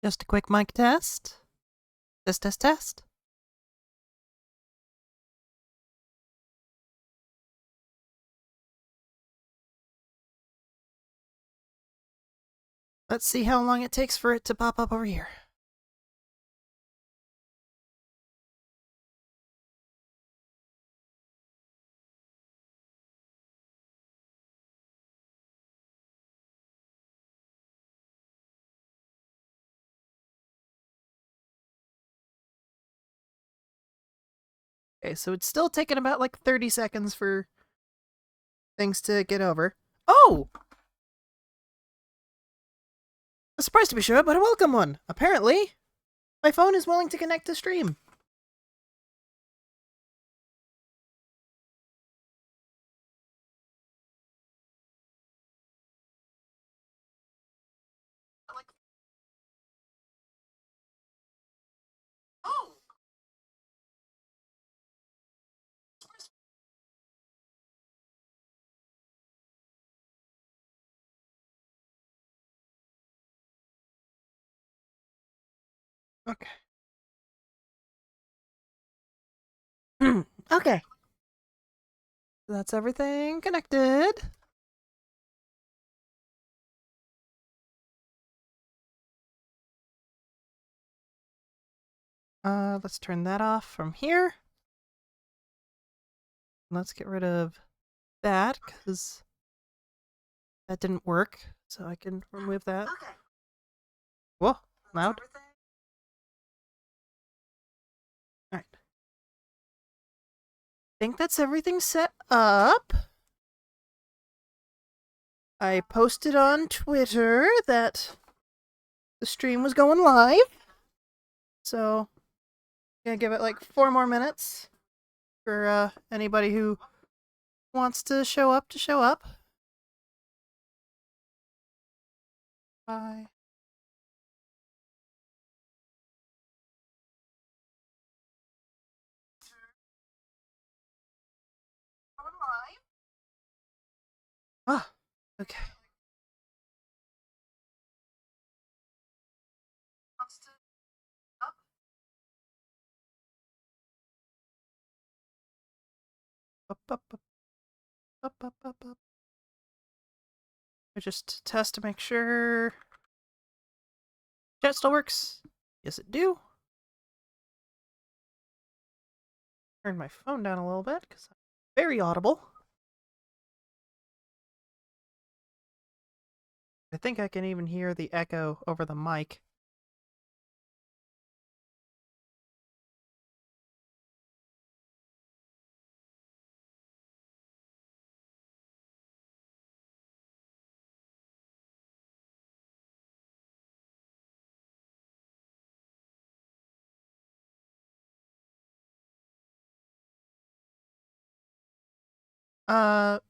Just a quick mic test. Test, test, test. Let's see how long it takes for it to pop up over here. Okay, so it's still taking about like 30 seconds for things to get over. Oh! A surprise to be sure, but a welcome one. Apparently, my phone is willing to connect to stream. Oh! Okay. Okay. That's everything connected. Let's turn that off from here. Let's get rid of that, because that didn't work. So I can remove that. Okay. Whoa, loud. Alright. Think that's everything set up. I posted on Twitter that the stream was going live. So, gonna give it like 4 more minutes for anybody who wants to show up to show up. Bye. Ah, okay. Up, up, up, up, up, up, up. I just test to make sure chat still works. Yes, it do. Turn my phone down a little bit because I'm very audible. I think I can even hear the echo over the mic. Even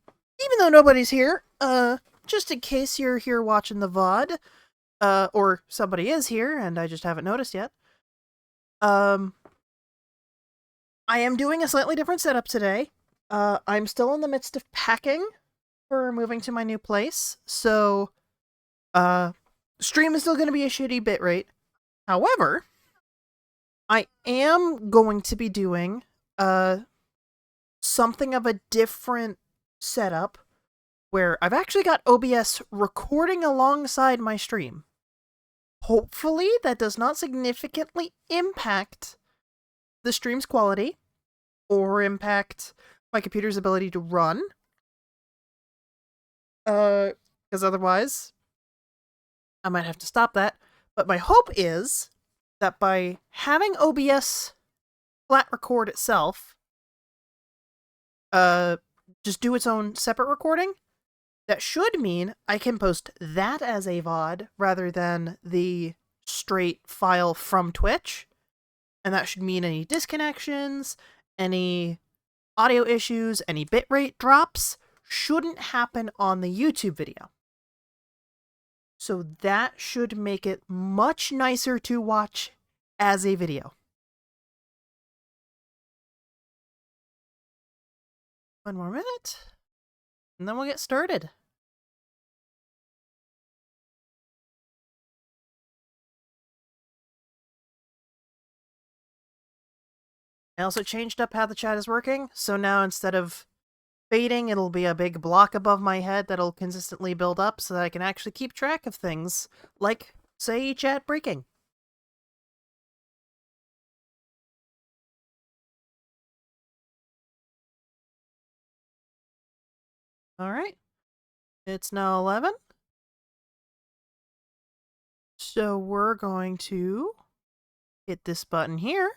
though nobody's here, just in case you're here watching the VOD, or somebody is here and I just haven't noticed yet, I am doing a slightly different setup today. I'm still in the midst of packing for moving to my new place, so, stream is still gonna be a shitty bitrate. However, I am going to be doing, something of a different setup where I've actually got OBS recording alongside my stream. Hopefully, that does not significantly impact the stream's quality or impact my computer's ability to run. Because otherwise, I might have to stop that. But my hope is that by having OBS flat record itself, just do its own separate recording, that should mean I can post that as a VOD rather than the straight file from Twitch. And that should mean any disconnections, any audio issues, any bitrate drops shouldn't happen on the YouTube video. So that should make it much nicer to watch as a video. One more minute, and then we'll get started. I also changed up how the chat is working, so now instead of fading, it'll be a big block above my head that'll consistently build up so that I can actually keep track of things, like, say, chat breaking. Alright. It's now 11. So we're going to hit this button here.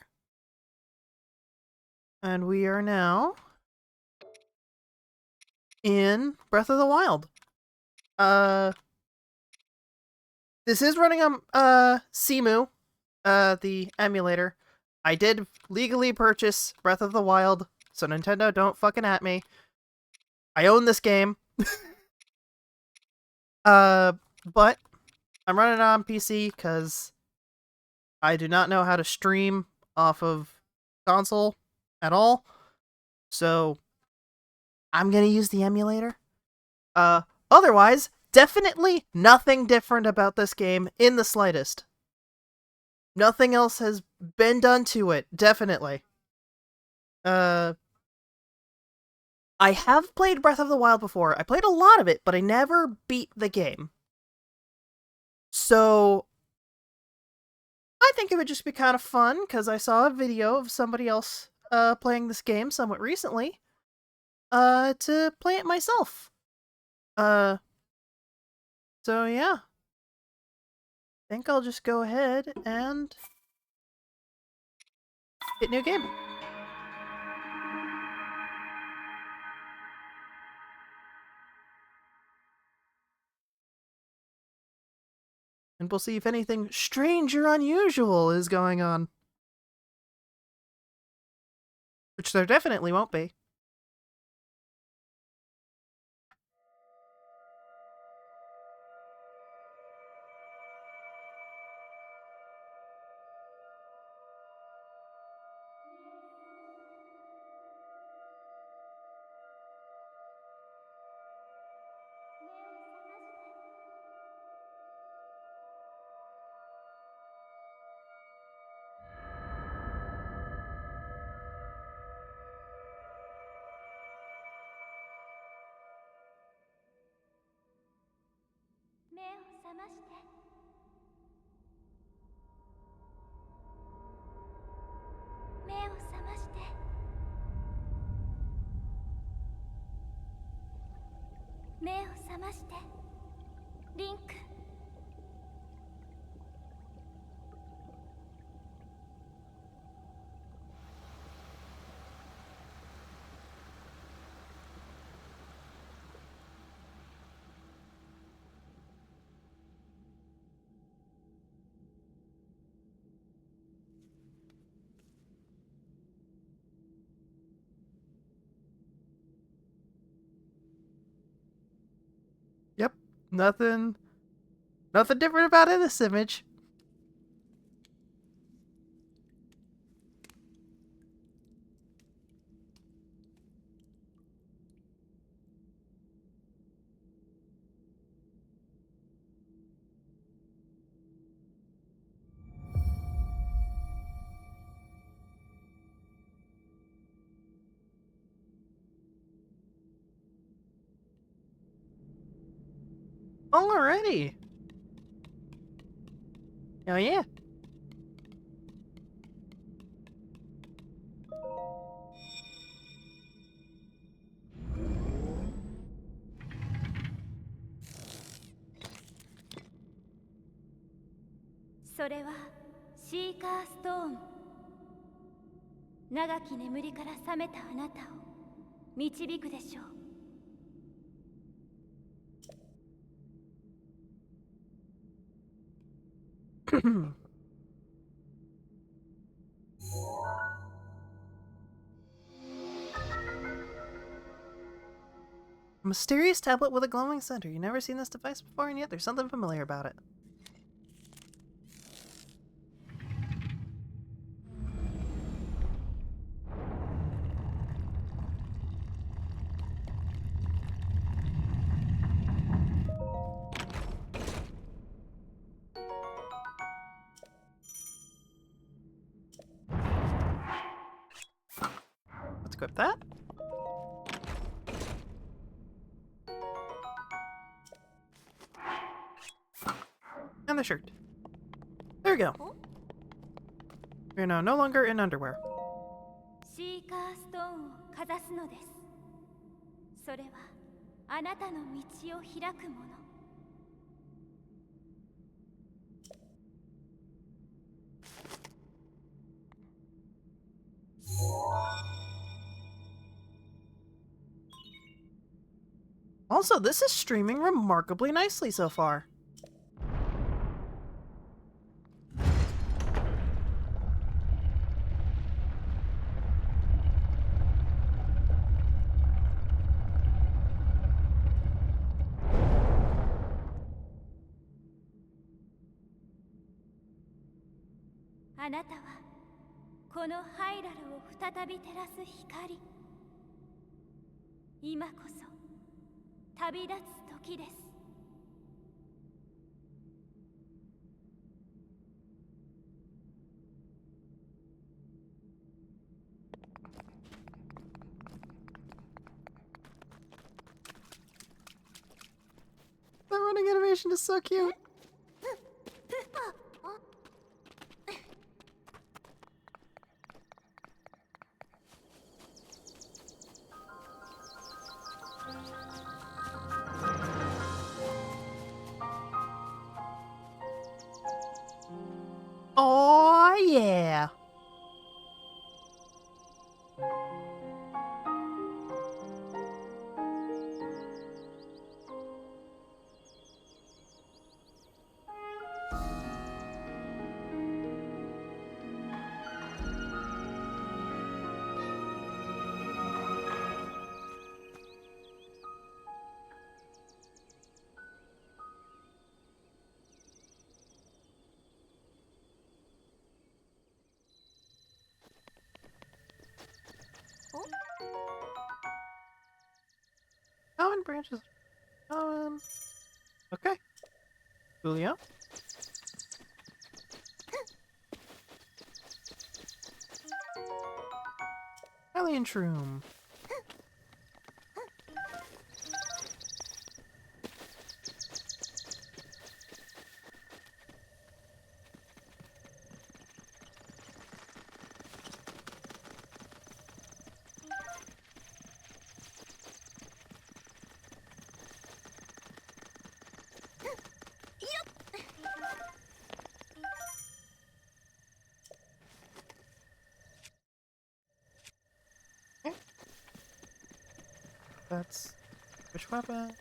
And we are now in Breath of the Wild. This is running on, Cemu, the emulator. I did legally purchase Breath of the Wild, so Nintendo, don't fucking at me. I own this game. But I'm running it on PC because I do not know how to stream off of console at all. So I'm gonna use the emulator. Otherwise, definitely nothing different about this game in the slightest. Nothing else has been done to it, definitely. I have played Breath of the Wild before. I played a lot of it, but I never beat the game. So I think it would just be kind of fun, because I saw a video of somebody else playing this game somewhat recently, to play it myself. So yeah. I think I'll just go ahead and hit new game. And we'll see if anything strange or unusual is going on. Which there definitely won't be. Link. Yep. Nothing different about it in this image. Alrighty. Oh yeah. It was Seeker Stone. 長き眠りから覚めたあなたを導くでしょう。A mysterious tablet with a glowing center. You've never seen this device before, and yet there's something familiar about it. equip that. And the shirt. There we go. We're now no longer in underwear. シーカーストーンをかざすのです。それはあなたの道を開くもの。Also, this is streaming remarkably nicely so far.あなたはこのハイラルを再び照らす光。今こそ旅立つ時です。The running animation is so cute. Oh yeah. Common branches. Okay. Julio. Alien Shroom. That's which weapon? I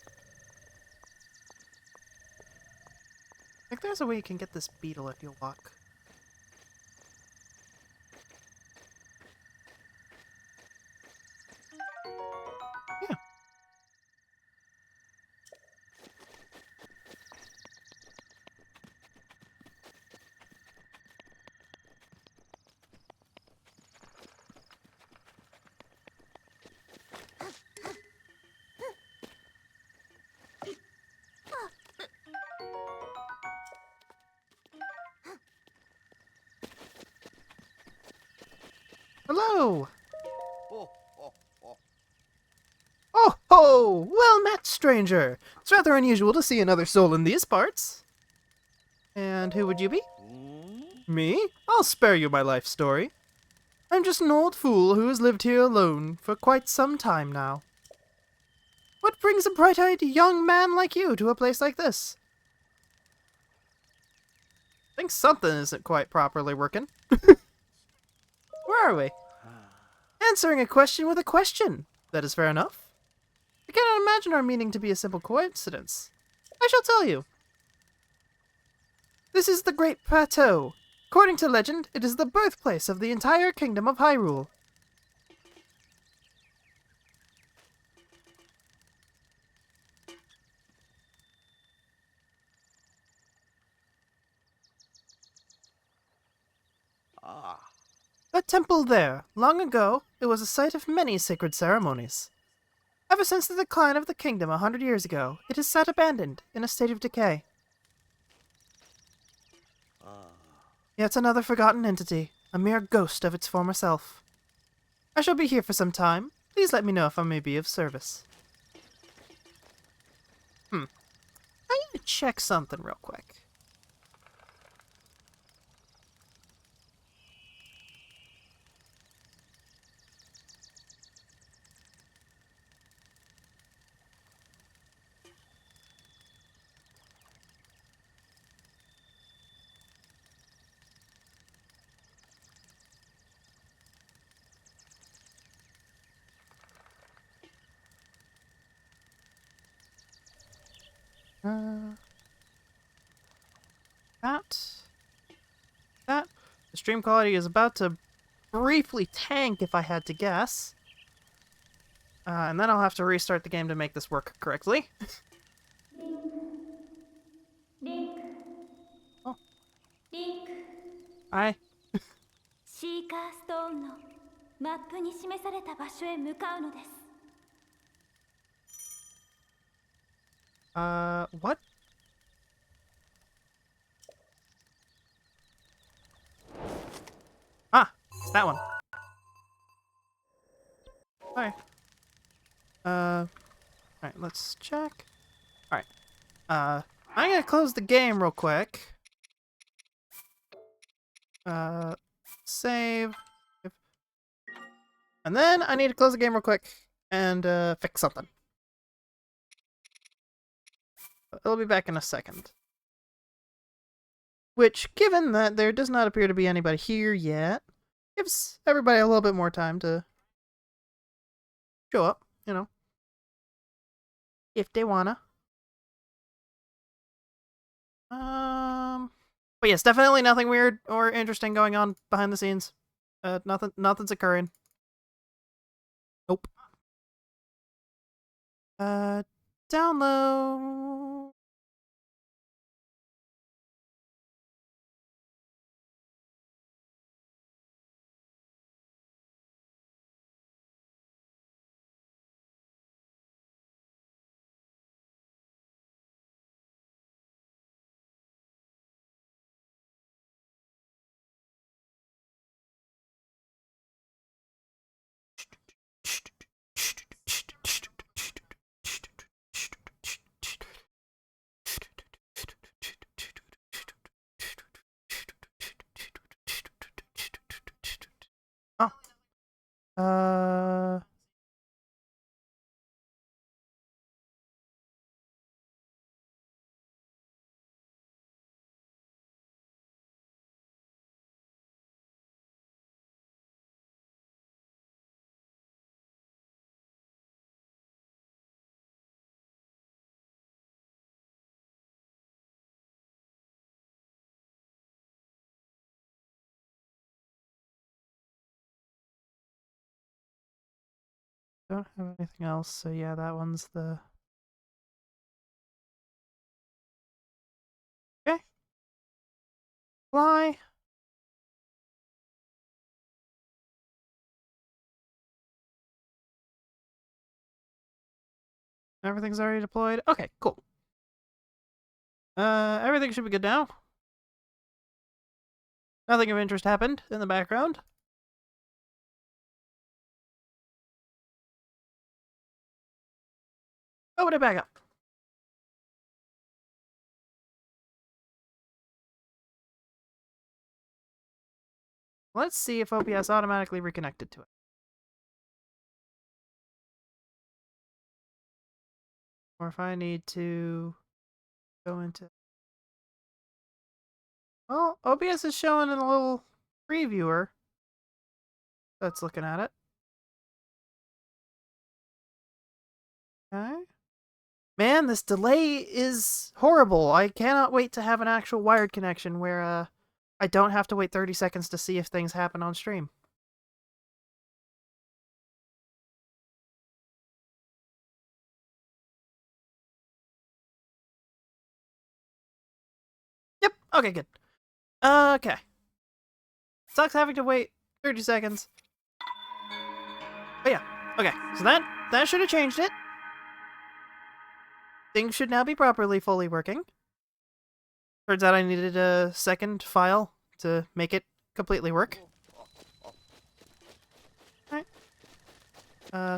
think there's a way you can get this beetle if you walk. Yeah. Hello! Oh ho! Well met, stranger! It's rather unusual to see another soul in these parts. And who would you be? Me? I'll spare you my life story. I'm just an old fool who has lived here alone for quite some time now. What brings a bright-eyed young man like you to a place like this? I think something isn't quite properly working. Where are we? Answering a question with a question. That is fair enough. I cannot imagine our meeting to be a simple coincidence. I shall tell you. This is the Great Plateau. According to legend, it is the birthplace of the entire kingdom of Hyrule. That temple there, long ago, it was a site of many sacred ceremonies. Ever since the decline of the kingdom 100 years ago, it has sat abandoned, in a state of decay. Yet another forgotten entity, a mere ghost of its former self. I shall be here for some time. Please let me know if I may be of service. I need to check something real quick. That. The stream quality is about to briefly tank if I had to guess. And then I'll have to restart the game to make this work correctly. Link. Oh. Link. Hi. シーカーストーンのマップに示された場所へ向かうのです。What? Ah, it's that one. Alright. Alright, let's check. Alright. I'm gonna close the game real quick. Save. And then I need to close the game real quick and, fix something. I'll be back in a second. Which, given that there does not appear to be anybody here yet, gives everybody a little bit more time to show up, you know. If they wanna. But yes, definitely nothing weird or interesting going on behind the scenes. Nothing's occurring. Nope. Download. Oh. Don't have anything else, so yeah, that one's the... Okay. Fly. Everything's already deployed. Okay, cool. Everything should be good now. Nothing of interest happened in the background. Open it back up. Let's see if OBS automatically reconnected to it. Or if I need to go into... Well, OBS is showing in a little previewer that's looking at it. Okay. Man, this delay is horrible. I cannot wait to have an actual wired connection where I don't have to wait 30 seconds to see if things happen on stream. Yep, okay, good. Okay. Sucks having to wait 30 seconds. But yeah, okay. So that should have changed it. Things should now be properly fully working. Turns out I needed a second file to make it completely work. Alright.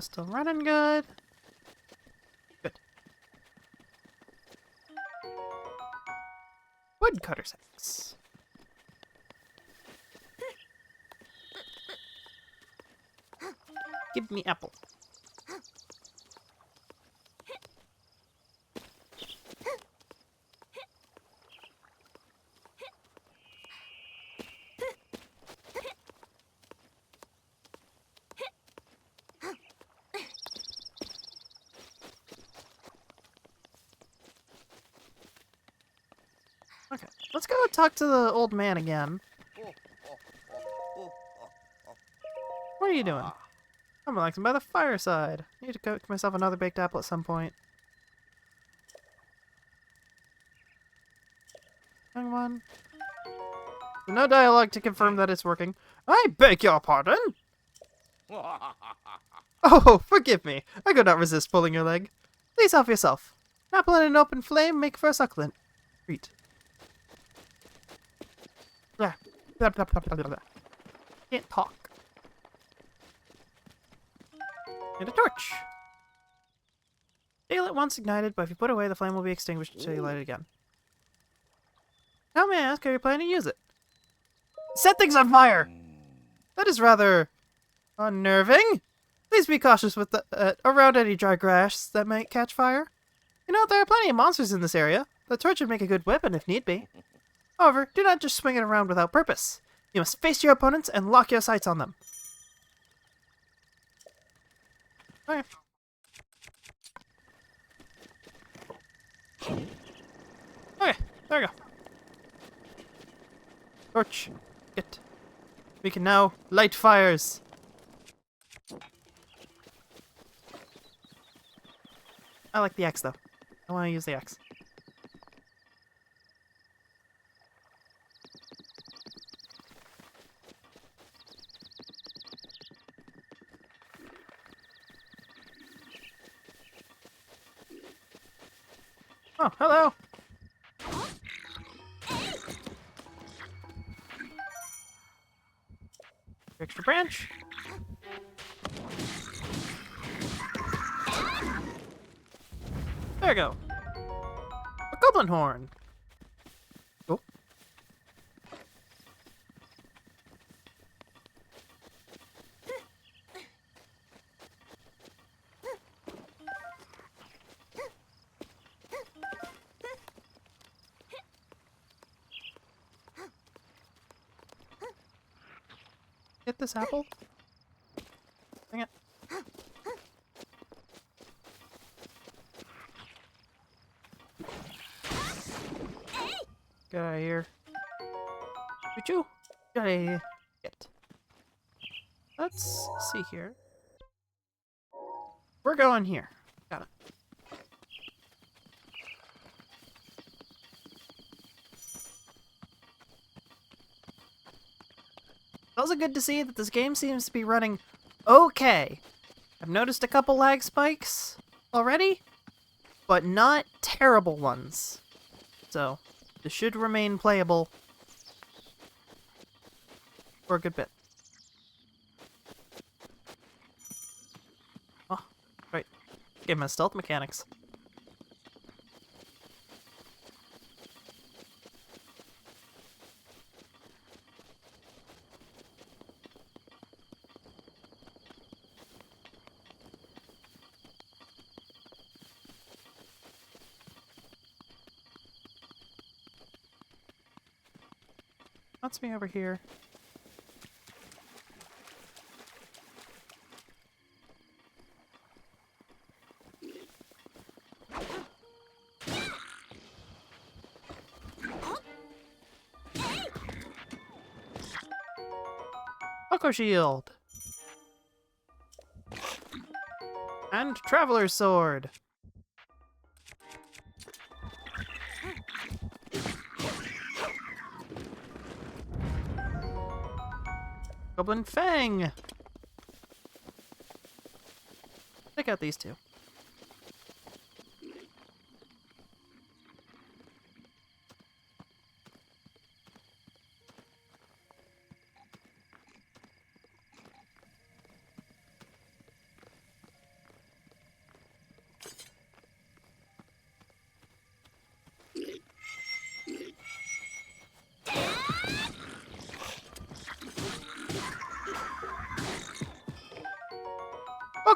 Still running good. Good. Woodcutter axe. Give me apple. Okay, let's go talk to the old man again. What are you doing? I'm relaxing by the fireside. I need to cook myself another baked apple at some point. Young one. No dialogue to confirm that it's working. I beg your pardon? Oh, forgive me. I could not resist pulling your leg. Please help yourself. An apple in an open flame make for a succulent treat. Blah, blah, blah, blah, blah, blah. Can't talk. And a torch. Daylight once ignited, but if you put it away, the flame will be extinguished until you light it again. How may I ask how you're planning to use it? Set things on fire! That is rather unnerving. Please be cautious with the around any dry grass that might catch fire. You know, there are plenty of monsters in this area. The torch would make a good weapon if need be. However, do not just swing it around without purpose. You must face your opponents and lock your sights on them. Okay. Okay, there we go. Torch. Get. We can now light fires. I like the axe though. I want to use the axe. Oh, hello. Extra branch. There we go. A goblin horn. Oh. Get this apple. Bring it. Get out of here. Pichu! Get out of here. Get. Let's see here. We're going here. Got it. It's also good to see that this game seems to be running okay. I've noticed a couple lag spikes already, but not terrible ones. So, this should remain playable for a good bit. Oh, right. Game has stealth mechanics. That's me over here. Buckle shield. And traveler's sword. Goblin Fang! Check out these two.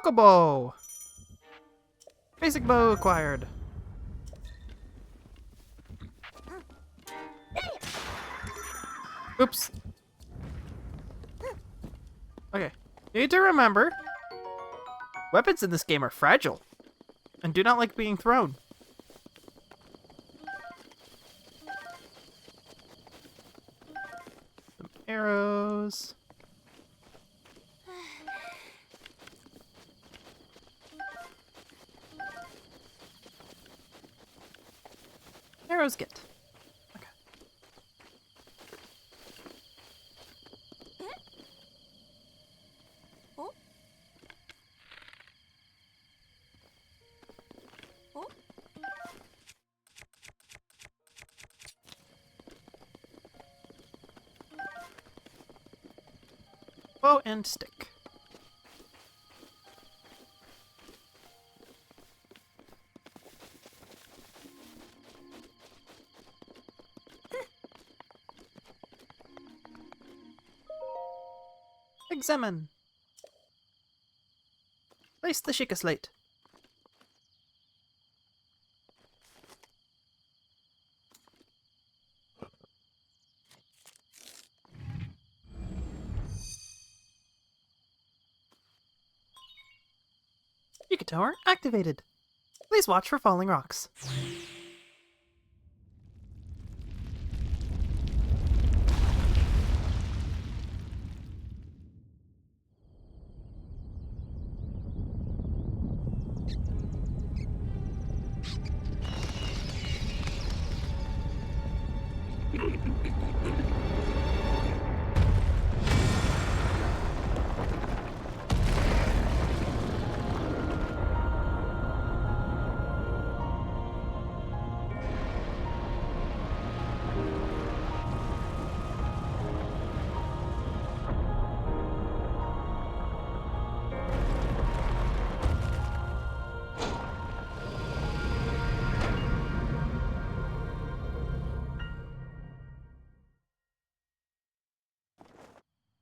Chocobo! Basic bow acquired. Oops. Okay. You need to remember, weapons in this game are fragile and do not like being thrown. Some arrows. Arrows get. Okay. Bow and stick. Examine. Place the Sheikah slate. Sheikah tower activated. Please watch for falling rocks.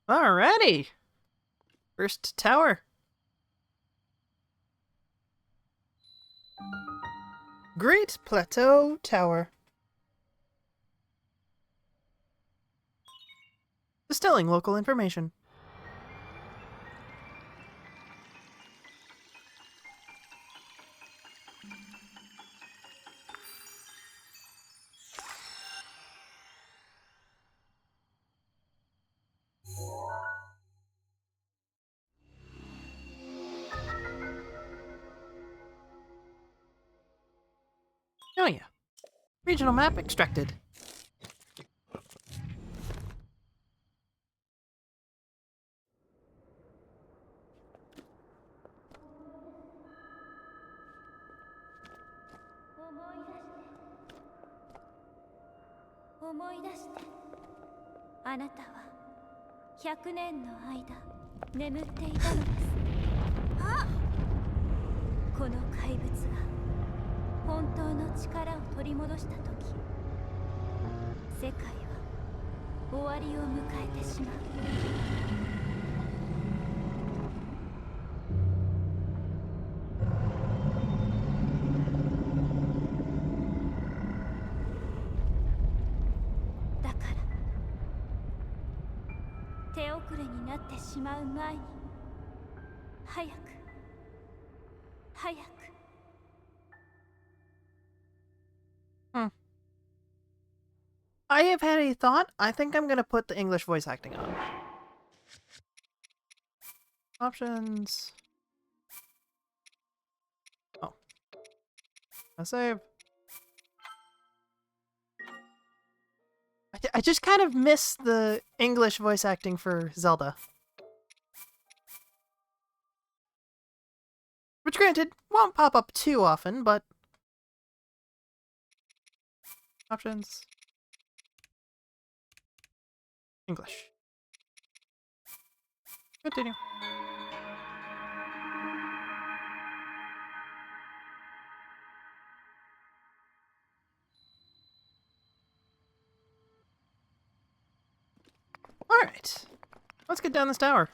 Alrighty. First tower. Great Plateau Tower. Distilling local information. Oh yeah. Regional map extracted.あなたは100年の間眠っていたのです。この怪物が本当の力を取り戻した時、世界は終わりを迎えてしまう。だから手遅れになってしまう前に、早く早く。I have had a thought. I think I'm gonna put the English voice acting on. Options. Oh. A save. I just kind of miss the English voice acting for Zelda. Which, granted, won't pop up too often, but... Options. English. Continue. Alright. Let's get down this tower.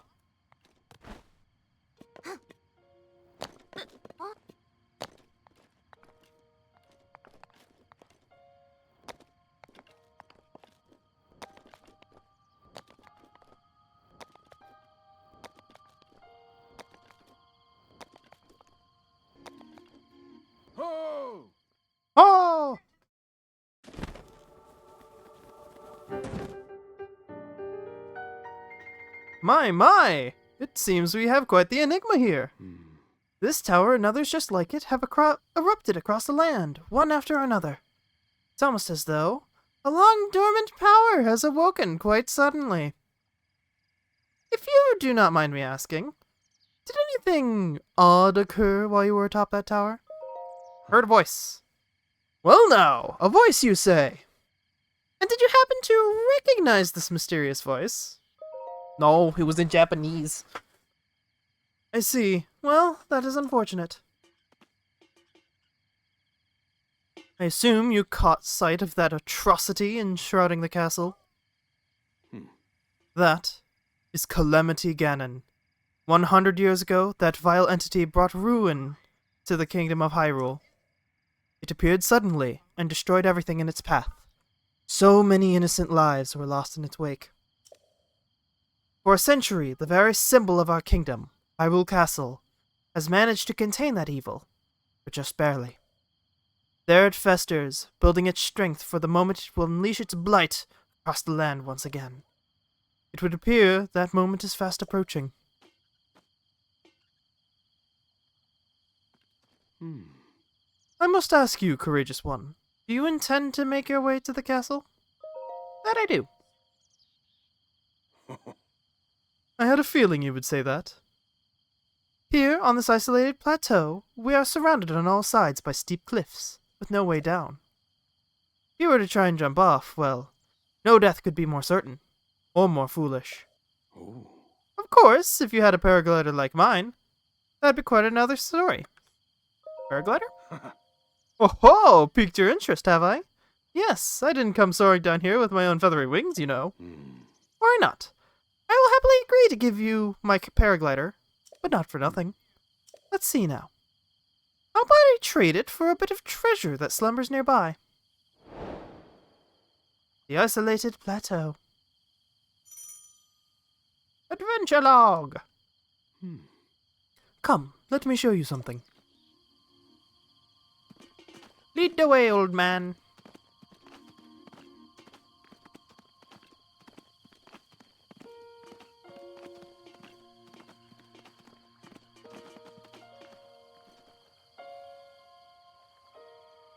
My! It seems we have quite the enigma here. This tower and others just like it have erupted across the land, one after another. It's almost as though a long-dormant power has awoken quite suddenly. If you do not mind me asking, did anything odd occur while you were atop that tower? Heard a voice. Well now, a voice you say. And did you happen to recognize this mysterious voice? No, it was in Japanese. I see. Well, that is unfortunate. I assume you caught sight of that atrocity enshrouding the castle? That is Calamity Ganon. 100 years ago, that vile entity brought ruin to the kingdom of Hyrule. It appeared suddenly and destroyed everything in its path. So many innocent lives were lost in its wake. For a century, the very symbol of our kingdom, Hyrule Castle, has managed to contain that evil, but just barely. There it festers, building its strength for the moment it will unleash its blight across the land once again. It would appear that moment is fast approaching. I must ask you, courageous one, do you intend to make your way to the castle? That I do. I had a feeling you would say that. Here, on this isolated plateau, we are surrounded on all sides by steep cliffs, with no way down. If you were to try and jump off, well, no death could be more certain, or more foolish. Ooh. Of course, if you had a paraglider like mine, that'd be quite another story. Paraglider? Oh ho! Piqued your interest, have I? Yes, I didn't come soaring down here with my own feathery wings, you know. Why not? I will happily agree to give you my paraglider, but not for nothing. Let's see now. How about I trade it for a bit of treasure that slumbers nearby? The isolated plateau. Adventure log! Come, let me show you something. Lead the way, old man.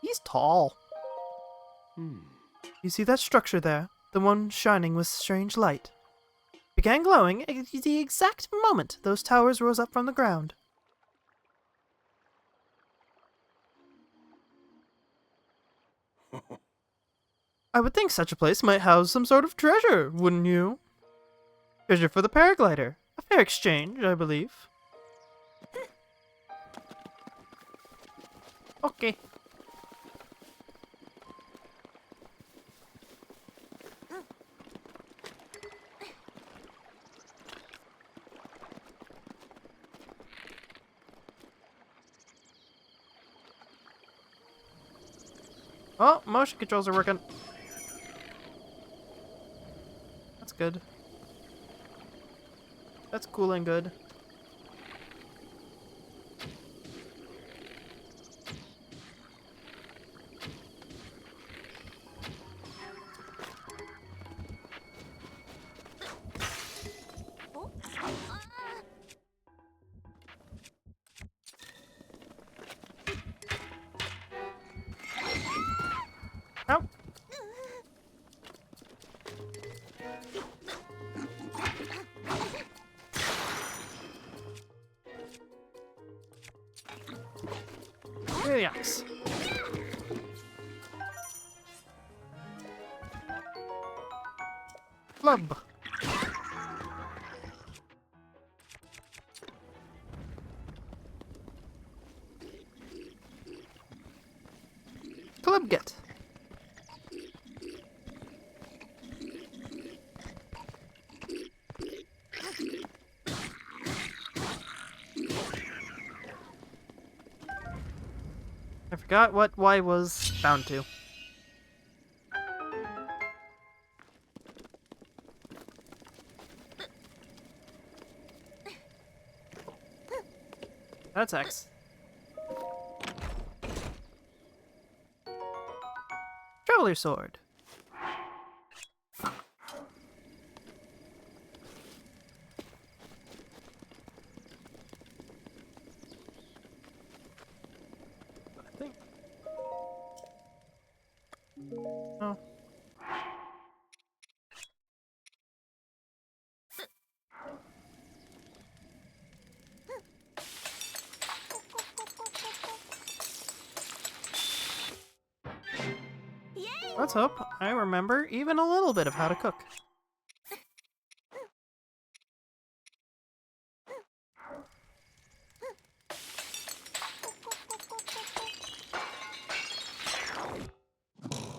He's tall. You see that structure there? The one shining with strange light. Began glowing at the exact moment those towers rose up from the ground. I would think such a place might house some sort of treasure, wouldn't you? Treasure for the paraglider. A fair exchange, I believe. Okay. Oh, motion controls are working. That's good. That's cool and good. Ow. Relax. Club. Club get. I forgot what Y was bound to. That's X. Traveler sword. Let's hope I remember even a little bit of how to cook.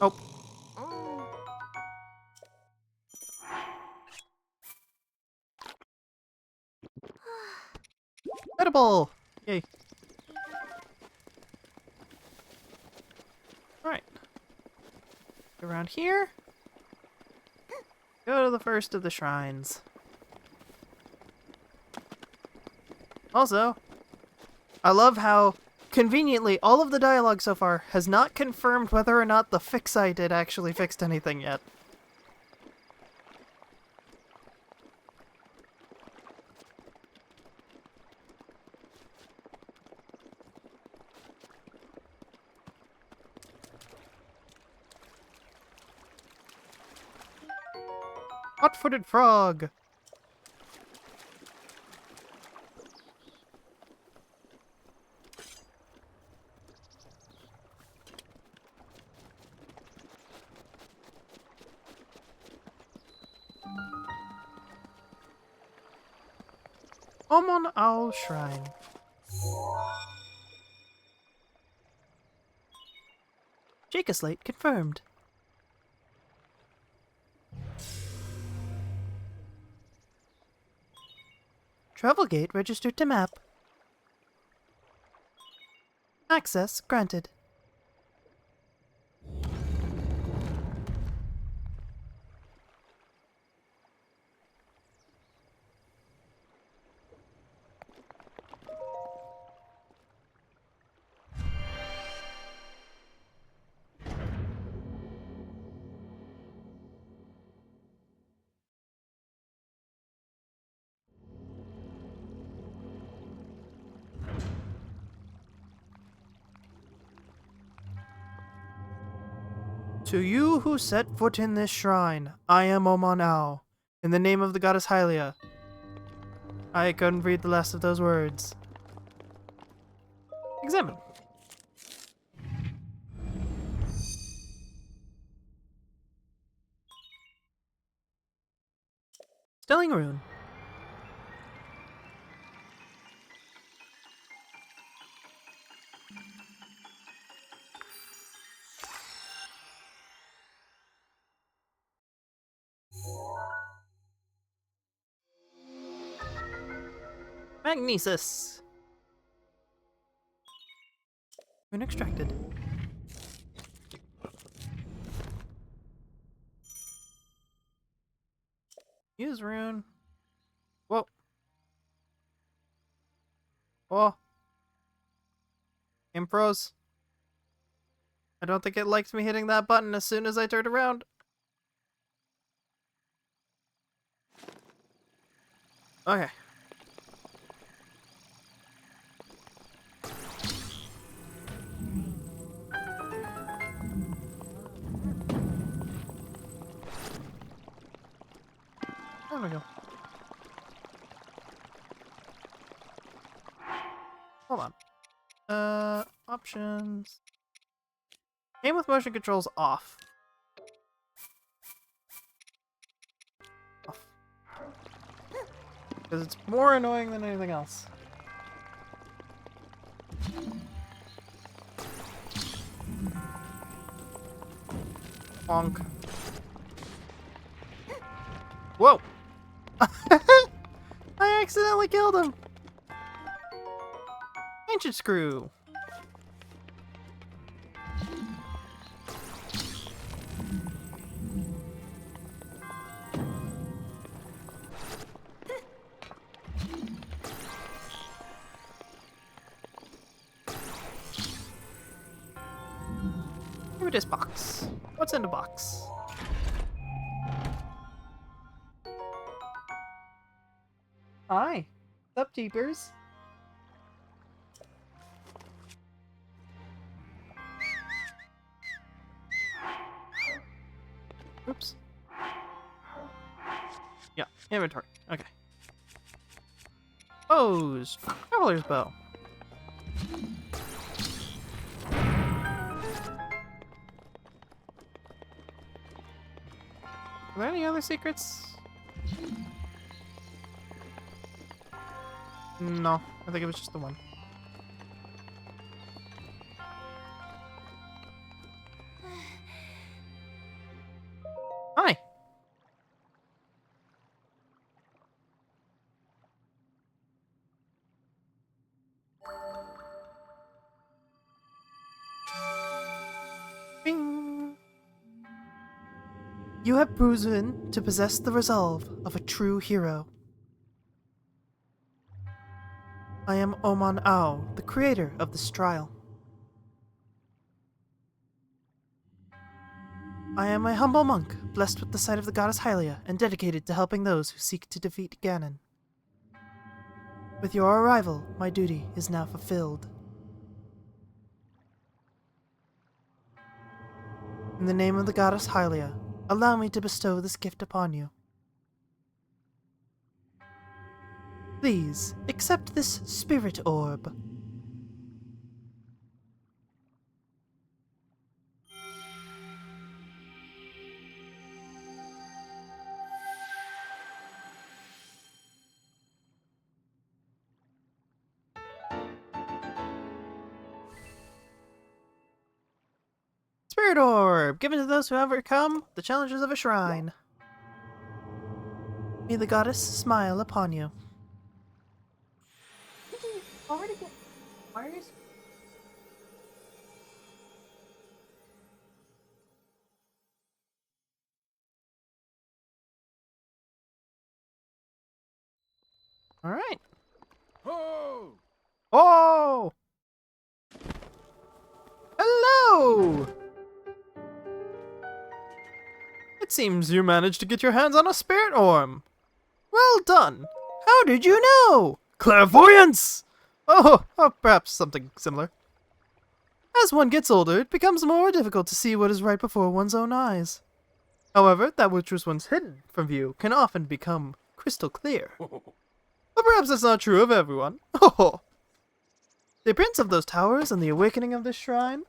Oh. Edible! Yay. Alright. Around here. Go to the first of the shrines. Also, I love how, conveniently, all of the dialogue so far has not confirmed whether or not the fix I did actually fixed anything yet. Hot-footed frog! Omon Owl Shrine. Jake Slate confirmed. Travel gate registered to map. Access granted. To you who set foot in this shrine, I am Omon Ao, in the name of the goddess Hylia. I couldn't read the last of those words. Examine. Stelling Rune. Magnesis. Rune extracted. Use rune. Whoa. Whoa. Impros. I don't think it liked me hitting that button as soon as I turned around. Okay. There we go. Hold on. Options. Game with motion controls off. Off. Because it's more annoying than anything else. Bonk. Whoa! I accidentally killed him! Ancient Screw. Give me this box. What's in the box? Hi. What's up, Jeepers? Oops. Yeah, inventory. Okay. Bows. Traveler's bow. Are there any other secrets? No, I think it was just the one. Hi. Bing. You have proven to possess the resolve of a true hero. I am Oman Ao, the creator of this trial. I am a humble monk, blessed with the sight of the goddess Hylia, and dedicated to helping those who seek to defeat Ganon. With your arrival, my duty is now fulfilled. In the name of the goddess Hylia, allow me to bestow this gift upon you. Please, accept this spirit orb. Spirit orb, given to those who overcome the challenges of a shrine. May the goddess smile upon you. Already get wires? All right. Oh! Oh! Hello! It seems you managed to get your hands on a spirit orb. Well done. How did you know? Clairvoyance! Oh, perhaps something similar. As one gets older, it becomes more difficult to see what is right before one's own eyes. However, that which was once hidden from view can often become crystal clear. But perhaps that's not true of everyone. Oh! The appearance of those towers and the awakening of this shrine.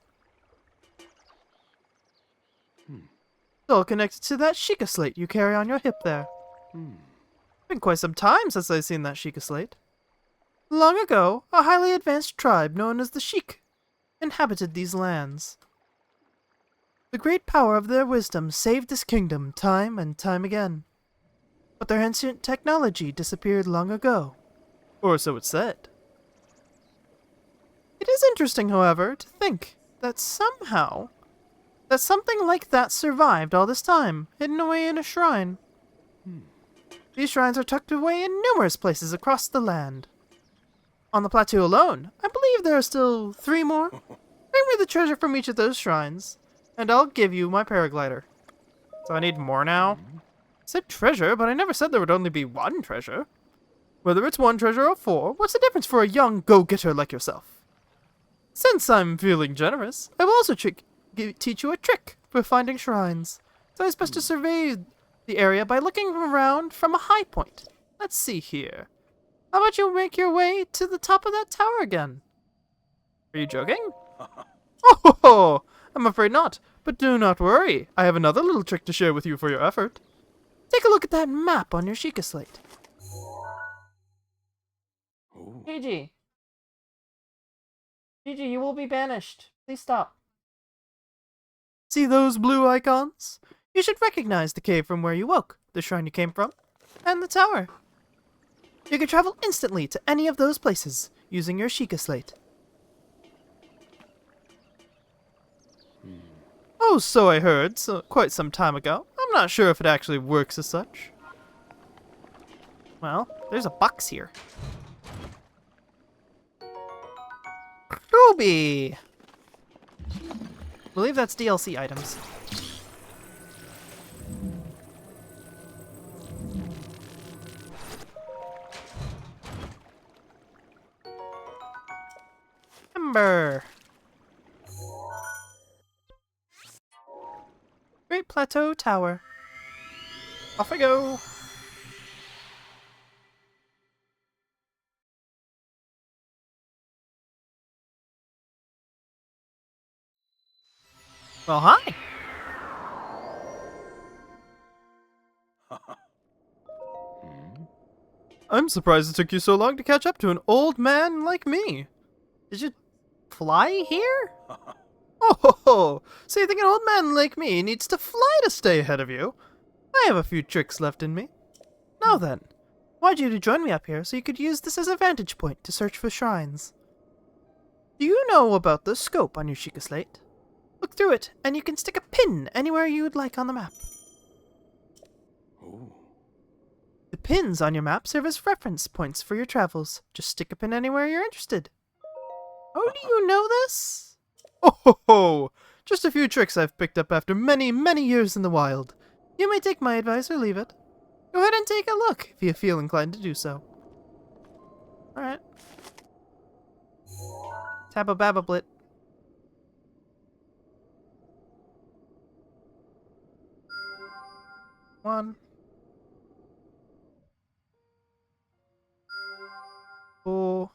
It's all connected to that Sheikah slate you carry on your hip there. Been quite some time since I've seen that Sheikah slate. Long ago, a highly advanced tribe known as the Sheik inhabited these lands. The great power of their wisdom saved this kingdom time and time again. But their ancient technology disappeared long ago. Or so it's said. It is interesting, however, to think that somehow that something like that survived all this time, hidden away in a shrine. These shrines are tucked away in numerous places across the land. On the plateau alone, I believe there are still 3 more. Bring me the treasure from each of those shrines, and I'll give you my paraglider. So I need more now? I said treasure, but I never said there would only be 1 treasure. Whether it's 1 treasure or 4, what's the difference for a young go-getter like yourself? Since I'm feeling generous, I will also teach you a trick for finding shrines. It's always best to survey the area by looking around from a high point. Let's see here. How about you make your way to the top of that tower again? Are you joking? Oh, I'm afraid not. But do not worry. I have another little trick to share with you for your effort. Take a look at that map on your Sheikah slate. Gigi. Gigi, you will be banished. Please stop. See those blue icons? You should recognize the cave from where you woke, the shrine you came from, and the tower. You can travel instantly to any of those places using your Sheikah slate. Oh, so I heard, quite some time ago. I'm not sure if it actually works as such. Well, there's a box here. Ruby! I believe that's DLC items. Ember! Great Plateau Tower. Off I go! Well, hi! I'm surprised it took you so long to catch up to an old man like me. Did you fly here? Oh, ho, ho. So you think an old man like me needs to fly to stay ahead of you? I have a few tricks left in me. Now then, why'd you to join me up here so you could use this as a vantage point to search for shrines? Do you know about the scope on your Sheikah slate? Look through it, and you can stick a pin anywhere you would like on the map. Oh. The pins on your map serve as reference points for your travels. Just stick a pin anywhere you're interested. How do you know this? Oh ho ho! Just a few tricks I've picked up after many, many years in the wild. You may take my advice or leave it. Go ahead and take a look if you feel inclined to do so. Alright. Tabba babba blit. One. Four.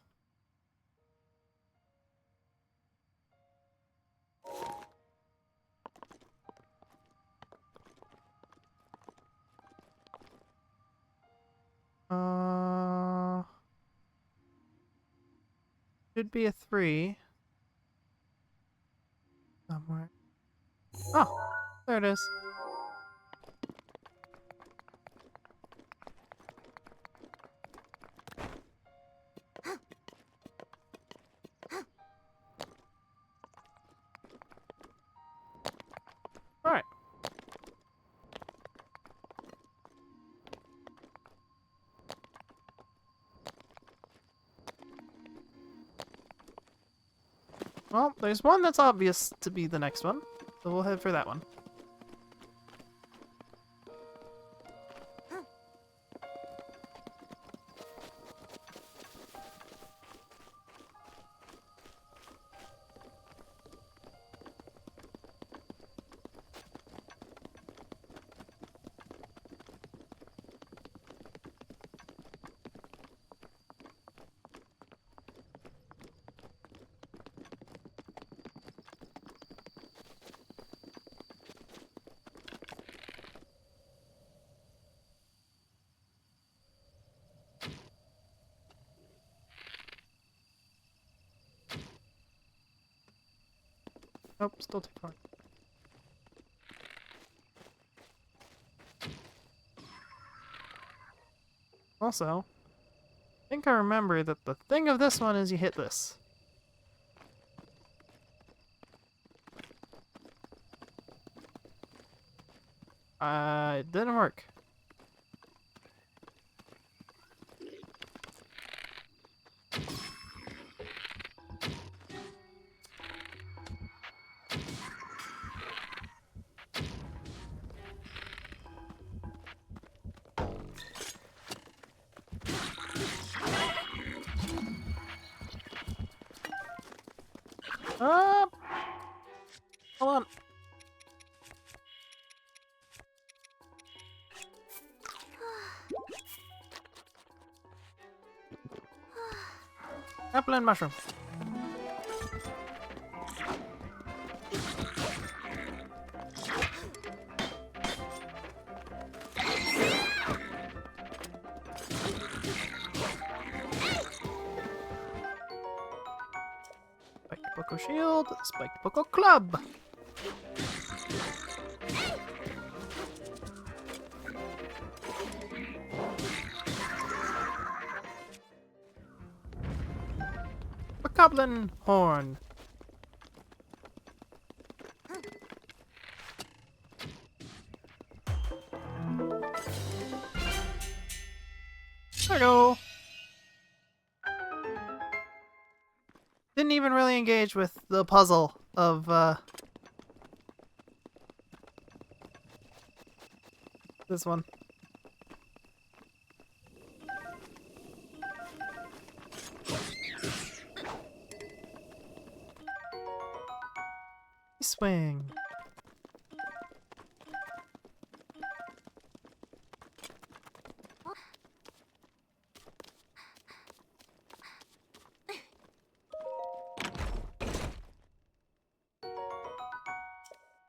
Should be a 3. Somewhere. Oh, there it is. Alright. Well, there's one that's obvious to be the next one, so we'll head for that one. Nope, still too far. Also, I think I remember that the thing of this one is you hit this. It didn't work. Hold on. Apple and mushroom. Spike the Poco Shield, Spike the Poco Club. A Goblin Horn. Hello. Didn't even really engage with the puzzle of this one. Swing.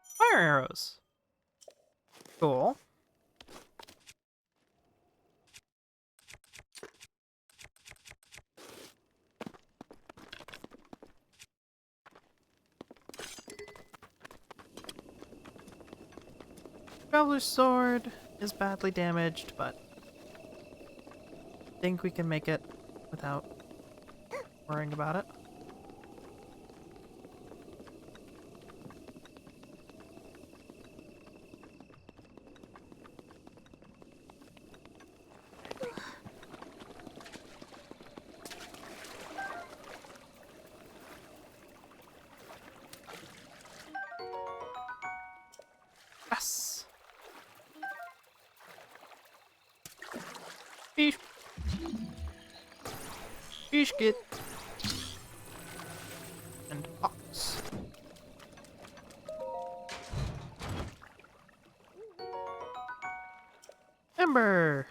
Fire arrows. Cool. Traveler's sword is badly damaged, but I think we can make it without worrying about it. Yes! Fish! Fish get! And ox. Ember!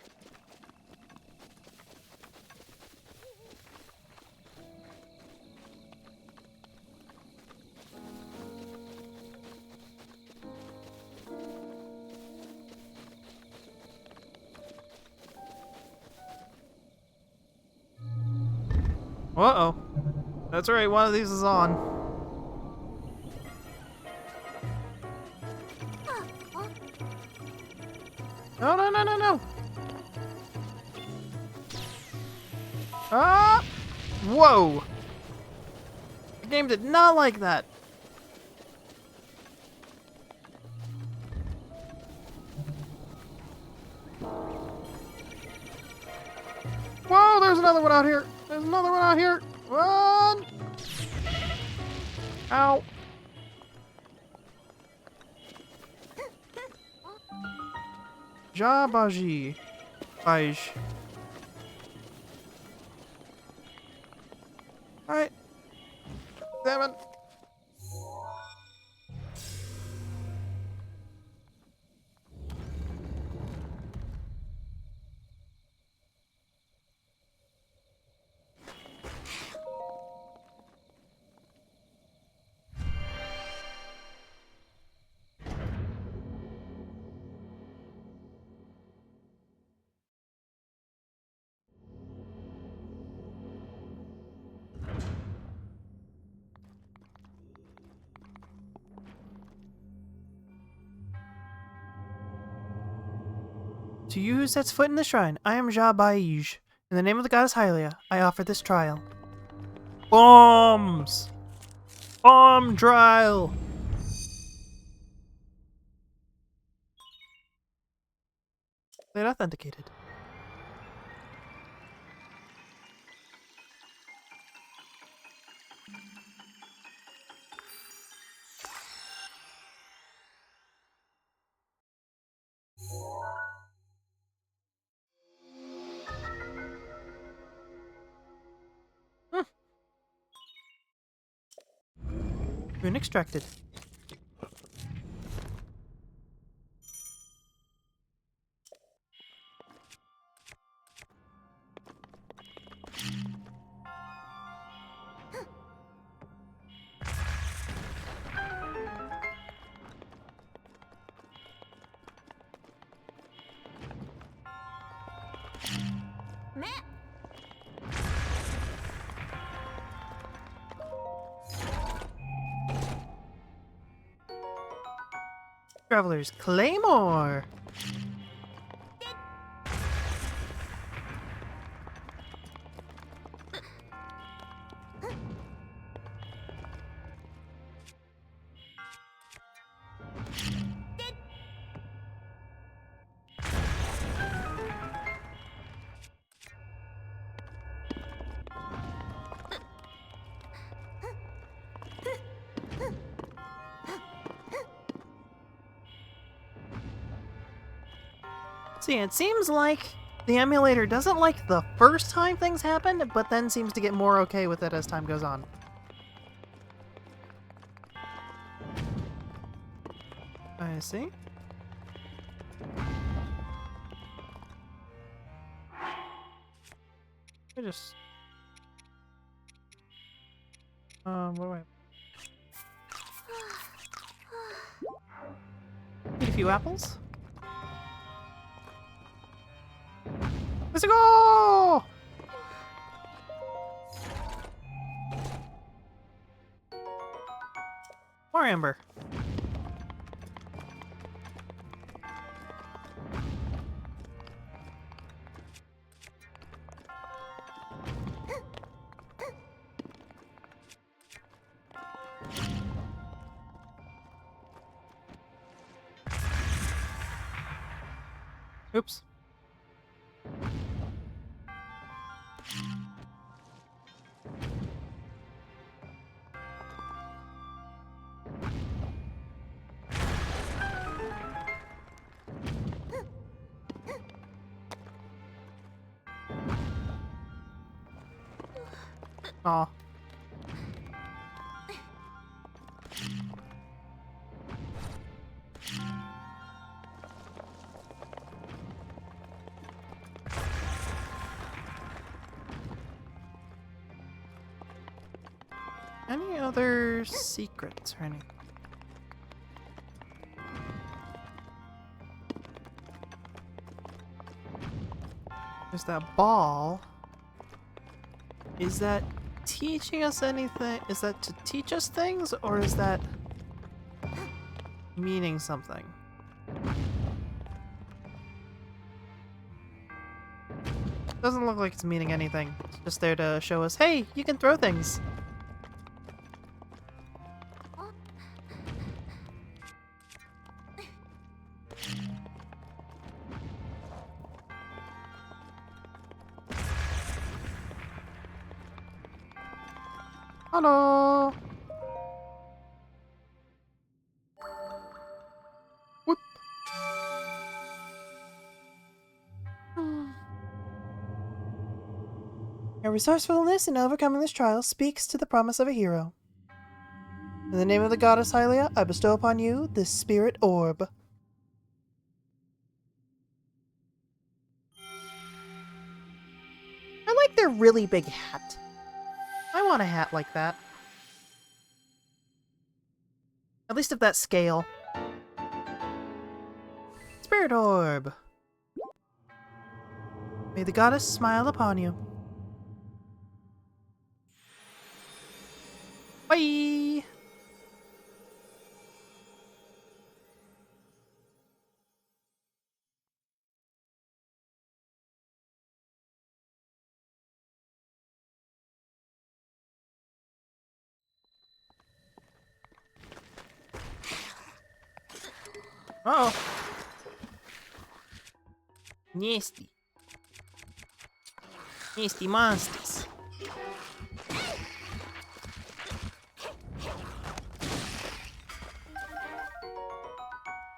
Uh-oh. That's right, one of these is on. No, no, no, no, no! Ah! Whoa! The game did not like that. Whoa, there's another one out here. There's another one out here. Run! Ow. Jabaji. Baj. Alright. Examine. To you who sets foot in the shrine, I am Jabaij. In the name of the goddess Hylia, I offer this trial. Bombs! Bomb trial! They're authenticated. Rune extracted. Traveler's Claymore! See, it seems like the emulator doesn't like the first time things happen, but then seems to get more okay with it as time goes on. I see. I just... what do I... Need a few apples? Let's go! More amber. Oops. Aw. Any other secrets or anything? There's that ball. Is that teaching us anything? Is that to teach us things, or is that meaning something? Doesn't look like it's meaning anything. It's just there to show us, hey, you can throw things. Hello. Whoop. Your resourcefulness in overcoming this trial speaks to the promise of a hero. In the name of the goddess Hylia, I bestow upon you this spirit orb. I like their really big hat. I want a hat like that. At least of that scale. Spirit orb. May the goddess smile upon you. Bye! Uh-oh. Nasty. Nasty monsters.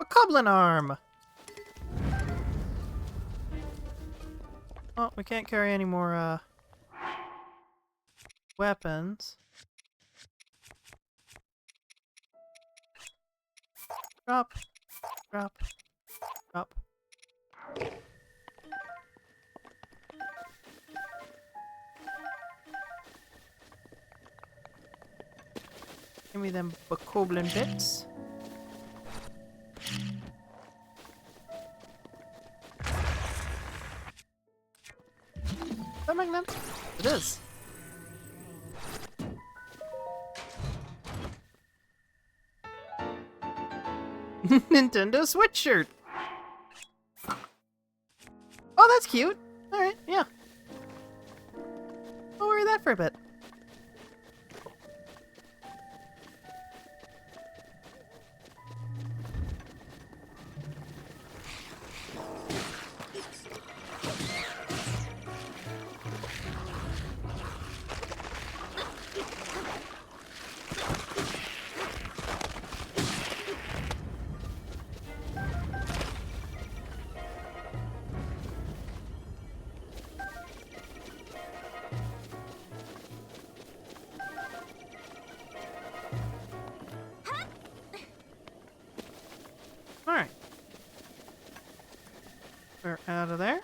A goblin arm! Oh, we can't carry any more, weapons. Drop. Drop. Drop. Give me them bokoblin bits. Is that magnet? It is. Nintendo Switch shirt. Oh, that's cute. Alright, yeah. I'll wear that for a bit. Alright. We're out of there.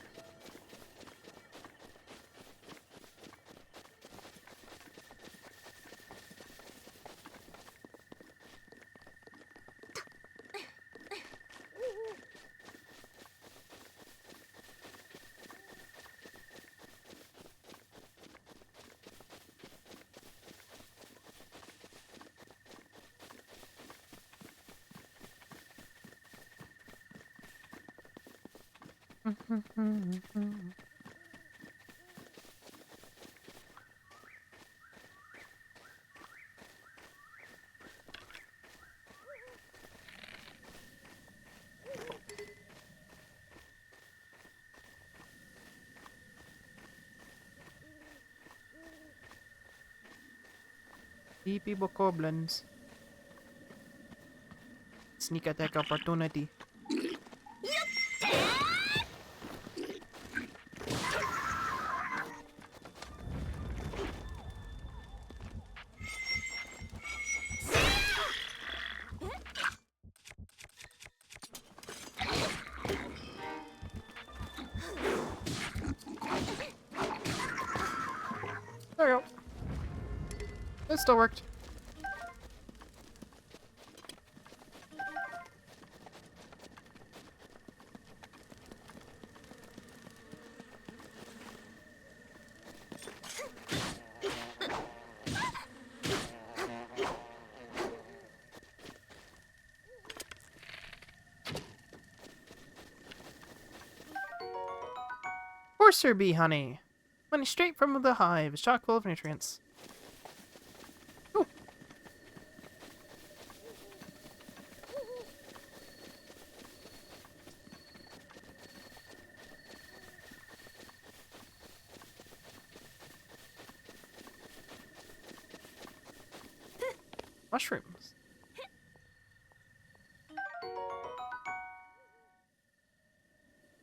Sleepy bokoblins. Sneak attack opportunity. There we go. It still worked. Courser bee honey. Money straight from the hive. It's chock full of nutrients. Ooh. Mushrooms.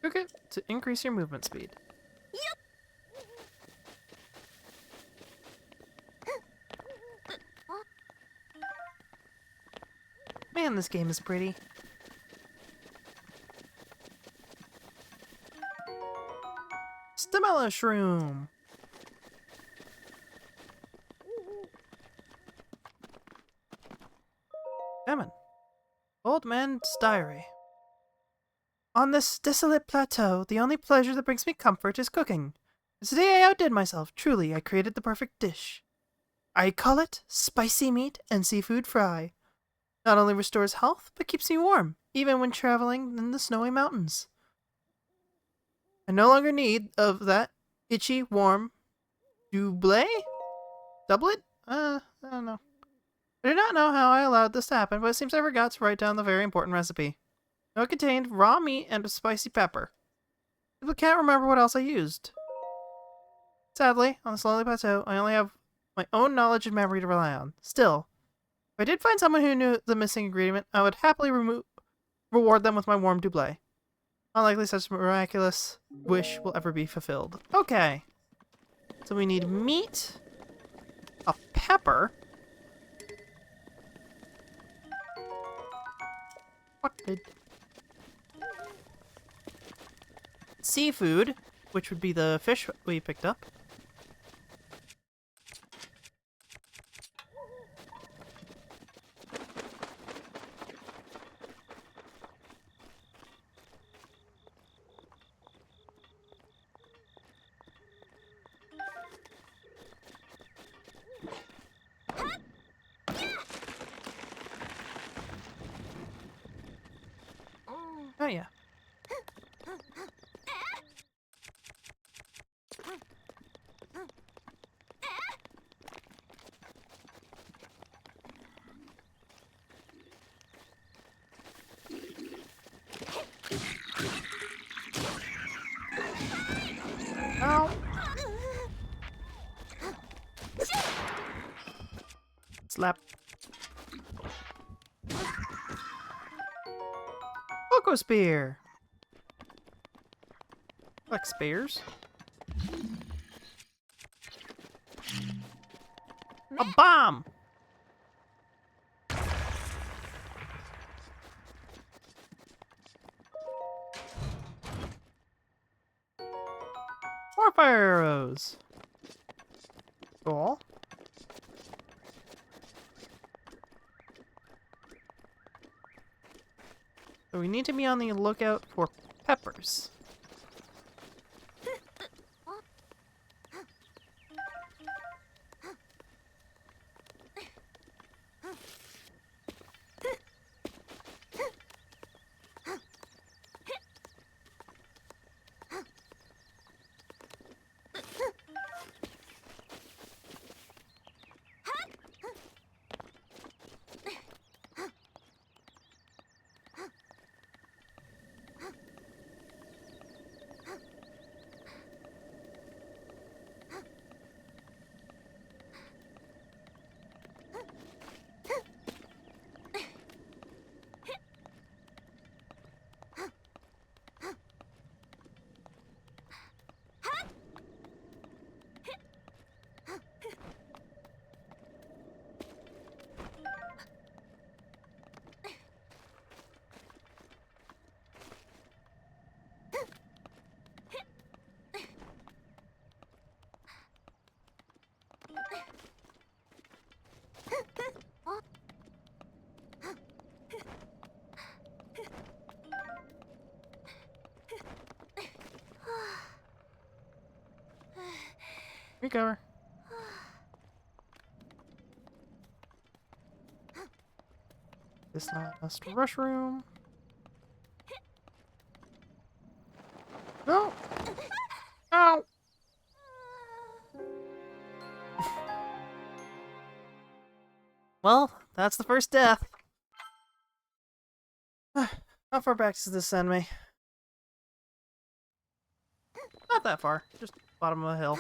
Cook it to increase your movement speed. Man, this game is pretty. Stamella shroom. Lemon. Old man's diary. On this desolate plateau, the only pleasure that brings me comfort is cooking. Today I outdid myself. Truly, I created the perfect dish. I call it spicy meat and seafood fry. Not only restores health, but keeps me warm, even when traveling in the snowy mountains. I no longer need of that itchy, warm doublet? Doublet? I don't know. I do not know how I allowed this to happen, but it seems I forgot to write down the very important recipe. No, it contained raw meat and a spicy pepper. I can't remember what else I used. Sadly, on this lonely plateau, I only have my own knowledge and memory to rely on. Still, if I did find someone who knew the missing ingredient, I would happily reward them with my warm doublet. Unlikely such miraculous wish will ever be fulfilled. Okay. So we need meat, a pepper. What did... Seafood, which would be the fish we picked up. Oh yeah. Ow. Slap. Poco spear. Like spears. A bomb. More fire arrows. Cool. So we need to be on the lookout for peppers. Recover. This last rush room. No! Ow! Well, that's the first death. How far back does this send me? Not that far. Just bottom of a hill.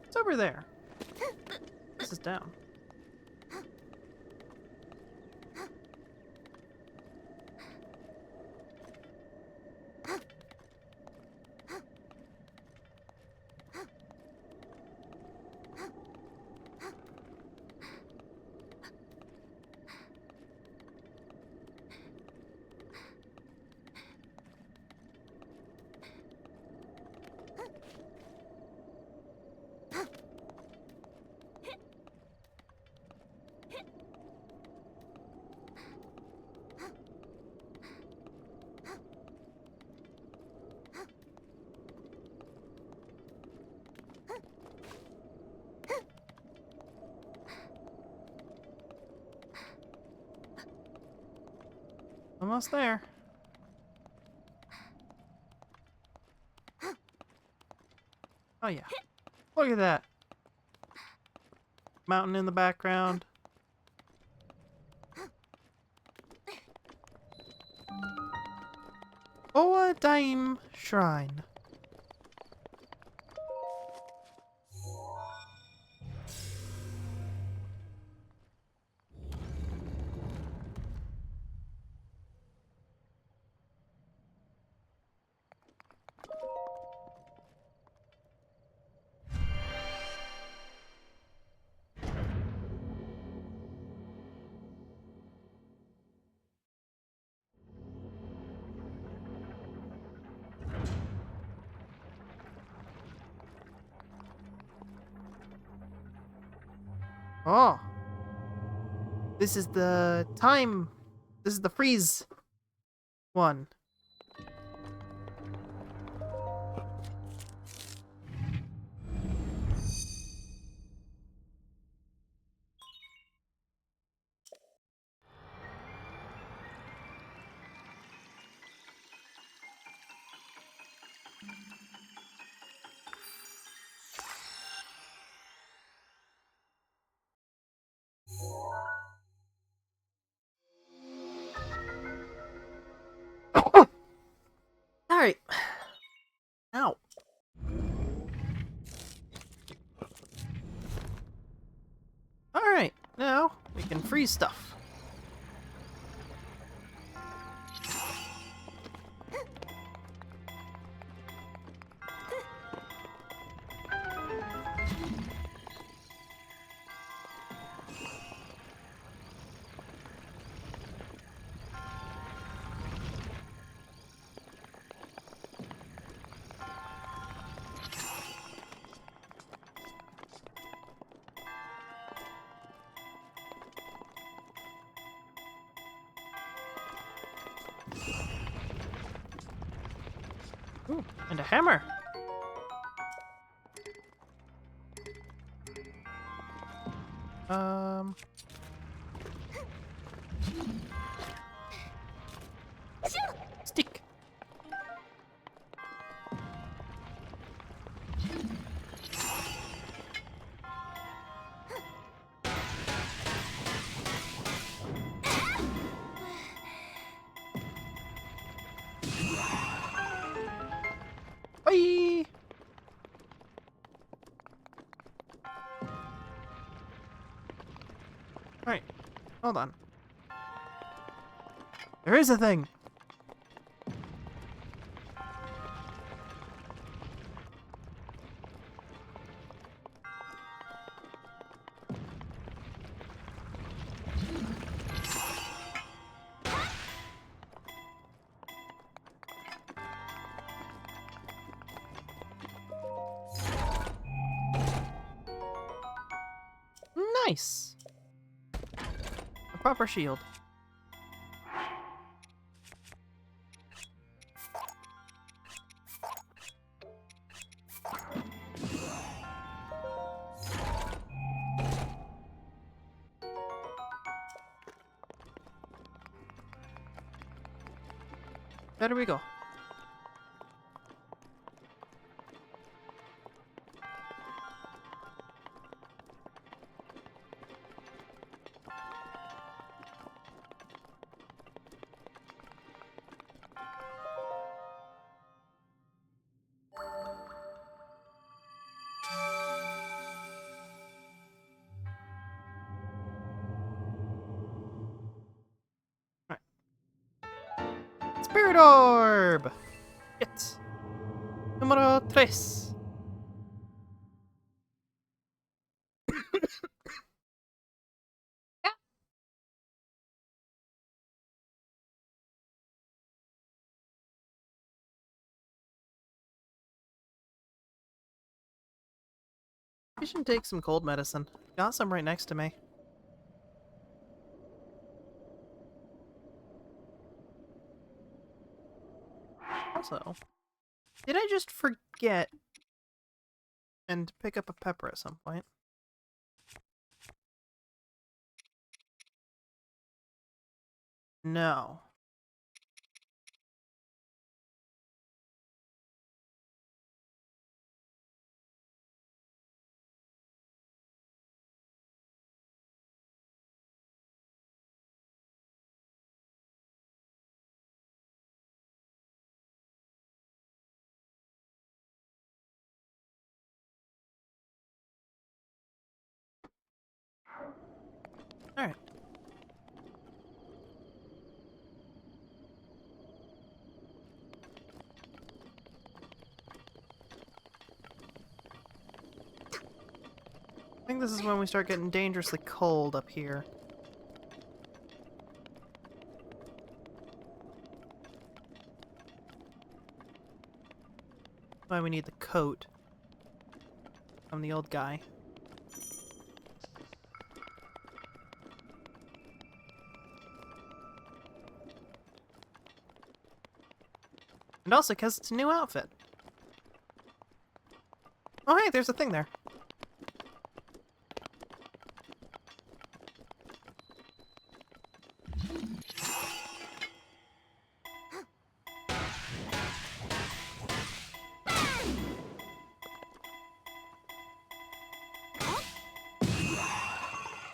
It's over there. This is down. Almost there. Oh yeah. Look at that. Mountain in the background. Oh, a dime shrine. Oh. This is the time. This is the freeze one. Alright. Ow. Alright, now we can freeze stuff. Ooh, and a hammer. Stick. Bye. Alright, hold on. There is a thing. Nice. A proper shield. Where do we go? Spirit Orb! Hit. Numero 3. I should take some cold medicine. Got some right next to me. Also, did I just forget and pick up a pepper at some point? No. Alright. I think this is when we start getting dangerously cold up here. Why we need the coat from the old guy. And also because it's a new outfit. Oh hey, there's a thing there.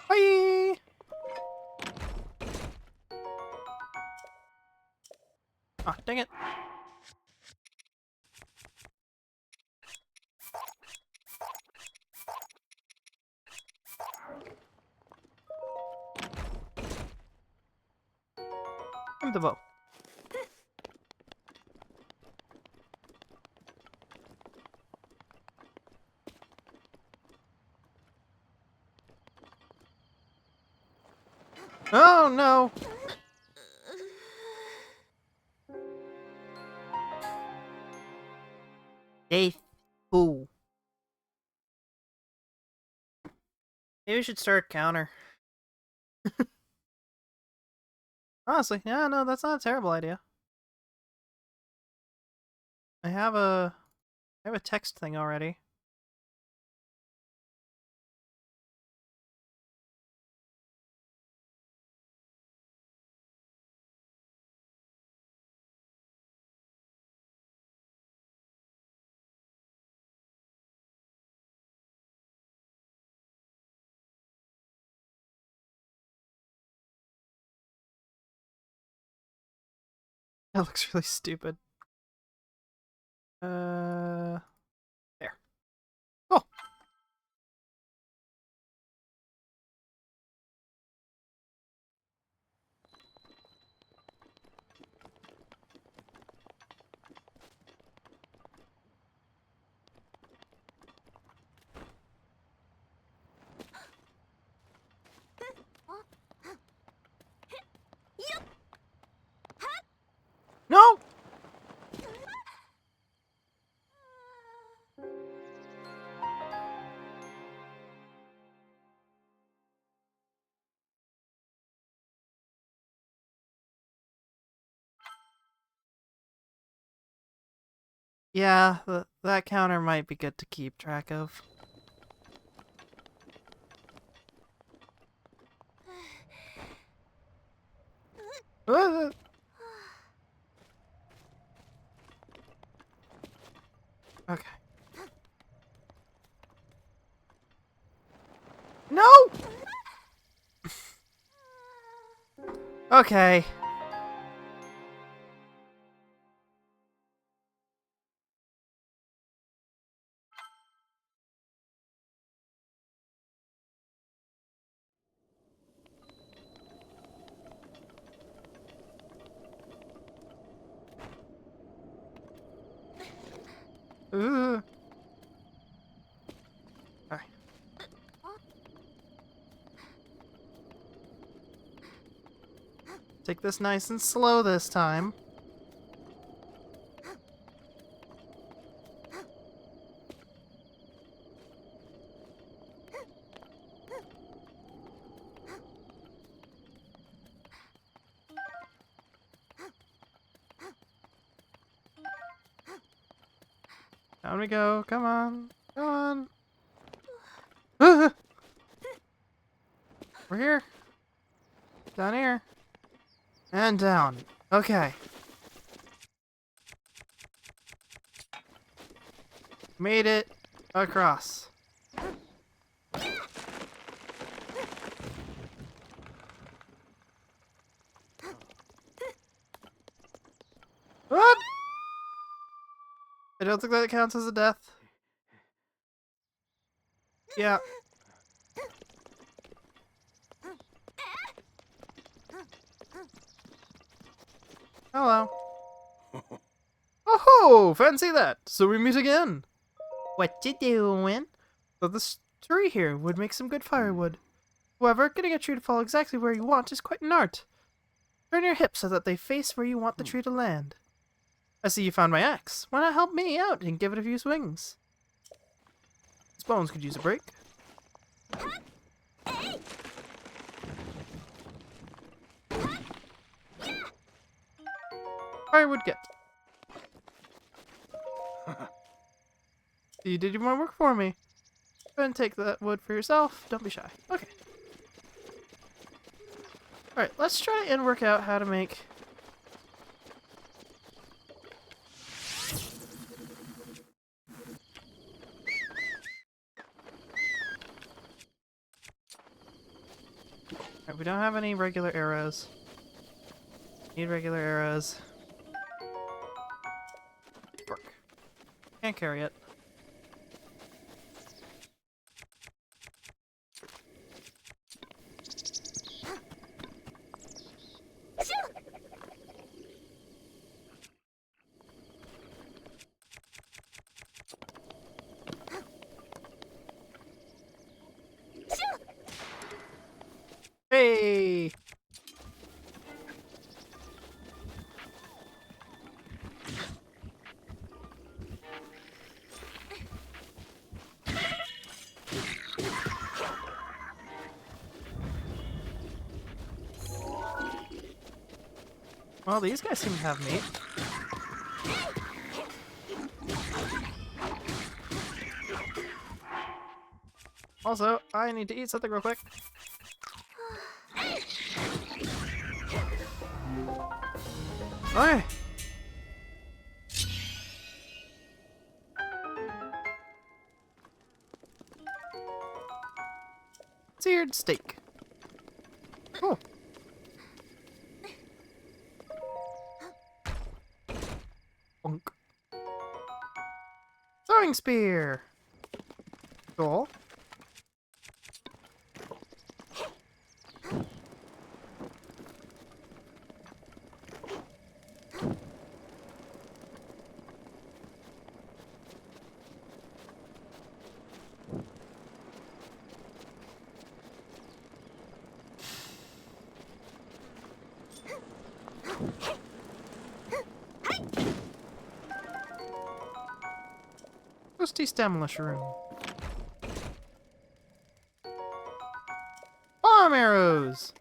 Bye! Ah, dang it. Give me the bow. Oh no! Death. Ooh. Maybe we should start a counter. Honestly, yeah, no, that's not a terrible idea. I have a text thing already. That looks really stupid. There. Oh! No! Yeah, that counter might be good to keep track of. Ah! Okay. No! Okay. Ugh. Alright. Take this nice and slow this time. Down we go. Come on. Come on. Ah! We're here. Down here. And down. Okay. Made it across. What? I don't think that counts as a death. Yeah. Hello. Oh, fancy that. So we meet again. What you doing? So this tree here would make some good firewood. However, getting a tree to fall exactly where you want is quite an art. Turn your hips so that they face where you want the tree to land. I see you found my axe. Why not help me out and give it a few swings? Its bones could use a break. Firewood get. You did my work for me. Go ahead and take that wood for yourself. Don't be shy. Okay. Alright, let's try and work out how to make... Alright, we don't have any regular arrows. Need regular arrows. Work. Can't carry it. Hey! Well, these guys seem to have meat. Also, I need to eat something real quick. Okay. Seared steak. Cool. Bonk. Throwing spear. Cool. Toasty stem mushroom. Bomb arrows!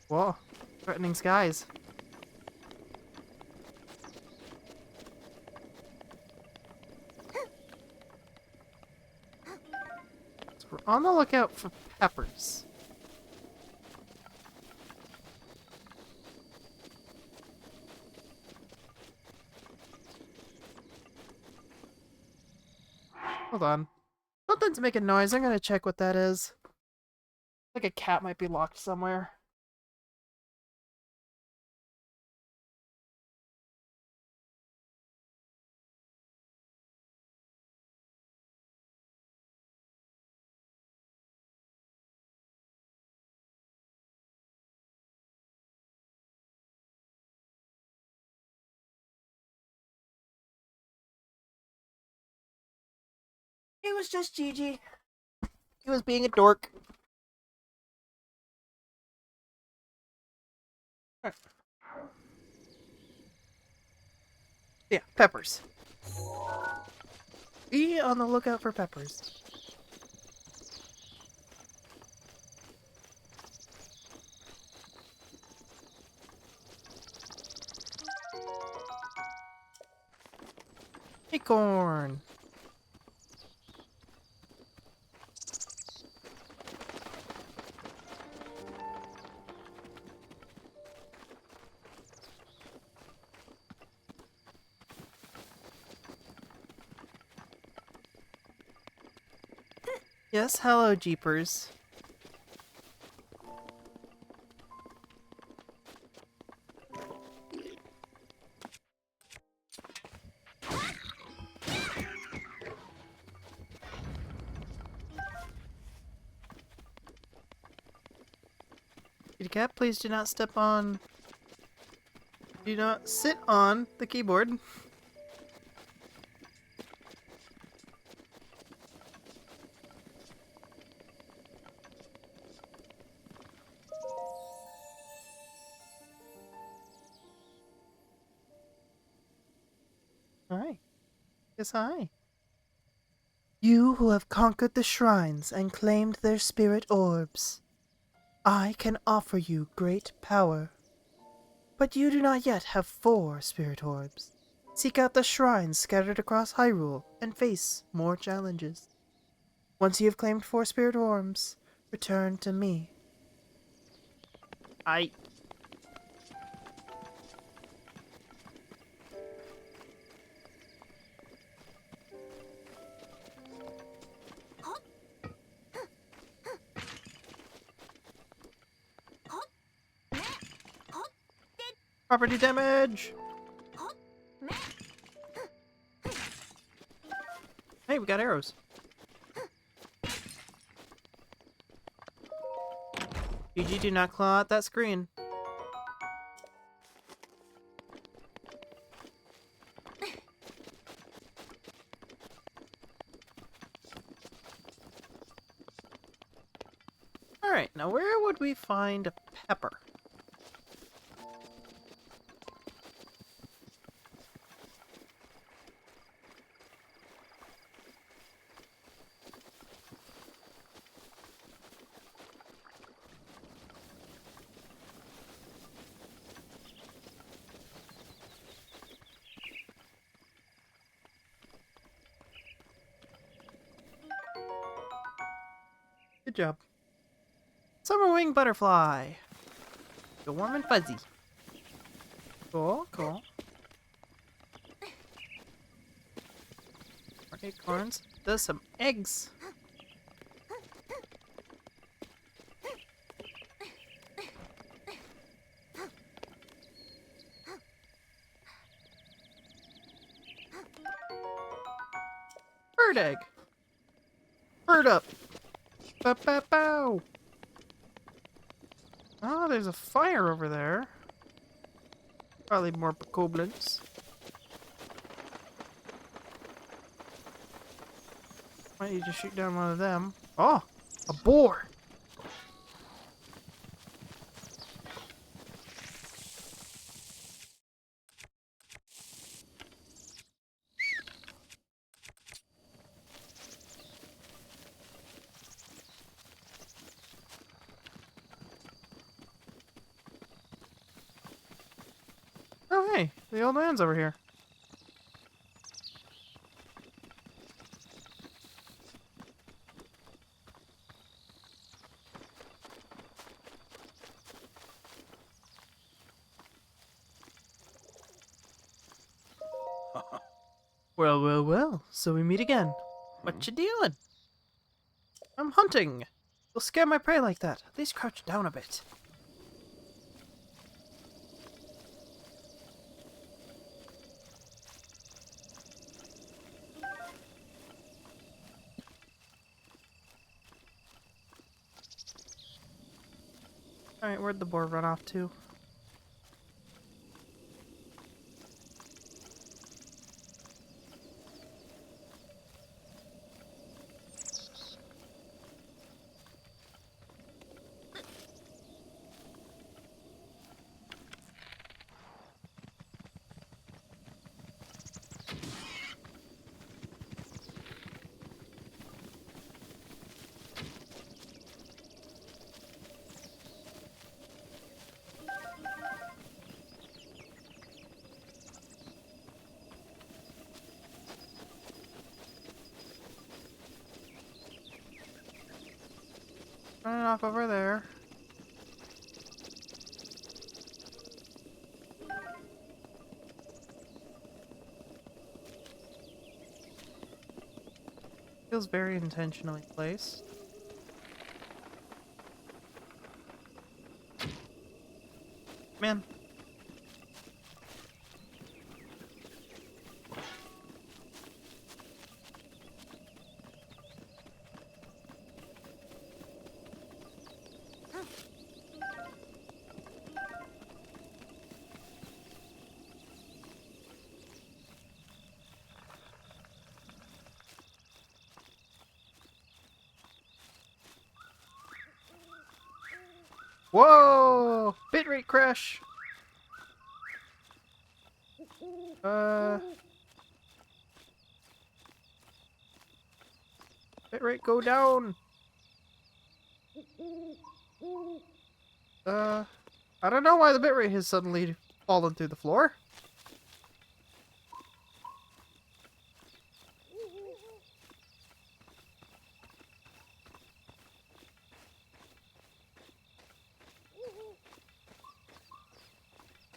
Whoa. Threatening skies. So we're on the lookout for peppers. Hold on. Something's making noise. I'm gonna check what that is. Like a cat might be locked somewhere. It was just Gigi. He was being a dork. Alright. Yeah, peppers. Be on the lookout for peppers. Acorn. Yes, hello, Jeepers. Kitty cat, please do not step on... Do not sit on the keyboard. Hi. Yes, hi. You who have conquered the shrines and claimed their spirit orbs, I can offer you great power. But you do not yet have 4 spirit orbs. Seek out the shrines scattered across Hyrule and face more challenges. Once you have claimed 4 spirit orbs, return to me. I... Property damage! Hey, we got arrows. GG, do not claw at that screen. Alright, now where would we find a pepper? Good job. Summer wing butterfly. Go warm and fuzzy. Cool, cool. More acorns. Does some eggs. Bird egg. Bird up. Bow, bow, bow. Oh, there's a fire over there. Probably more goblins. Why don't you just shoot down one of them? Oh, a boar. Hey, the old man's over here. Well, so we meet again. What you doing? I'm hunting. You'll scare my prey like that. At least crouch down a bit. Alright, where'd the boar run off to? Running off over there. Feels very intentionally placed. Man. Whoa! Bitrate crash! Bitrate go down! I don't know why the bitrate has suddenly fallen through the floor.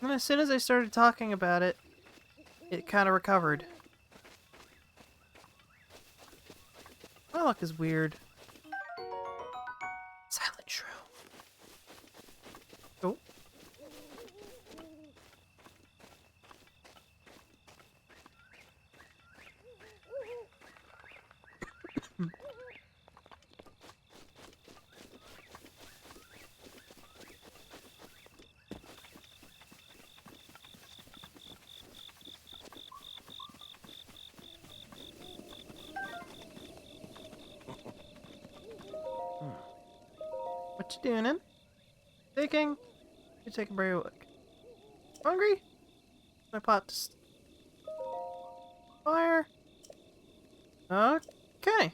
And as soon as I started talking about it, it kind of recovered. My luck is weird. Silent shrew. Oh. What you doing? Taking? You take a break. Hungry? My pot just fire. Okay.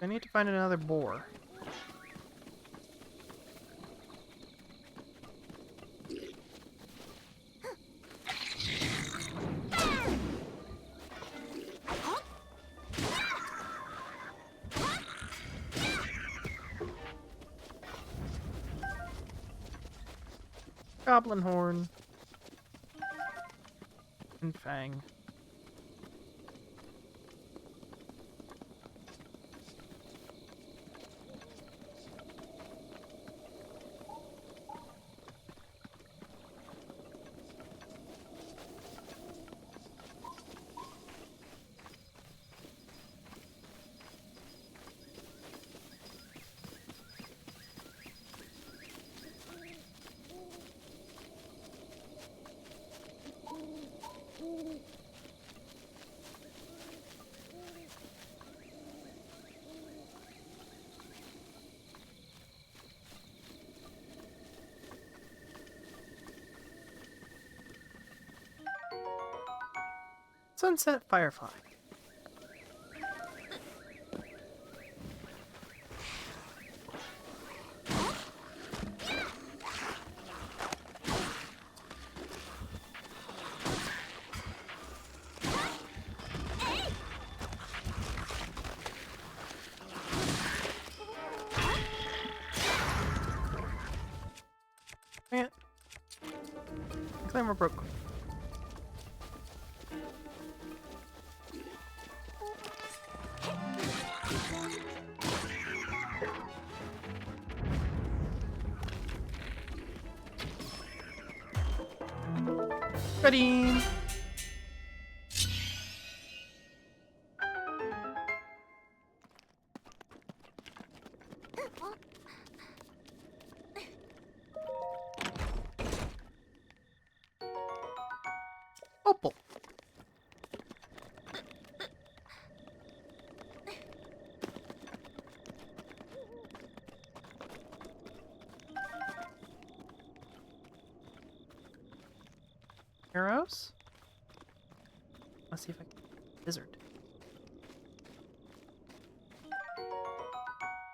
I need to find another boar. Goblin horn. And fang. Sunset Firefly. Man. Clamor broke. Ready. Opal. Arrows? Let's see if I can. Lizard.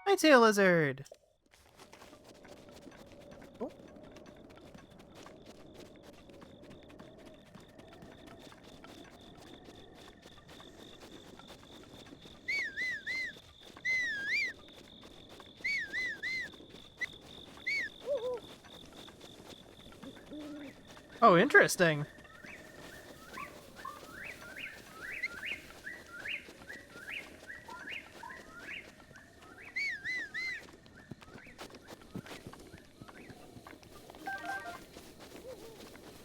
Nighttail lizard! Oh. Oh, interesting.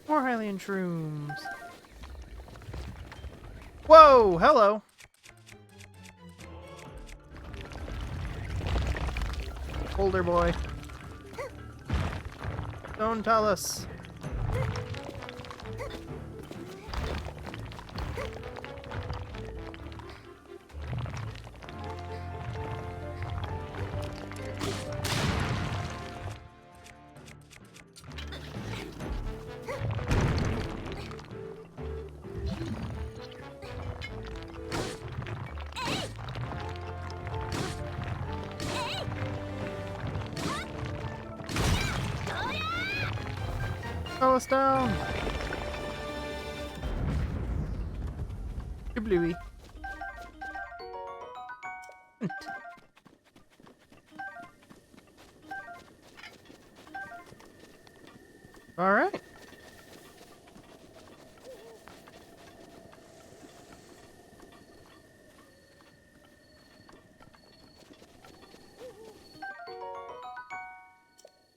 More Hylian shrooms. Whoa! Hello! Older boy. Don't tell us. Throw us down! You bluey. Alright.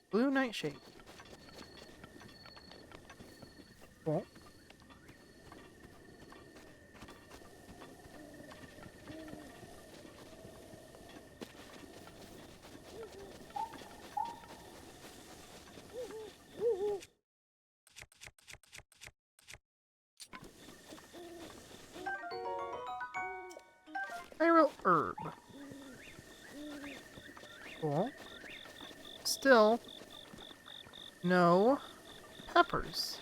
Blue nightshade. Cool. Spiral herb. Cool. Still, no peppers.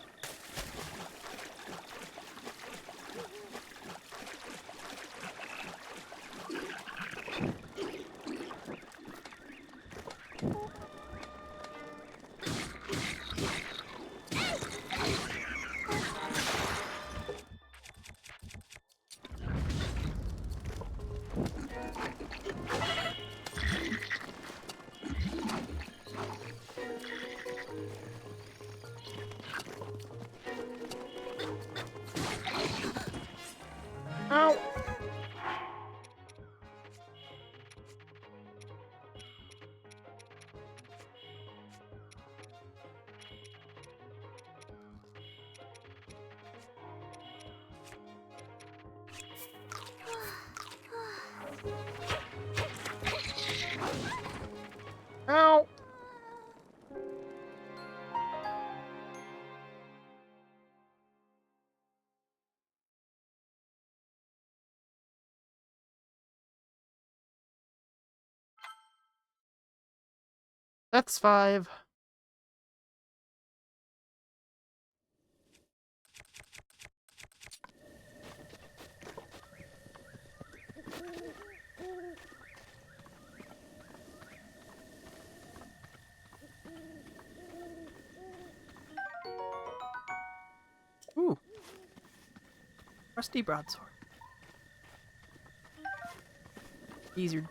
Ow! Ow! That's 5. Rusty broadsword. Easier.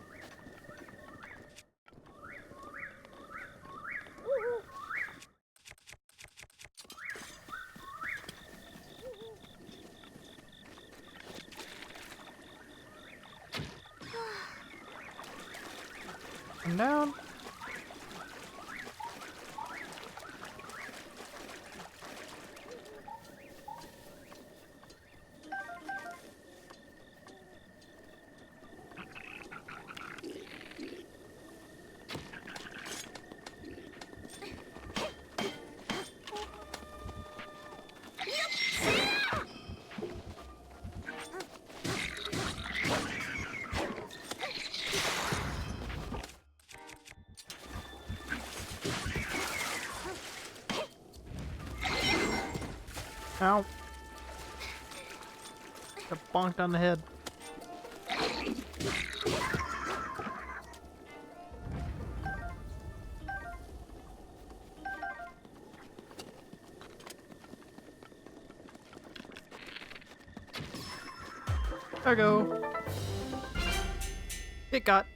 Come down. Ow. Got bonked on the head. There we go. It got.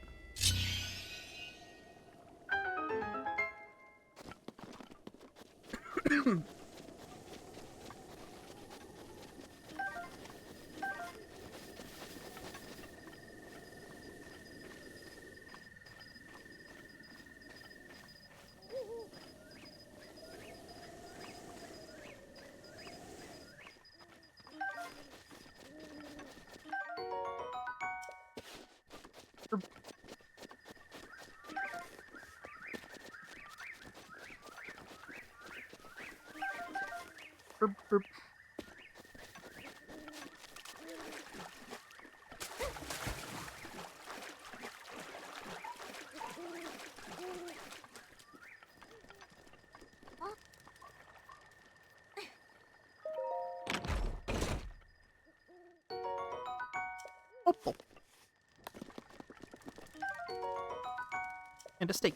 Burp, burp. Opal. And a steak.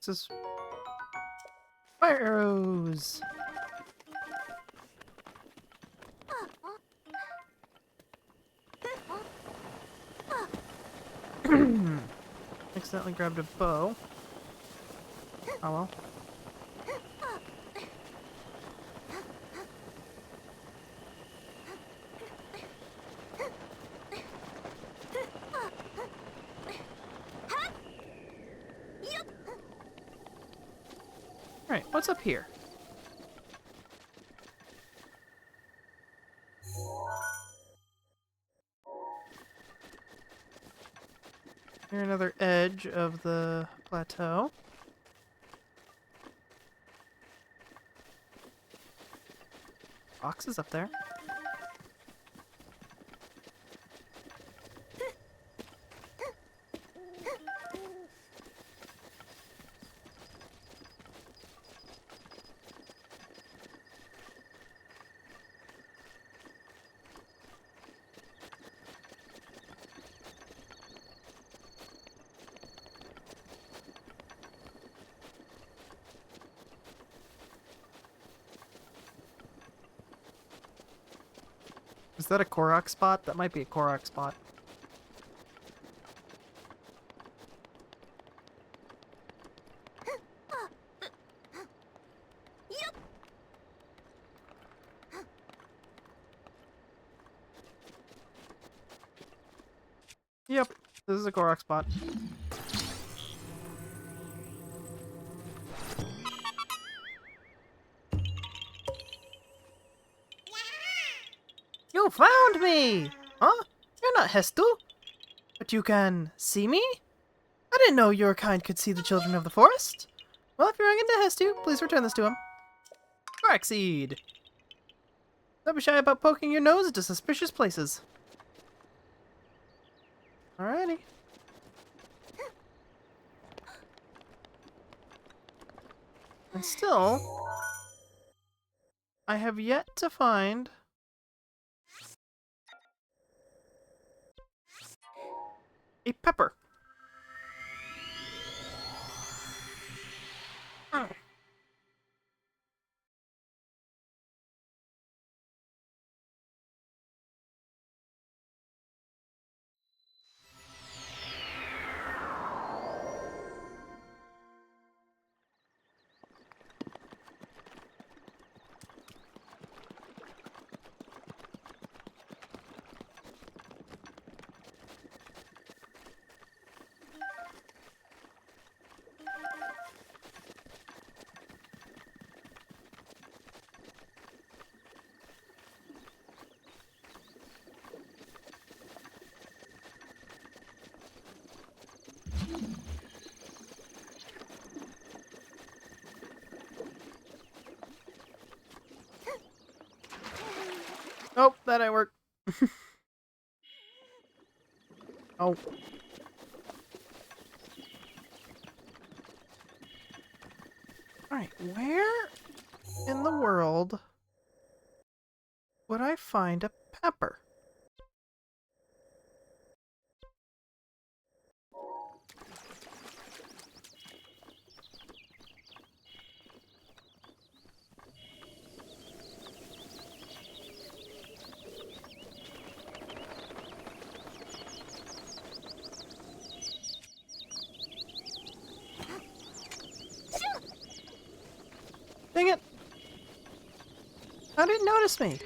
This is fire arrows. Accidentally grabbed a bow. Oh well. Alright, what's up here? Here's another edge of the plateau. Boxes up there. Is that a Korok spot? That might be a Korok spot. Yep, this is a Korok spot. You found me! Huh? You're not Hestu. But you can see me? I didn't know your kind could see the children of the forest. Well, if you're into Hestu, please return this to him. Korok seed! Don't be shy about poking your nose into suspicious places. Alrighty. And still, I have yet to find a pepper. Nope, that didn't work. Oh. Alright, where in the world would I find a pepper? Dang it! How did it notice me?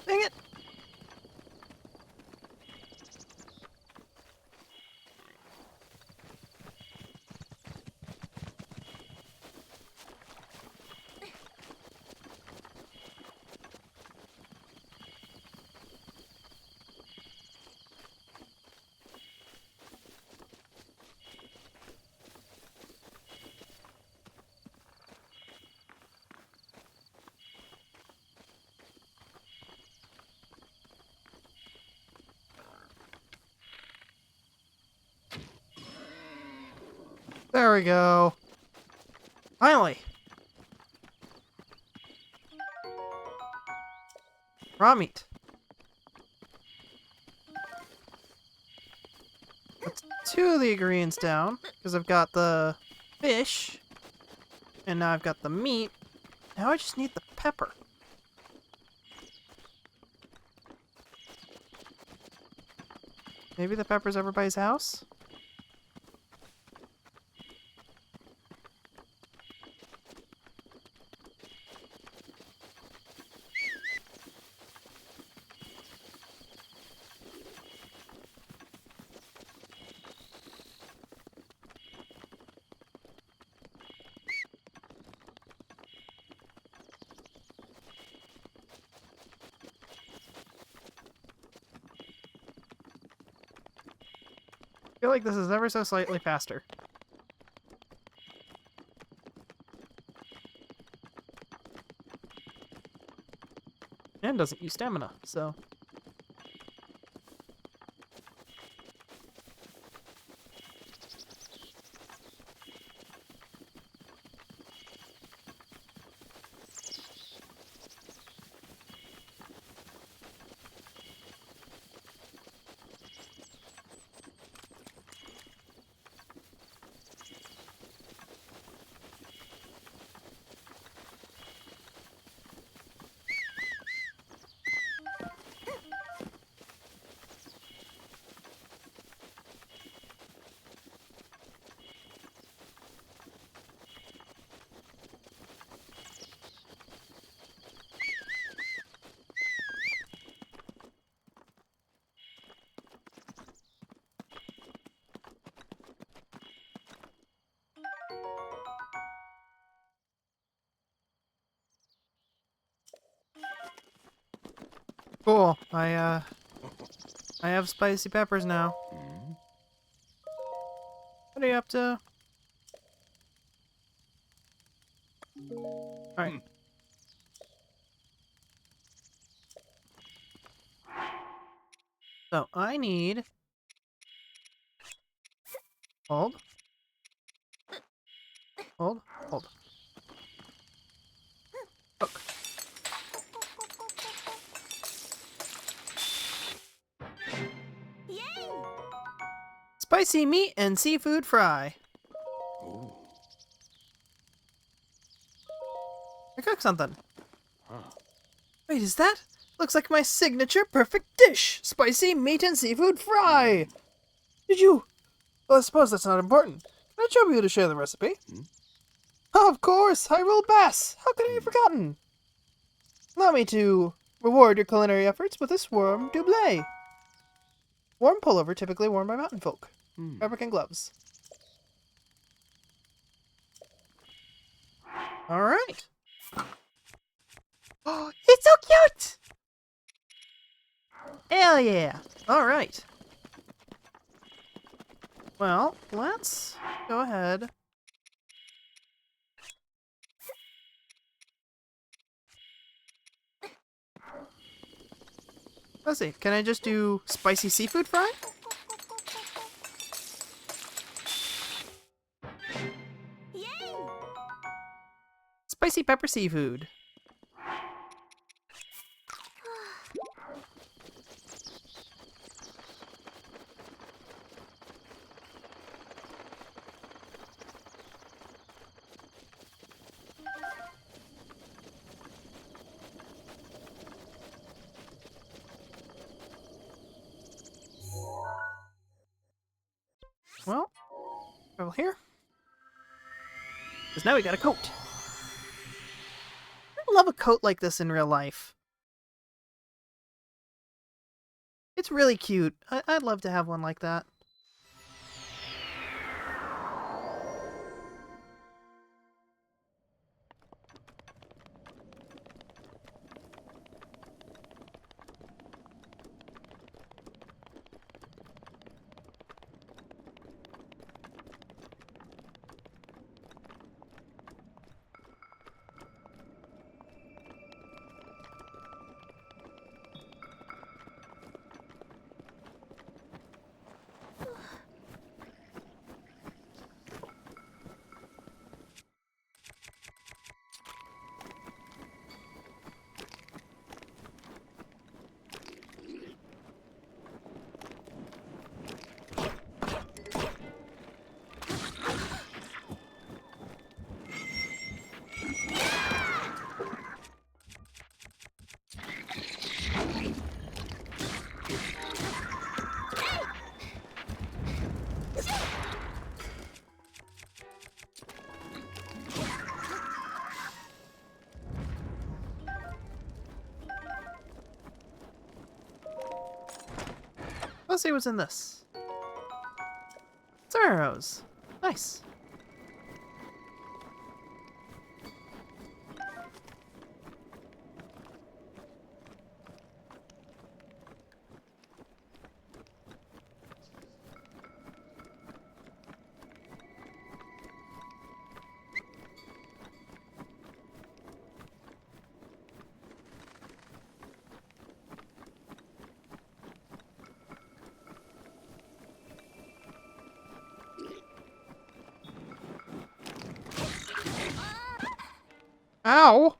Dang it! There we go. Finally! Raw meat. That's 2 of the ingredients down, because I've got the fish, and now I've got the meat. Now I just need the pepper. Maybe the pepper's over by his house? feel like this is ever so slightly faster. And doesn't use stamina, so... Cool. I have spicy peppers now. What are you up to? Alright. So, I need... Hold. Hold. Hold. Cook. Spicy meat and seafood fry. Oh. I cooked something. Huh. Wait, is that? Looks like my signature perfect dish! Spicy meat and seafood fry! Did you... Well, I suppose that's not important. Can I trouble you to share the recipe? Of course! Hyrule Bass! How could I have forgotten? Allow me to reward your culinary efforts with this warm doublé. Warm pullover typically worn by mountain folk. Fabric and gloves. Alright. Oh, it's so cute! Hell yeah! Alright. Well, let's go ahead. Let's see, can I just do spicy seafood fry? Spicy pepper seafood. Well, over here. Because now we got a coat. I love a coat like this in real life. It's really cute. I'd love to have one like that. Let's see what's in this. It's arrows. Nice. Ow!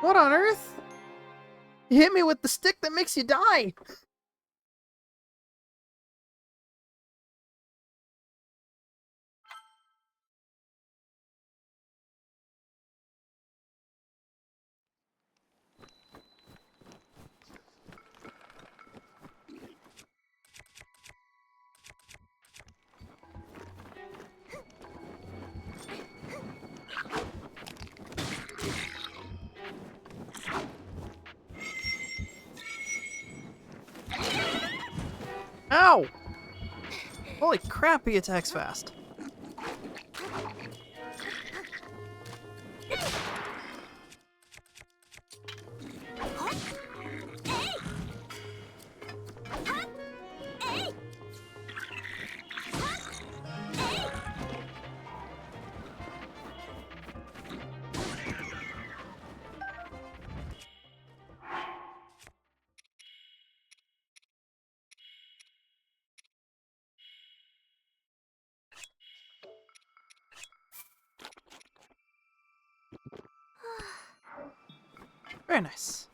What on earth? You hit me with the stick that makes you die! Ow! Holy crap, he attacks fast. Very nice.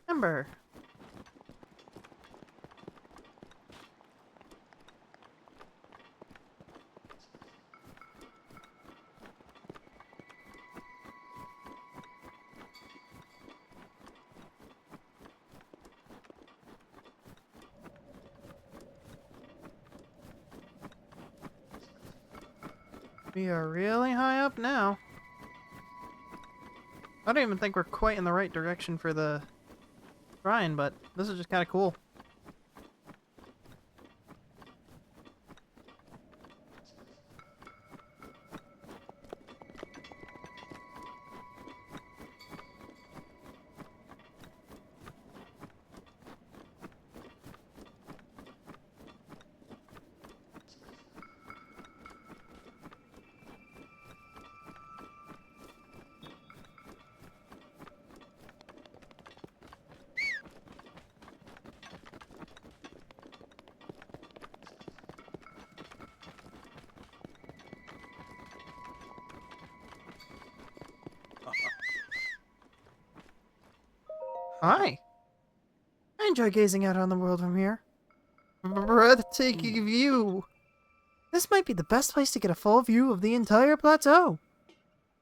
Ember. We are really high up now. I don't even think we're quite in the right direction for the shrine, but this is just kind of cool. Hi. I enjoy gazing out on the world from here. Breathtaking view. This might be the best place to get a full view of the entire plateau.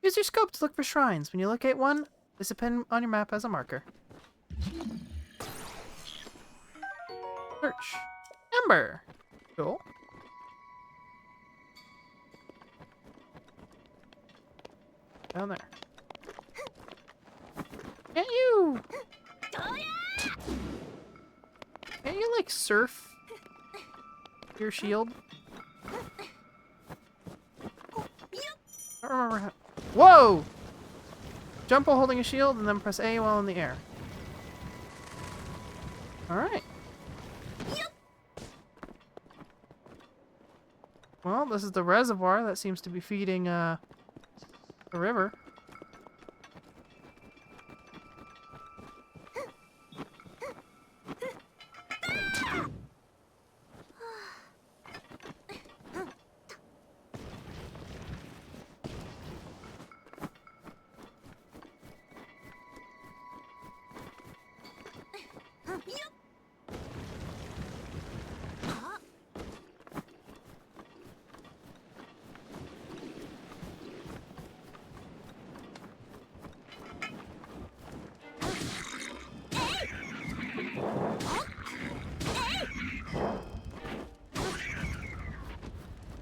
Use your scope to look for shrines. When you locate one, place a pin on your map as a marker. Search. Ember. Cool. Down there. Can't you? Can't you, like, surf your shield? I don't remember how. Whoa! Jump while holding a shield and then press A while in the air. Alright. Well, this is the reservoir that seems to be feeding, the river.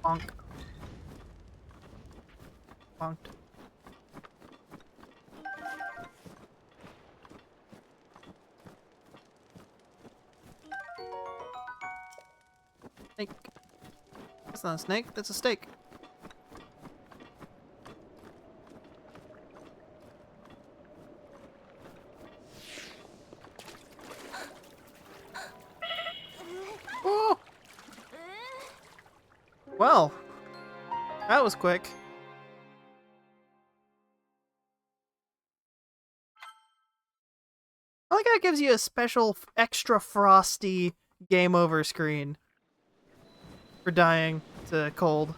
Bonk. Bonked. Snake. That's not a snake, that's a steak. Oh! Well, that was quick. how it gives you a special extra frosty game over screen for dying to cold.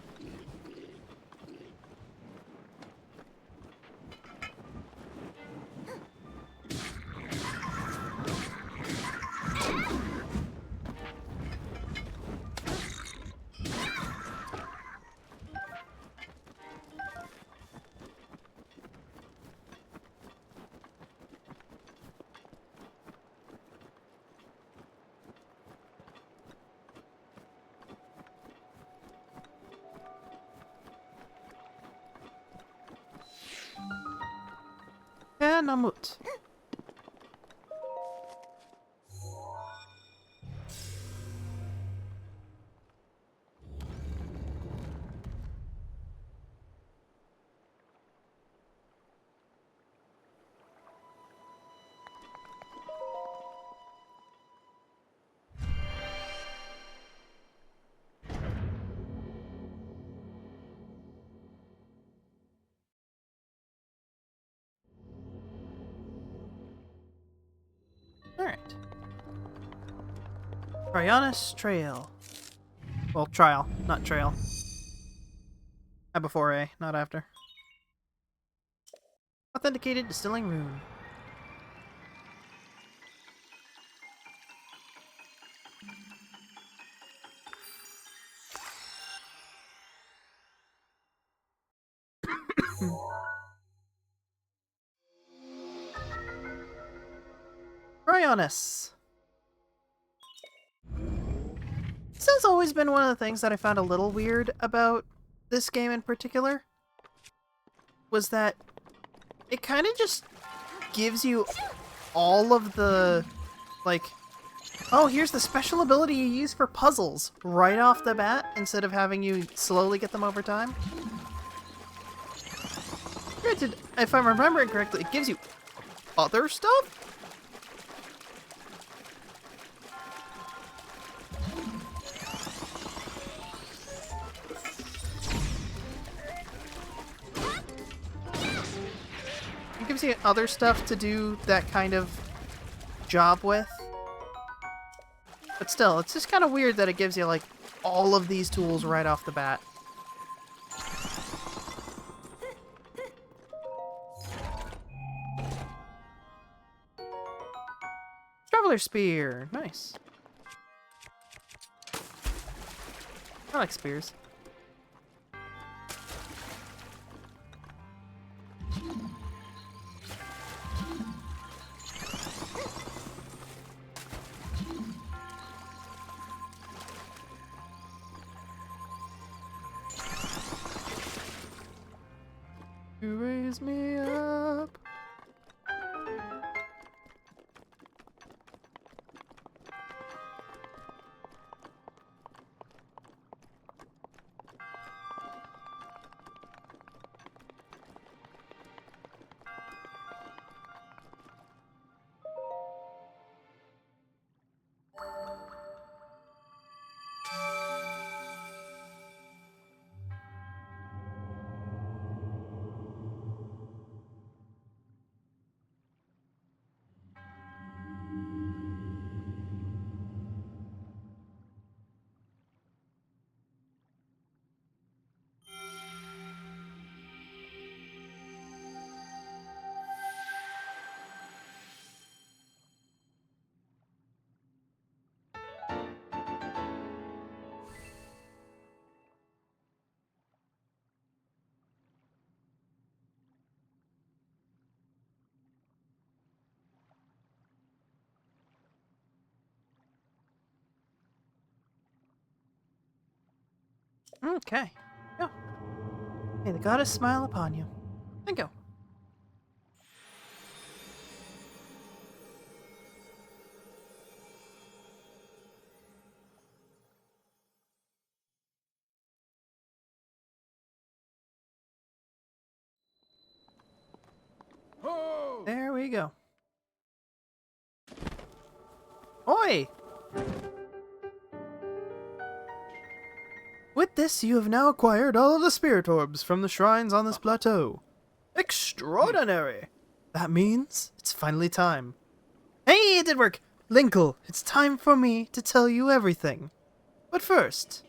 Namut. Alright. Trionis Trail. Well, trial, not trail. Before A, not after. Authenticated distilling rune. Trionis. This has always been one of the things that I found a little weird about this game in particular. Was that it kind of just gives you all of the, like, oh, here's the special ability you use for puzzles right off the bat instead of having you slowly get them over time. Granted, if I'm remembering correctly, it gives you other stuff? It gives you other stuff to do that kind of job with. But still, it's just kind of weird that it gives you, like, all of these tools right off the bat. Traveler Spear. Nice. I like spears. You raise me up. Okay. Go. May the goddess smile upon you. And go. Oh! There we go. Oi! With this, you have now acquired all of the spirit orbs from the shrines on this plateau. Extraordinary! That means it's finally time. Hey Hey, it did work! Linkle, it's time for me to tell you everything. But first...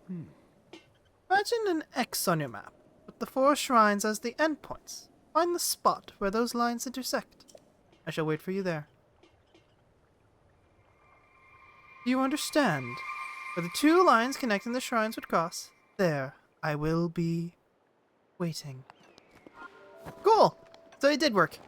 Imagine an X on your map, with the 4 shrines as the endpoints. Find the spot where those lines intersect. I shall wait for you there. Do you understand? Where the 2 lines connecting the shrines would cross, there I will be waiting. Cool! So it did work.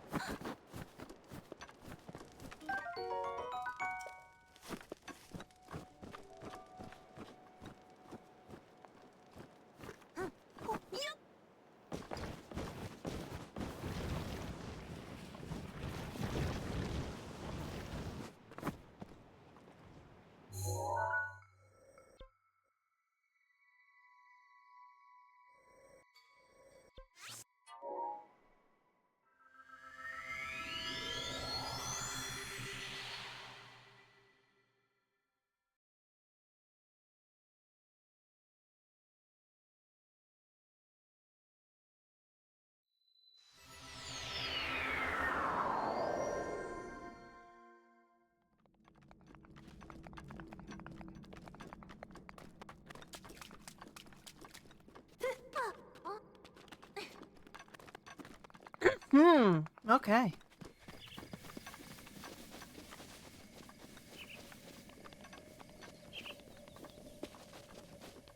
Okay.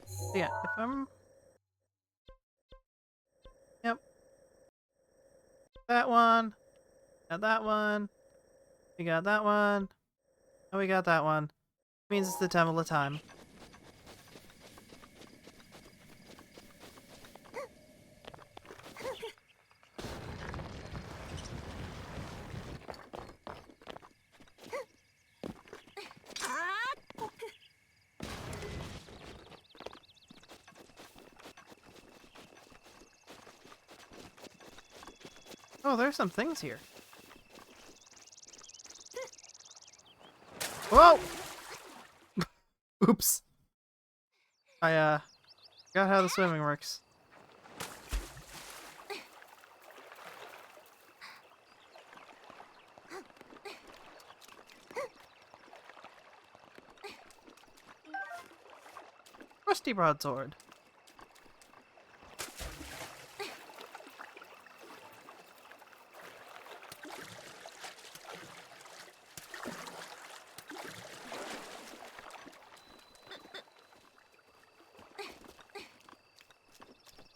So yeah, if I'm... Yep. That one. Got that one. We got that one. And we got that one. Means it's the Temple of Time. Oh, there's some things here. Whoa! Oops. I, forgot how the swimming works. Rusty broadsword.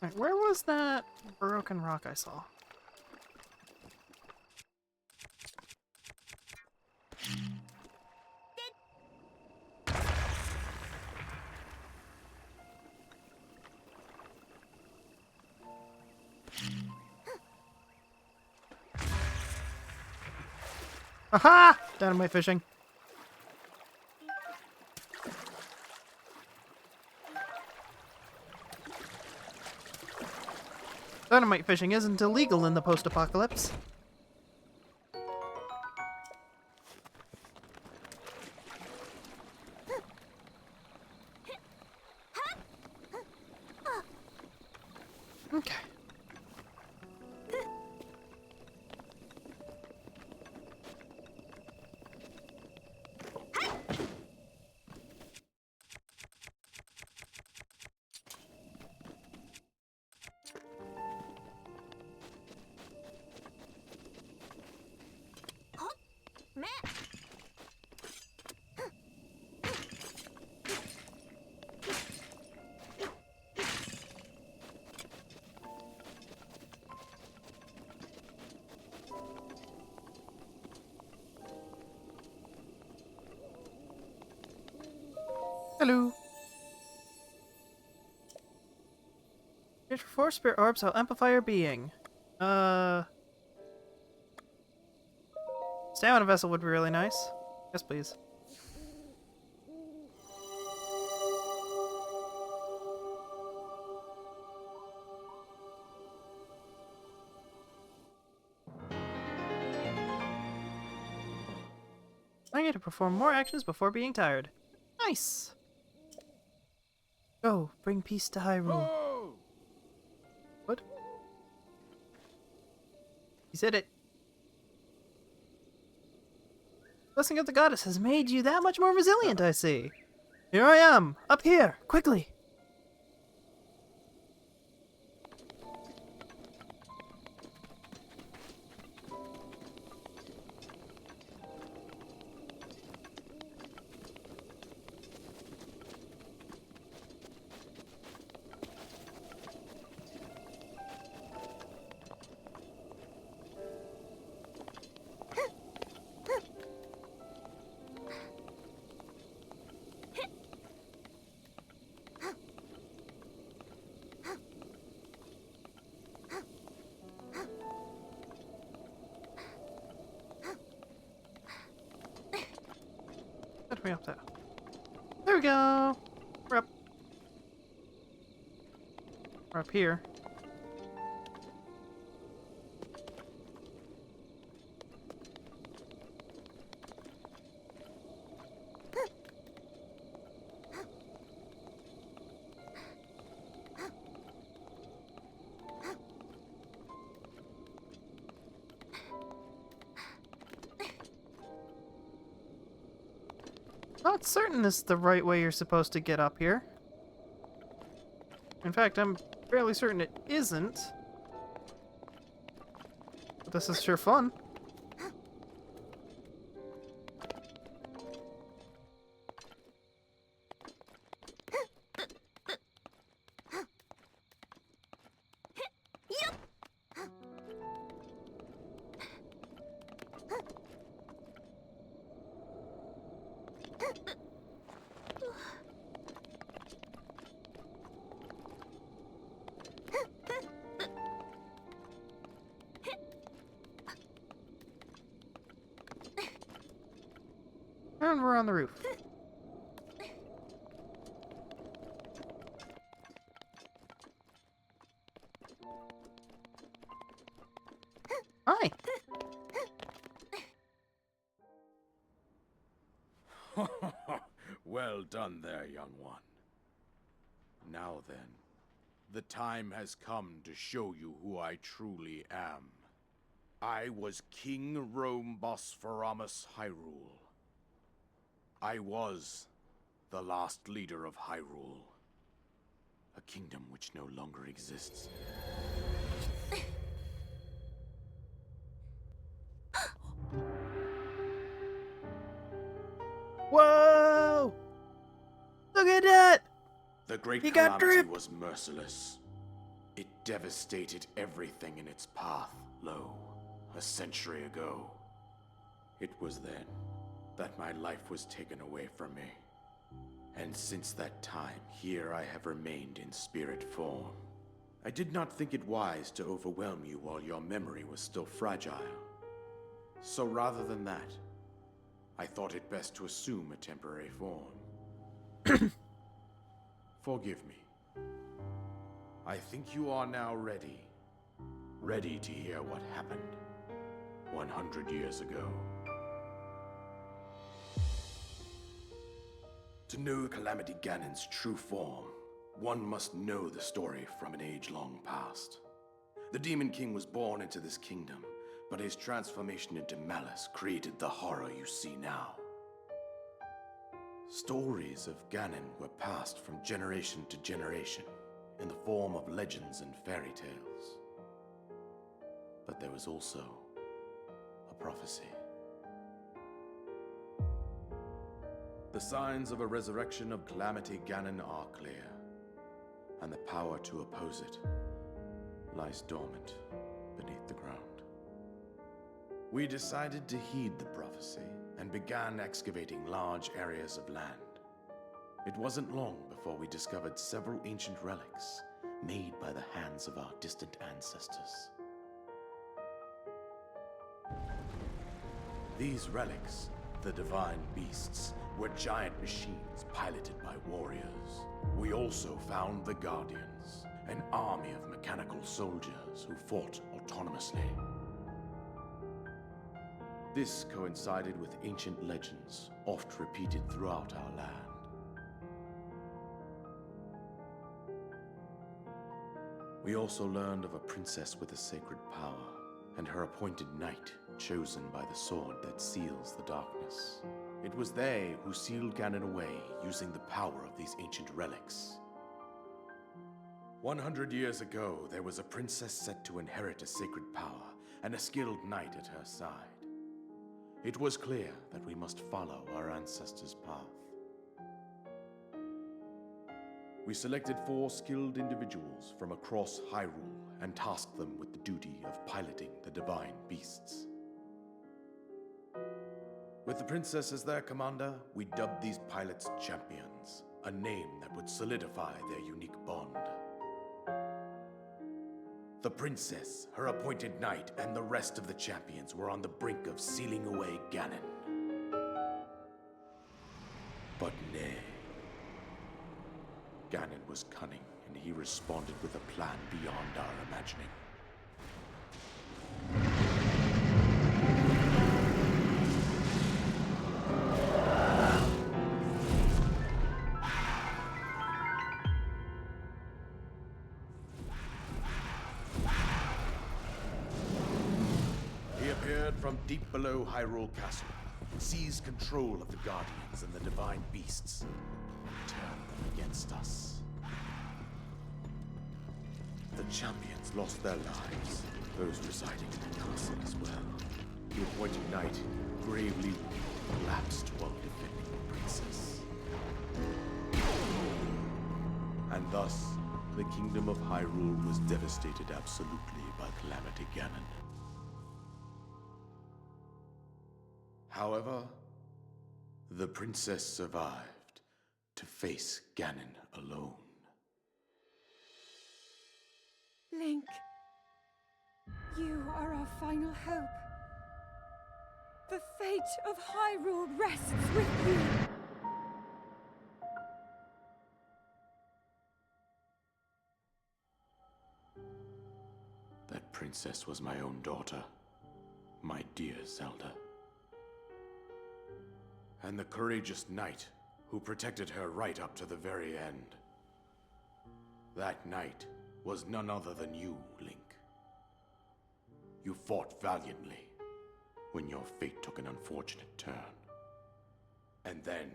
Right, where was that broken rock I saw? Aha! Dynamite fishing. Dynamite fishing isn't illegal in the post-apocalypse. Okay. Hello. Search for 4 spirit orbs, I'll amplify your being. Stamina vessel would be really nice. Yes, please. I get to perform more actions before being tired. Nice! Go, bring peace to Hyrule. Oh! What? He said it. Blessing of the goddess has made you that much more resilient, I see. Here I am, up here, quickly. Let me up there. There we go. We're up. We're up here. Not certain this is the right way you're supposed to get up here. In fact, I'm fairly certain it isn't. But this is sure fun. And we're on the roof. Hi. Well done there, young one. Now then, the time has come to show you who I truly am. I was King Rome Bosphoramos Hyrule. I was the last leader of Hyrule, a kingdom which no longer exists. Whoa! Look at that! The great He got calamity dripped. was merciless. It devastated everything in its path, lo, a century ago. It was then that my life was taken away from me. And since that time, here I have remained in spirit form. I did not think it wise to overwhelm you while your memory was still fragile. So rather than that, I thought it best to assume a temporary form. Forgive me. I think you are now ready. Ready to hear what happened 100 years ago. To know Calamity Ganon's true form, one must know the story from an age long past. The Demon King was born into this kingdom, but his transformation into malice created the horror you see now. Stories of Ganon were passed from generation to generation in the form of legends and fairy tales. But there was also a prophecy. The signs of a resurrection of Calamity Ganon are clear, and the power to oppose it lies dormant beneath the ground. We decided to heed the prophecy and began excavating large areas of land. It wasn't long before we discovered several ancient relics made by the hands of our distant ancestors. These relics, the divine beasts, were giant machines piloted by warriors. We also found the Guardians, an army of mechanical soldiers who fought autonomously. This coincided with ancient legends, oft repeated throughout our land. We also learned of a princess with a sacred power, and her appointed knight chosen by the sword that seals the darkness. It was they who sealed Ganon away using the power of these ancient relics. 100 years ago, there was a princess set to inherit a sacred power and a skilled knight at her side. It was clear that we must follow our ancestors' path. We selected 4 skilled individuals from across Hyrule and tasked them with the duty of piloting the divine beasts. With the princess as their commander, we dubbed these pilots champions, a name that would solidify their unique bond. The princess, her appointed knight, and the rest of the champions were on the brink of sealing away Ganon. But nay. Ganon was cunning, and he responded with a plan beyond our imagining. He appeared from deep below Hyrule Castle, seized control of the Guardians and the Divine Beasts, and turned them against us. The champions lost their lives, those residing in the castle as well. The appointed knight, gravely collapsed while defending the princess. And thus, the kingdom of Hyrule was devastated absolutely by Calamity Ganon. However, the princess survived to face Ganon alone. Link, you are our final hope. The fate of Hyrule rests with you. That princess was my own daughter, my dear Zelda. And the courageous knight who protected her right up to the very end. That knight was none other than you, Link. You fought valiantly when your fate took an unfortunate turn. And then,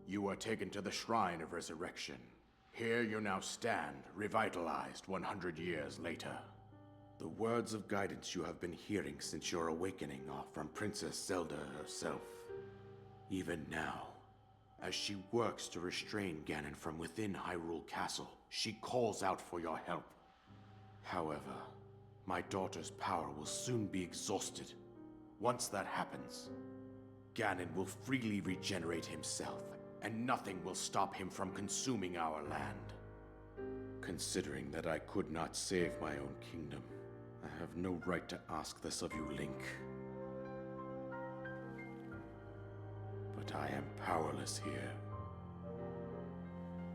you were taken to the Shrine of Resurrection. Here you now stand, revitalized 100 years later. The words of guidance you have been hearing since your awakening are from Princess Zelda herself. Even now, as she works to restrain Ganon from within Hyrule Castle, she calls out for your help. However, my daughter's power will soon be exhausted. Once that happens, Ganon will freely regenerate himself, and nothing will stop him from consuming our land. Considering that I could not save my own kingdom, I have no right to ask this of you, Link. But I am powerless here.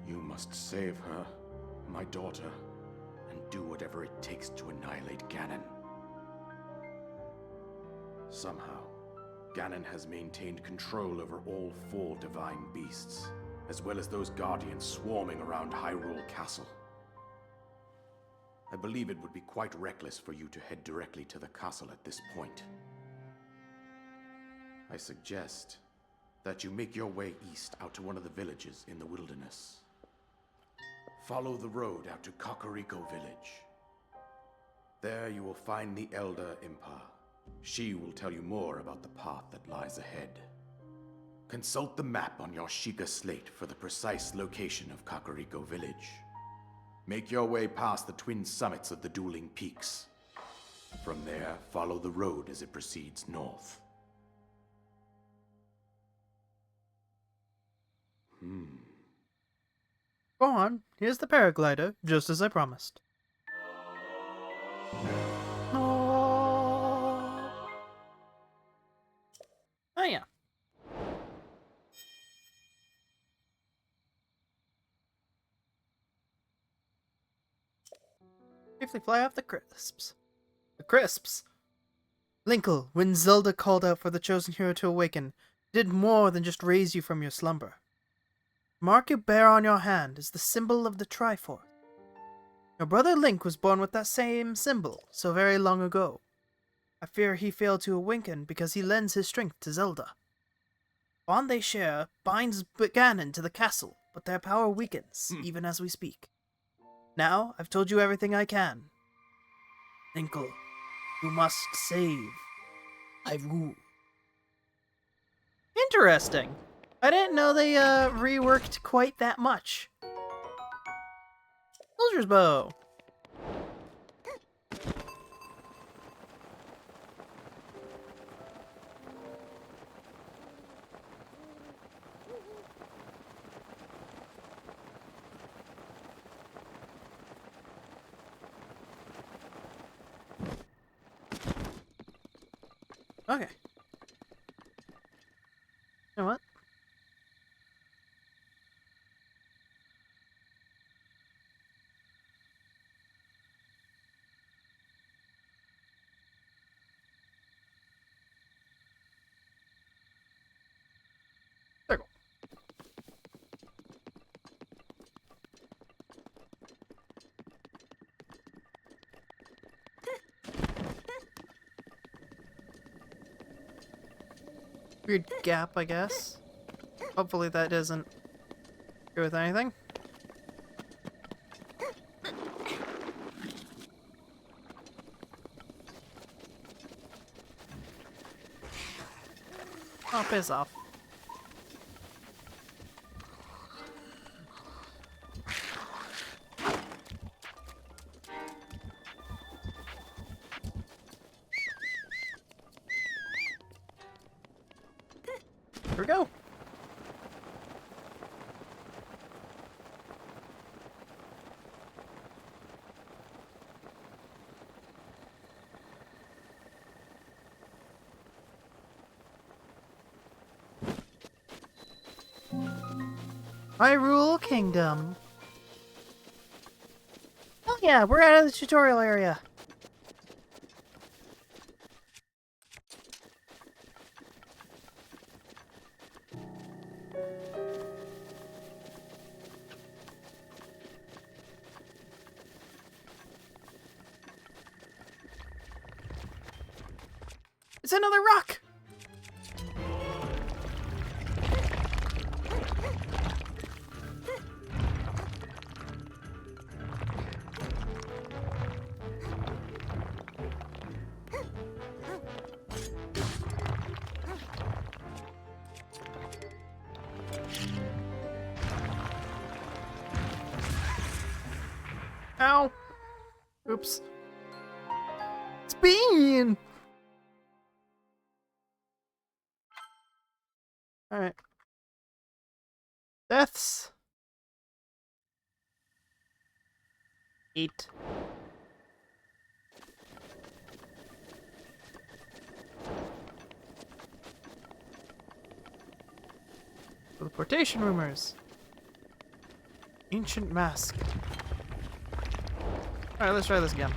You must save her, my daughter, and do whatever it takes to annihilate Ganon. Somehow, Ganon has maintained control over all 4 divine beasts, as well as those guardians swarming around Hyrule Castle. I believe it would be quite reckless for you to head directly to the castle at this point. I suggest that you make your way east out to one of the villages in the wilderness. Follow the road out to Kakariko Village. There you will find the Elder Impa. She will tell you more about the path that lies ahead. Consult the map on your Sheikah slate for the precise location of Kakariko Village. Make your way past the twin summits of the dueling peaks. From there, follow the road as it proceeds north. Go on, here's the paraglider, just as I promised. Oh yeah. Briefly fly off the crisps. The crisps! Linkle, when Zelda called out for the chosen hero to awaken, did more than just raise you from your slumber. The mark you bear on your hand is the symbol of the Triforce. Your brother Link was born with that same symbol so very long ago. I fear he failed to awaken because he lends his strength to Zelda. Bond they share binds Ganon to the castle, but their power weakens, even as we speak. Now, I've told you everything I can. Linkle, you must save Hyrule. Interesting. I didn't know they reworked quite that much. Soldier's bow. Okay. You know what? Circle. Weird gap, I guess. Hopefully that doesn't go with anything. Oh, piss off. Here we go. Hyrule Kingdom. Oh yeah, we're out of the tutorial area. It's another rock! Ow! Oops. It's Bean! Alright. Deaths. 8. Teleportation rumors. Ancient mask. Alright, let's try this again.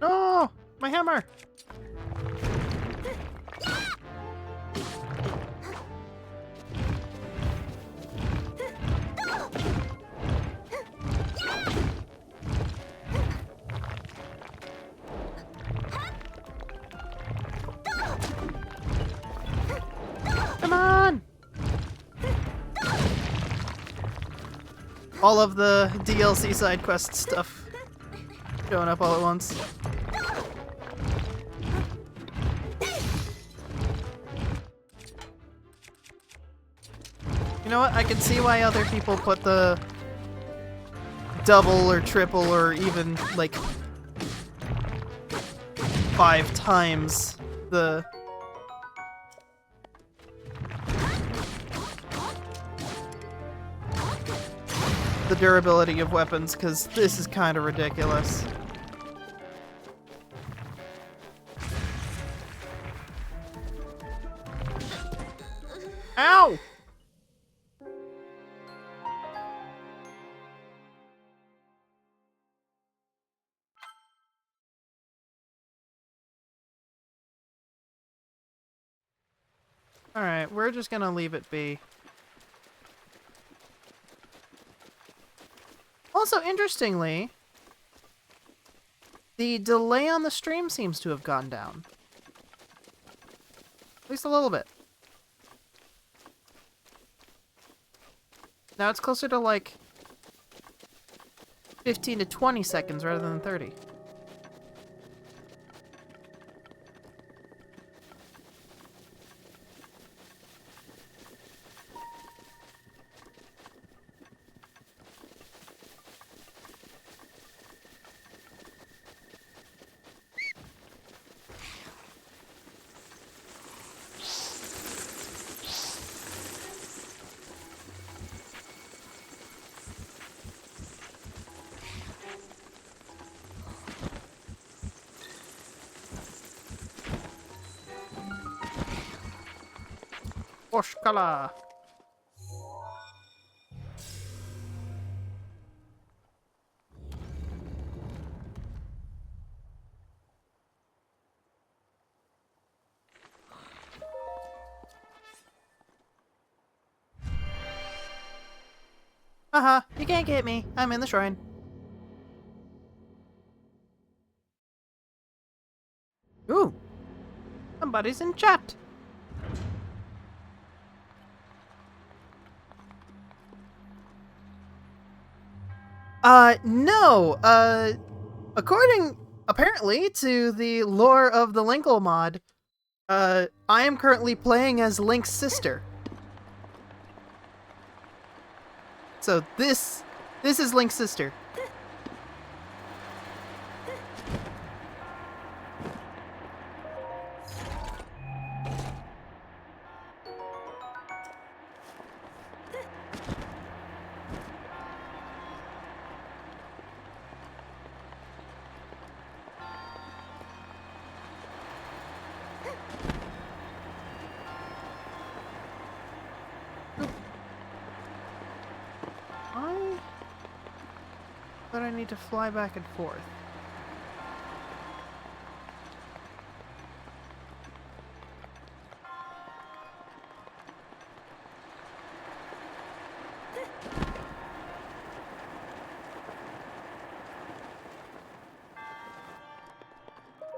No! My hammer! Come on! All of the DLC side quest stuff showing up all at once. You know what? I can see why other people put the double or triple or even like 5 times the durability of weapons, because this is kind of ridiculous. Ow! Alright, we're just gonna leave it be. Also, interestingly, the delay on the stream seems to have gone down. At least a little bit. Now it's closer to like 15 to 20 seconds rather than 30. Oshkala! Haha, you can't get me. I'm in the shrine. Ooh! Somebody's in chat! No! According, apparently, to the lore of the Linkle mod, I am currently playing as Link's sister. So this is Link's sister. But I need to fly back and forth.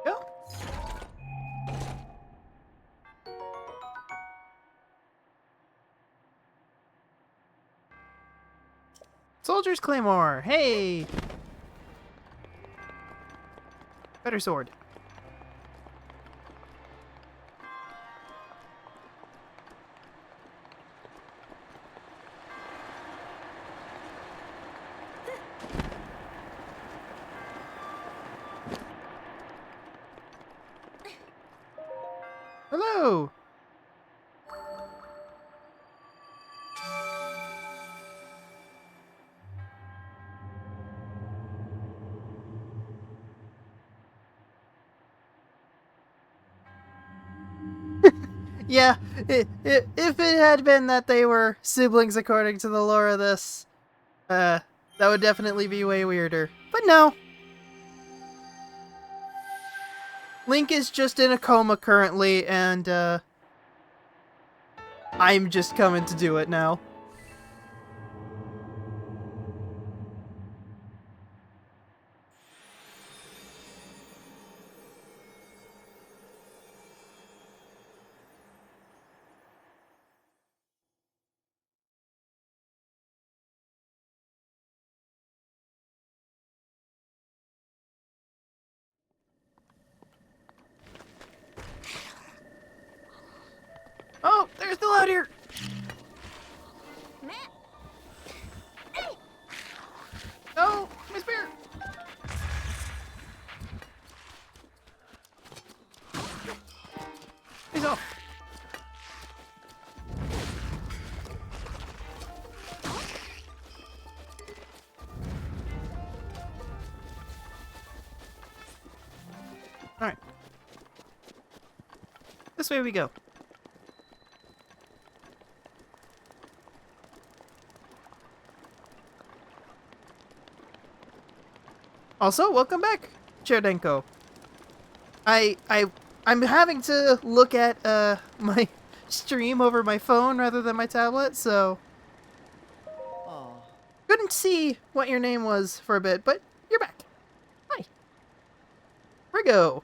Go. Soldier's Claymore! Hey! Better sword. Hello! Yeah, if it had been that they were siblings according to the lore of this, that would definitely be way weirder. But no. Link is just in a coma currently, and, I'm just coming to do it now. Oh, there's the load here! No, my spear! He's off. Alright. This way we go. Also, welcome back, Cherdenko. I'm having to look at my stream over my phone rather than my tablet, so couldn't see what your name was for a bit, but you're back. Hi. Rigo.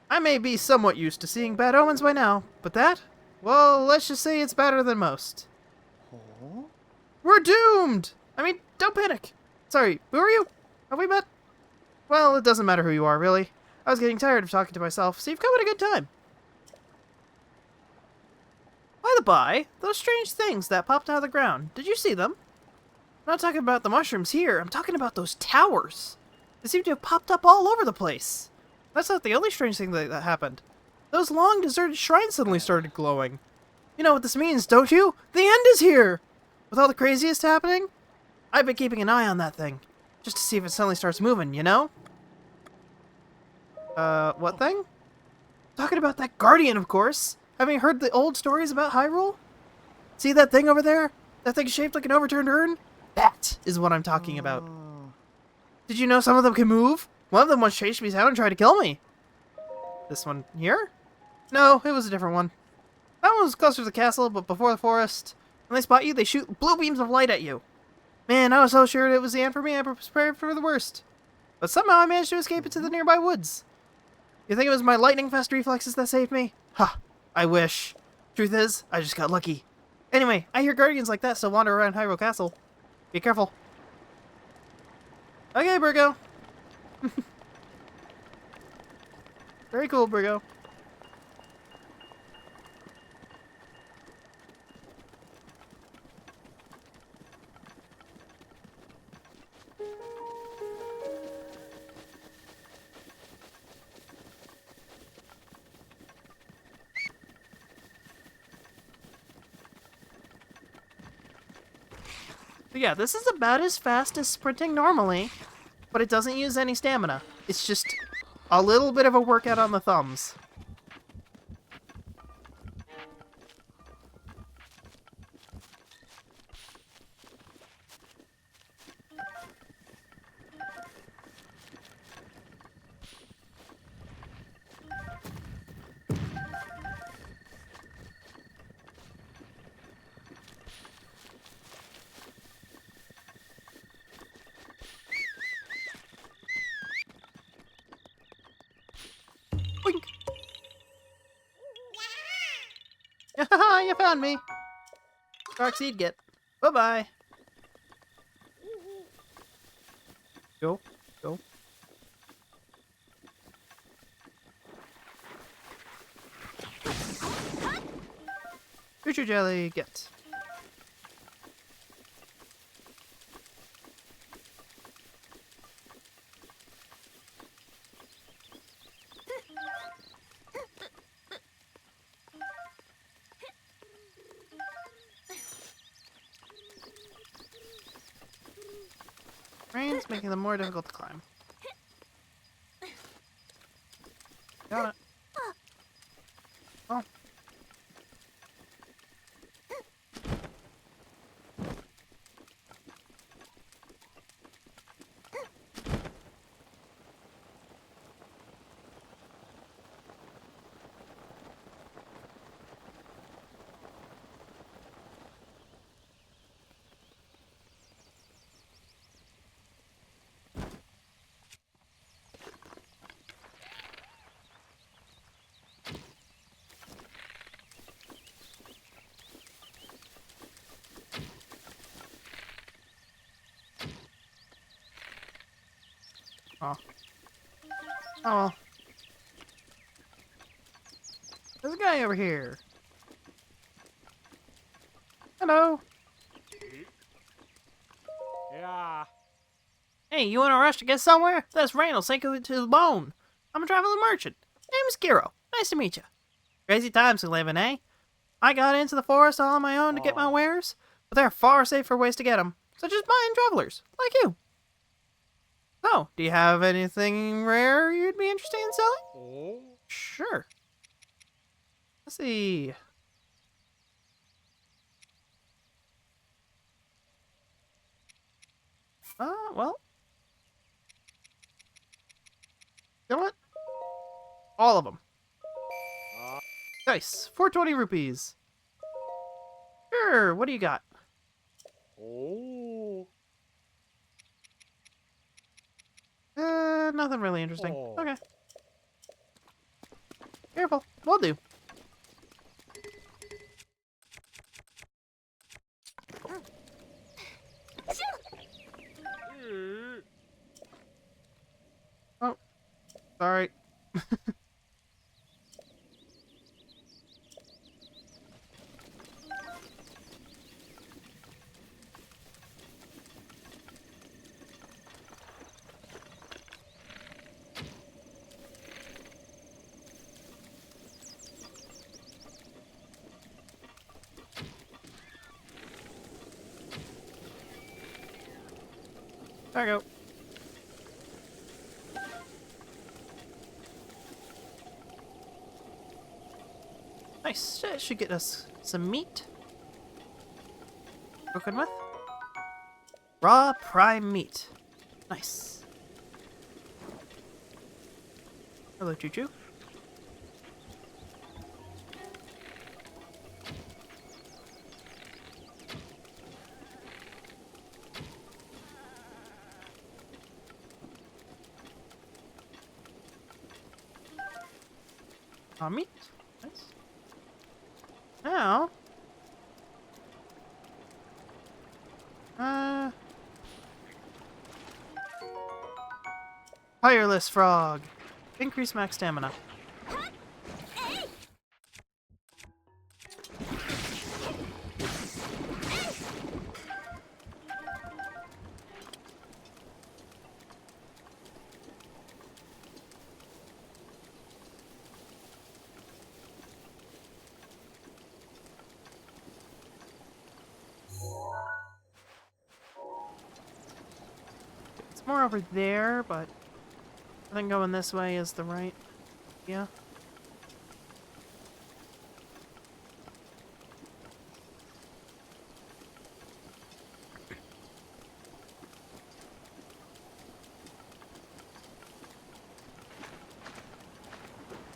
I may be somewhat used to seeing bad omens by now, but that, well, let's just say it's better than most. We're doomed! I mean, don't panic. Sorry, who are you? Have we met? Well, it doesn't matter who you are, really. I was getting tired of talking to myself, so you've come at a good time. By the by, those strange things that popped out of the ground, did you see them? I'm not talking about the mushrooms here, I'm talking about those towers. They seem to have popped up all over the place. That's not the only strange thing that happened. Those long deserted shrines suddenly started glowing. You know what this means, don't you? The end is here! With all the craziest happening, I've been keeping an eye on that thing. Just to see if it suddenly starts moving, you know? What thing? Talking about that guardian, of course. Haven't you heard the old stories about Hyrule? See that thing over there? That thing shaped like an overturned urn? That is what I'm talking about. Did you know some of them can move? One of them once chased me down and tried to kill me. This one here? No, it was a different one. That one was closer to the castle, but before the forest. When they spot you, they shoot blue beams of light at you. Man, I was so sure it was the end for me, I was prepared for the worst. But somehow I managed to escape into the nearby woods. You think it was my lightning-fast reflexes that saved me? Ha! I wish. Truth is, I just got lucky. Anyway, I hear guardians like that still wander around Hyrule Castle. Be careful. Okay, Brigo. Very cool, Brigo. But yeah, this is about as fast as sprinting normally, but it doesn't use any stamina. It's just a little bit of a workout on the thumbs. Boink. Haha, you found me. Dark Seed get. Bye-bye. Go. Go. Future Jelly get. Rain's making them more difficult to climb. Got it. Oh. Oh. Oh well. There's a guy over here. Hello. Yeah. Hey, you in a rush to get somewhere? This rain will sink you to the bone. I'm a traveling merchant. Name's Giro. Nice to meet you. Crazy times we live in, eh? I got into the forest all on my own to get my wares, but there are far safer ways to get them, such as buying travelers, like you. So, do you have anything rare you'd be interested in selling? Oh. Sure. Let's see. Well. You know what? All of them. Nice. 420 rupees. Sure, what do you got? Oh. Nothing really interesting. Oh. Okay. Careful. Will do. Oh, sorry. There we go. Nice. That should get us some meat. Cooking with. Raw prime meat. Nice. Hello, Choo Choo. Raw meat. Nice. Now. Fireless frog. Increase max stamina. It's more over there, but I think going this way is the right. Yeah.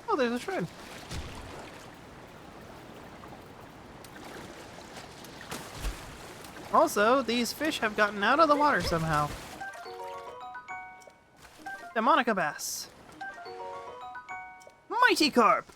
Oh, there's a shrine. Also, these fish have gotten out of the water somehow. Demonica bass. Mighty carp.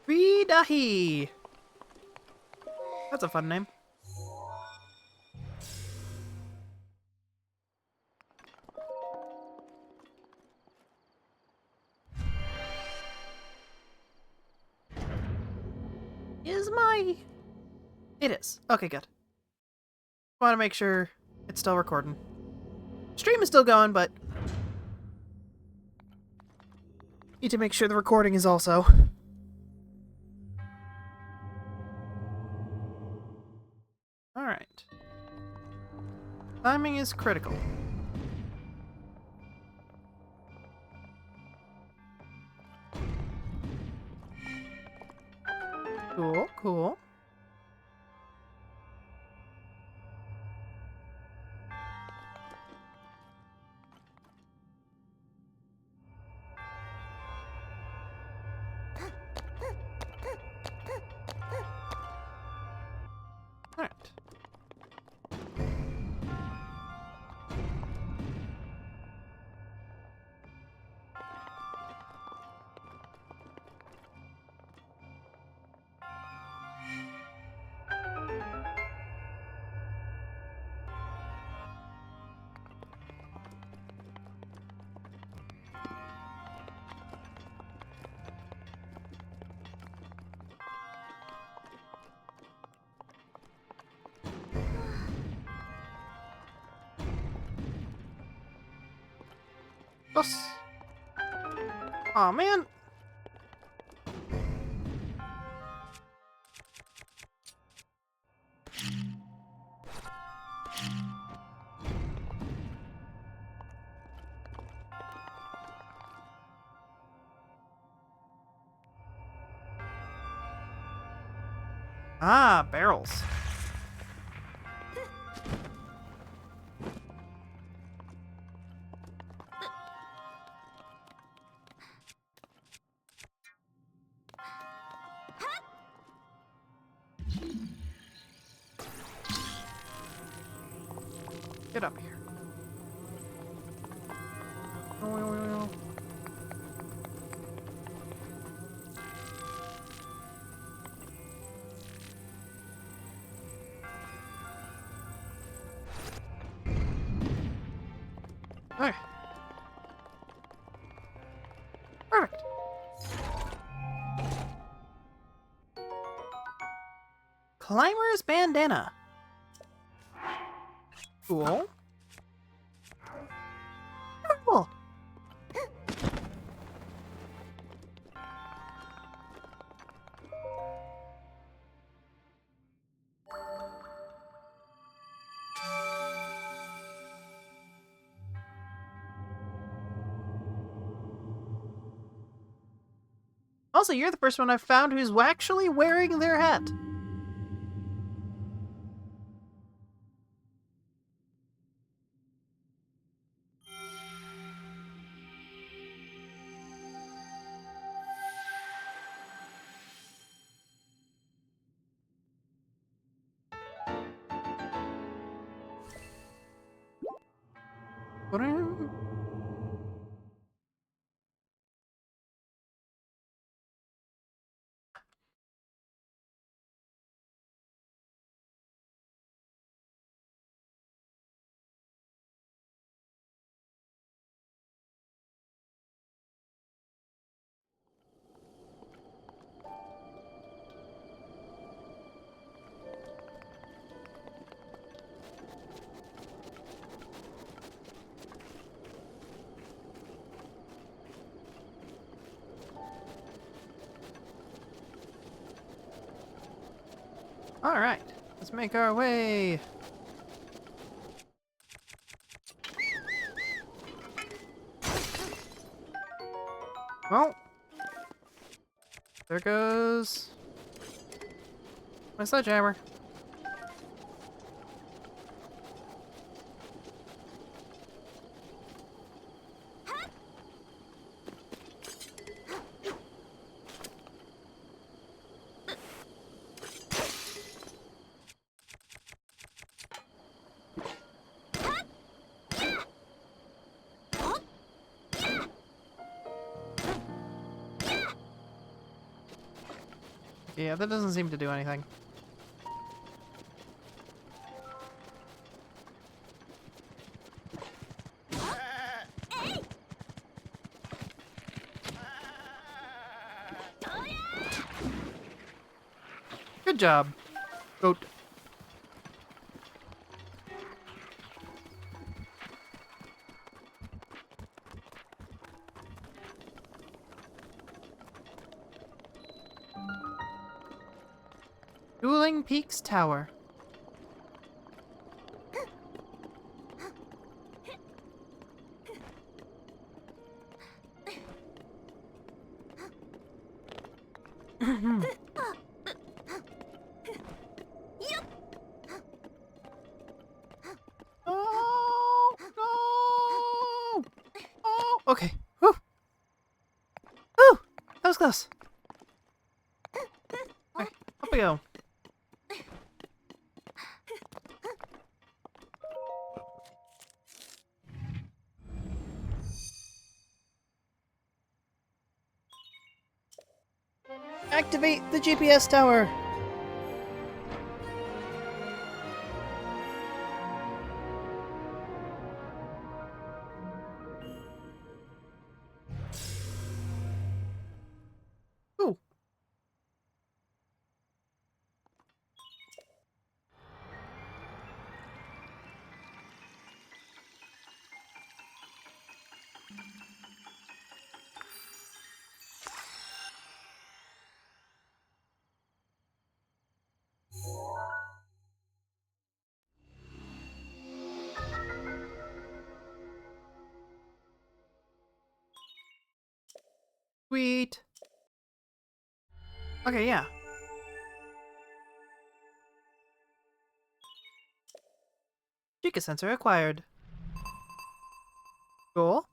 Ridahi. That's a fun name. Is my... It is. Okay, good. Want to make sure it's still recording. Stream is still going, but... Need to make sure the recording is also. Alright. Timing is critical. Cool, cool. Alright. Bus. Aw, man. Ah, barrels. Get up here. Okay. Perfect. Climber's bandana. Cool. Cool. Also, you're the first one I've found who's actually wearing their hat. Alright, let's make our way. Well, there goes my sledgehammer. Yeah, that doesn't seem to do anything. Good job, goat. Dueling Peaks Tower. Oh, no! Oh, okay. Whew. Whew, that was close. Okay, up we go. Activate the GPS tower. Ooh. Sweet. Okay, yeah. Chica sensor acquired. Cool.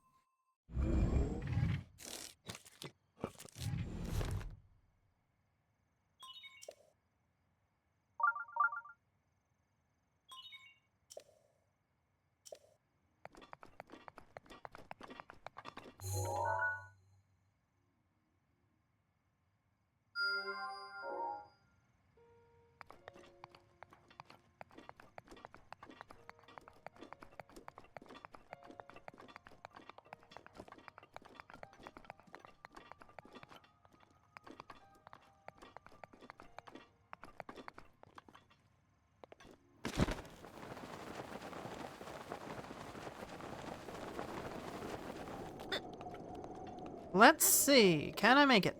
Let's see. Can I make it?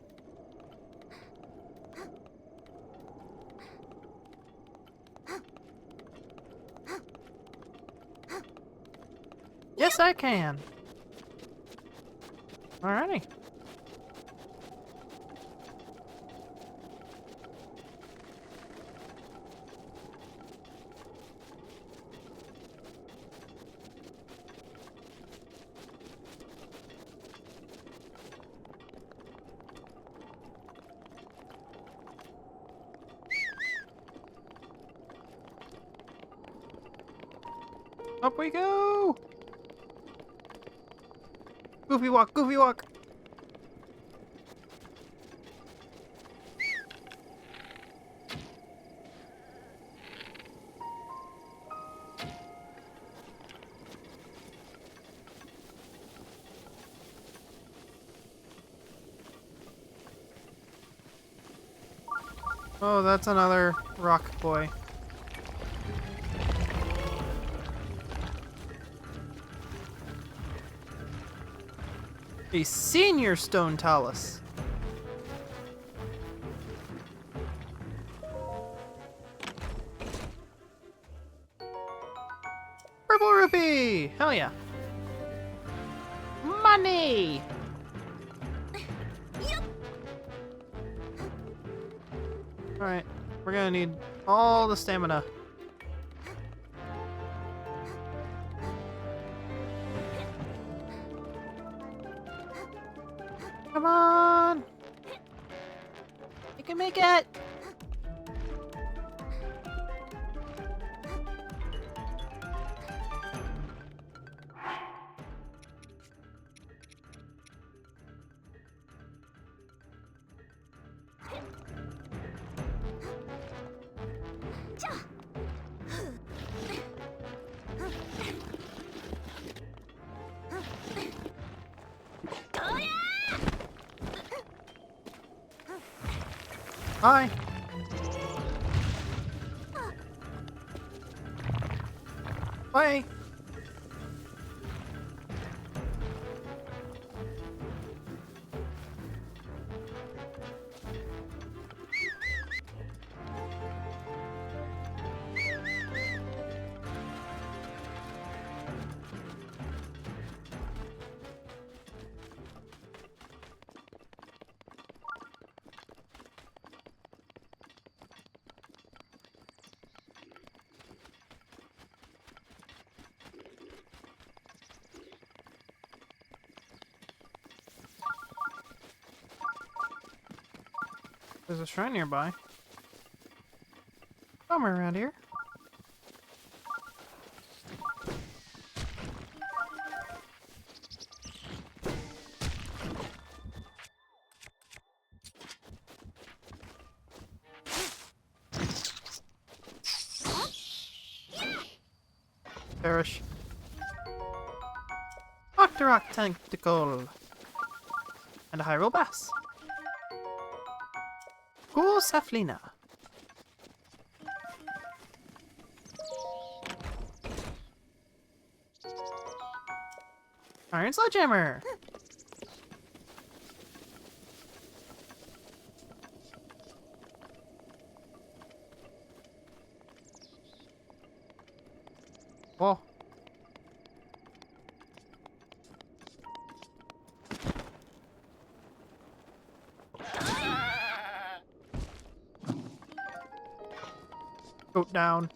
Yes, I can. Alrighty. Up we go! Goofy walk, goofy walk! Oh, that's another rock boy. A senior stone talus. Purple rupee! Hell yeah. Money! Alright, we're gonna need all the stamina. Come on! You can make it! Hi! Bye! There's a shrine nearby. Somewhere around here. Perish. Octorok Tentacle. And a Hyrule Bass. Cool Saflina. Iron Sledgehammer. Whoa. Goat down.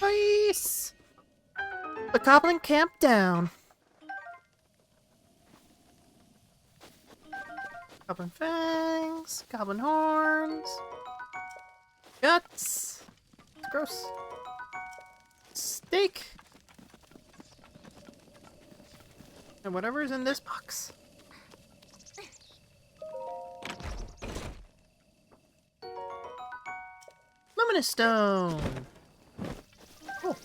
Nice! The goblin camp down. Goblin fangs, goblin horns, guts. Gross. Steak. And whatever's in this box. Luminous stone. Cool.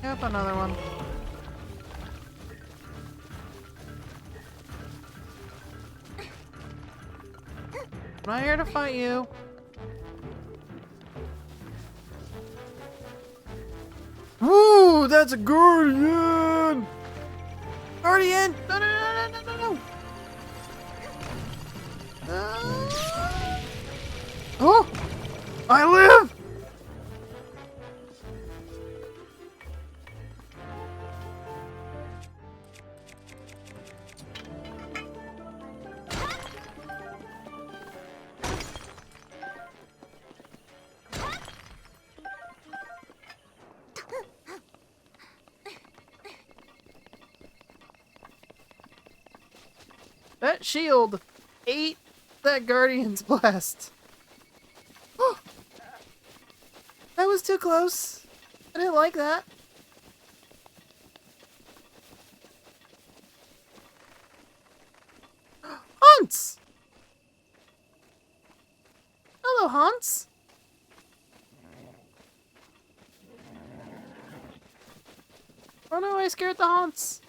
Yep, another one. I'm not here to fight you. Ooh, that's a guardian! Guardian! No, no, no, no, no, no, no! Oh! I live! That shield ate that Guardian's blast. That was too close. I didn't like that. Hans! Hello, Hans. Oh no, I scared the Hans.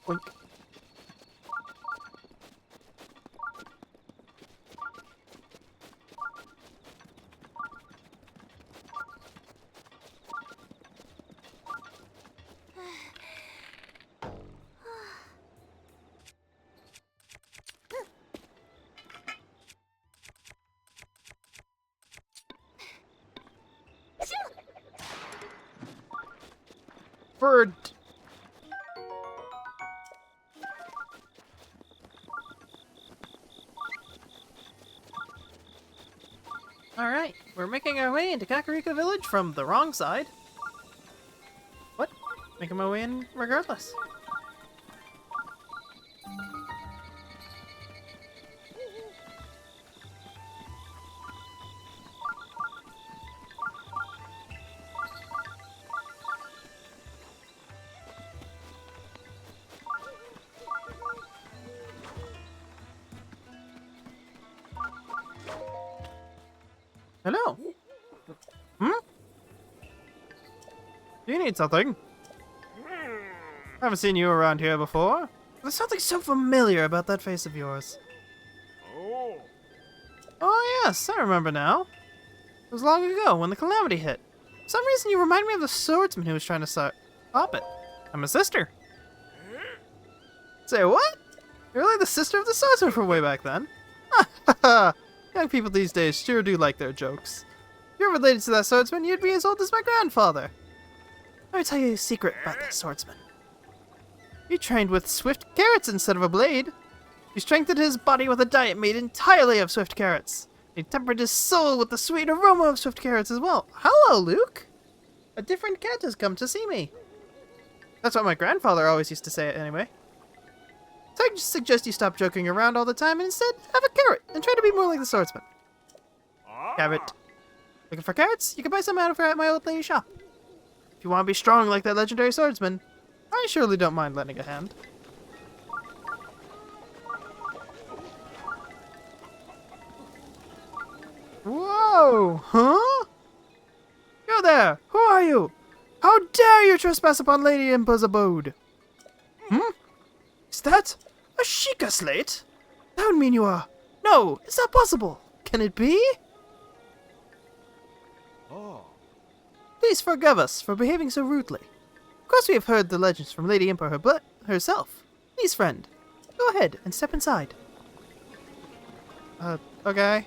Oink. Bird. Alright, we're making our way into Kakariko Village from the wrong side. What? Making my way in regardless. Hello. Hmm? Do you need something? I haven't seen you around here before. There's something so familiar about that face of yours. Oh yes, I remember now. It was long ago when the calamity hit. For some reason you remind me of the swordsman who was trying to stop it. I'm a sister. Say what? You're really the sister of the swordsman from way back then? Young people these days sure do like their jokes. If you're related to that swordsman, you'd be as old as my grandfather. Let me tell you a secret about that swordsman. He trained with swift carrots instead of a blade. He strengthened his body with a diet made entirely of swift carrots. He tempered his soul with the sweet aroma of swift carrots as well. Hello, Luke! A different cat has come to see me. That's what my grandfather always used to say anyway. So I just suggest you stop joking around all the time and instead have a carrot and try to be more like the swordsman. Carrot. Looking for carrots? You can buy some out of her at my old lady shop. If you want to be strong like that legendary swordsman, I surely don't mind lending a hand. Whoa! Huh? You there! Who are you? How dare you trespass upon Lady Impa's abode? Is that a Sheikah slate? That would mean you are... No, it's not possible. Can it be? Oh. Please forgive us for behaving so rudely. Of course we have heard the legends from Lady Impa herself. Please, friend, go ahead and step inside. Okay.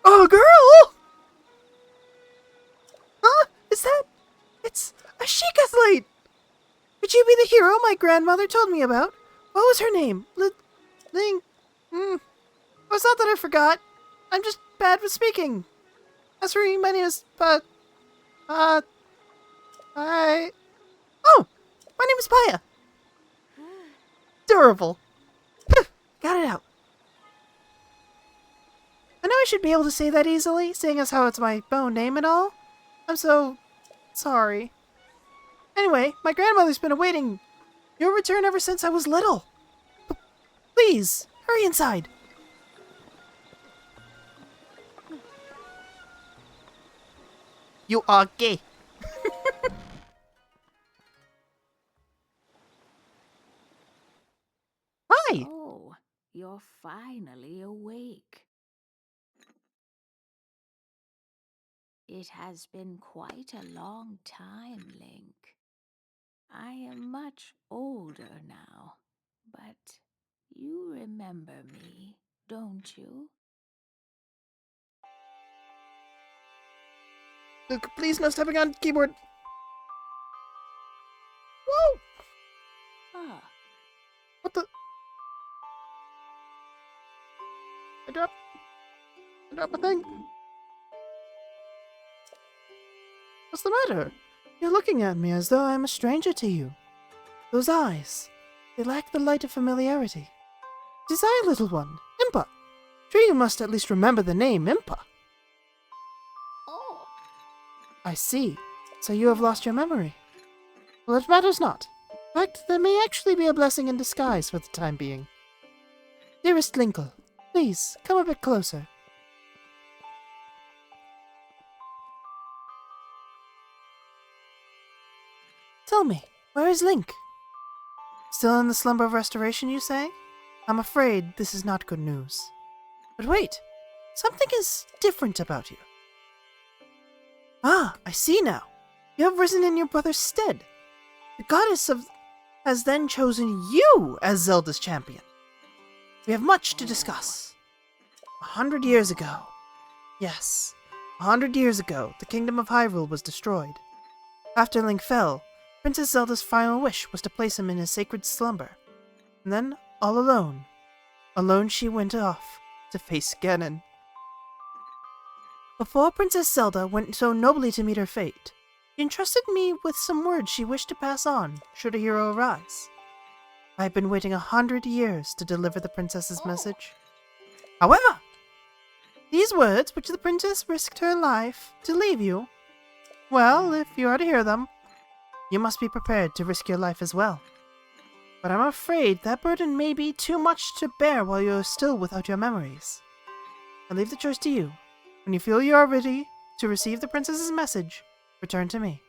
Oh, girl! Huh? Is that... It's a Sheikah slate! Could you be the hero my grandmother told me about? What was her name? Ling... Oh, it's not that I forgot. I'm just bad with speaking. As for me, my name is... Oh! My name is Paya. Durable. Got it out. I know I should be able to say that easily, seeing as how it's my own name and all. I'm so... sorry. Anyway, my grandmother's been awaiting your return ever since I was little. Please, hurry inside. You are gay. Hi. Oh, you're finally awake. It has been quite a long time, Link. I am much older now, but you remember me, don't you? Luke, please no stepping on keyboard. Whoa! Ah, What the? I dropped a thing. What's the matter? You're looking at me as though I'm a stranger to you. Those eyes, they lack the light of familiarity. It is I, little one, Impa. Sure you must at least remember the name Impa. oh, I see. So you have lost your memory. Well, it matters not. In fact, that may actually be a blessing in disguise for the time being. Dearest Linkle, please, come a bit closer. Tell me, where is Link? Still in the slumber of restoration, you say? I'm afraid this is not good news. But wait, something is different about you. Ah, I see now. You have risen in your brother's stead. The goddess has then chosen you as Zelda's champion. We have much to discuss. 100 years ago. Yes, 100 years ago, the kingdom of Hyrule was destroyed. After Link fell, Princess Zelda's final wish was to place him in his sacred slumber. And then, all alone she went off to face Ganon. Before Princess Zelda went so nobly to meet her fate, she entrusted me with some words she wished to pass on, should a hero arise. I have been waiting 100 years to deliver the princess's message. However, these words, which the princess risked her life to leave you, well, if you are to hear them, you must be prepared to risk your life as well. But I'm afraid that burden may be too much to bear while you're still without your memories. I leave the choice to you. When you feel you are ready to receive the princess's message, return to me.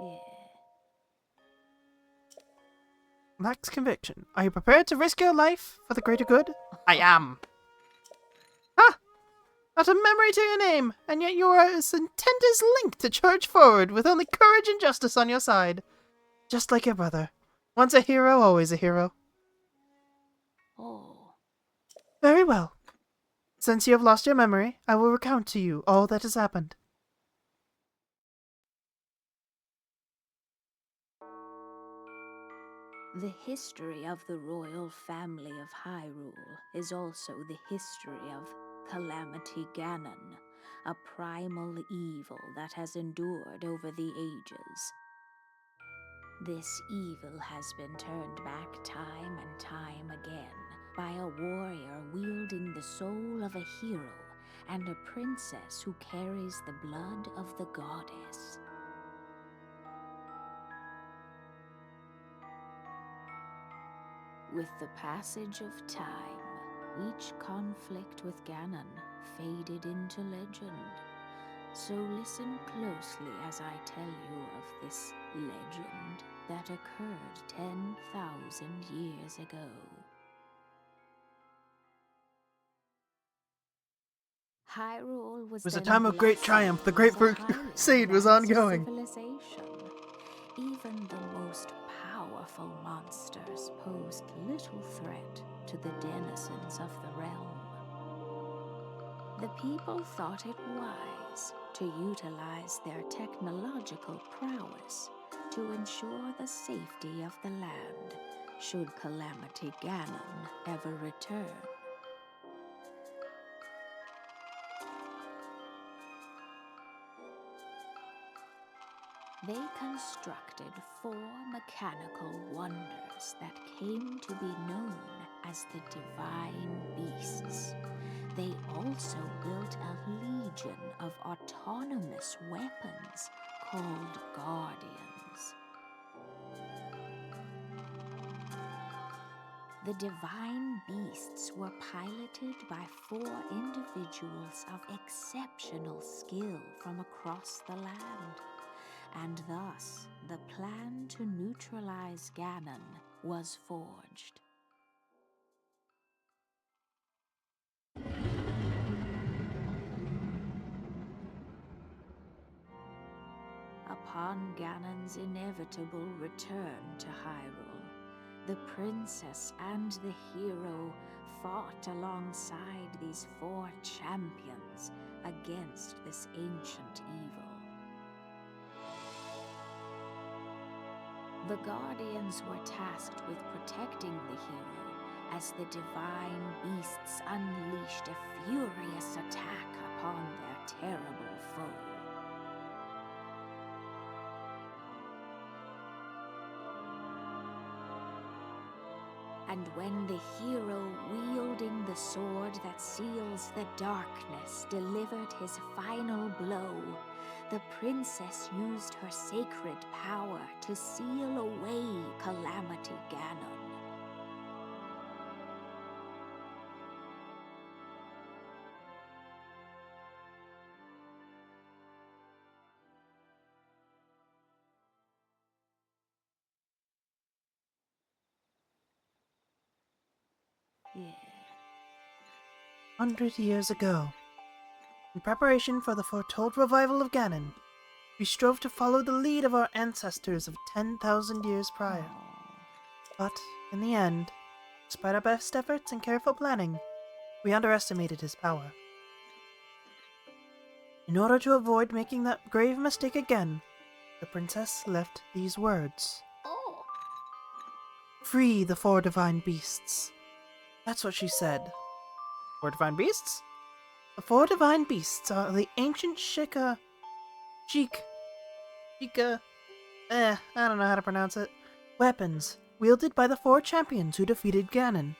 Yeah. Lacks conviction. Are you prepared to risk your life for the greater good? I am. Ha! Not a memory to your name, and yet you are as intent as Link to charge forward with only courage and justice on your side. Just like your brother. Once a hero, always a hero. Oh. Very well. Since you have lost your memory, I will recount to you all that has happened. The history of the royal family of Hyrule is also the history of Calamity Ganon, a primal evil that has endured over the ages. This evil has been turned back time and time again by a warrior wielding the soul of a hero and a princess who carries the blood of the goddess. With the passage of time, each conflict with Ganon faded into legend. So listen closely as I tell you of this legend that occurred 10,000 years ago. Hyrule was It was a then time of great blessed triumph. The as Great a Crusade highly was advanced ongoing. civilization. Even the most powerful monsters posed little threat to the denizens of the realm. The people thought it wise to utilize their technological prowess to ensure the safety of the land should Calamity Ganon ever return. They constructed 4 mechanical wonders that came to be known as the Divine Beasts. They also built a legion of autonomous weapons called Guardians. The Divine Beasts were piloted by 4 individuals of exceptional skill from across the land. And thus, the plan to neutralize Ganon was forged. Upon Ganon's inevitable return to Hyrule, the princess and the hero fought alongside these 4 champions against this ancient evil. The Guardians were tasked with protecting the hero as the Divine Beasts unleashed a furious attack upon their terrible foe. And when the hero wielding the sword that seals the darkness delivered his final blow, the princess used her sacred power to seal away Calamity Ganon. Yeah. 100 years ago, in preparation for the foretold revival of Ganon, we strove to follow the lead of our ancestors of 10,000 years prior. But, in the end, despite our best efforts and careful planning, we underestimated his power. In order to avoid making that grave mistake again, the princess left these words. Oh. Free the 4 divine beasts. That's what she said. 4 divine beasts? The 4 divine beasts are the ancient I don't know how to pronounce it. Weapons, wielded by the 4 champions who defeated Ganon.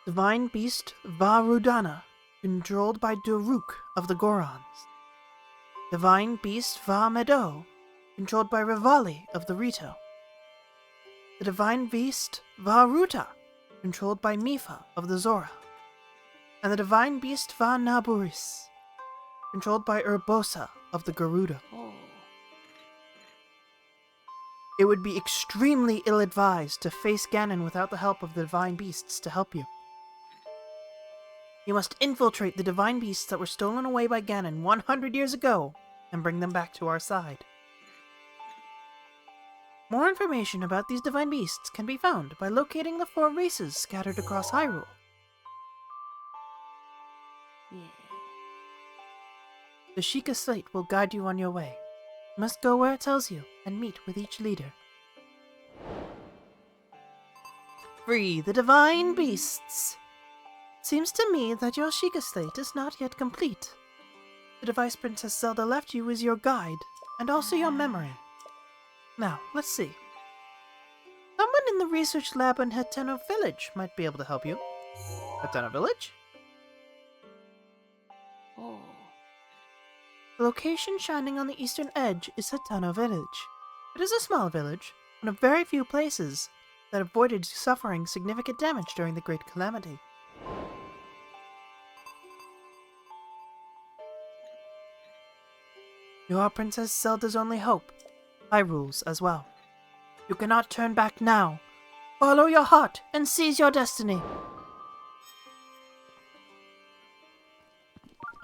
Divine Beast Varudana, controlled by Daruk of the Gorons. Divine Beast Va Meadow, controlled by Rivali of the Rito. The divine beast Varuta, controlled by Mifa of the Zora. And the divine beast Va Naburis, controlled by Urbosa of the Garuda. Oh. It would be extremely ill-advised to face Ganon without the help of the divine beasts to help you. You must infiltrate the divine beasts that were stolen away by Ganon 100 years ago and bring them back to our side. More information about these divine beasts can be found by locating the 4 races scattered across Hyrule. Yeah. The Sheikah Slate will guide you on your way. You must go where it tells you and meet with each leader. Free the divine beasts! Seems to me that your Sheikah Slate is not yet complete. The device Princess Zelda left you is your guide, and also your memory. Now, let's see. Someone in the research lab in Hateno Village might be able to help you. Hateno Village? Oh. The location shining on the eastern edge is Hateno Village. It is a small village, one of very few places that avoided suffering significant damage during the Great Calamity. You are Princess Zelda's only hope. Hyrule's as well. You cannot turn back now. Follow your heart and seize your destiny.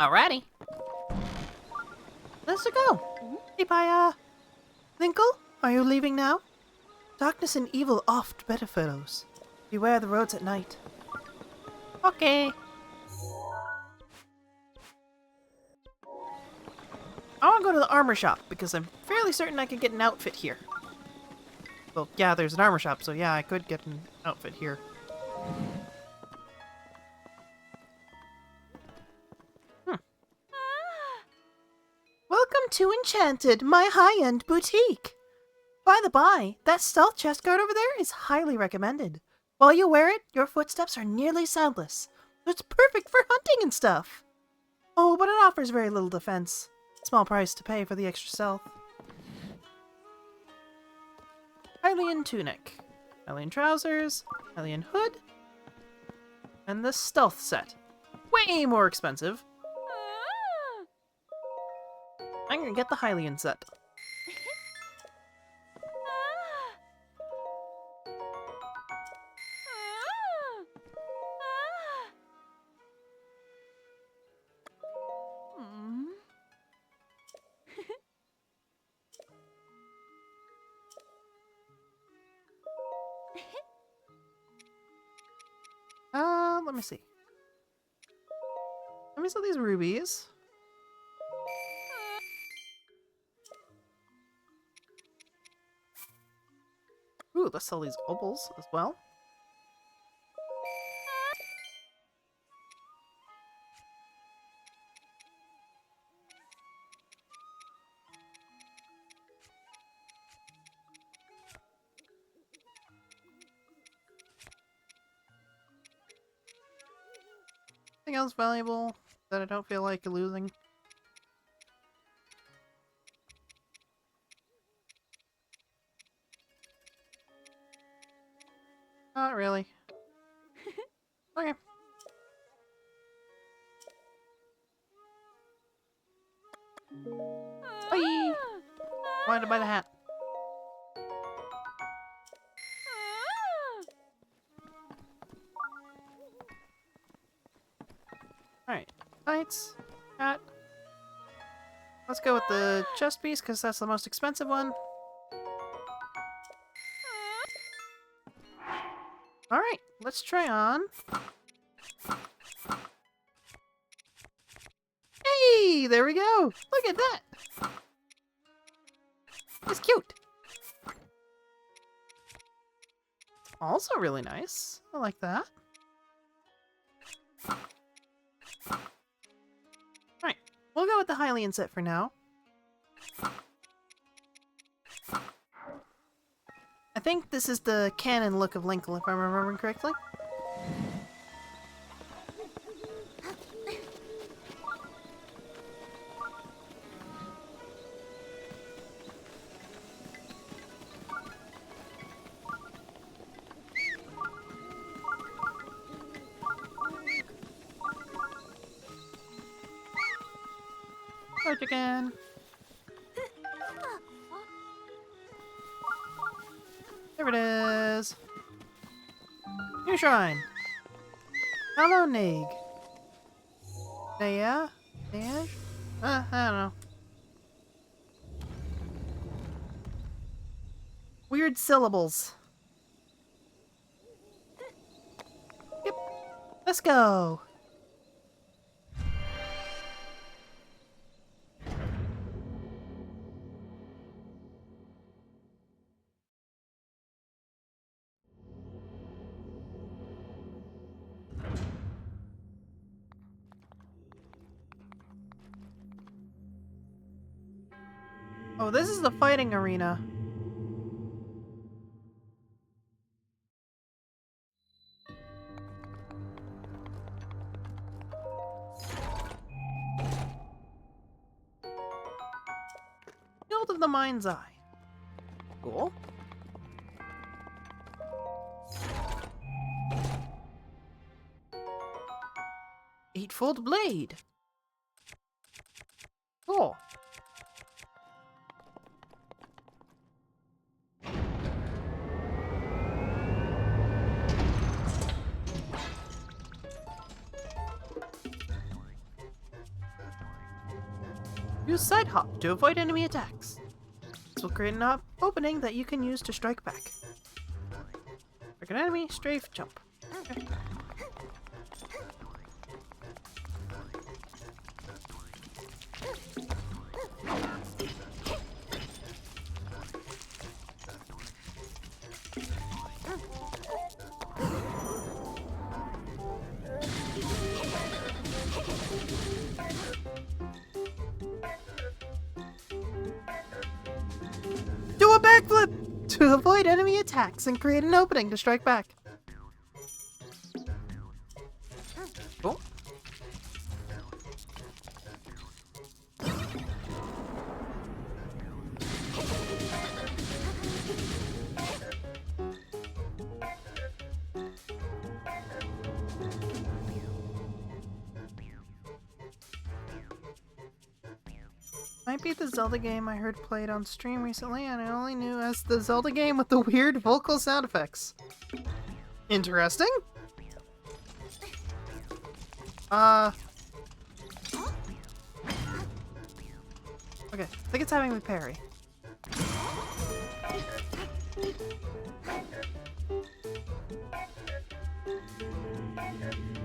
Alrighty. Let's go. Hey, bye, Linkle, are you leaving now? Darkness and evil oft bedfellows. Beware the roads at night. Okay. I want to go to the armor shop because I'm fairly certain I could get an outfit here. Well, yeah, there's an armor shop, so yeah, I could get an outfit here. Welcome to Enchanted, my high-end boutique. By the by, that stealth chest guard over there is highly recommended. While you wear it, your footsteps are nearly soundless, so it's perfect for hunting and stuff. Oh, but it offers very little defense. Small price to pay for the extra stealth. Hylian tunic, Hylian trousers, Hylian hood, and the stealth set. Way more expensive. I'm gonna get the Hylian set. Let me see. Let me sell these rubies. Ooh, let's sell these opals as well. Anything else valuable that I don't feel like losing? Not really. Okay. Bye! Wanted to buy the hat. Alright. Knights. Hat. Let's go with the chest piece, because that's the most expensive one. Alright, let's try on. Hey, there we go! Look at that! It's cute! Also really nice. I like that. Alright, we'll go with the Hylian set for now. I think this is the canon look of Linkle, if I'm remembering correctly. Hello, chicken. There it is. New shrine. Hello, Nig. Naya? Naya? I don't know. Weird syllables. Yep. Let's go. Oh, this is the fighting arena. Guild of the Mind's Eye. Cool. Eightfold Blade. Cool. Use side hop to avoid enemy attacks. This will create an opening that you can use to strike back. Strike an enemy, strafe, jump. Okay. Do a backflip to avoid enemy attacks and create an opening to strike back. Cool. Might be the Zelda game I heard played on stream recently, and I only knew as the Zelda game with the weird vocal sound effects. Interesting. Okay, I think it's having me parry.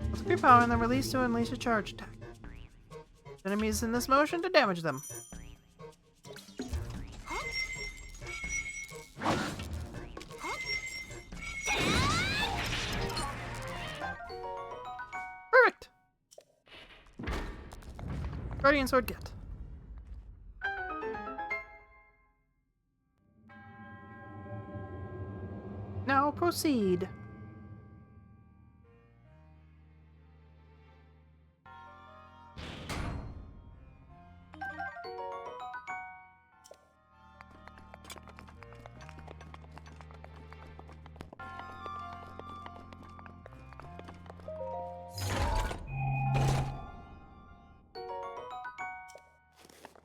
Let's grip power and then release to unleash a charge attack. Enemies in this motion to damage them. Perfect! Guardian Sword get. Now proceed.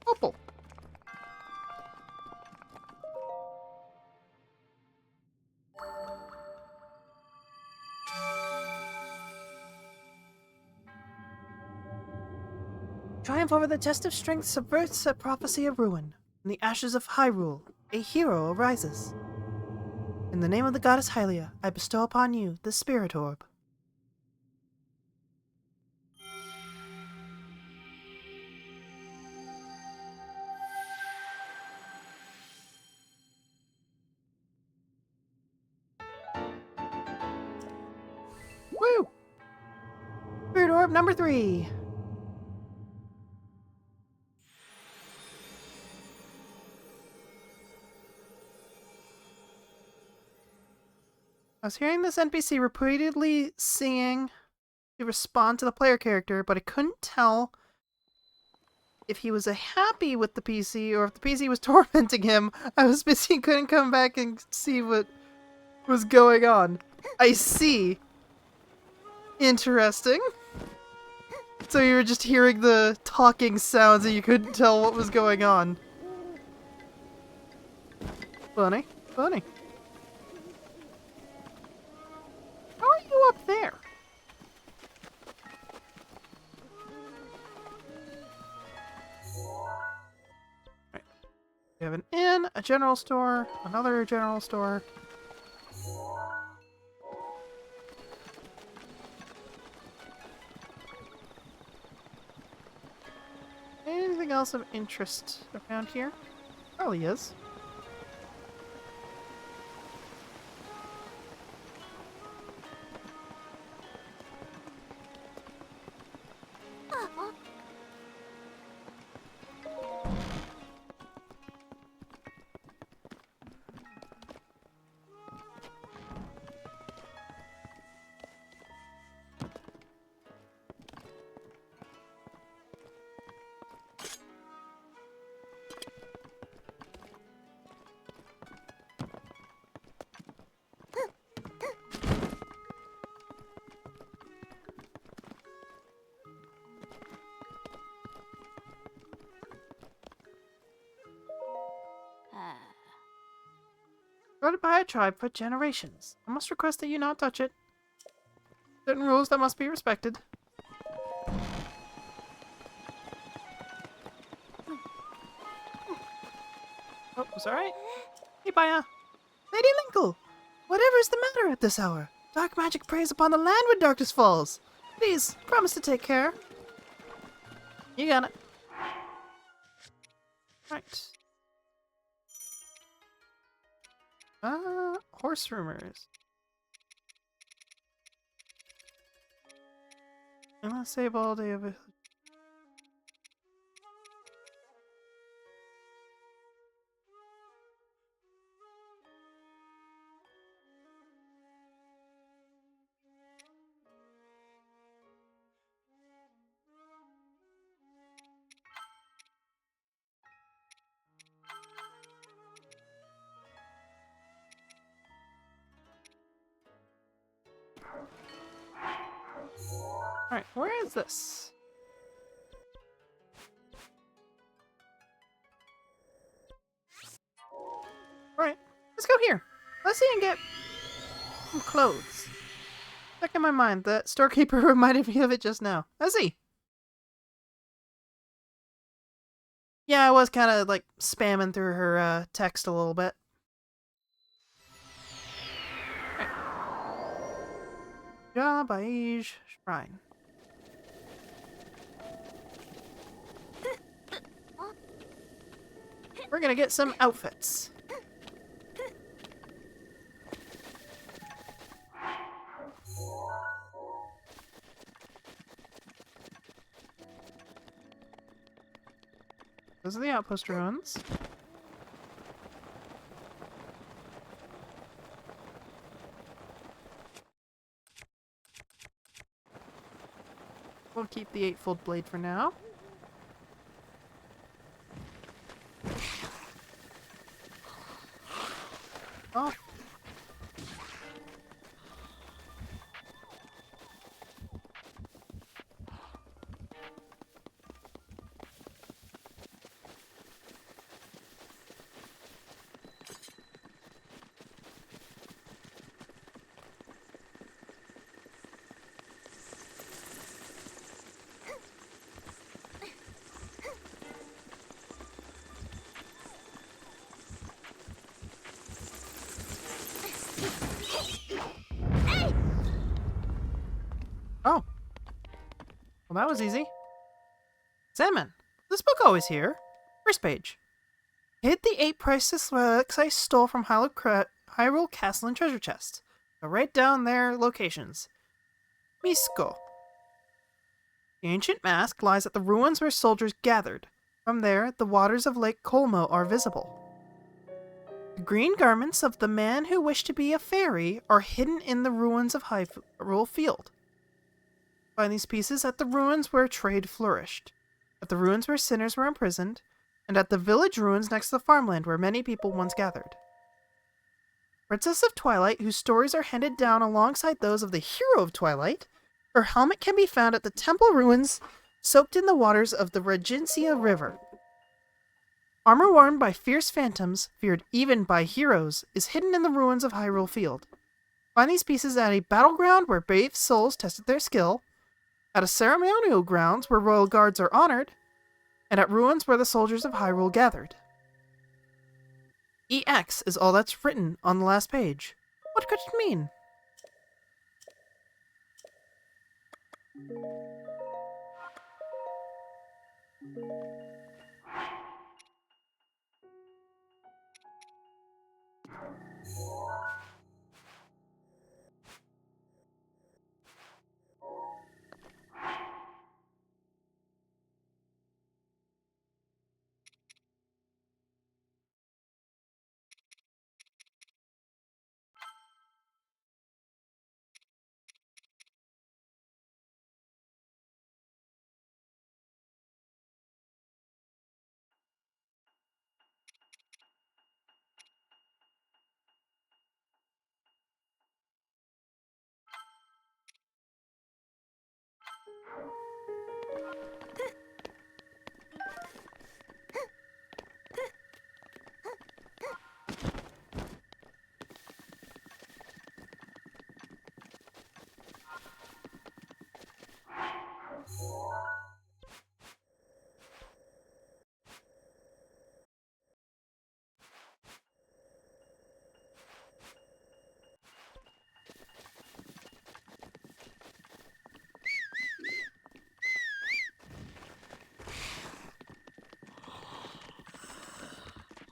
Opal. Triumph over the test of strength subverts a prophecy of ruin. In the ashes of Hyrule, a hero arises. In the name of the goddess Hylia, I bestow upon you the Spirit Orb. Woo! Spirit Orb number 3. I was hearing this NPC repeatedly singing to respond to the player character, but I couldn't tell if he was happy with the PC or if the PC was tormenting him. I was busy, couldn't come back and see what was going on. I see. Interesting. So you were just hearing the talking sounds and you couldn't tell what was going on. Funny, funny. How are you up there? Right. We have an inn, a general store, another general store. Anything else of interest around here? Probably is. Guarded by a tribe for generations. I must request that you not touch it. Certain rules that must be respected. Oh, sorry. Hey, Baya. Lady Linkle! Whatever is the matter at this hour? Dark magic preys upon the land when darkness falls. Please, promise to take care. You got it. Right. Horse rumors. Unless save all day of it. Alright, where is this? Alright, let's go here. Let's see and get some clothes. Back in my mind, the storekeeper reminded me of it just now. Let's see. Yeah, I was kind of like spamming through her text a little bit. Right. Ja, Beige Shrine. We're gonna get some outfits. Those are the outpost ruins. We'll keep the 8-fold blade for now. Oh. Oh. Well, that was easy. Salmon. This book always here. First page. Hid the 8 priceless relics I stole from Hyrule Castle and Treasure Chest. So write down their locations. Misko. The ancient mask lies at the ruins where soldiers gathered. From there, the waters of Lake Colmo are visible. The green garments of the man who wished to be a fairy are hidden in the ruins of Hyrule Field. Find these pieces at the ruins where trade flourished, at the ruins where sinners were imprisoned, and at the village ruins next to the farmland where many people once gathered. Princess of Twilight, whose stories are handed down alongside those of the Hero of Twilight, her helmet can be found at the temple ruins soaked in the waters of the Regencia River. Armor worn by fierce phantoms, feared even by heroes, is hidden in the ruins of Hyrule Field. Find these pieces at a battleground where brave souls tested their skill, at a ceremonial grounds where royal guards are honored, and at ruins where the soldiers of Hyrule gathered. EX is all that's written on the last page. What could it mean?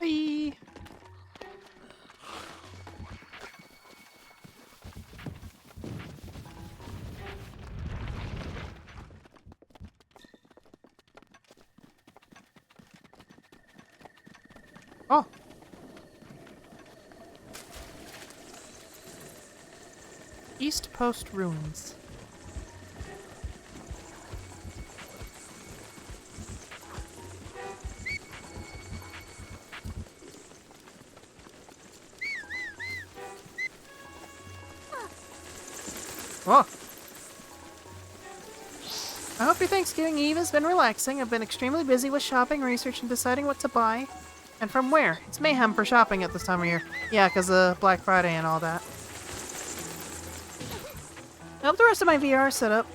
Bye. Oh. East Post Ruins. Oh. I hope your Thanksgiving Eve has been relaxing. I've been extremely busy with shopping, research, and deciding what to buy. And from where? It's mayhem for shopping at this time of year. Yeah, because of Black Friday and all that. I hope the rest of my VR set up.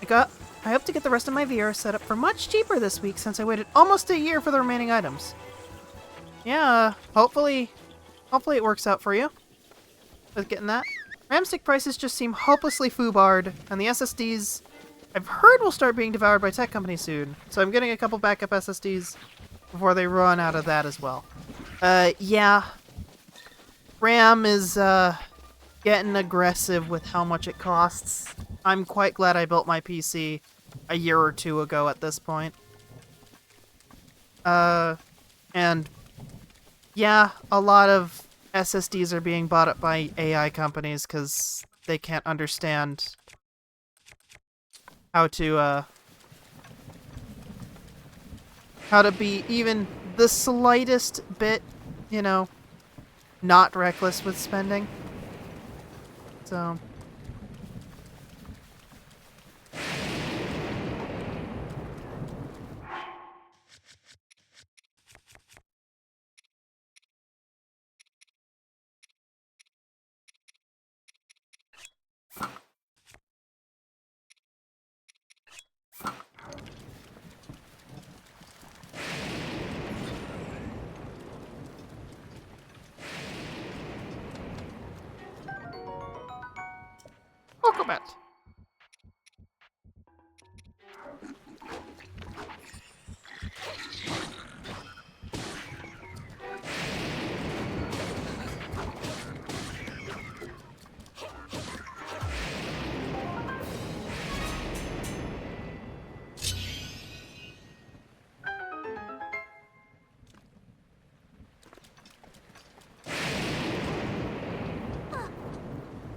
I hope to get the rest of my VR set up for much cheaper this week since I waited almost a year for the remaining items. Yeah, hopefully it works out for you with getting that. RAM stick prices just seem hopelessly foobarred, and the SSDs I've heard will start being devoured by tech companies soon, so I'm getting a couple backup SSDs before they run out of that as well. Yeah. RAM is, getting aggressive with how much it costs. I'm quite glad I built my PC a year or two ago at this point. And yeah, a lot of SSDs are being bought up by AI companies because they can't understand how to be even the slightest bit, you know, not reckless with spending. So Cocomet.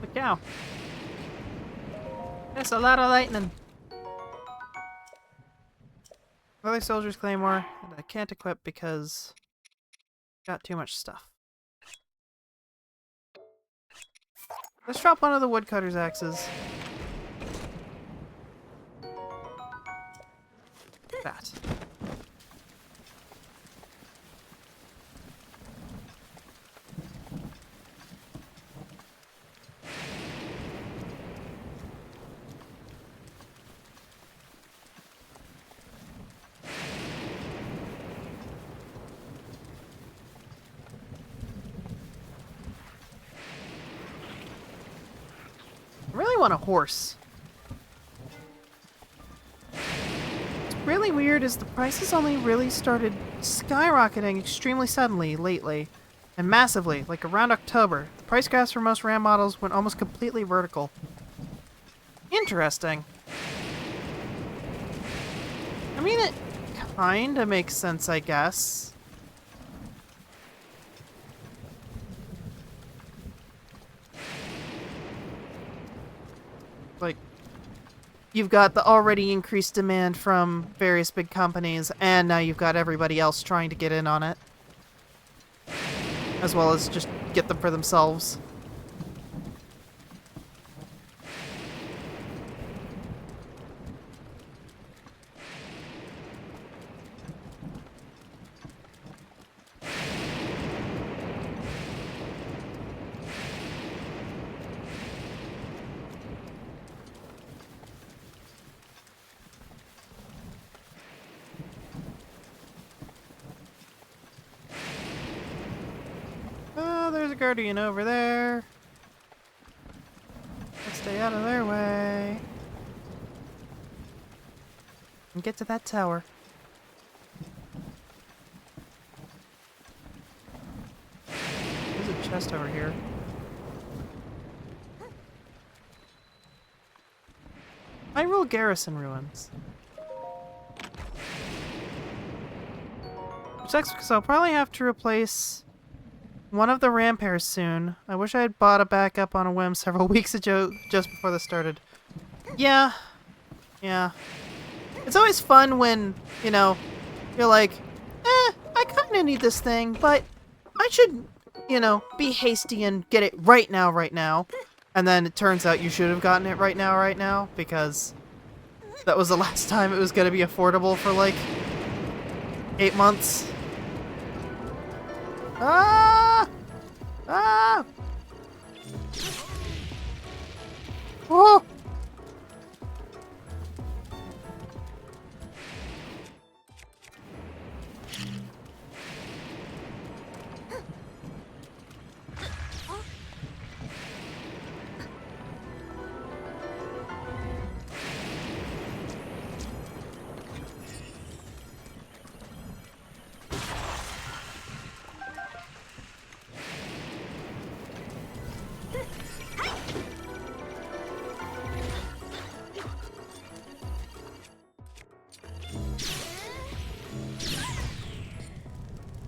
Look out. That's a lot of lightning. Other Soldier's Claymore that I can't equip because got too much stuff. Let's drop one of the woodcutter's axes. that. I really want a horse. What's really weird is the prices only really started skyrocketing extremely suddenly lately. And massively, like around October. The price graphs for most RAM models went almost completely vertical. Interesting. I mean, it kinda makes sense, I guess. Like, you've got the already increased demand from various big companies, and now you've got everybody else trying to get in on it. As well as just get them for themselves. Oh, there's a guardian over there. Let's stay out of their way. And get to that tower. There's a chest over here. Hyrule Garrison Ruins. Which sucks because I'll probably have to replace one of the RAM pairs soon. I wish I had bought a backup on a whim several weeks ago, just before this started. Yeah. Yeah. It's always fun when, you know, you're like, I kinda need this thing, but I should, you know, be hasty and get it right now. And then it turns out you should have gotten it right now, because that was the last time it was gonna be affordable for, like, 8 months. Ah! Ah! Oh!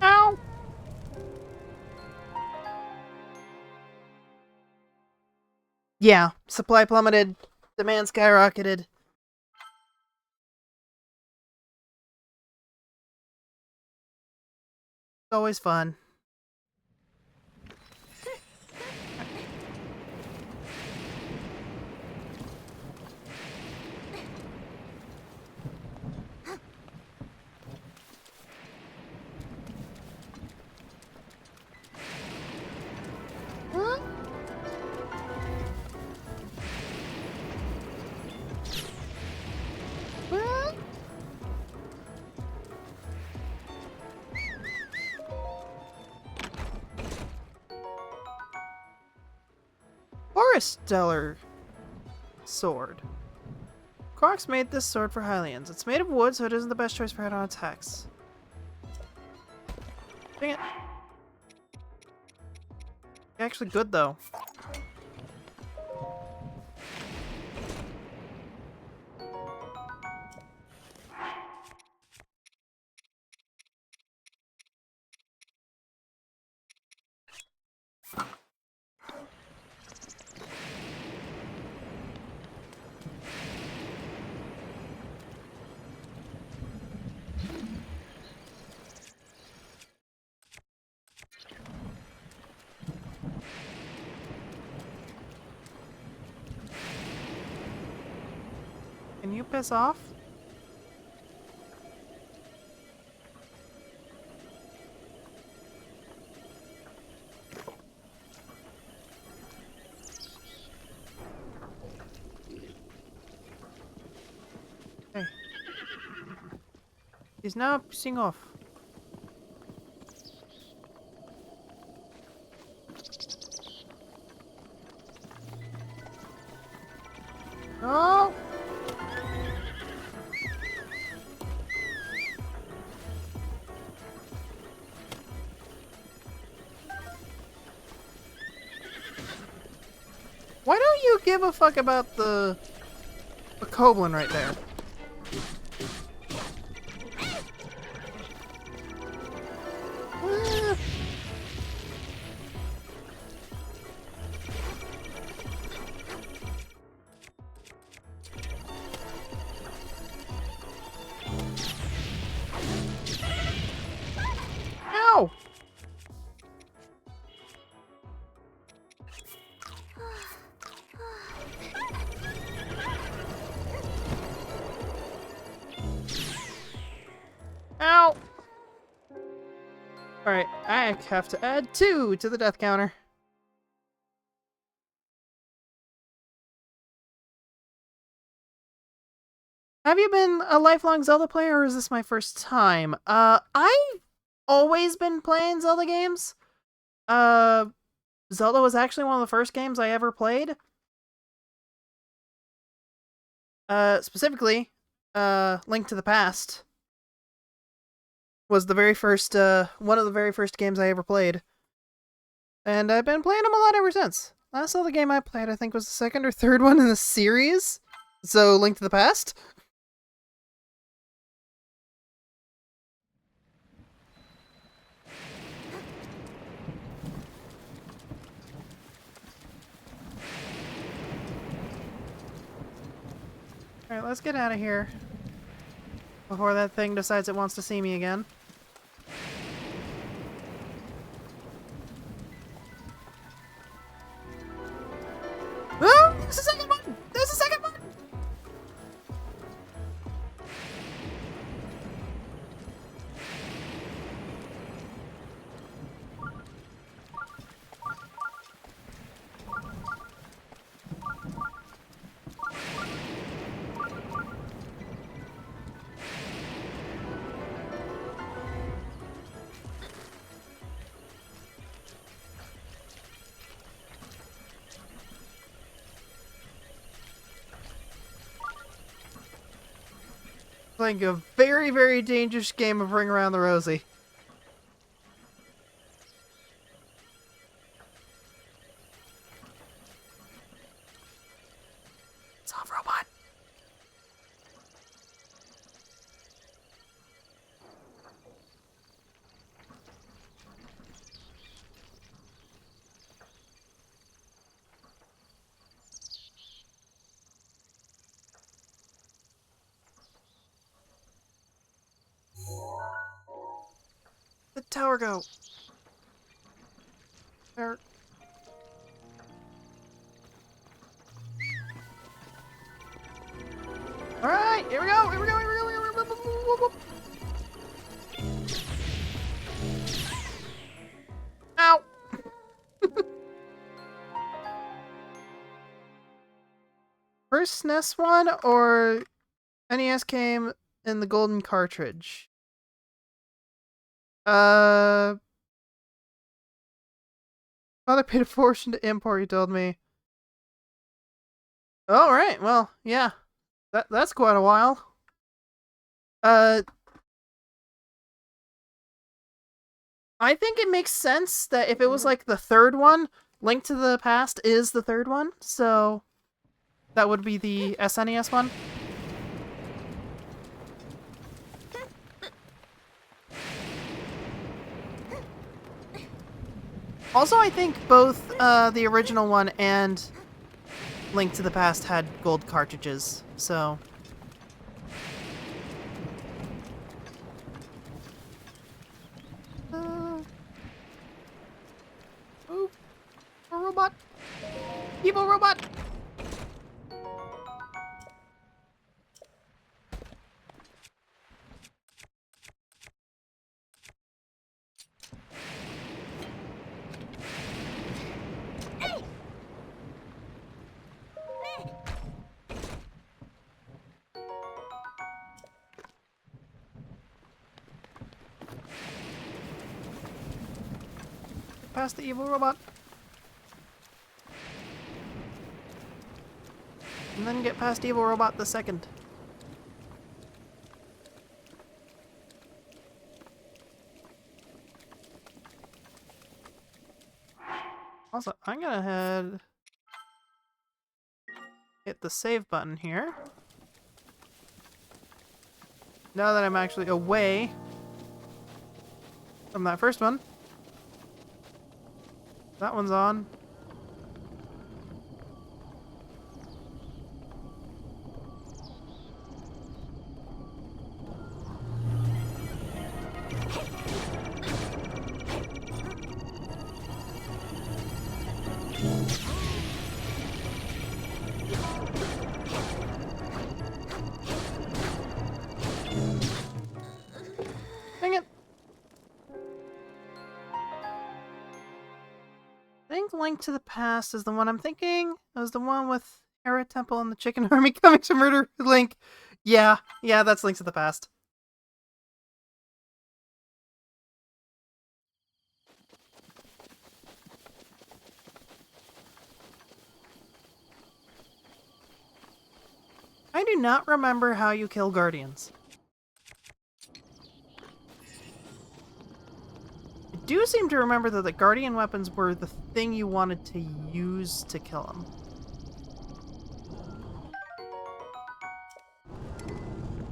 Ow! Yeah, supply plummeted, demand skyrocketed. It's always fun. Huh? Huh? Forest Stellar Sword. Crocs made this sword for Hylians. It's made of wood, so it isn't the best choice for head-on attacks. Dang it. Actually good, though. Can you piss off? Okay. He's now pissing off. No! Why don't you give a fuck about the Koblin right there? Ah. Ow! Ow! Alright, I have to add 2 to the death counter. Have you been a lifelong Zelda player, or is this my first time? I've always been playing Zelda games. Zelda was actually one of the first games I ever played. Specifically, Link to the Past was the very first, one of the very first games I ever played. And I've been playing them a lot ever since. Last Zelda game I played, I think, was the second or third one in the series. So, Link to the Past. Alright, let's get out of here before that thing decides it wants to see me again. Oh! There's a second one! There's a second one! Playing a very, very dangerous game of Ring Around the Rosie. Soft robot. The tower go. There. All right, here we go. Here we go. Here we go. Here we go. Whoop, whoop, whoop. Ow. First SNES one or NES came in the golden cartridge? Father paid a fortune to import, he told me. All right, well, yeah. That's quite a while. I think it makes sense that if it was like the third one, Link to the Past is the third one, so that would be the SNES one. Also, I think both the original one and Link to the Past had gold cartridges, so... Oh, a robot! Evil robot! past the evil robot. And then get past evil robot the second. Also, I'm gonna hit the save button here. Now that I'm actually away from that first one. That one's on. Dang it! I think Link to the Past is the one I'm thinking. It was the one with Hera Temple and the Chicken Army coming to murder Link. Yeah, that's Link to the Past. I do not remember how you kill Guardians. I do seem to remember that the Guardian weapons were the thing you wanted to use to kill them.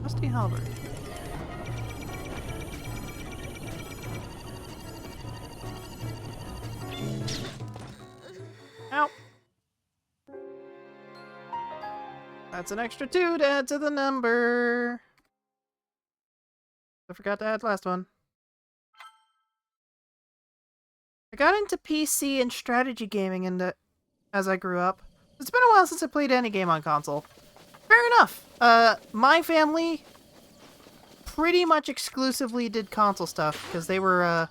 Rusty Halberd. Ow. That's an extra 2 to add to the number. I forgot to add last one. I got into PC and strategy gaming as I grew up. It's been a while since I played any game on console. Fair enough. My family pretty much exclusively did console stuff because they were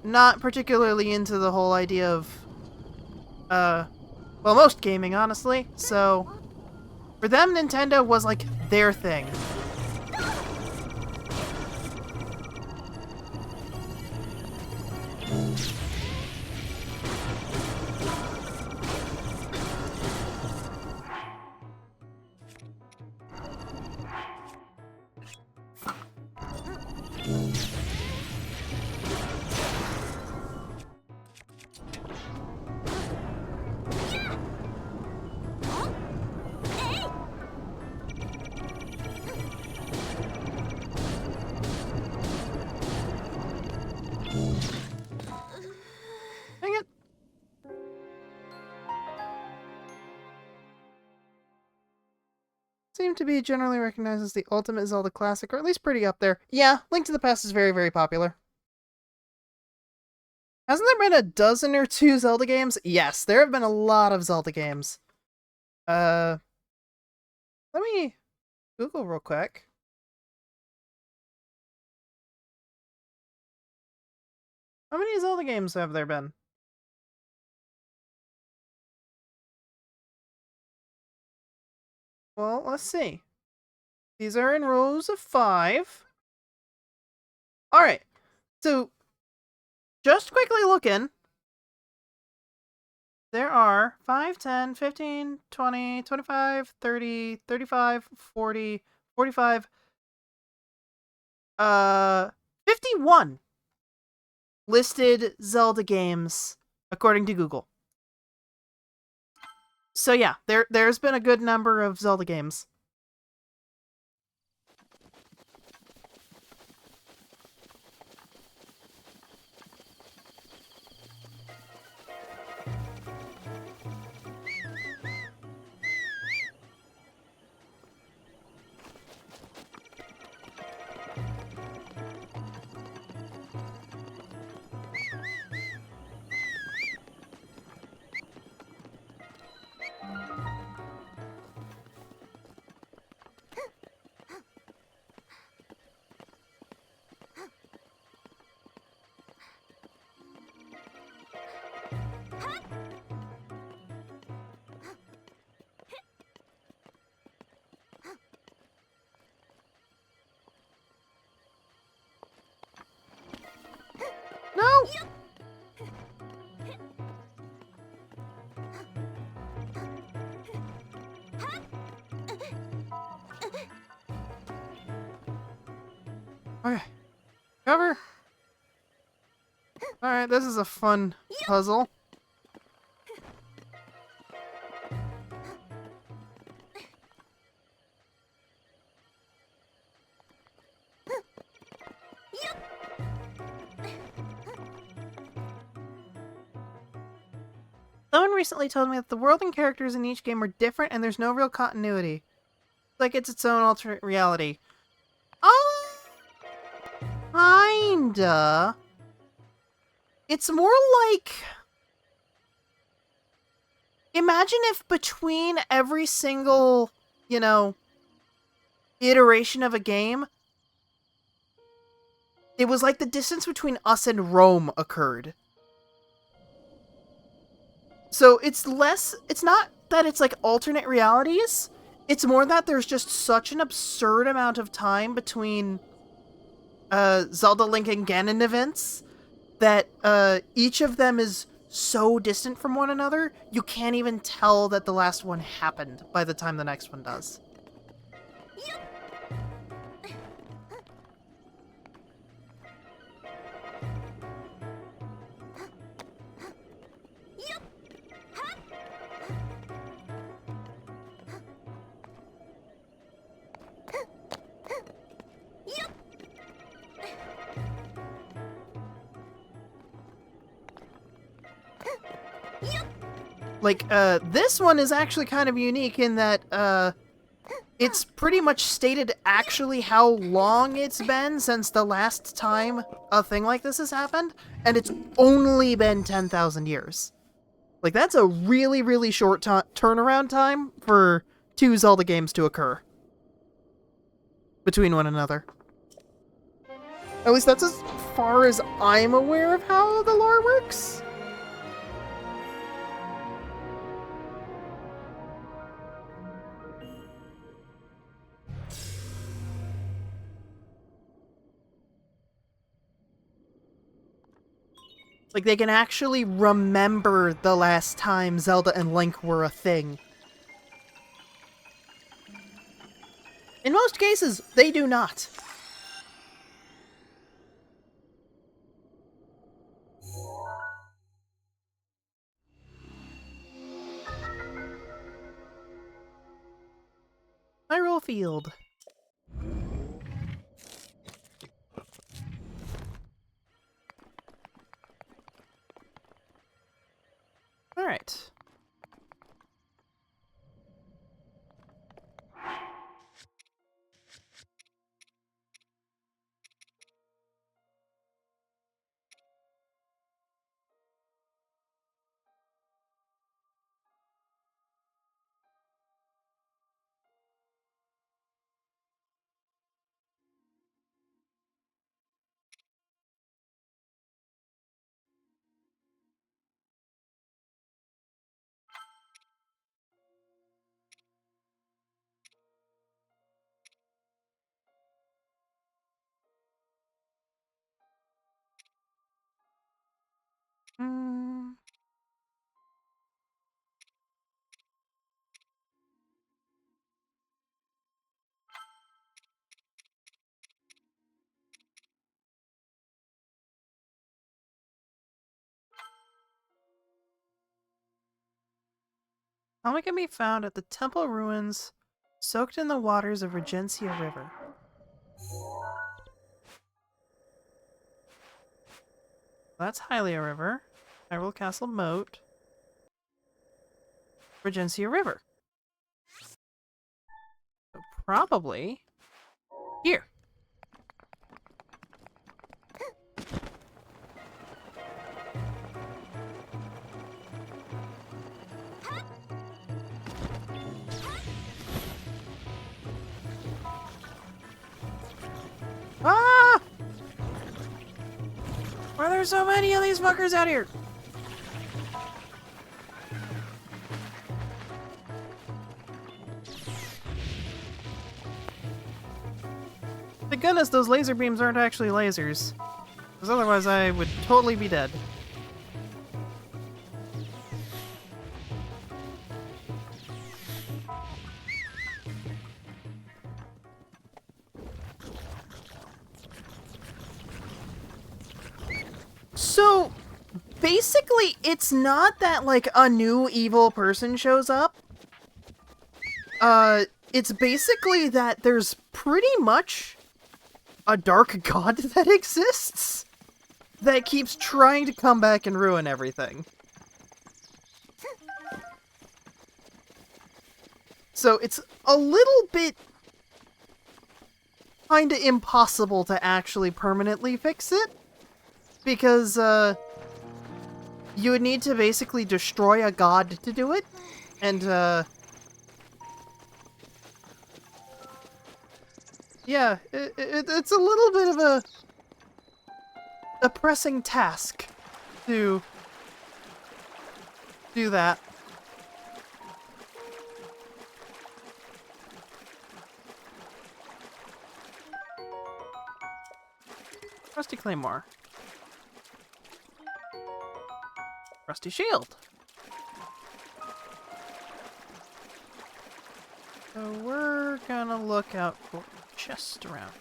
not particularly into the whole idea of well, most gaming, honestly. So for them, Nintendo was like their thing. Dang it. Seem to be generally recognized as the ultimate Zelda classic, or at least pretty up there. Yeah, Link to the Past is very, very popular. Hasn't there been a dozen or two Zelda games? Yes, there have been a lot of Zelda games. Let me Google real quick. How many Zelda games have there been? Well, let's see. These are in rows of 5. Alright, so just quickly looking, there are 5, 10, 15, 20, 25, 30, 35, 40, 45, 51 listed Zelda games according to Google. So yeah, there's been a good number of Zelda games. Okay. Cover. Alright, this is a fun puzzle. Someone recently told me that the world and characters in each game are different and there's no real continuity. Like it's its own alternate reality. Oh, kinda. It's more like... Imagine if between every single, you know, iteration of a game, it was like the distance between us and Rome occurred. So it's less... It's not that it's like alternate realities. It's more that there's just such an absurd amount of time between Zelda, Link, and Ganon events that each of them is so distant from one another, you can't even tell that the last one happened by the time the next one does. Like, this one is actually kind of unique in that, it's pretty much stated actually how long it's been since the last time a thing like this has happened, and it's only been 10,000 years. Like, that's a really, really short turnaround time for 2 Zelda games to occur between one another. At least that's as far as I'm aware of how the lore works. Like, they can actually remember the last time Zelda and Link were a thing. In most cases, they do not. Hyrule Field. Alright. Hmm. Helmet can be found at the temple ruins, soaked in the waters of Regencia River. That's Hylia River, Hyrule Castle Moat, Regencia River. So probably here. Ah! Why are there so many of these fuckers out here? Thank goodness those laser beams aren't actually lasers. Because otherwise I would totally be dead. So, basically, it's not that, like, a new evil person shows up. It's basically that there's pretty much a dark god that exists that keeps trying to come back and ruin everything. So it's a little bit kinda impossible to actually permanently fix it, because, you would need to basically destroy a god to do it, and, yeah, it's a little bit of a pressing task to do that. Rusty Claymore. Rusty Shield. So we're gonna look out for chests around.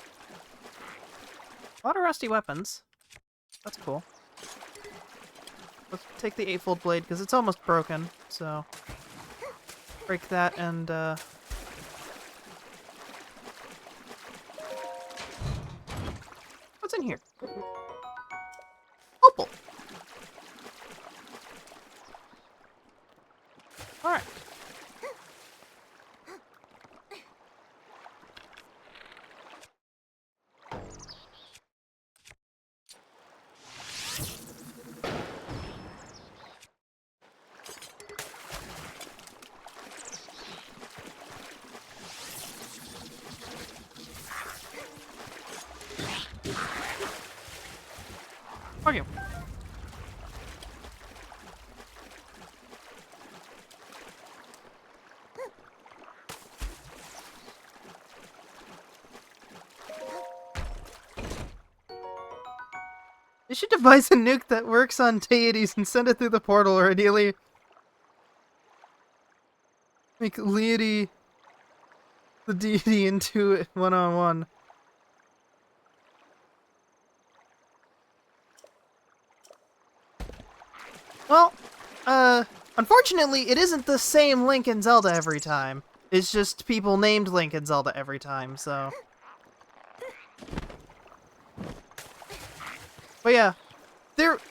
A lot of rusty weapons. That's cool. Let's take the 8-fold blade, because it's almost broken, so... break that and, what's in here? Opal! Alright. Fuck you. You should devise a nuke that works on deities and send it through the portal, or ideally make Leity the deity into it one-on-one. Well, unfortunately, it isn't the same Link in Zelda every time. It's just people named Link in Zelda every time, so... But yeah, that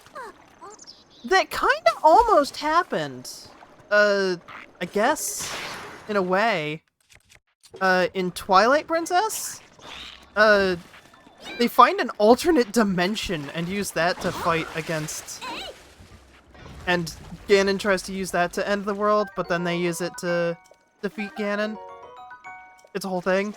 kinda almost happened, I guess, in a way, in Twilight Princess. They find an alternate dimension and use that to fight against... And Ganon tries to use that to end the world, but then they use it to defeat Ganon. It's a whole thing.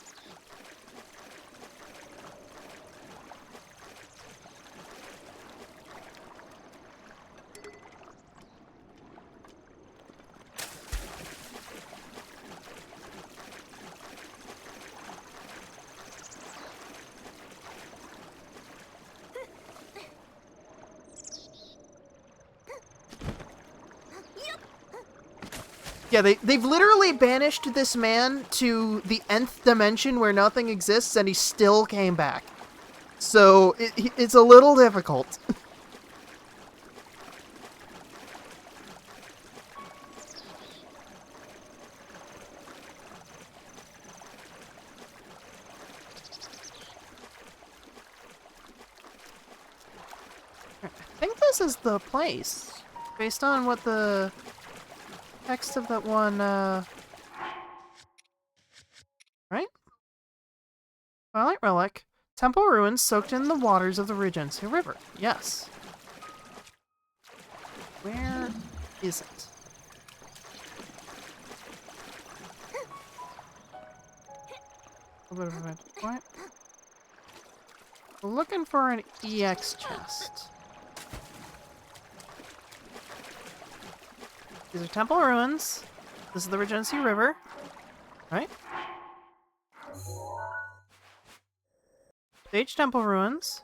Yeah, they've literally banished this man to the nth dimension where nothing exists, and he still came back. So, it's a little difficult. I think this is the place, based on what the text of that one, right? Twilight Relic. Temple ruins soaked in the waters of the Regency River. Yes. Where is it? A bit of a vantage point. We're looking for an EX chest. These are temple ruins. This is the Regency River. Right? Stage temple ruins.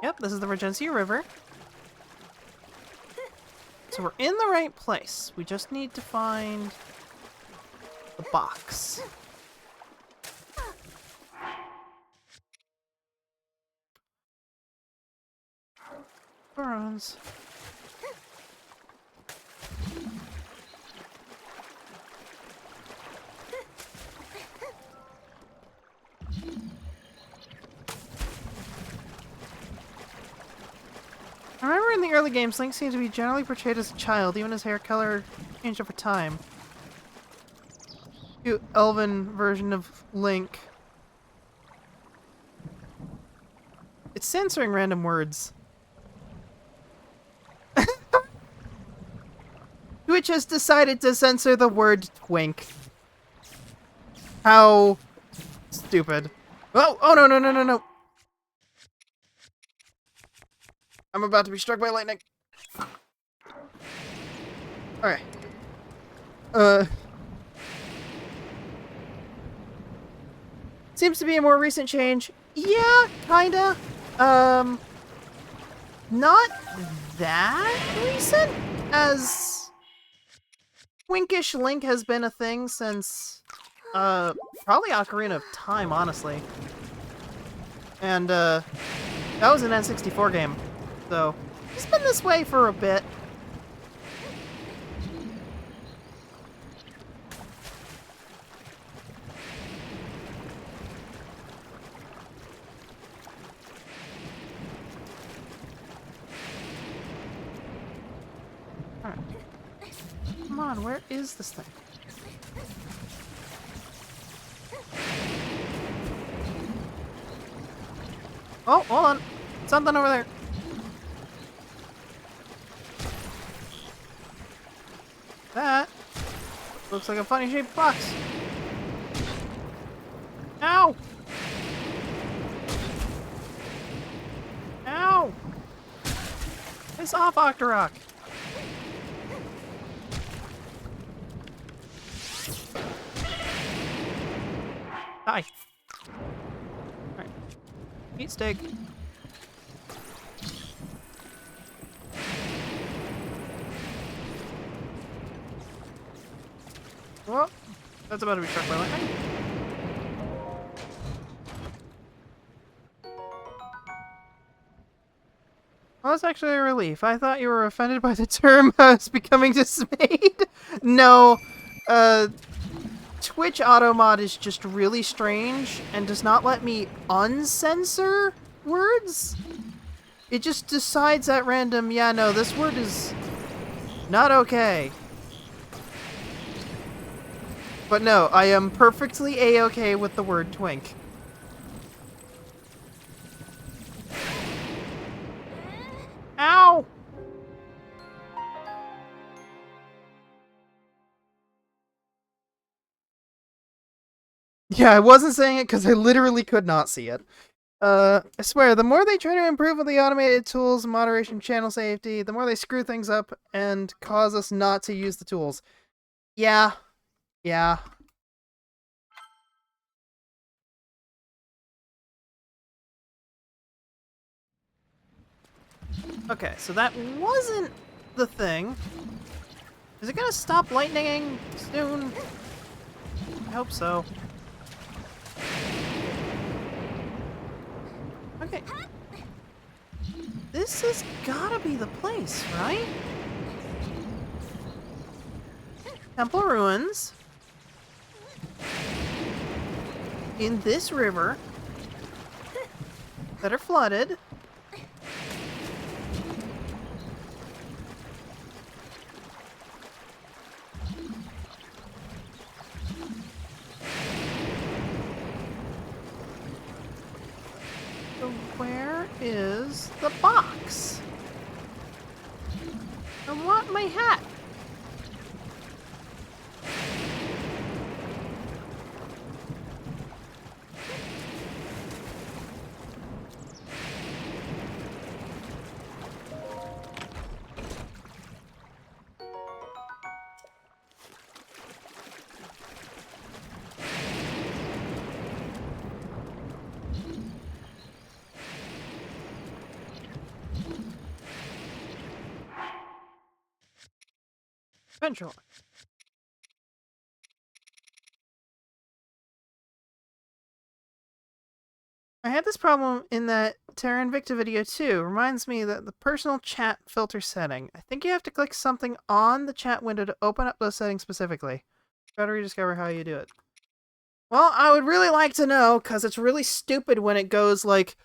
Yep, this is the Regency River. So we're in the right place. We just need to find the box. ruins. I remember in the early games, Link seemed to be generally portrayed as a child, even his hair color changed over time. Cute elven version of Link. It's censoring random words. Twitch has decided to censor the word twink. How stupid. Oh, oh no, no, no, no, no. I'm about to be struck by lightning. Okay. Seems to be a more recent change. Yeah, kinda. Not that recent, as twinkish Link has been a thing since, probably Ocarina of Time, honestly. And, that was an N64 game, so it's been this way for a bit. Alright. Come on, where is this thing? Oh, hold on. Something over there. That looks like a funny shaped box. Ow! Ow! Piss off, Octorok! Hi. Alright. Eat steak. Well, that's about to be struck by lightning. Well, that's actually a relief. I thought you were offended by the term I was becoming dismayed. No, Twitch Automod is just really strange and does not let me uncensor words. It just decides at random, yeah, no, this word is not okay. But no, I am perfectly a-okay with the word twink. Ow! Yeah, I wasn't saying it because I literally could not see it. I swear, the more they try to improve with the automated tools, moderation, channel safety, the more they screw things up and cause us not to use the tools. Yeah. Yeah. Okay, so that wasn't the thing. Is it gonna stop lightninging soon? I hope so. Okay. This has gotta be the place, right? Temple ruins. In this river. That are flooded. So where is the box? I want my hat. Eventually. I had this problem in that Terra Invicta video too. Reminds me that the personal chat filter setting. I think you have to click something on the chat window to open up those settings specifically. Try to rediscover how you do it. Well, I would really like to know, because it's really stupid when it goes, like,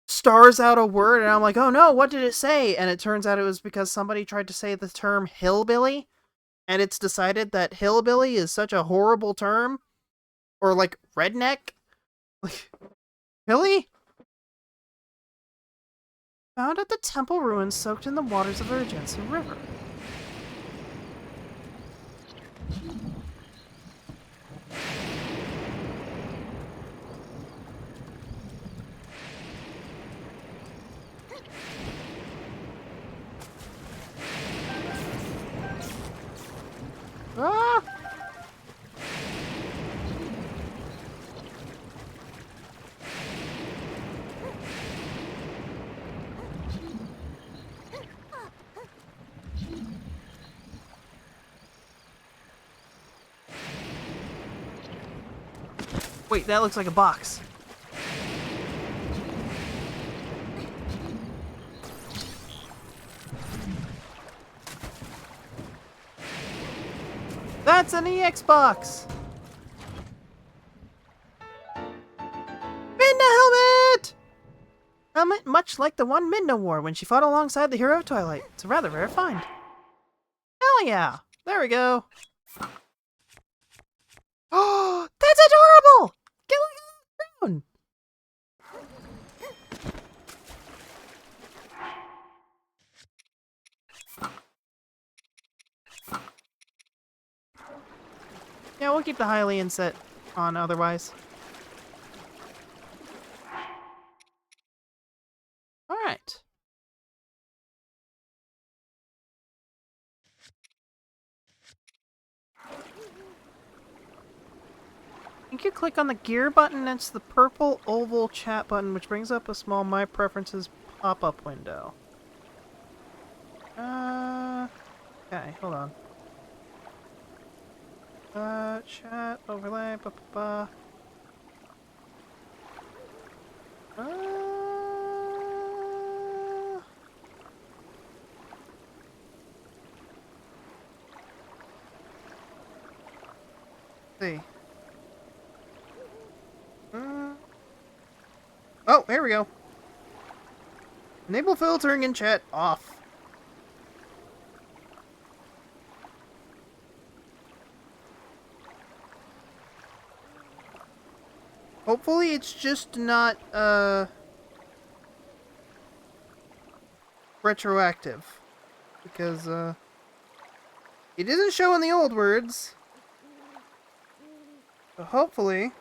stars out a word, and I'm like, oh no, what did it say? And it turns out it was because somebody tried to say the term hillbilly, and it's decided that hillbilly is such a horrible term. Or, like, redneck. Like, really? Found at the temple ruins soaked in the waters of the Regency River. Ah! Wait, that looks like a box. That's an EX box! Midna helmet! Helmet much like the one Midna wore when she fought alongside the hero of Twilight. It's a rather rare find. Hell yeah! There we go. Oh, that's adorable! Get like a crown! Yeah, we'll keep the Hylian set on otherwise. Alright. You can click on the gear button next to the purple oval chat button, which brings up a small My Preferences pop-up window. Okay, hold on. Chat, overlay, see. Oh, here we go. Enable filtering in chat off. Hopefully it's just not, retroactive. Because, it isn't showing the old words. So hopefully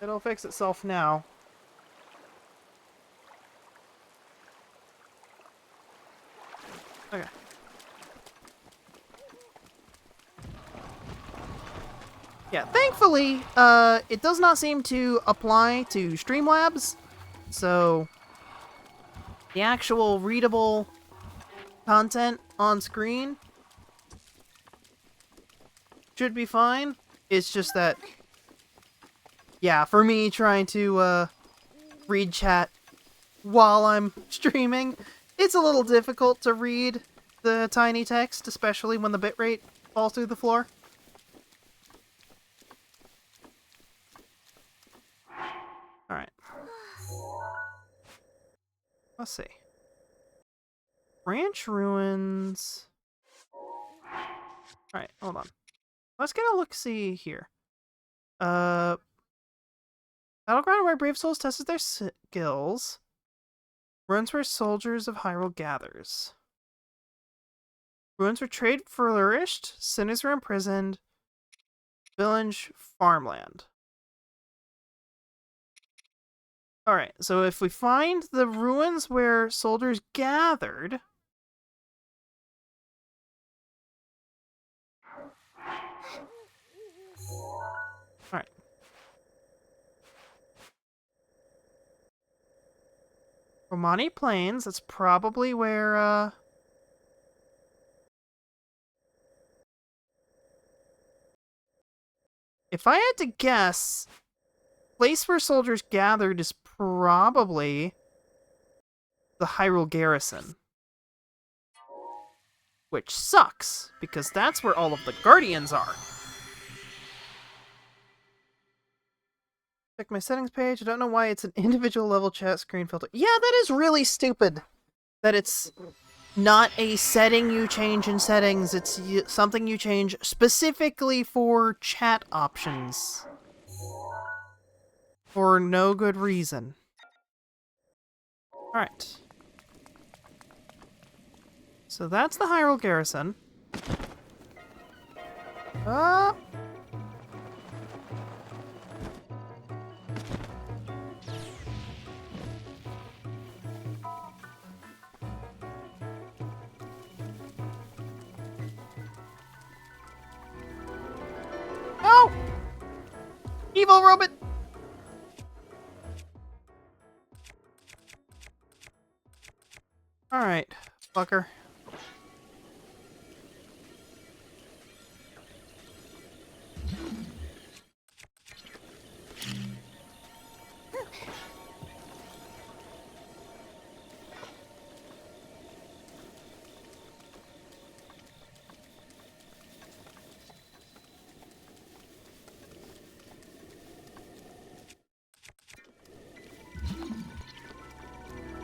it'll fix itself now. Okay. Yeah, thankfully, it does not seem to apply to Streamlabs, so the actual readable content on screen should be fine. It's just that, yeah, for me trying to, read chat while I'm streaming, it's a little difficult to read the tiny text, especially when the bitrate falls through the floor. Alright. Let's see. Ranch ruins. Alright, hold on. Let's get a look-see here. Battleground where brave souls tested their skills. Ruins where soldiers of Hyrule gathers. Ruins where trade flourished. Sinners were imprisoned. Village farmland. Alright, so if we find the ruins where soldiers gathered... Alright. Romani Plains, that's probably where, if I had to guess, place where soldiers gathered is probably the Hyrule Garrison. Which sucks, because that's where all of the Guardians are. Check my settings page. I don't know why it's an individual level chat screen filter. Yeah, that is really stupid. That it's not a setting you change in settings. It's something you change specifically for chat options. For no good reason. Alright. So that's the Hyrule Garrison. Oh! No! Evil robot! Alright, fucker.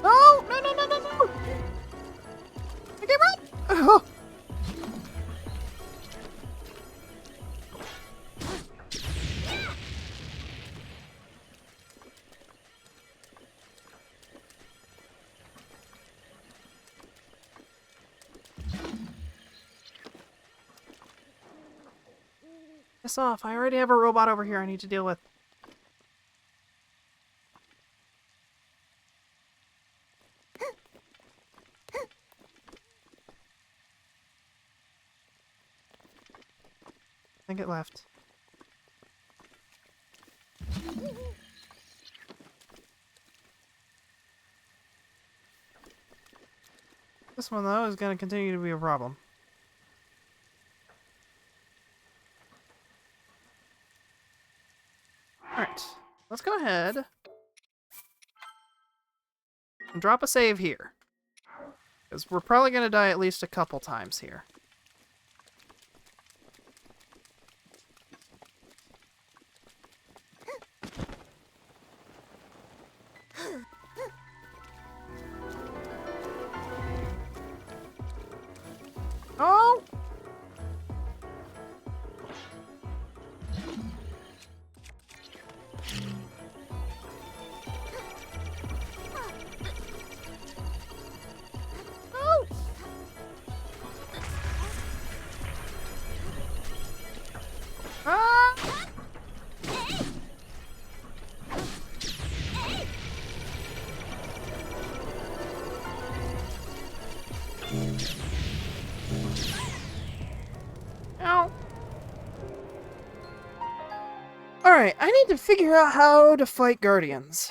No! No, no, no, no, no! Okay, run! Oh. Piss off. I already have a robot over here I need to deal with. I think it left. This one, though, is going to continue to be a problem. Alright. Let's go ahead and drop a save here. Because we're probably going to die at least a couple times here. Oh! Oh! Ah! Ow. Alright, I need to figure out how to fight Guardians.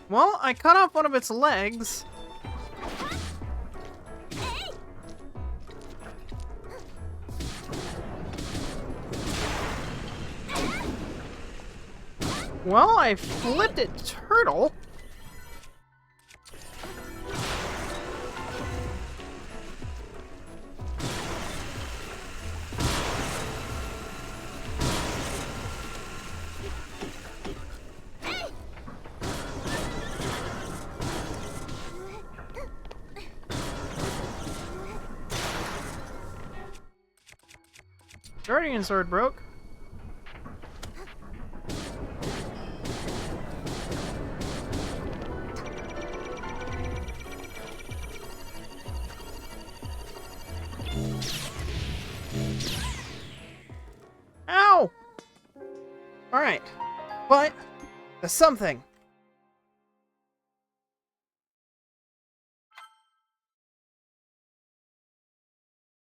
Well, I cut off one of its legs. Well, I flipped its turtle. Guardian sword broke. Alright. But, there's something.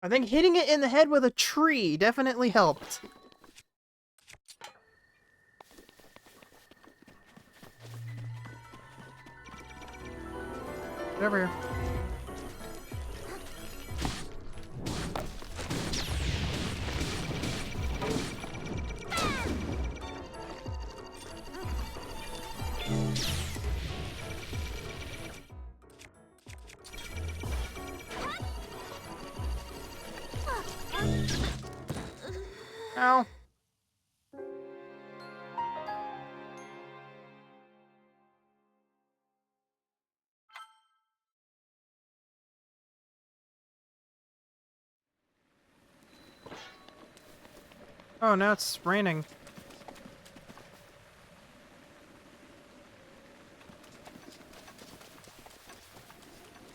I think hitting it in the head with a tree definitely helped. Get over here. Ow. Oh, now it's raining.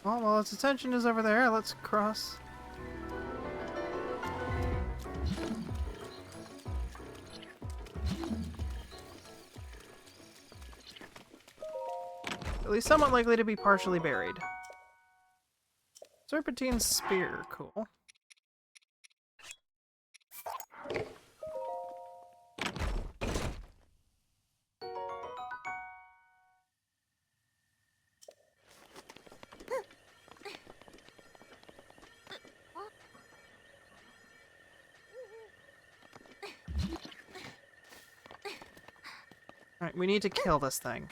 Oh, well, its attention is over there. Let's cross. At least somewhat likely to be partially buried. Serpentine spear, cool. Alright, we need to kill this thing.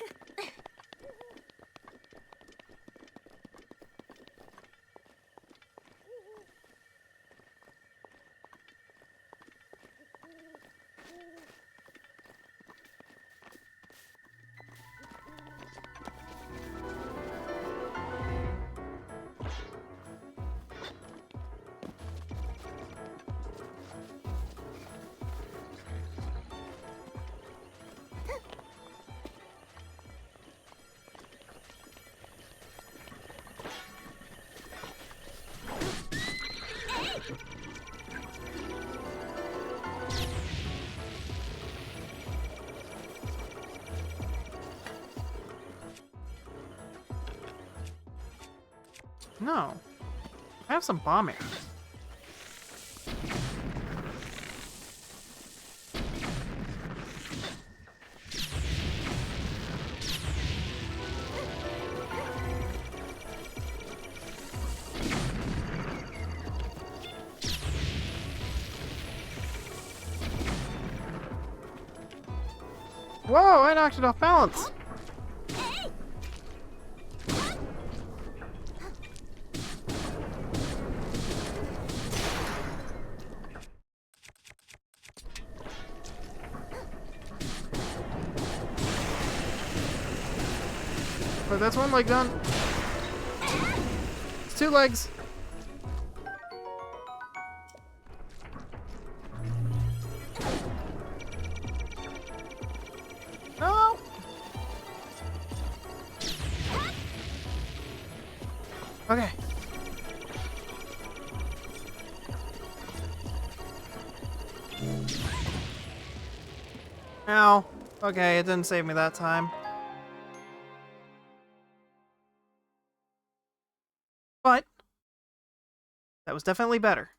No. I have some bomb arrows. Whoa, I knocked it off balance. But that's one leg done. It's 2 legs. No. Okay. Ow. Okay, it didn't save me that time. But that was definitely better.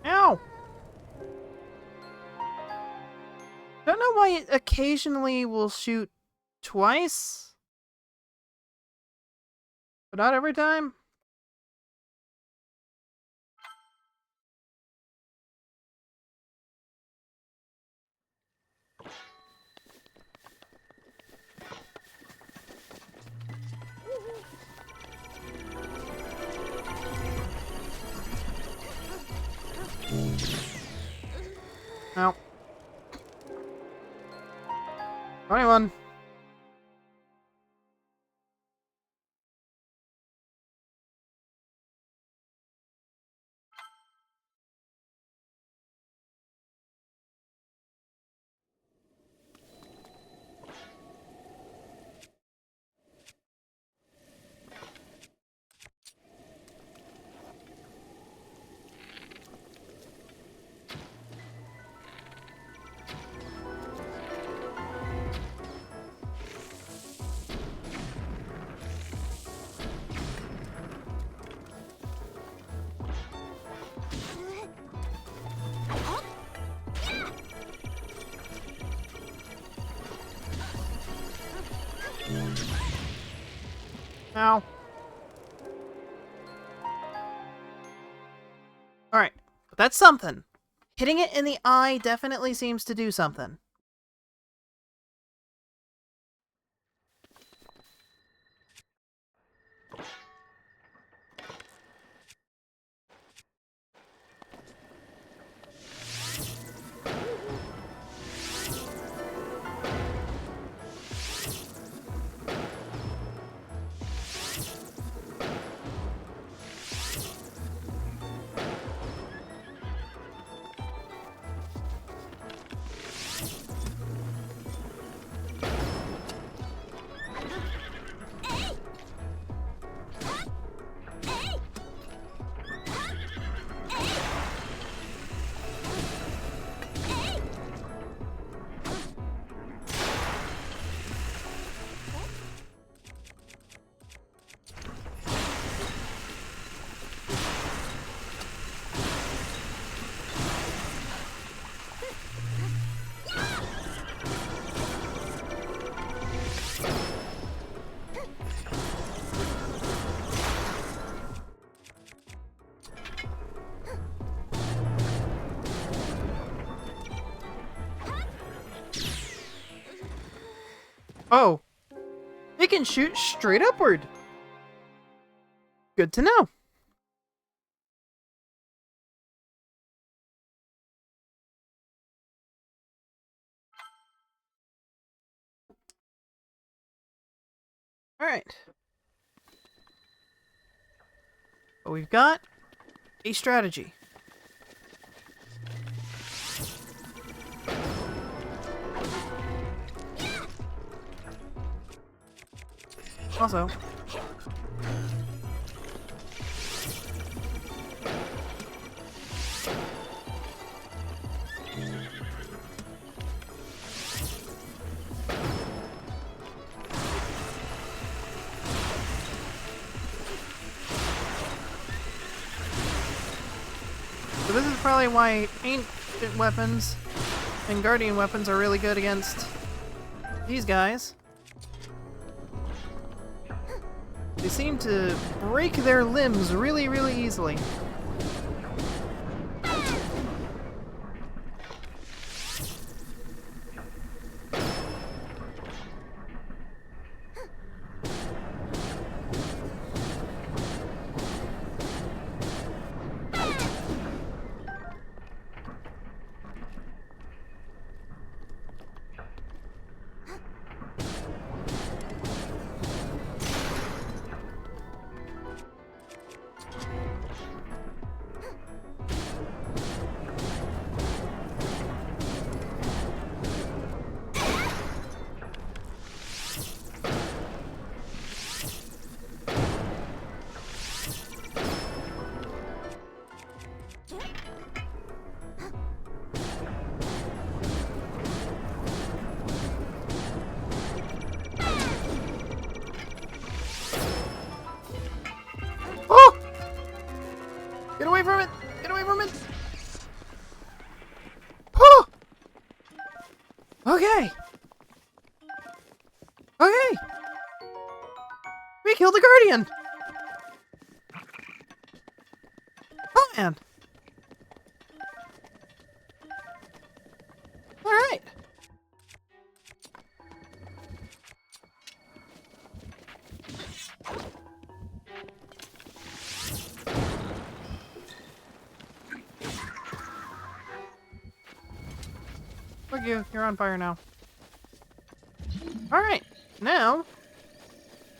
Ow! Don't know why it occasionally will shoot twice, but not every time. Ow. Ow. Alright. But that's something. Hitting it in the eye definitely seems to do something. Oh. It can shoot straight upward. Good to know. Alright. But we've got a strategy. Also, so this is probably why ancient weapons and guardian weapons are really good against these guys. They seem to break their limbs really, really easily. Oh! Get away from it! Get away from it! Oh! Okay. Okay. We killed the guardian. Oh man. All right. Fuck you. You're on fire now. All right. Now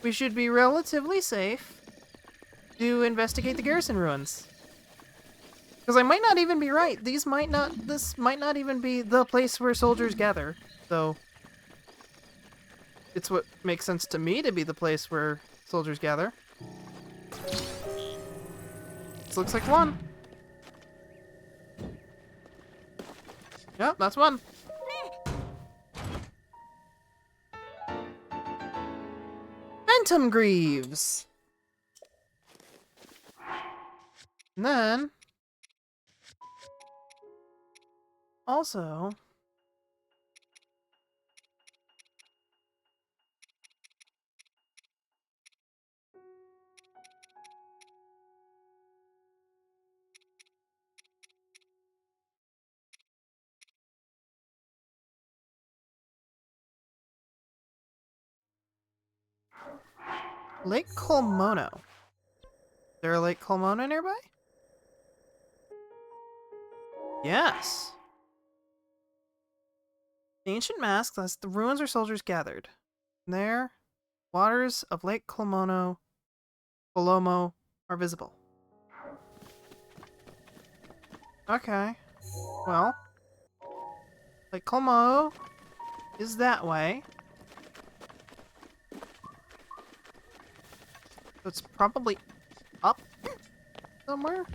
we should be relatively safe to investigate the garrison ruins. Because I might not even be right. This might not even be the place where soldiers gather. So it's what makes sense to me to be the place where soldiers gather. This looks like one. Yep, that's one. Phantom Greaves. And then also Lake Colmono. Is there a Lake Colmono nearby? Yes. The ancient mask, that's the ruins where soldiers gathered. There, waters of Lake Colmono, Colomo are visible. Okay. Well, Lake Colmo is that way. So it's probably up somewhere?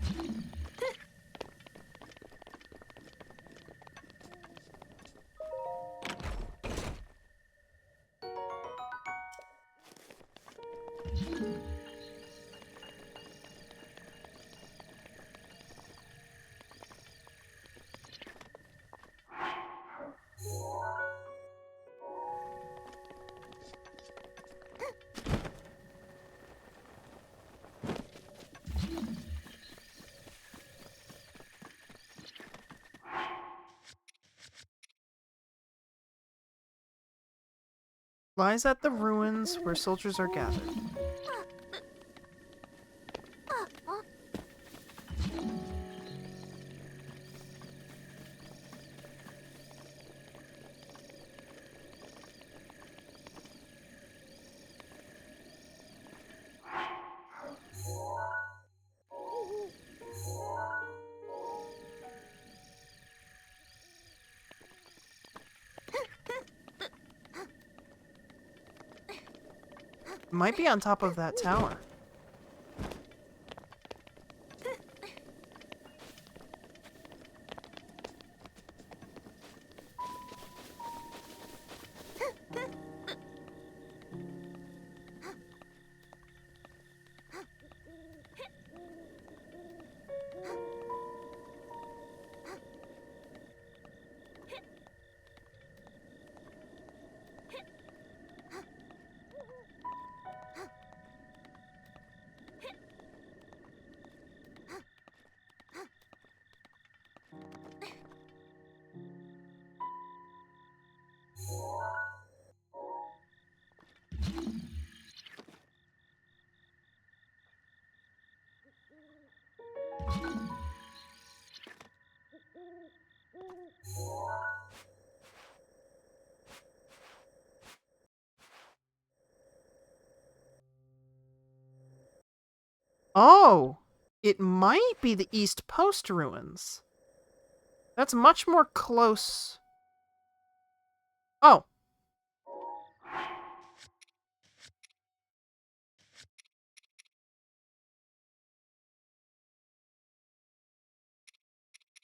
Lies at the ruins where soldiers are gathered. Might be on top of that tower. Oh! It might be the East Post ruins. That's much more close. Oh.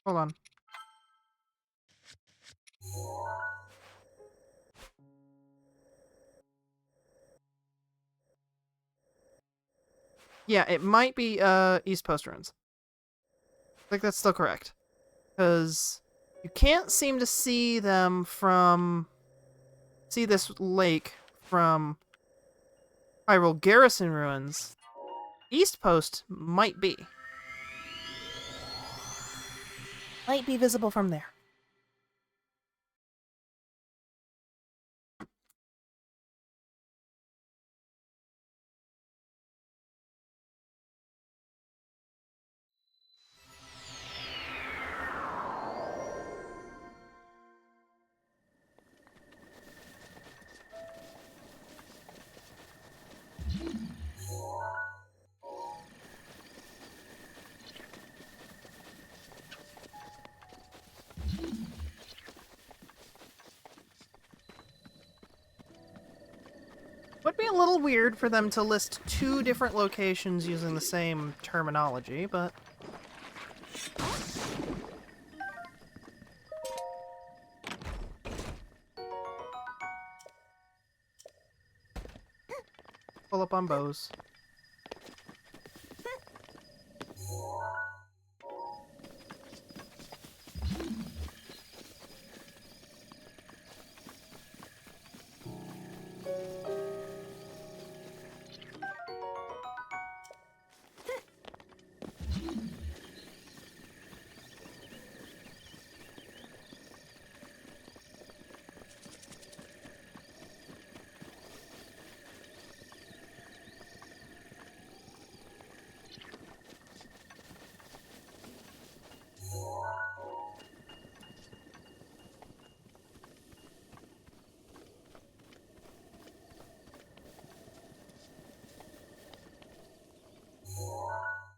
Hold on. Yeah, it might be East Post ruins. I think that's still correct. Because you can't seem to see them from... see this lake from Hyrule Garrison ruins. East Post might be. Might be visible from there. Would be a little weird for them to list two different locations using the same terminology, but... pull up on bows.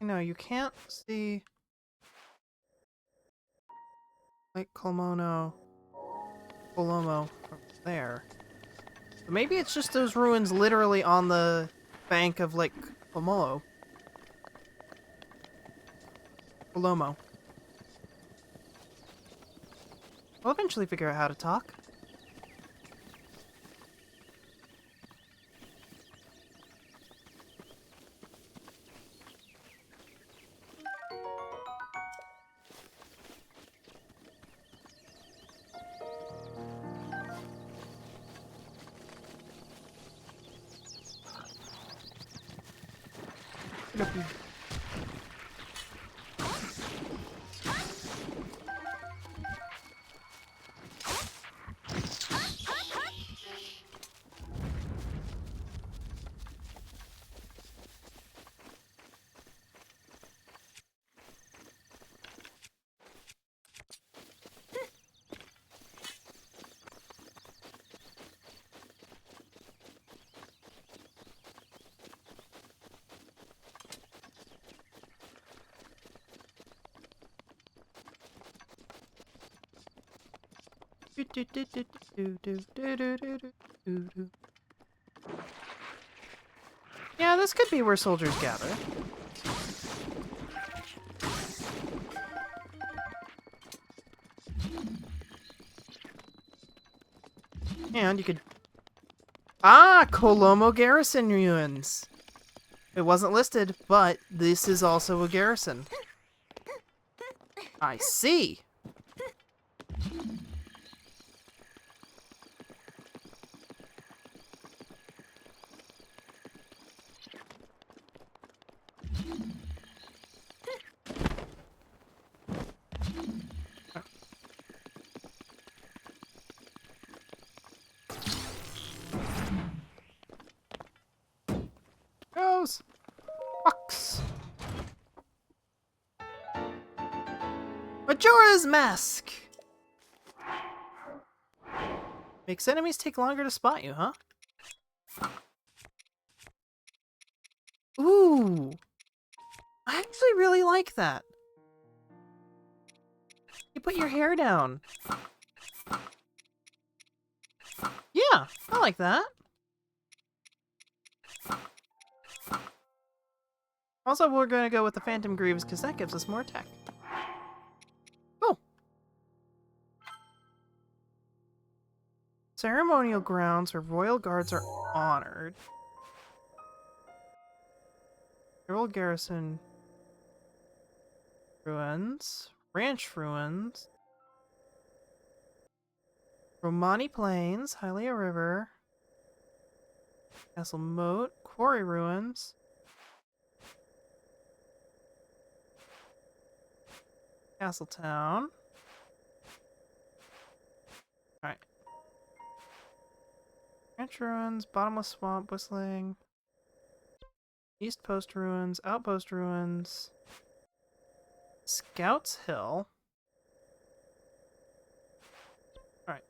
No, you can't see Lake Colomo from there. But maybe it's just those ruins literally on the bank of Lake Colomo. We'll eventually figure out how to talk. Yeah, this could be where soldiers gather. And you could... Ah! Colomo Garrison ruins! It wasn't listed, but this is also a garrison. I see! Goes! Fox! Majora's Mask! Makes enemies take longer to spot you, huh? Ooh! I actually really like that. You put your hair down. Yeah, I like that. Also, we're gonna go with the Phantom Greaves because that gives us more attack. Cool. Ceremonial grounds where royal guards are honored. Royal garrison ruins. Ranch ruins. Romani Plains, Hylia River. Castle Moat, Quarry ruins. Castle Town. Alright. Ranch ruins, Bottomless Swamp, Whistling. East Post ruins, Outpost ruins. Scouts Hill. Alright.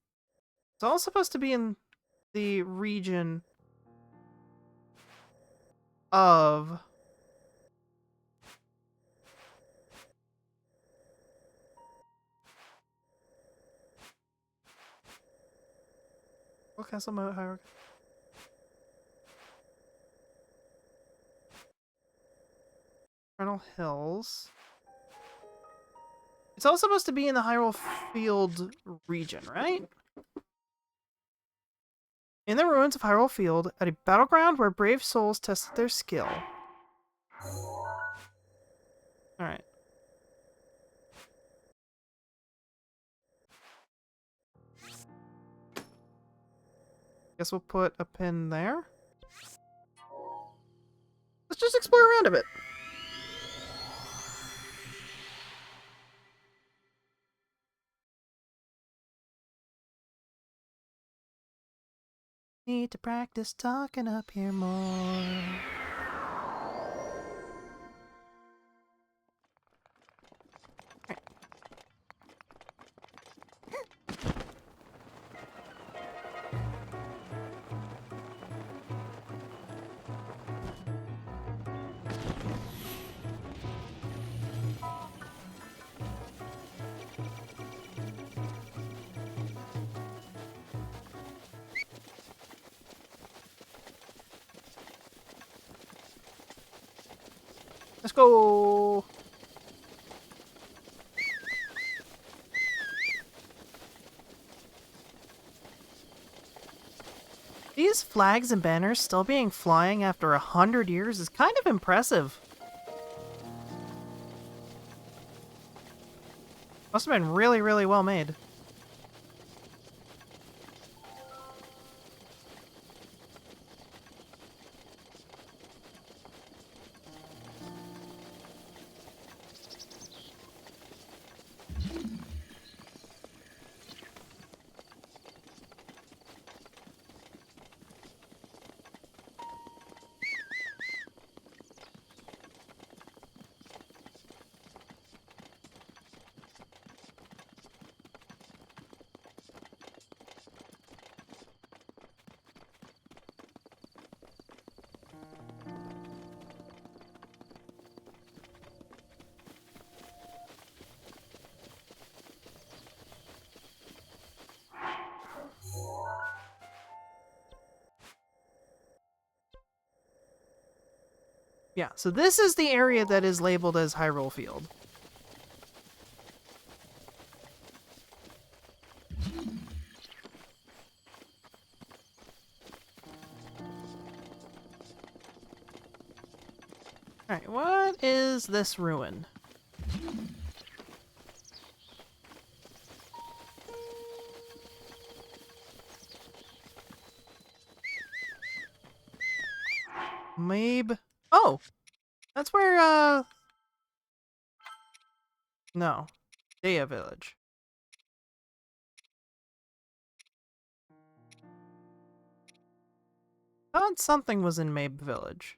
It's all supposed to be in the region of... Castle Moat, Hyrule. Vernal Hills. It's all supposed to be in the Hyrule Field region, right? In the ruins of Hyrule Field, at a battleground where brave souls tested their skill. Alright. Guess we'll put a pin there. Let's just explore around a bit. Need to practice talking up here more. Let's go! These flags and banners still being flying after 100 years is kind of impressive. Must have been really, really well made. Yeah, so this is the area that is labeled as Hyrule Field. Alright, what is this ruin? Maybe. Oh! That's where, no. Daya Village. Thought something was in Mabe Village.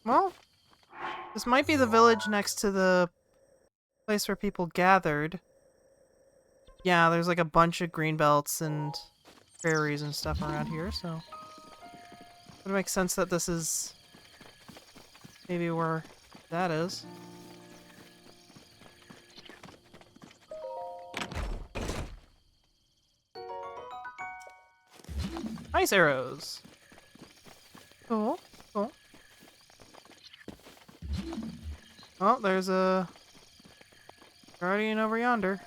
Well, this might be the village next to the place where people gathered. Yeah, there's like a bunch of green belts and prairies and stuff around here, so it would make sense that this is maybe where that is. Ice arrows. Cool, cool. Oh, there's a guardian over yonder.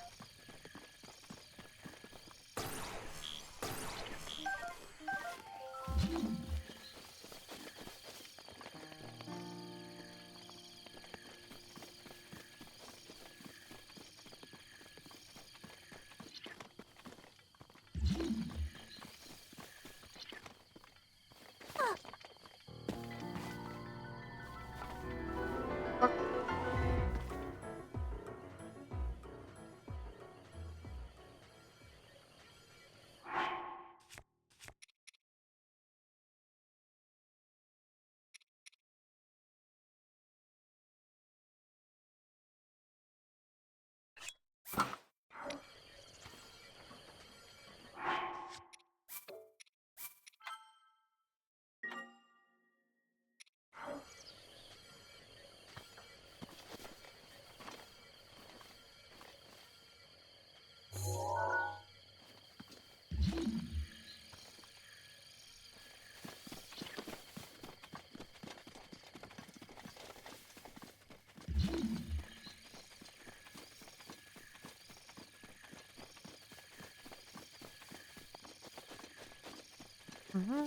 Mm-hmm.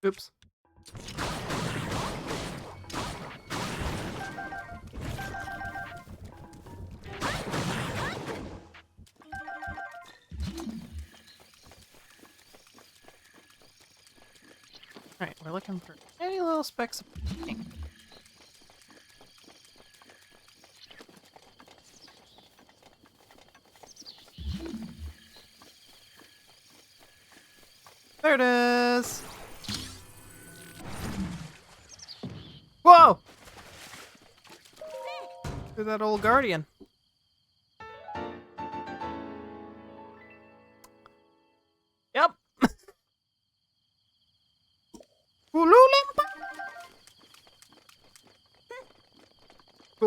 Oops. Alright, we're looking for any little specks of pink. There it is! Whoa! Look at that old guardian.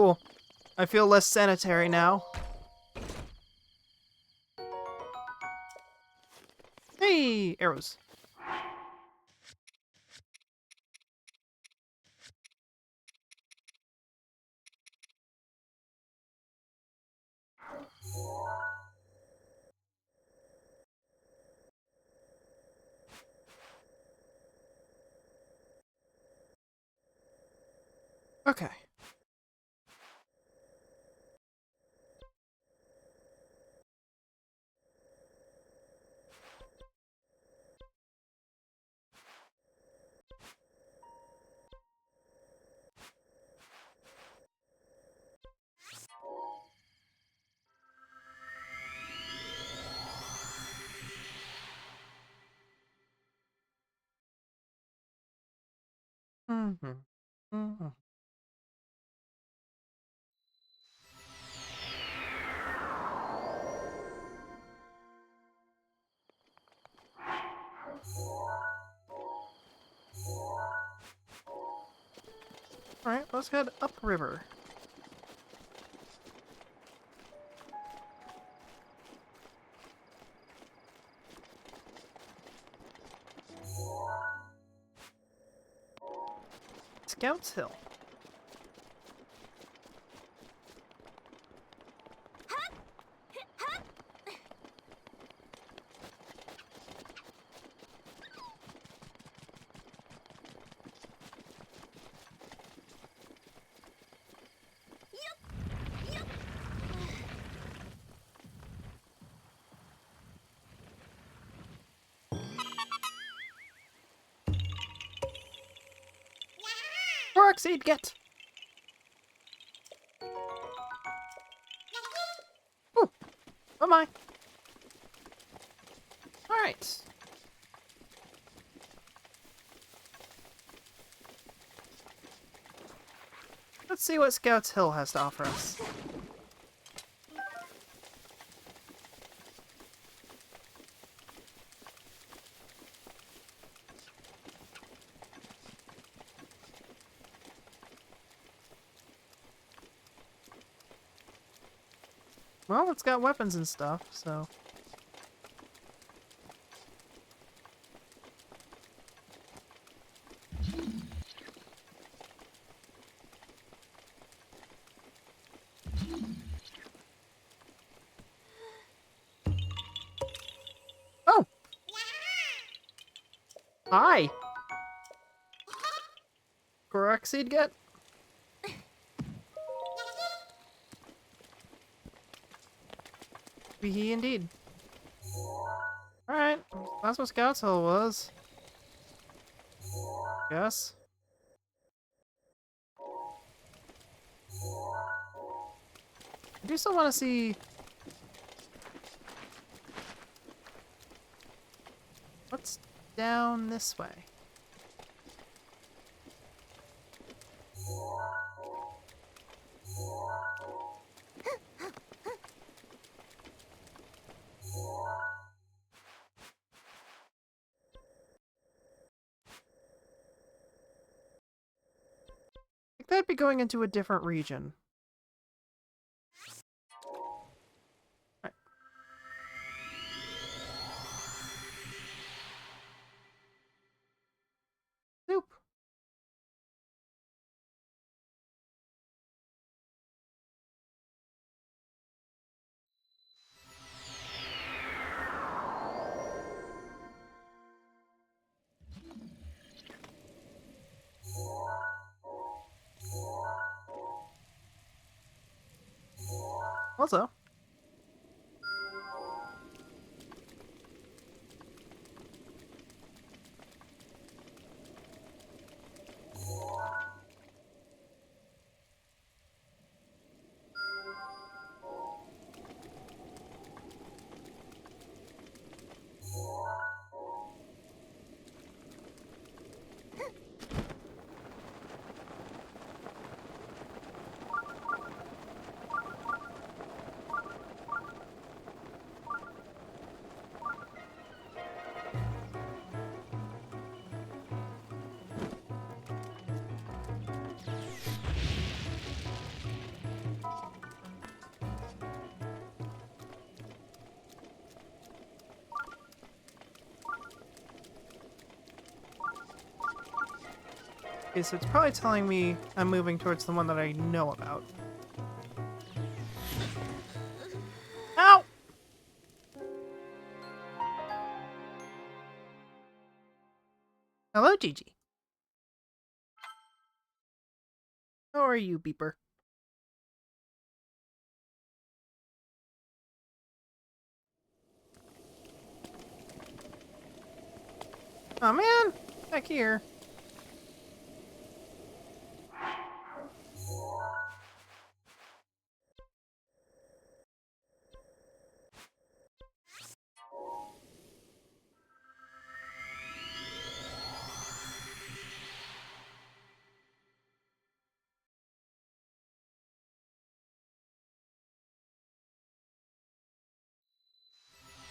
Cool. I feel less sanitary now. Hey! Arrows. Okay. Mm-hmm. Mm-hmm. Alright, let's head upriver. Scouts Hill. Roxy, get! Ooh! Oh my! Alright. Let's see what Scouts Hill has to offer us. Well, it's got weapons and stuff, so... Oh! Hi! Goroxide, get? Be he indeed. Alright, that's what Scouts Hill was. Guess. I do still want to see... what's down this way? I think that'd be going into a different region. Right. Nope. Also, Okay, so it's probably telling me I'm moving towards the one that I know about. Ow! Hello, Gigi. How are you, Beeper? Oh man, back here.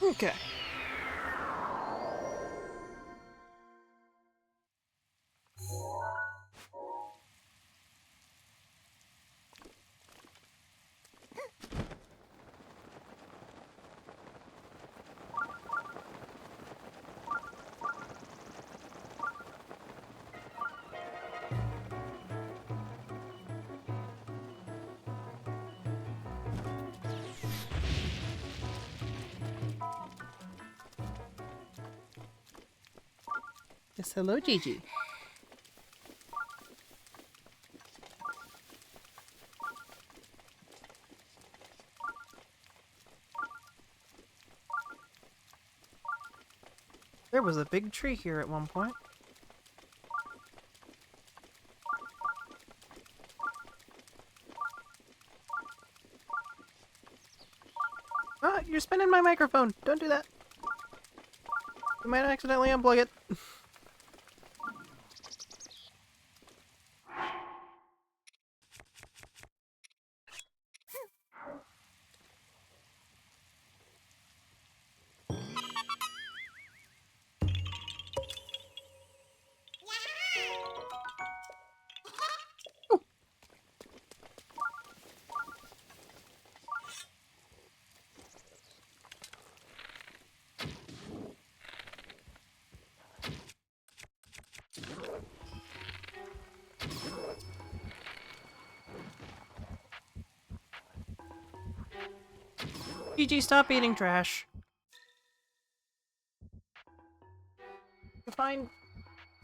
Okay. Yes, hello, Gigi. There was a big tree here at one point. Ah, you're spinning my microphone. Don't do that. You might accidentally unplug it. Gigi, stop eating trash. You find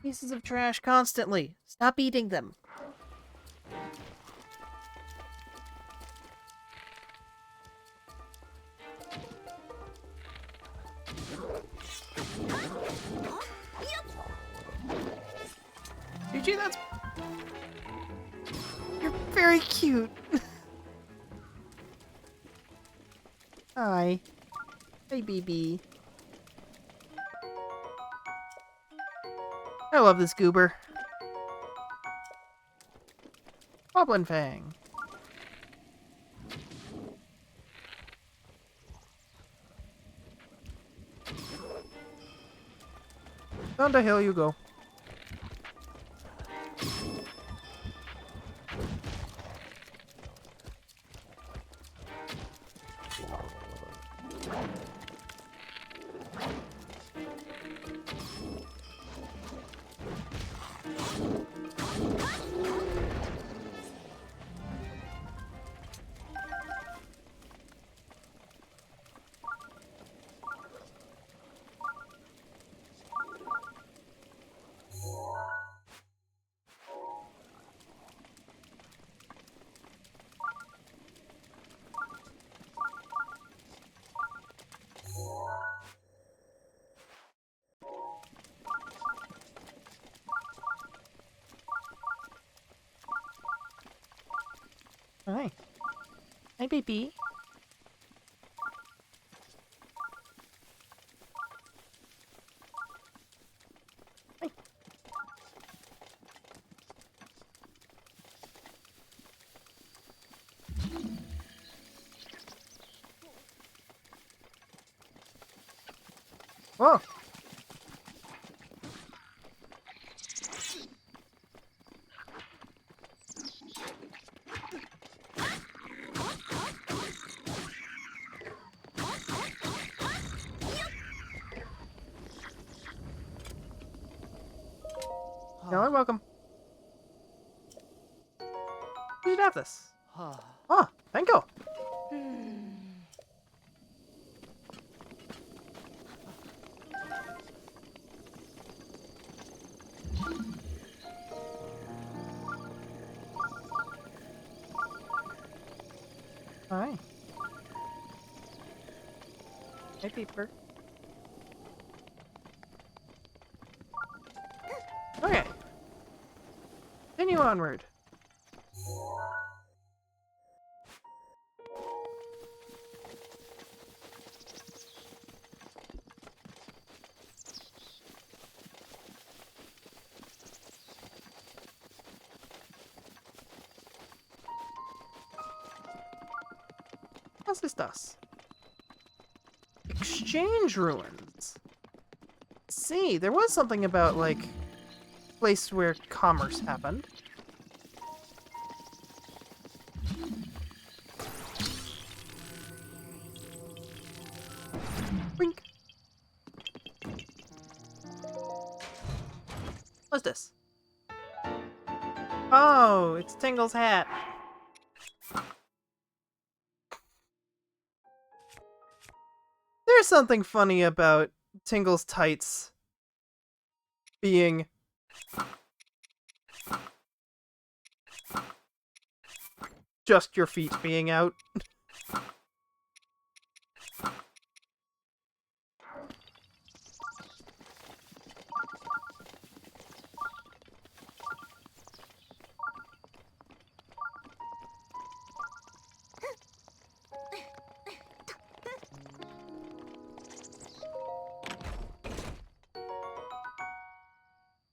pieces of trash constantly. Stop eating them. Gigi, that's... You're very cute. Hi. Hey, BB. I love this goober. Goblin Fang. Down the hill you go. Hi. Hi, baby. Hi. Whoa. You're welcome. this. Ah, thank you. Hi. Hey, peeper. Okay. Continue onward. Was ist das? Exchange ruins. See, there was something about, like, place where commerce happened. Wink. What's this? Oh, it's Tingle's hat. There's something funny about Tingle's tights being just your feet being out.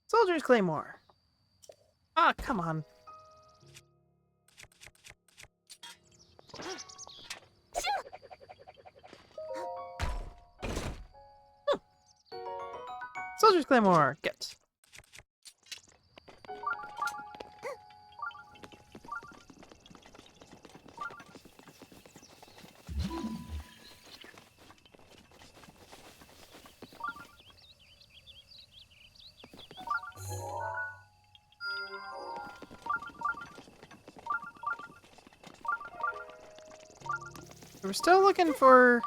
Soldier's Claymore. Ah, come on. Soldier's Claymore, get. We're still looking for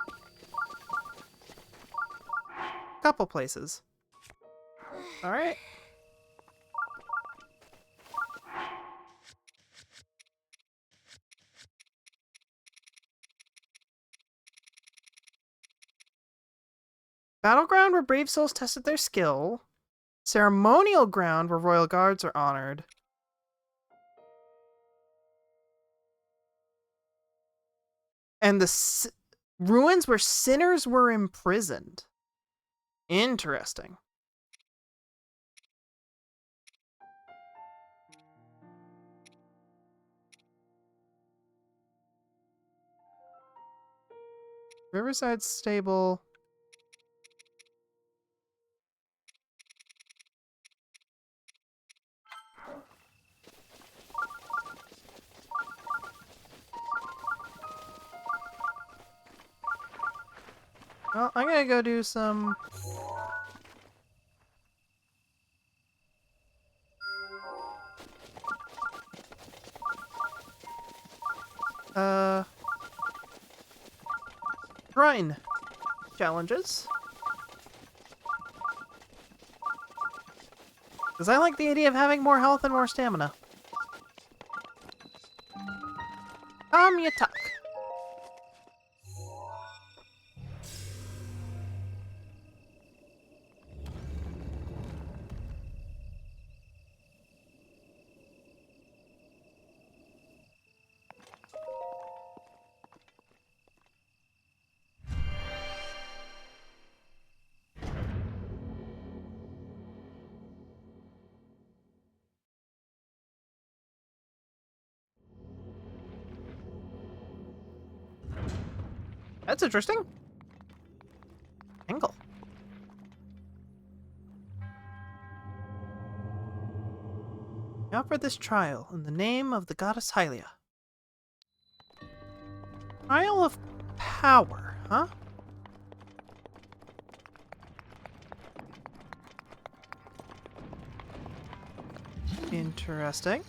a couple places. Alright. Battleground where brave souls tested their skill. Ceremonial ground where royal guards are honored. And the ruins where sinners were imprisoned. Interesting. Riverside Stable. Well, I'm gonna go do some... shrine challenges. Because I like the idea of having more health and more stamina. You tuck. That's interesting. Linkle. I offer this trial in the name of the goddess Hylia. Trial of power, huh? Interesting.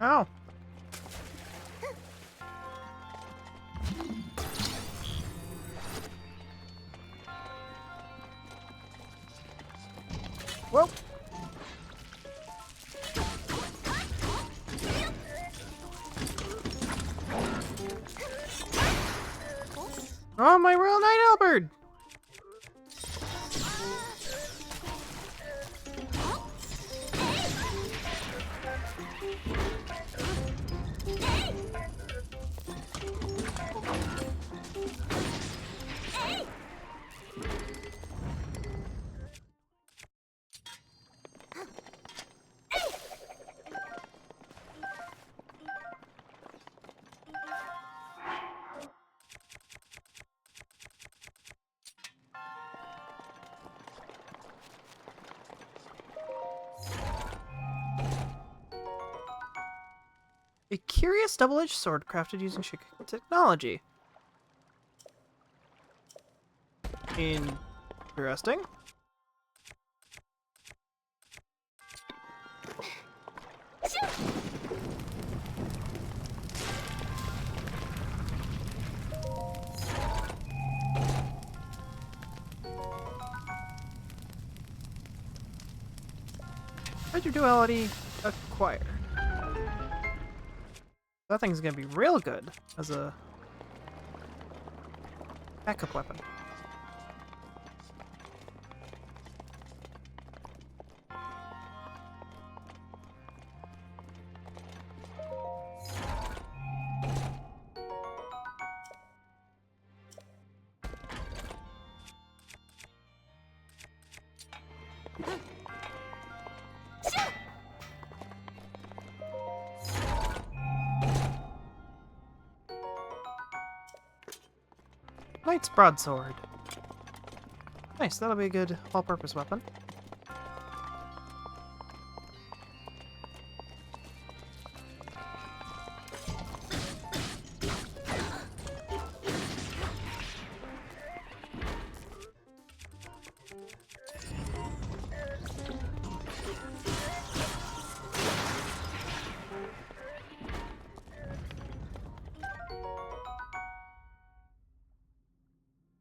Ow. Whoa. Oh, my Royal Knight Albert! A curious double-edged sword crafted using chic technology. Interesting. Hydro duality acquired. That thing's gonna be real good as a backup weapon. Knight's broadsword. Nice, that'll be a good all-purpose weapon.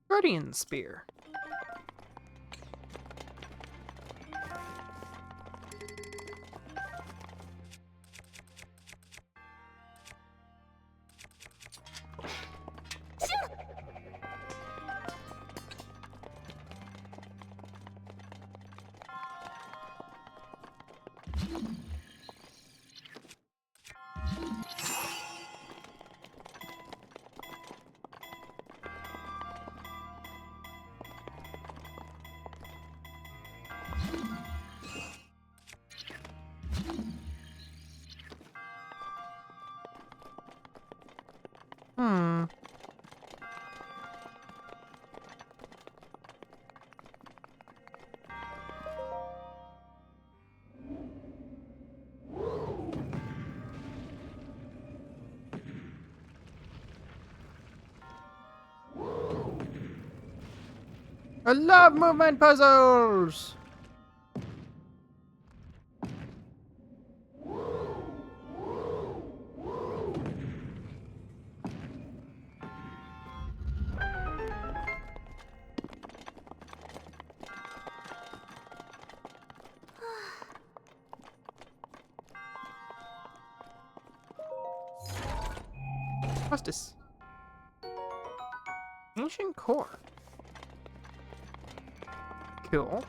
Guardian Spear. Hmm. I love movement puzzles! What's this? Ancient core. Cool.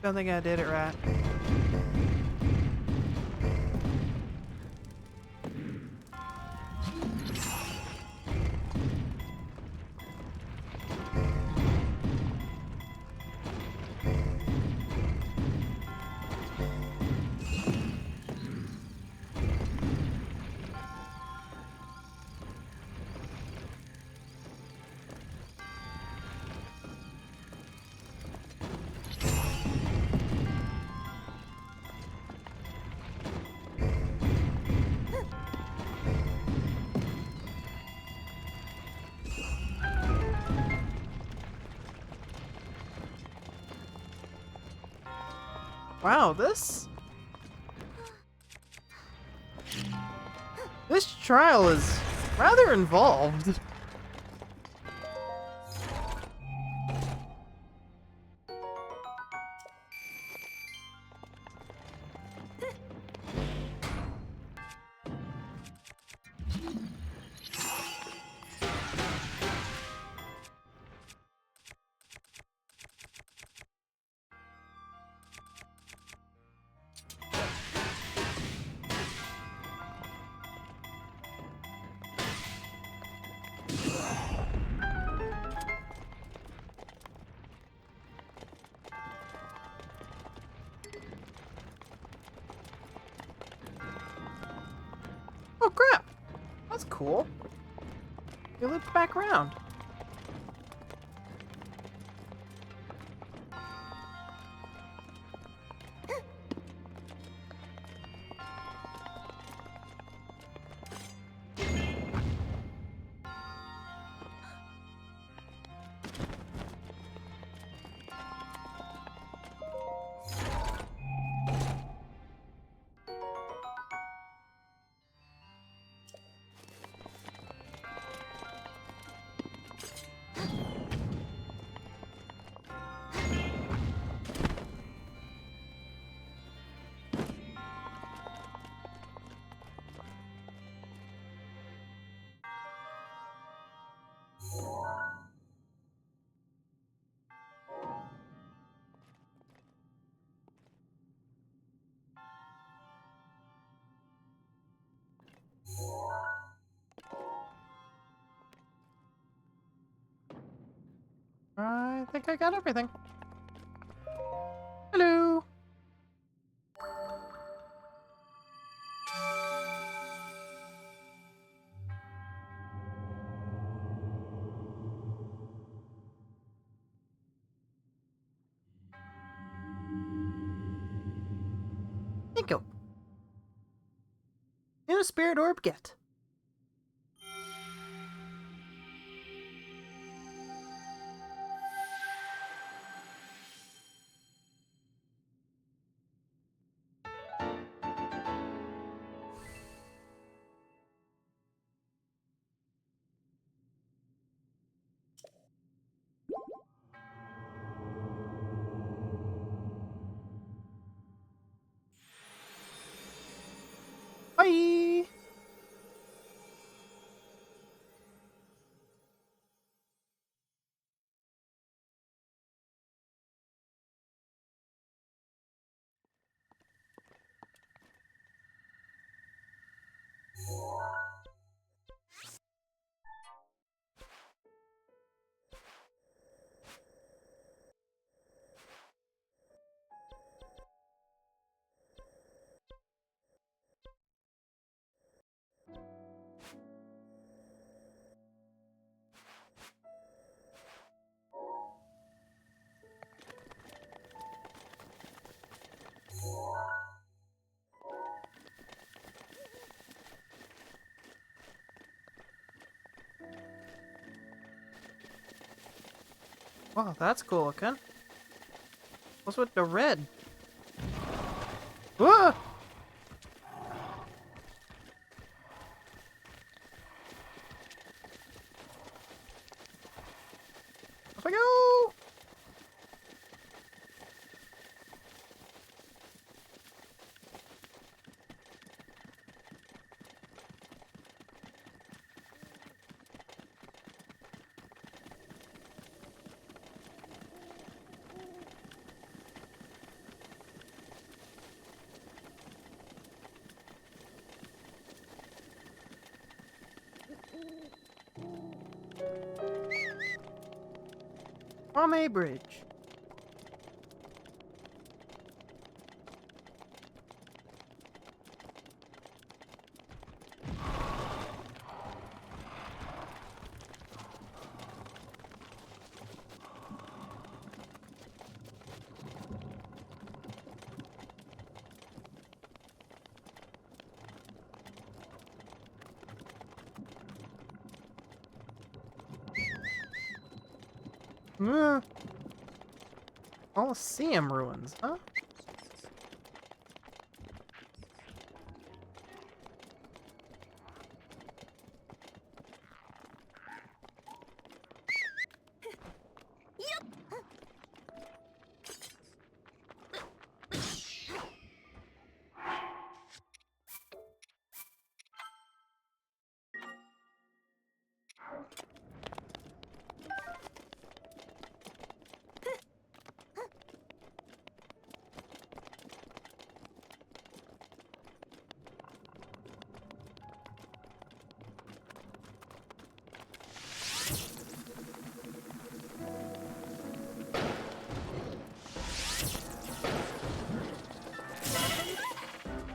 Don't think I did it right. Wow, this trial is rather involved. Oh crap! That's cool. You looped back around. I think I got everything. Hello! Linkle. New spirit orb get. Bye! Wow, that's cool looking. What's with the red? Ah! Off I go! Kwame Bridge. Colosseum ruins, huh?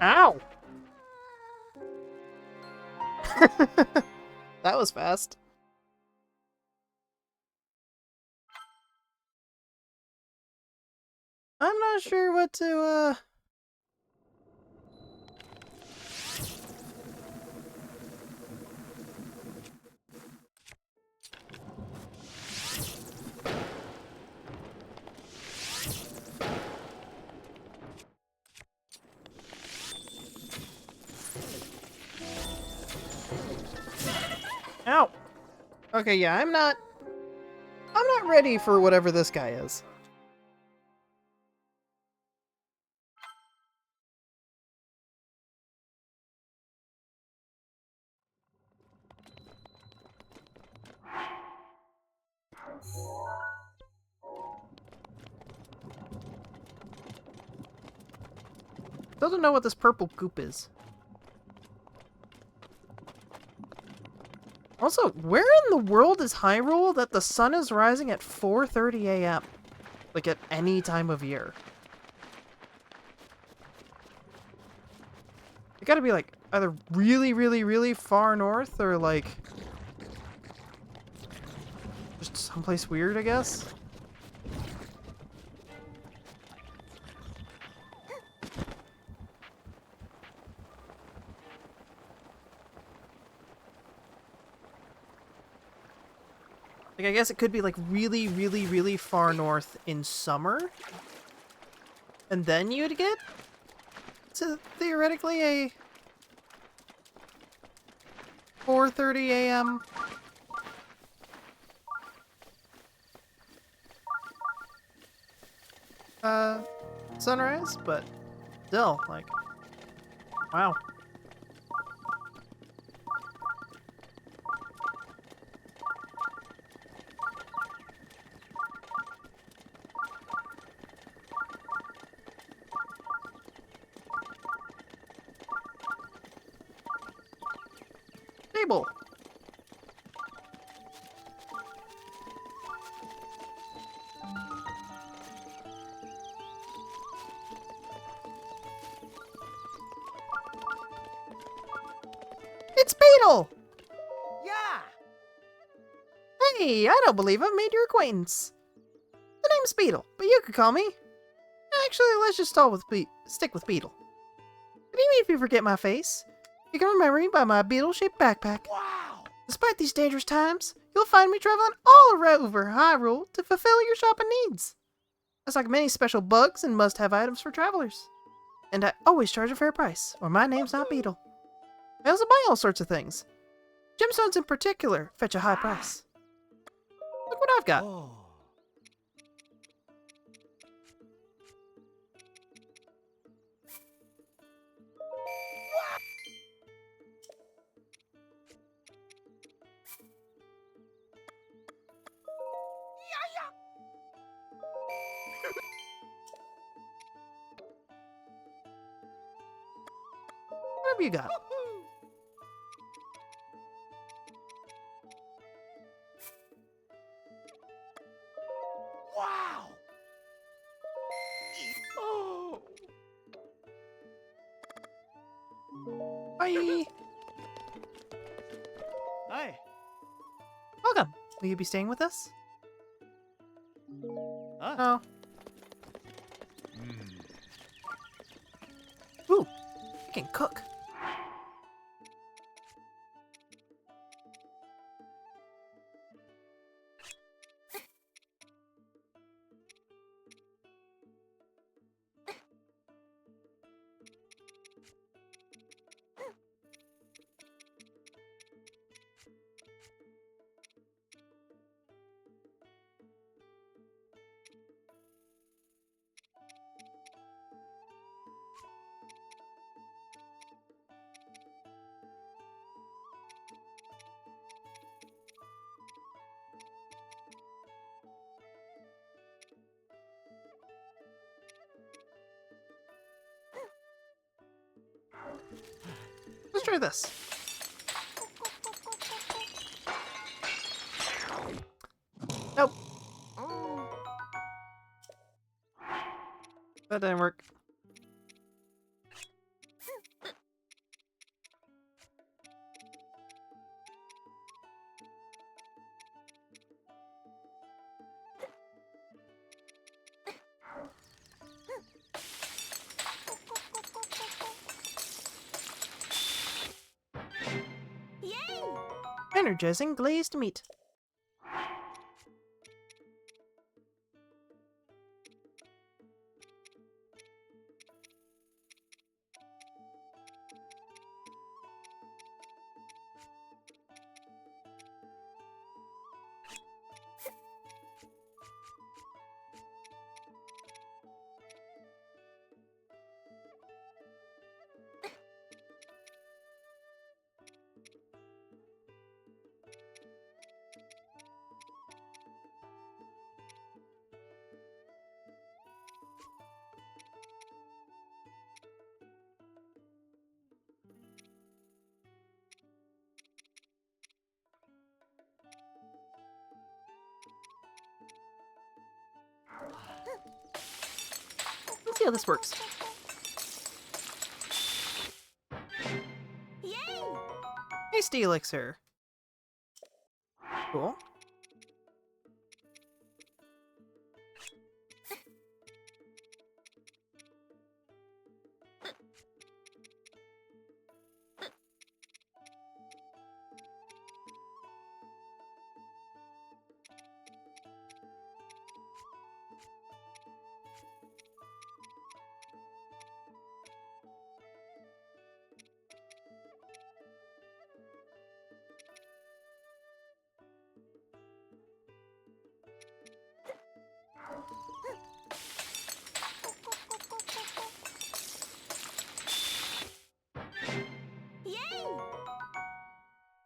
Ow! That was fast. I'm not sure what to, Ow! Okay, yeah, I'm not ready for whatever this guy is. Still don't know what this purple goop is. Also, where in the world is Hyrule that the sun is rising at 4:30 a.m.? Like at any time of year? It gotta be like either really, really, really far north or like just someplace weird, I guess. Like, I guess it could be like really, really, really far north in summer. And then you'd get to theoretically a 4:30 a.m. Sunrise, but still, like, wow. Table. It's Beetle! Yeah! Hey, I don't believe I've made your acquaintance. The name's Beetle, but you could call me. Actually, let's just stick with Beetle. But even if you forget my face, you can remember me by my beetle-shaped backpack. Wow! Despite these dangerous times, you'll find me traveling all over Hyrule to fulfill your shopping needs. I stock many special bugs and must-have items for travelers. And I always charge a fair price, or my name's not Beetle. I also buy all sorts of things. Gemstones in particular fetch a high price. Look what I've got. Oh. What have you got? Bye. Hi. Welcome. Will you be staying with us? Huh? No. Ooh, you can cook. Let's try this. Nope. That didn't work. Energizing glazed meat. Let's see how this works. Hasty elixir. Cool.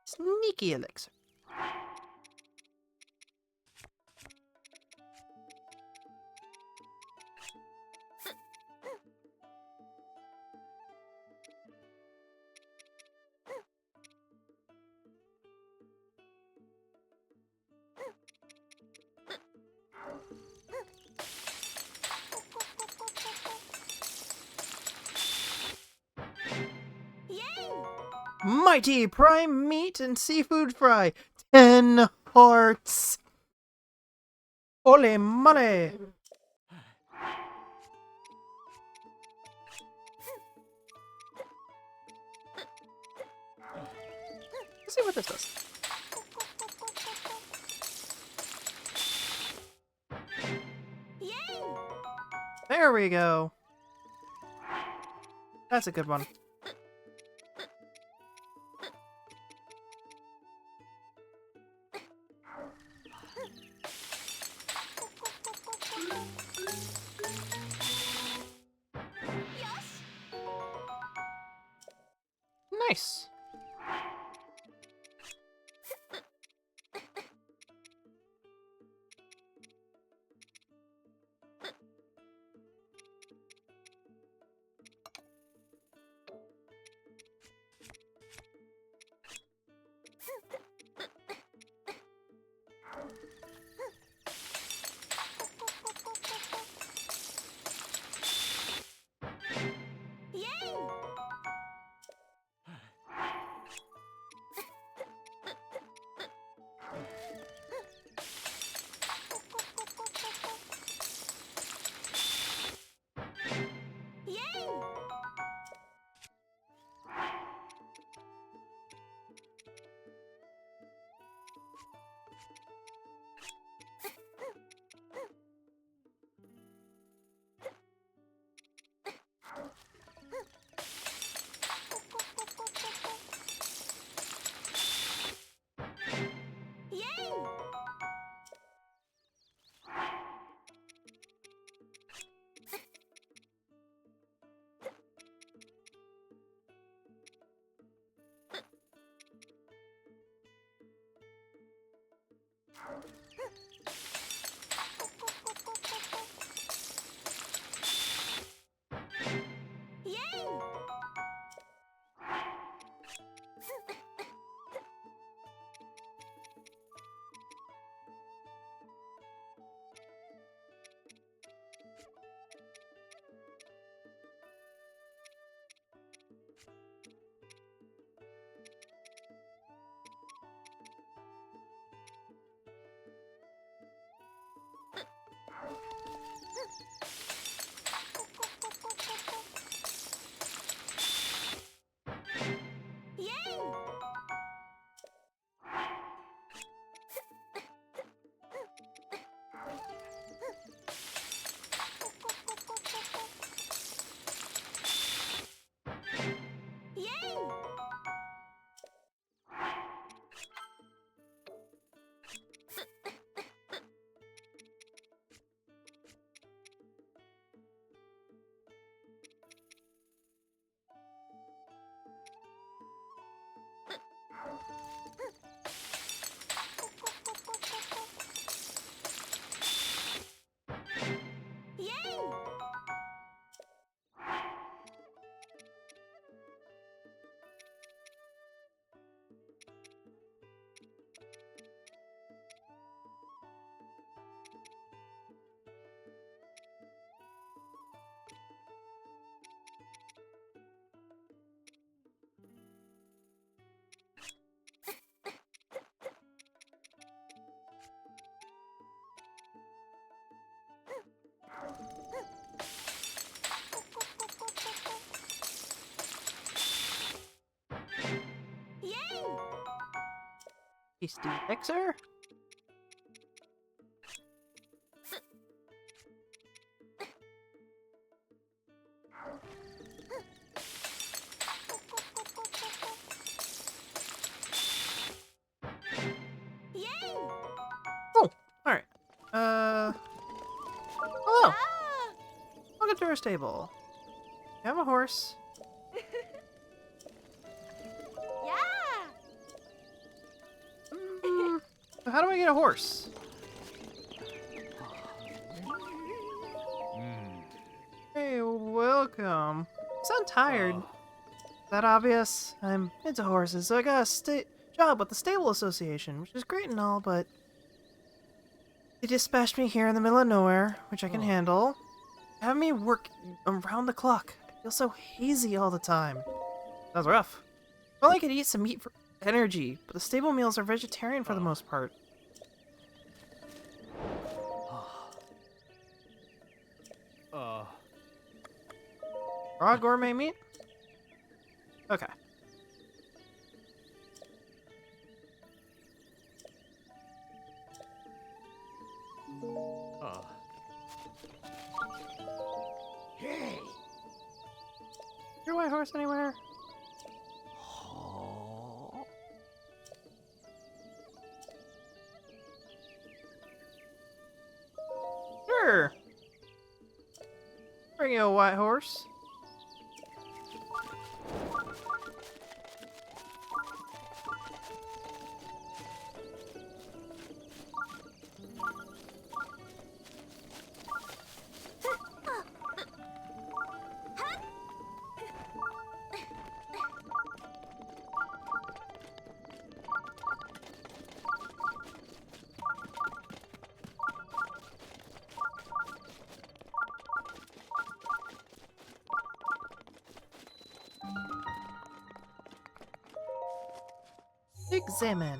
Sneaky elixir. Mighty prime meat and seafood fry. 10 hearts. Ole mole. Let's see what this does. There we go. That's a good one. Nice. Tasty mixer? Oh, alright. Hello. Welcome to our stable. You have a horse. So how do I get a horse? Hey, welcome. You sound tired. Is that obvious? I'm into horses, so I got a job with the Stable Association, which is great and all, but they dispatched me here in the middle of nowhere, which I can handle. Have me work around the clock. I feel so hazy all the time. That's rough. Well, I could eat some meat for energy, but the stable meals are vegetarian for the most part. Raw gourmet meat? Okay. Hey! Your white horse anywhere? Sure. Bring you a white horse. Examine.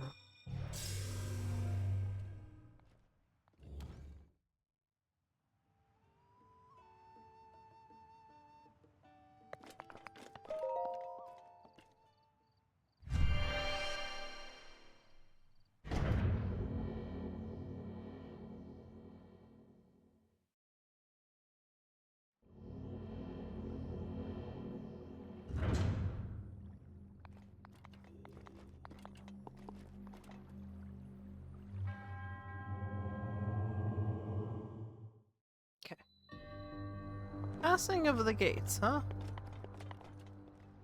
Passing of the gates, huh?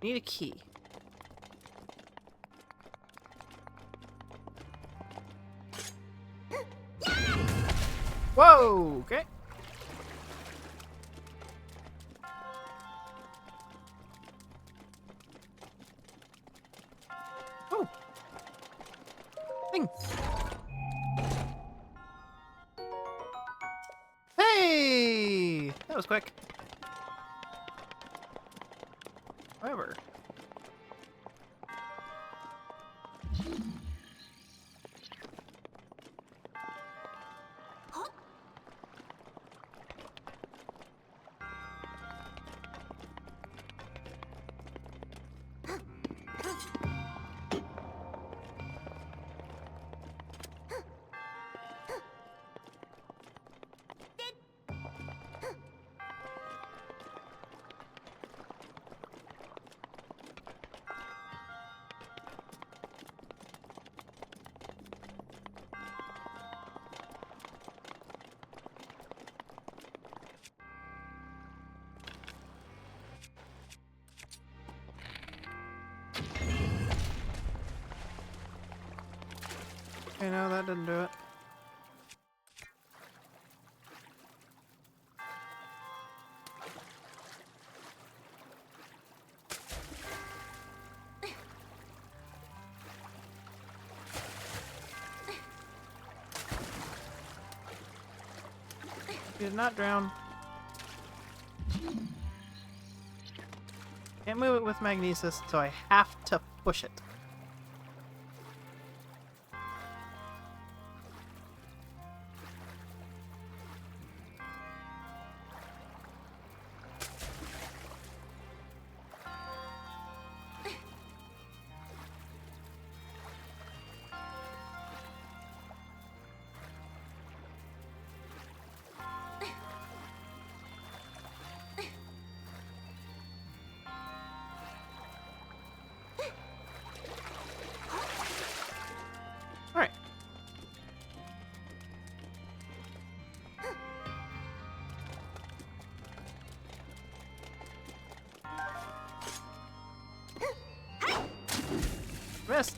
Need a key. Whoa! Okay. Oh! Thing! Hey! That was quick. However. Okay, no, that didn't do it. You did not drown. Can't move it with magnesis, so I have to push it. Alright. Missed.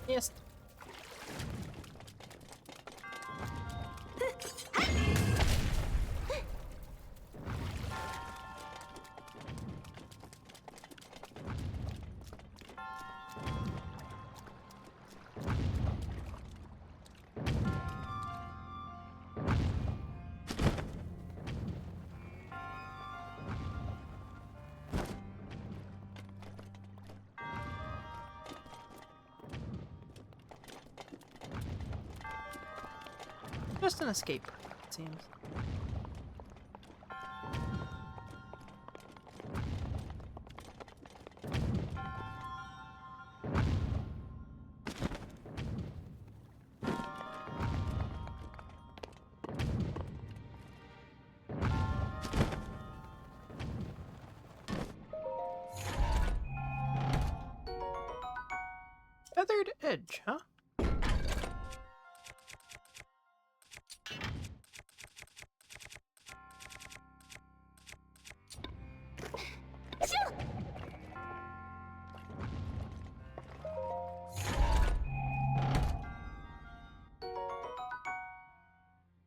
Missed. Just an escape, it seems. Feathered edge, huh?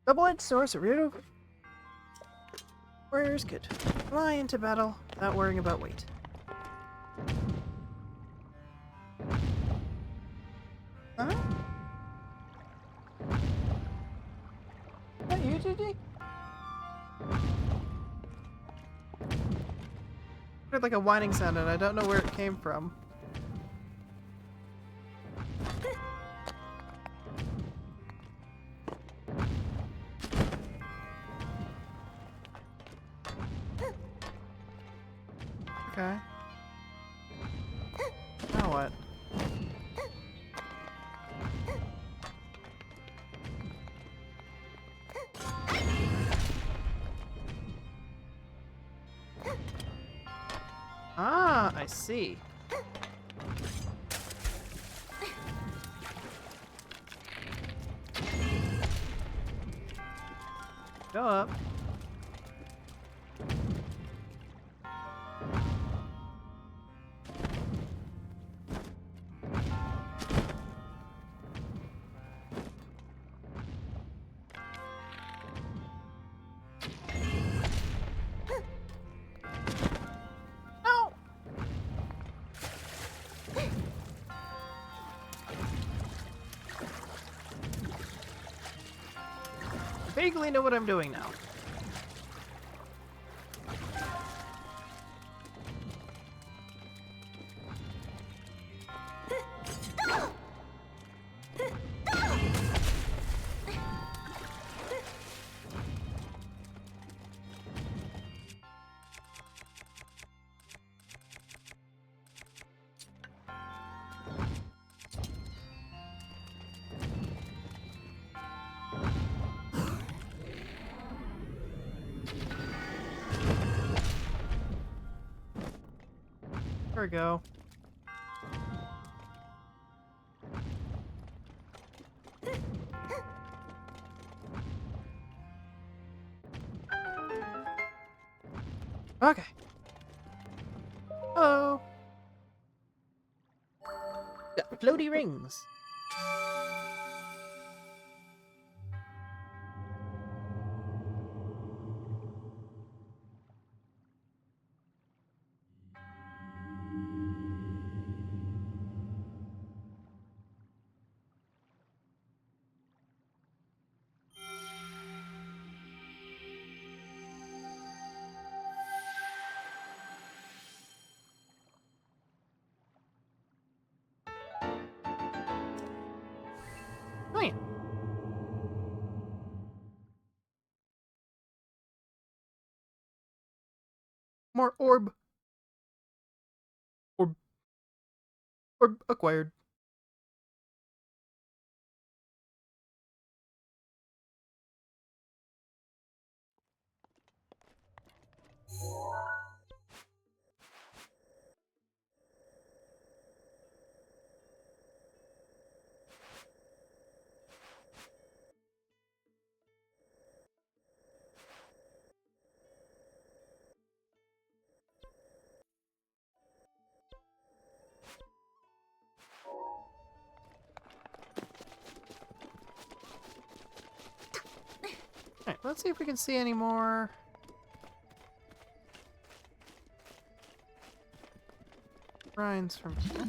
Double-edged source of weirdo warriors could fly into battle without worrying about weight. Huh? Is that you, Gigi? I heard like a whining sound and I don't know where it came from. Okay. Now what? Ah, I see. Go up. No! I vaguely know what I'm doing now. There we go. Okay. Hello. Got floaty rings. Oh yeah. More orb. Orb. Orb acquired. Alright, let's see if we can see any more shrines from here.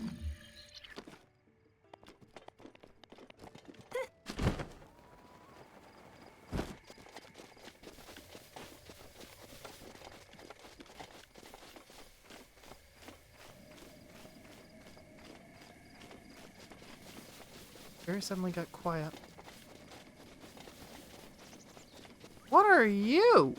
Very suddenly got quiet. What are you?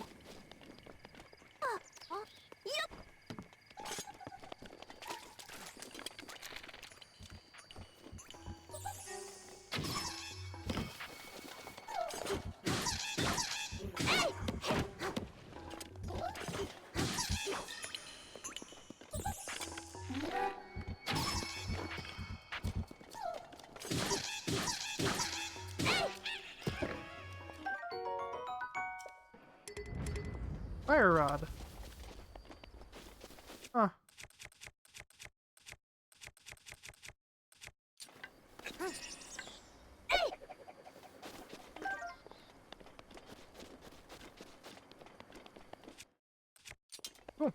Fire rod. Huh. Cool.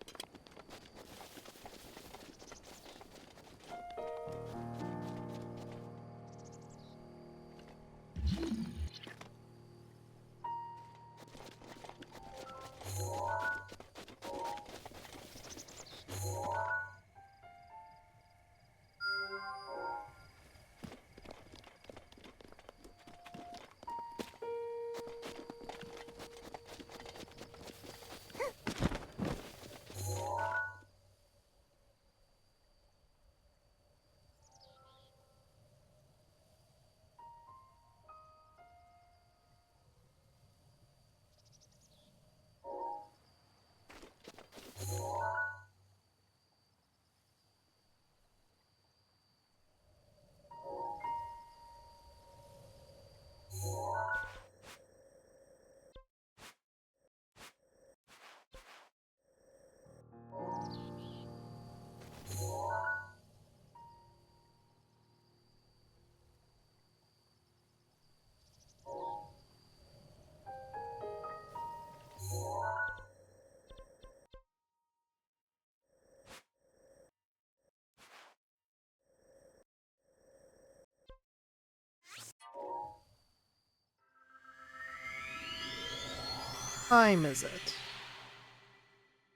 Time is it?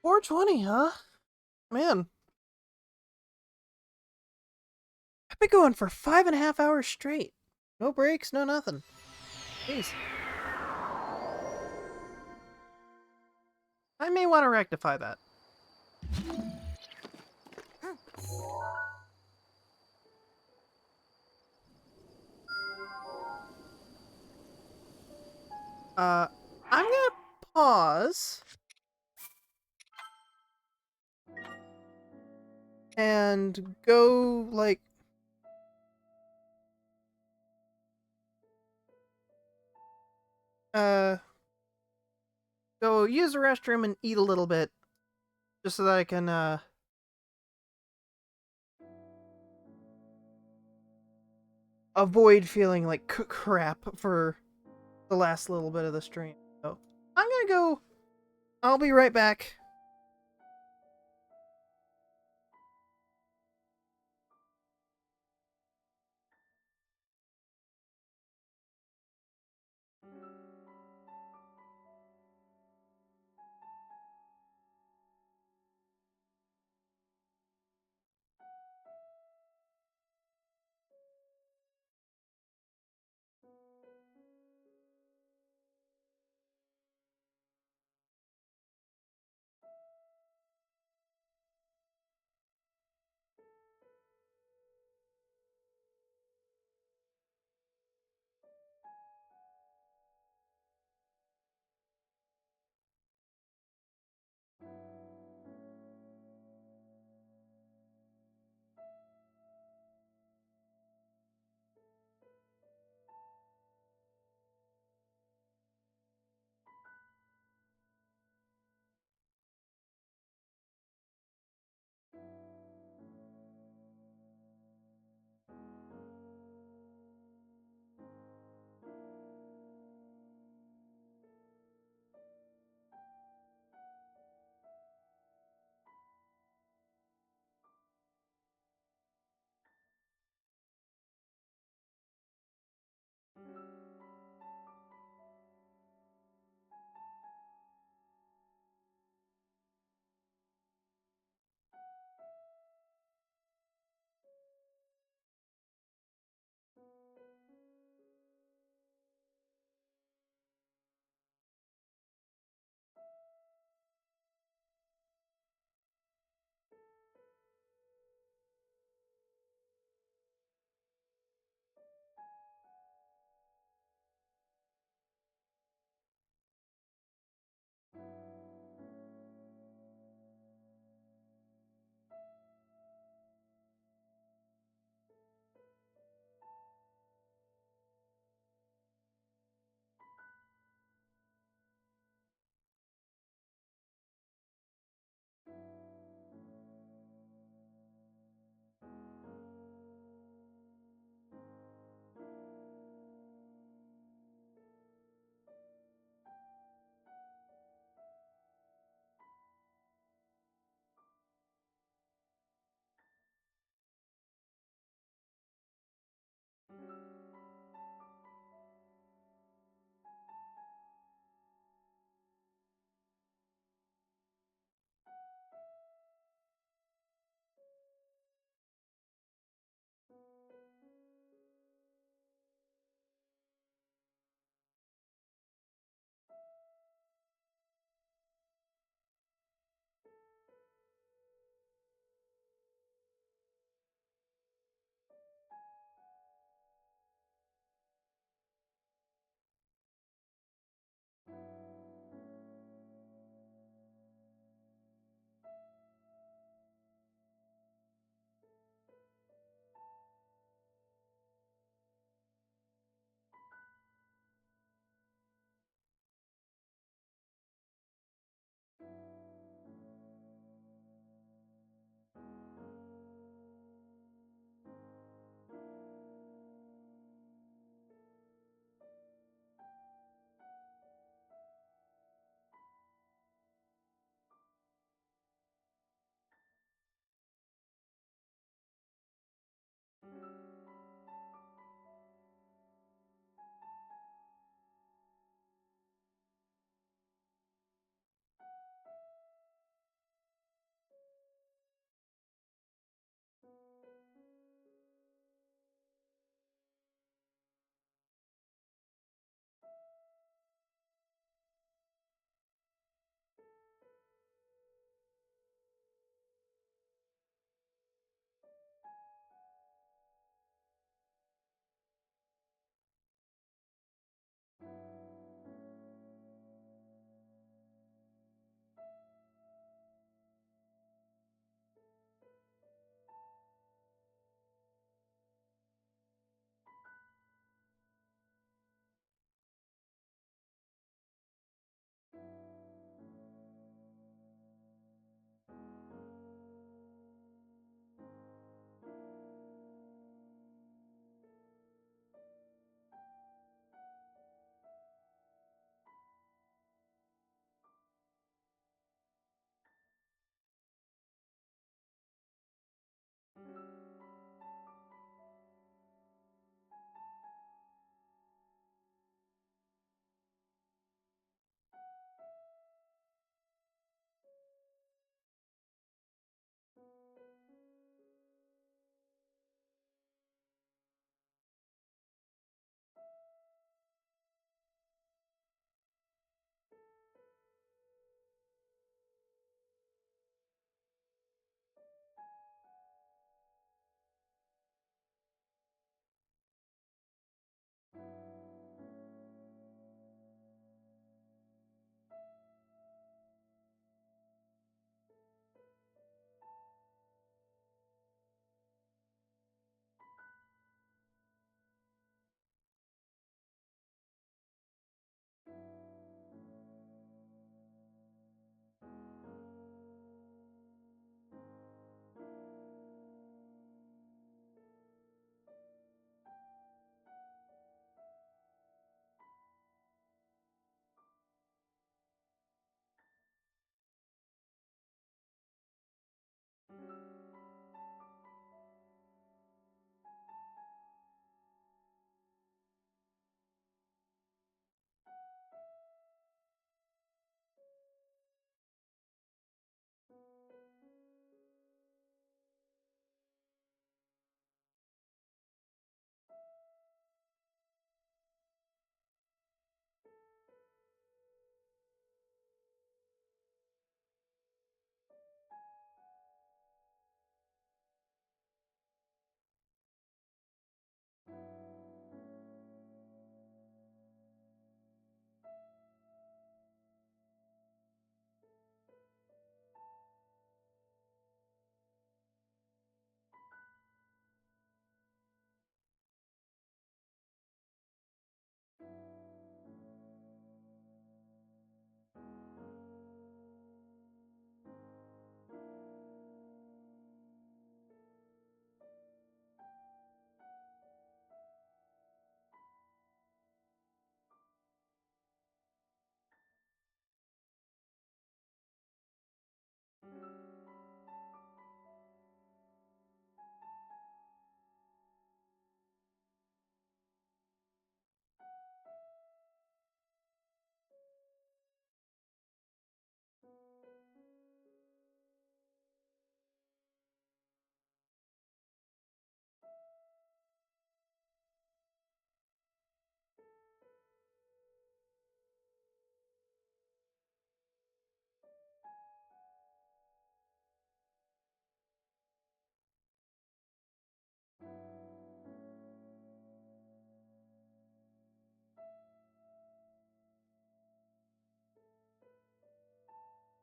4:20, huh? Man. I've been going for 5.5 hours straight. No breaks, no nothing. Jeez. I may want to rectify that. I'm gonna pause. and go, like, go use the restroom and eat a little bit, just so that I can, avoid feeling like crap for the last little bit of the stream. So, I'm gonna go. I'll be right back.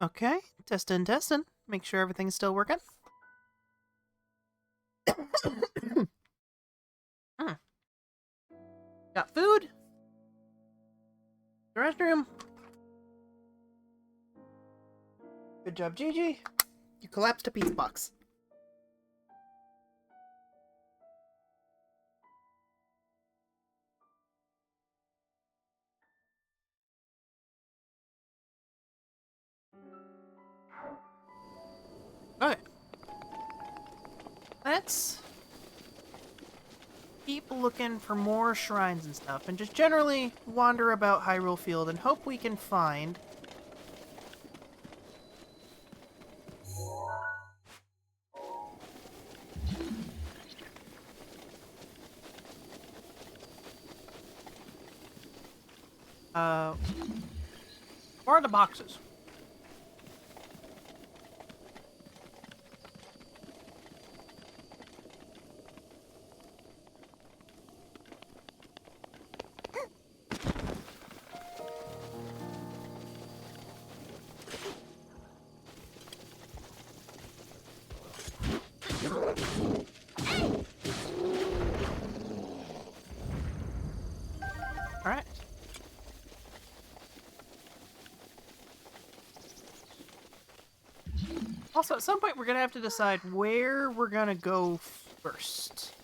Okay, testing, testing. Make sure everything's still working. Got food. The restroom. Good job, Gigi. You collapsed a pizza box. Okay. Let's keep looking for more shrines and stuff, and just generally wander about Hyrule Field and hope we can find more of the boxes. Alright. Also, at some point, we're gonna have to decide where we're gonna go first.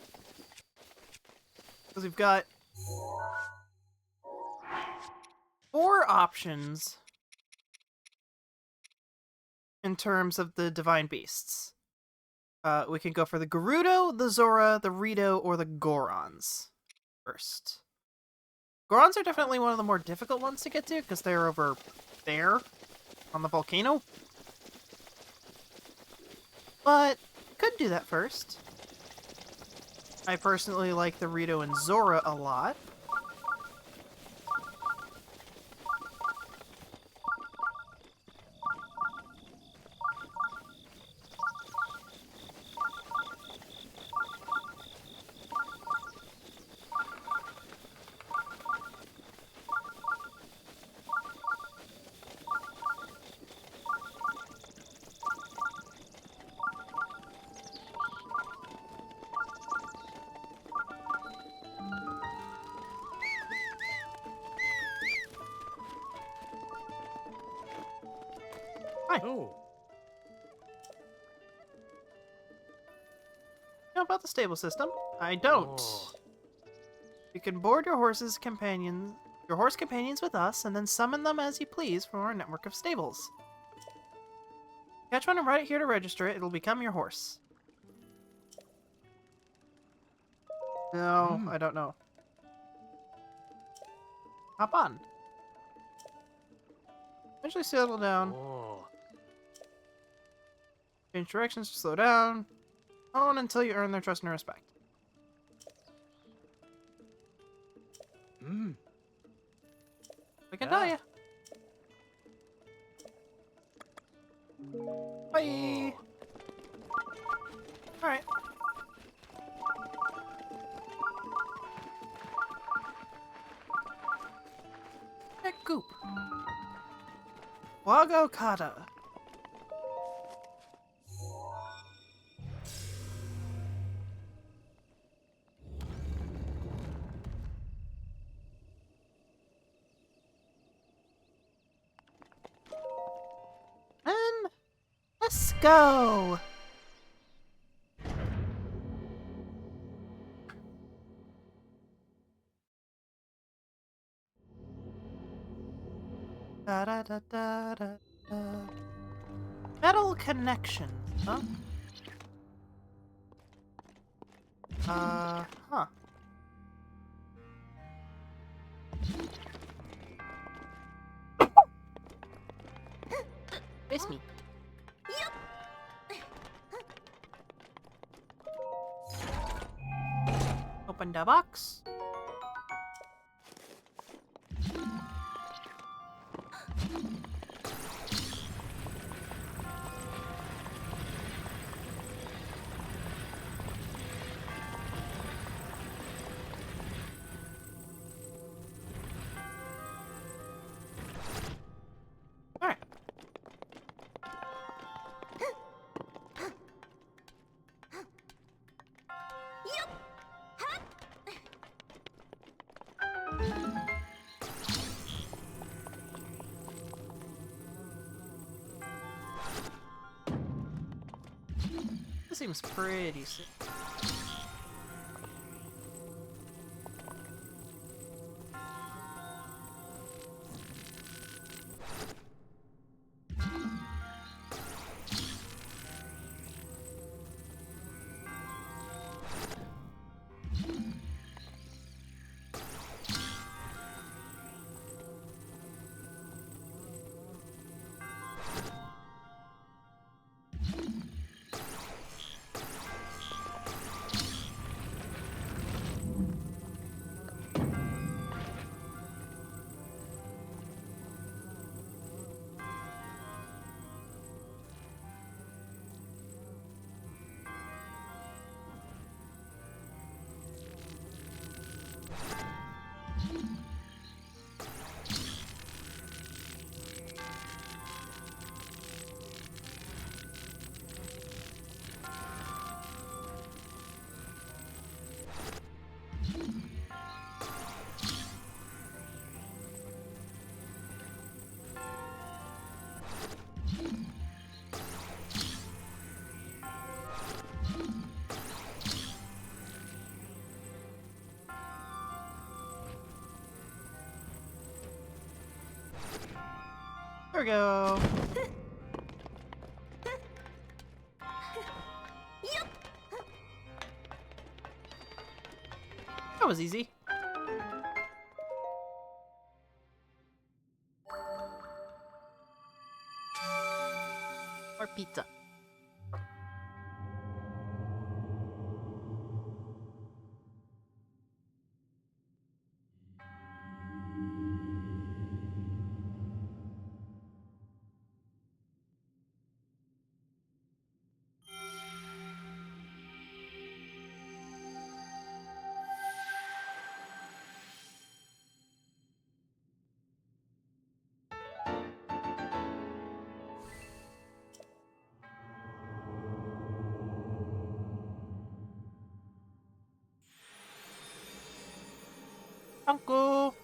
Because we've got 4 options in terms of the Divine Beasts. We can go for the Gerudo, the Zora, the Rito, or the Gorons first. Gorons are definitely one of the more difficult ones to get to, because they're over there on the volcano. But could do that first. I personally like the Rito and Zora a lot. Hi. Oh. How about the stable system? I don't. Oh. You can board your horse companions with us, and then summon them as you please from our network of stables. Catch one and ride it here to register it. It'll become your horse. No, I don't know. Hop on. Eventually settle down. Oh. Change directions to slow down. On until you earn their trust and respect. Mm. I can tell Yeah. you. Bye. All right. Heck goop. Wago Kata. And let's go. Da da da da da da. Metal connection, huh? Huh. Face me. Open the box. Alright. seems pretty sick. There we go. That was easy. Or pizza. Uncle.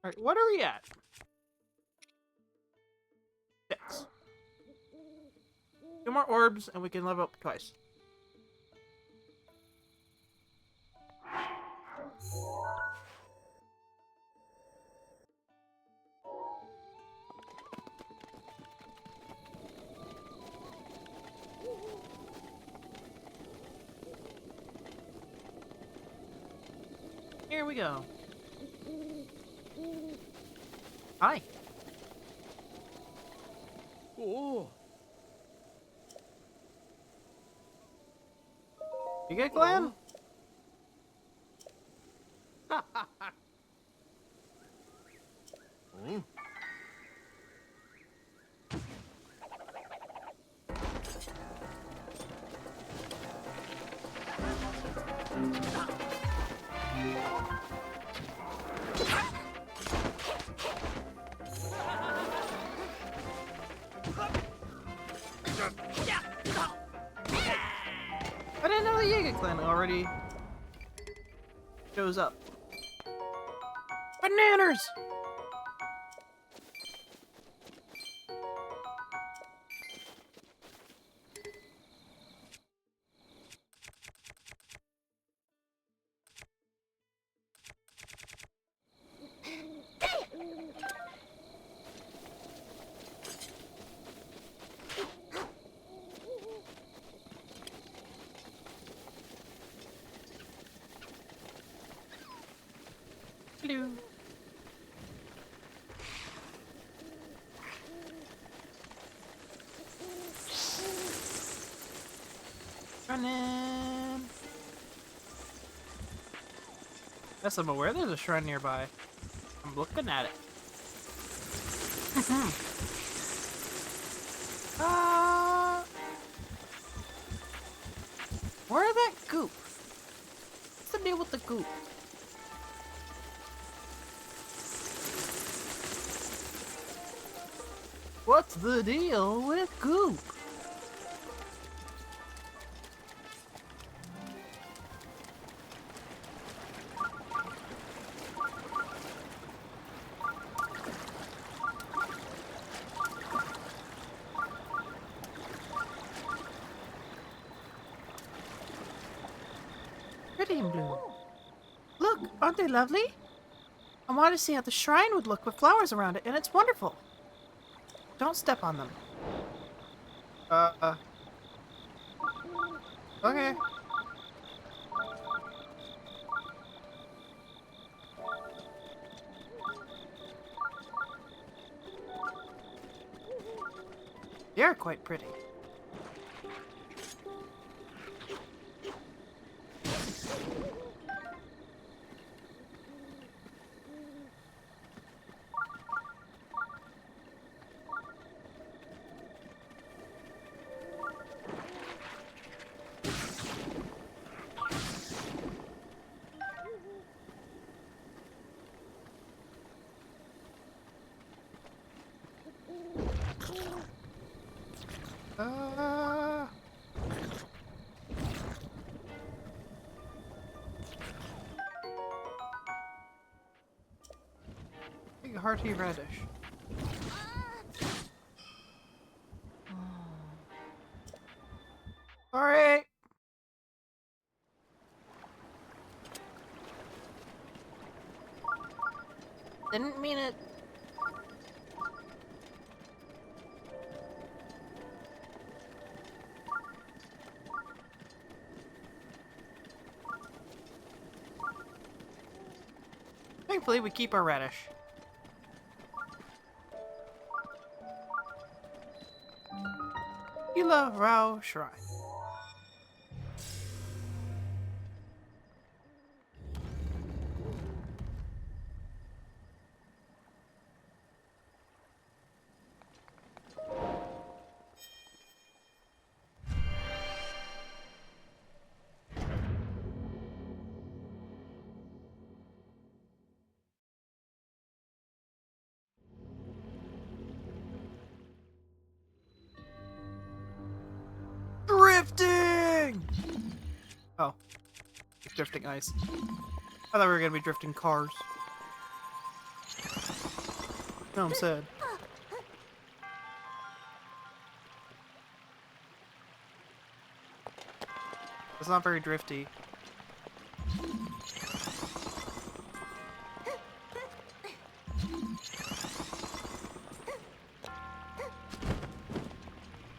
Alright, what are we at? 6. 2 more orbs and we can level up twice. Here we go. Hi. Oh. You good, Glenn? Mm. I didn't know the Jaeger clan already shows up. Bananas! Hello. Running. Yes, I'm aware there's a shrine nearby. I'm looking at it. Where that goop? What's the deal with the goop? What? What's the deal with goop? Pretty in bloom. Look, aren't they lovely? I wanted to see how the shrine would look with flowers around it, and it's wonderful. Don't step on them. Okay. They're quite pretty. Big hearty radish. Sorry. Didn't mean it. Thankfully, we keep our radish. Gila Rao Shrine. Drifting! Oh. Drifting ice. I thought we were gonna be drifting cars. No, I'm sad. It's not very drifty.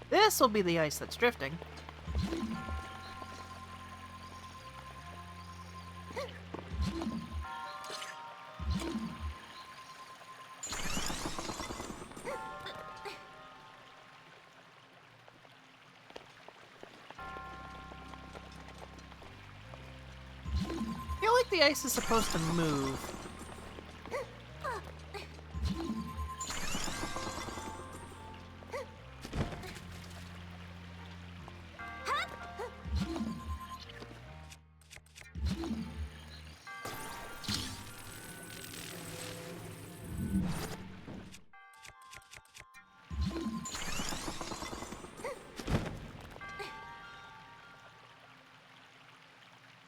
This will be the ice that's drifting. I feel like the ice is supposed to move.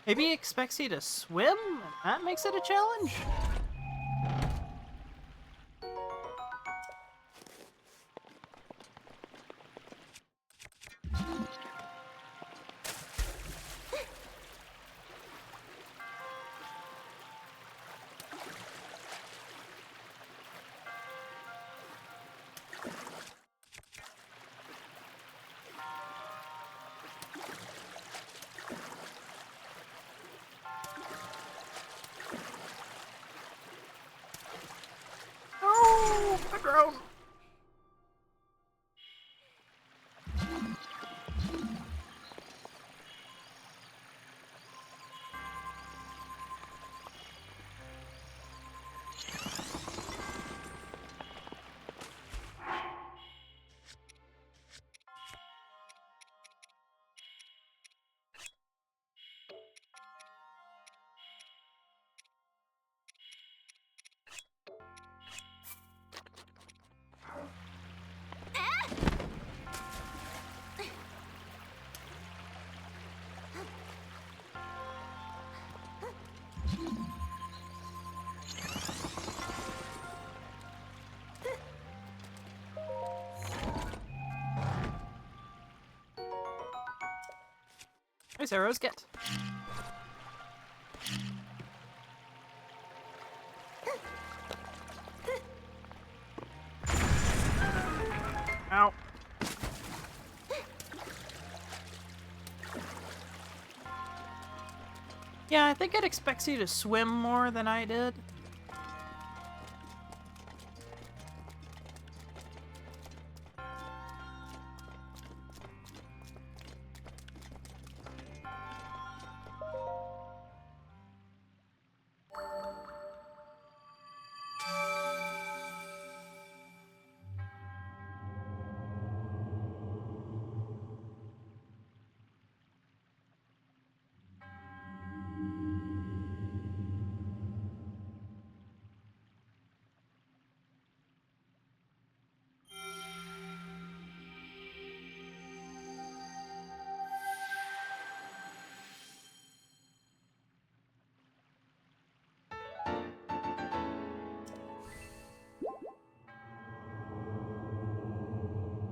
Maybe he expects you to swim, and that makes it a challenge? Nice arrows, get. Ow. Yeah, I think it expects you to swim more than I did.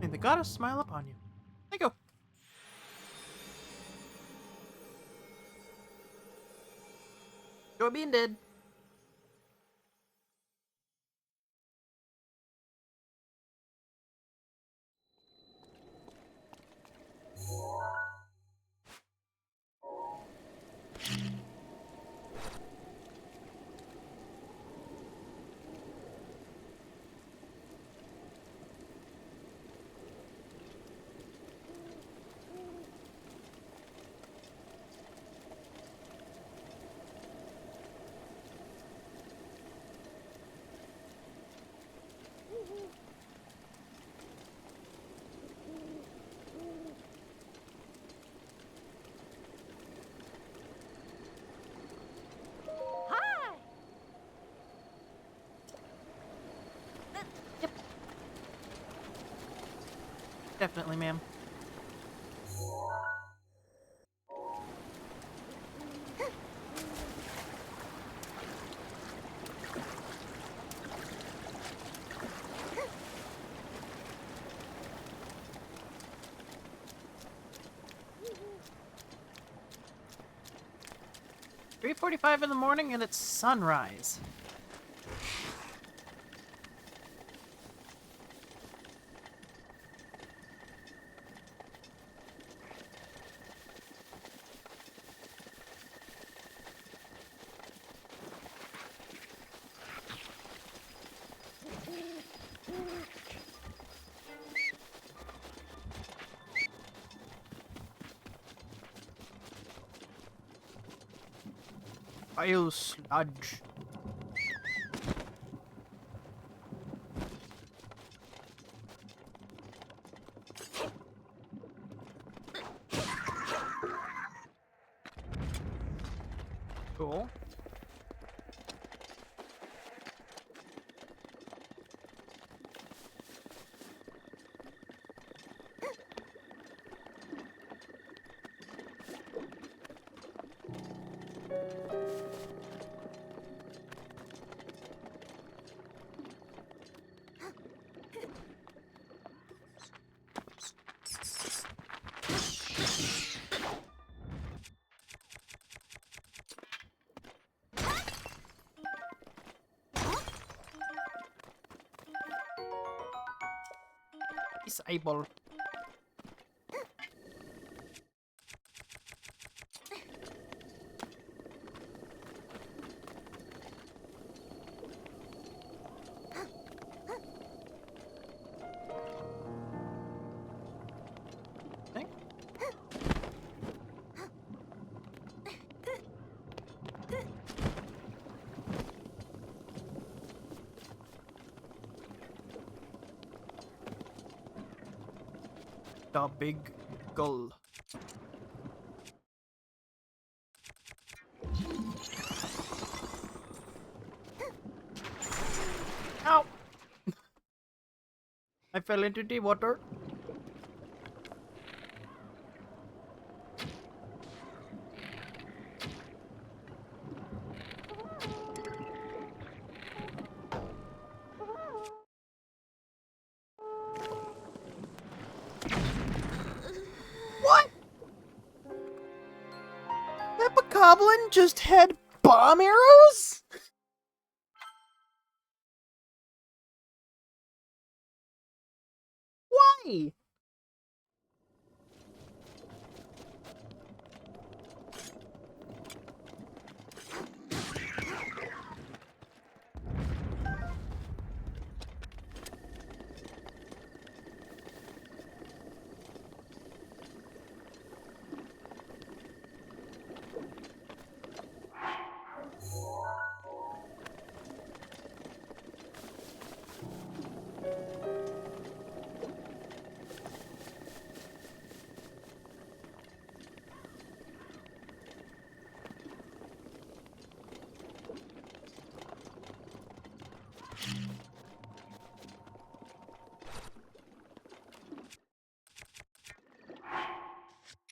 May the goddess smile upon you. There you go. Joy being dead. Definitely, ma'am. "3:45 in the morning and it's sunrise." File sludge. Cool. Disable. Okay. The big gull. Ow! I fell into the water. What? goblin just had bomb arrows? Why?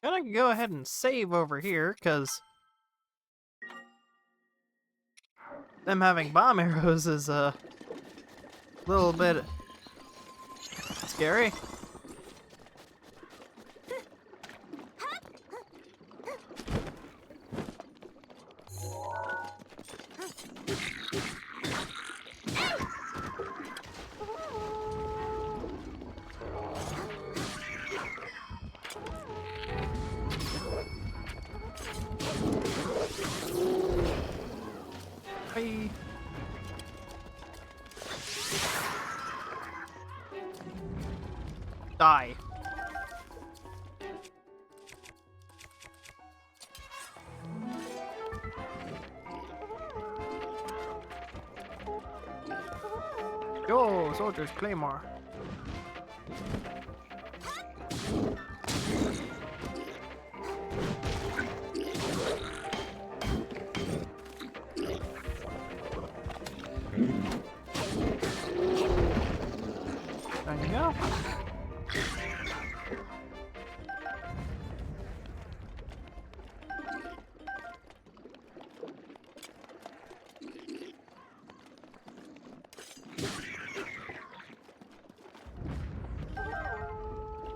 Gonna go ahead and save over here, because them having bomb arrows is a little bit scary. Bye. Die. Yo, soldier's claymore. There you go.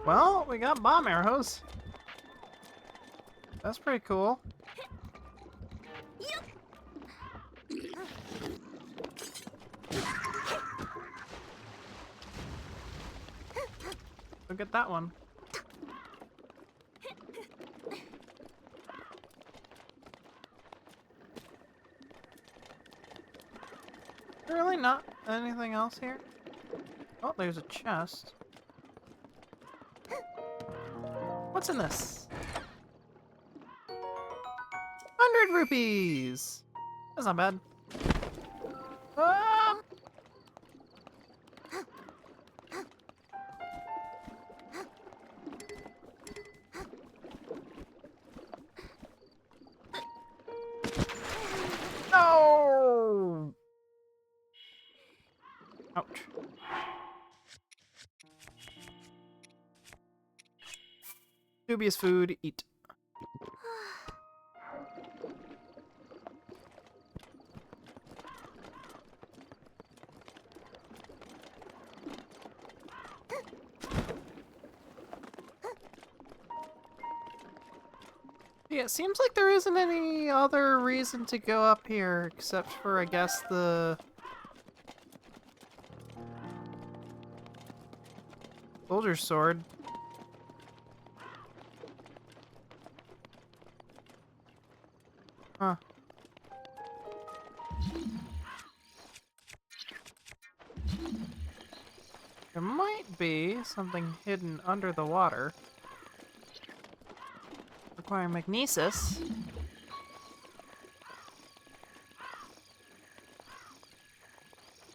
Well, we got bomb arrows. That's pretty cool. Look at that one. Really not anything else here? Oh, there's a chest. What's in this? 100 rupees! That's not bad. Ah! No! Ouch. Dubious food, eat. Yeah, it seems like there isn't any other reason to go up here except for, I guess, the soldier's sword. Huh. There might be something hidden under the water. Requiring magnesis.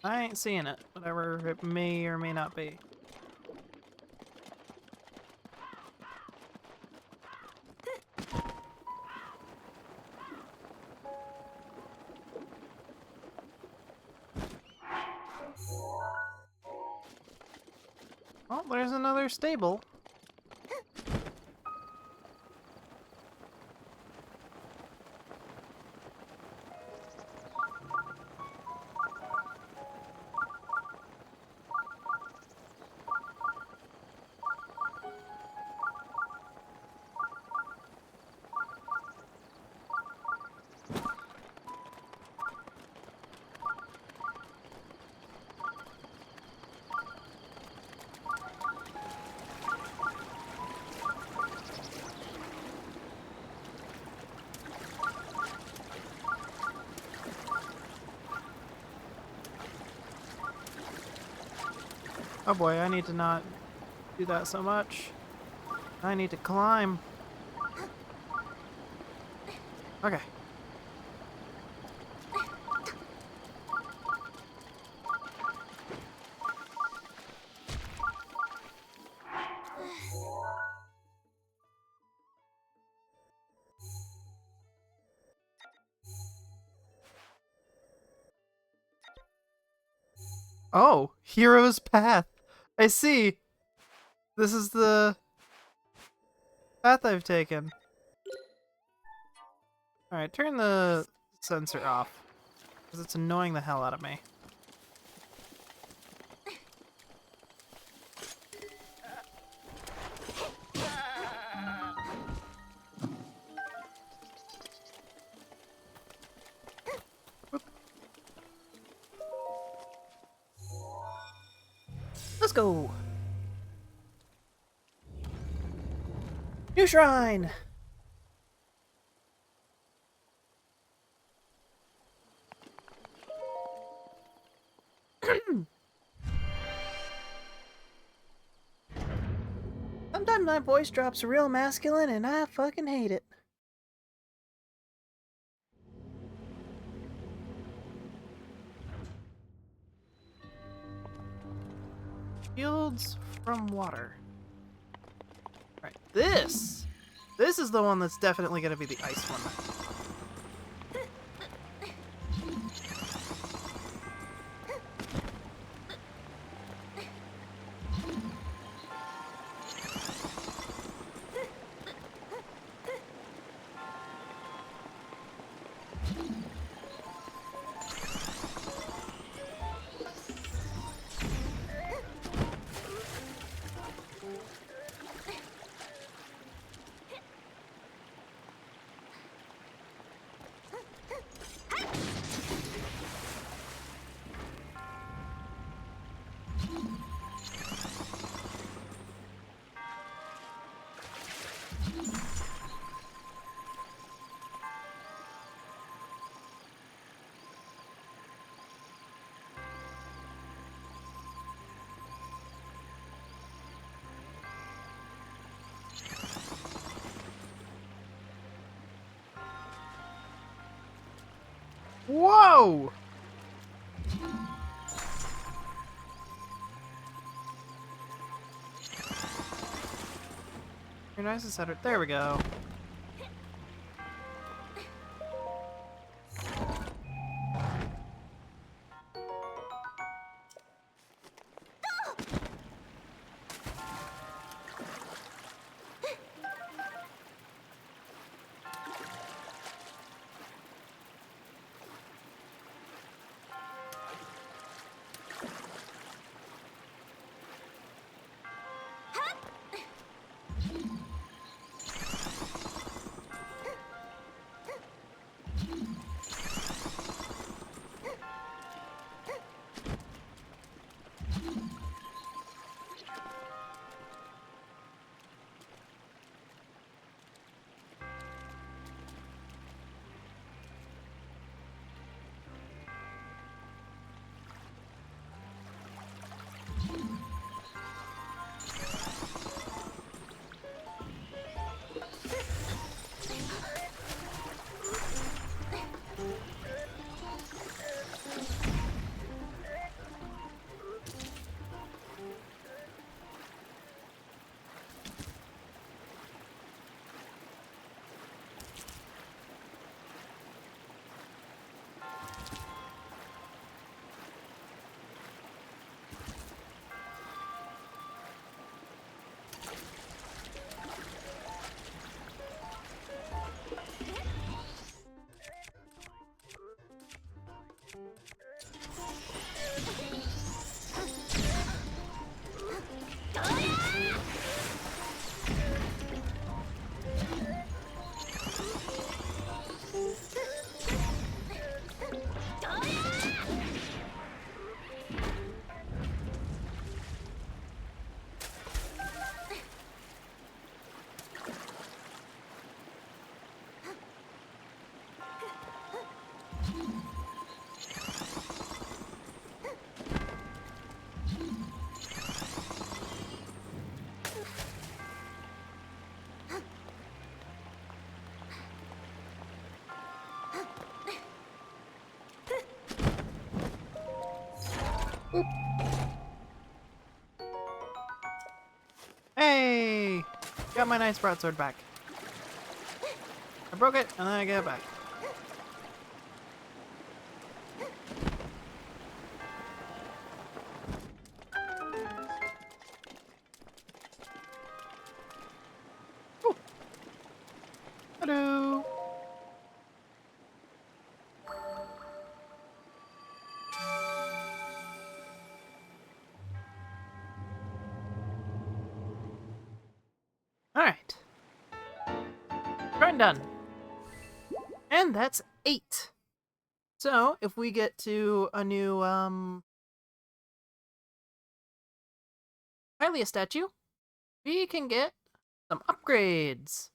I ain't seeing it, whatever it may or may not be. Oh, there's another stable. Oh boy, I need to not do that so much. I need to climb. Okay. Oh, Hero's Path. I see. This is the path I've taken. Alright, turn the sensor off. Because it's annoying the hell out of me. Let's go! New shrine! Sometimes my voice drops real masculine and I fucking hate it. Fields from water. Right, this is the one that's definitely gonna be the ice one. Whoa! Your nice and center. There we go. Hey! Got my nice broadsword back. I broke it, and then I get it back. Ooh. Hello! Alright. Grind done. And that's 8. So, if we get to a new, Hylia statue, we can get some upgrades.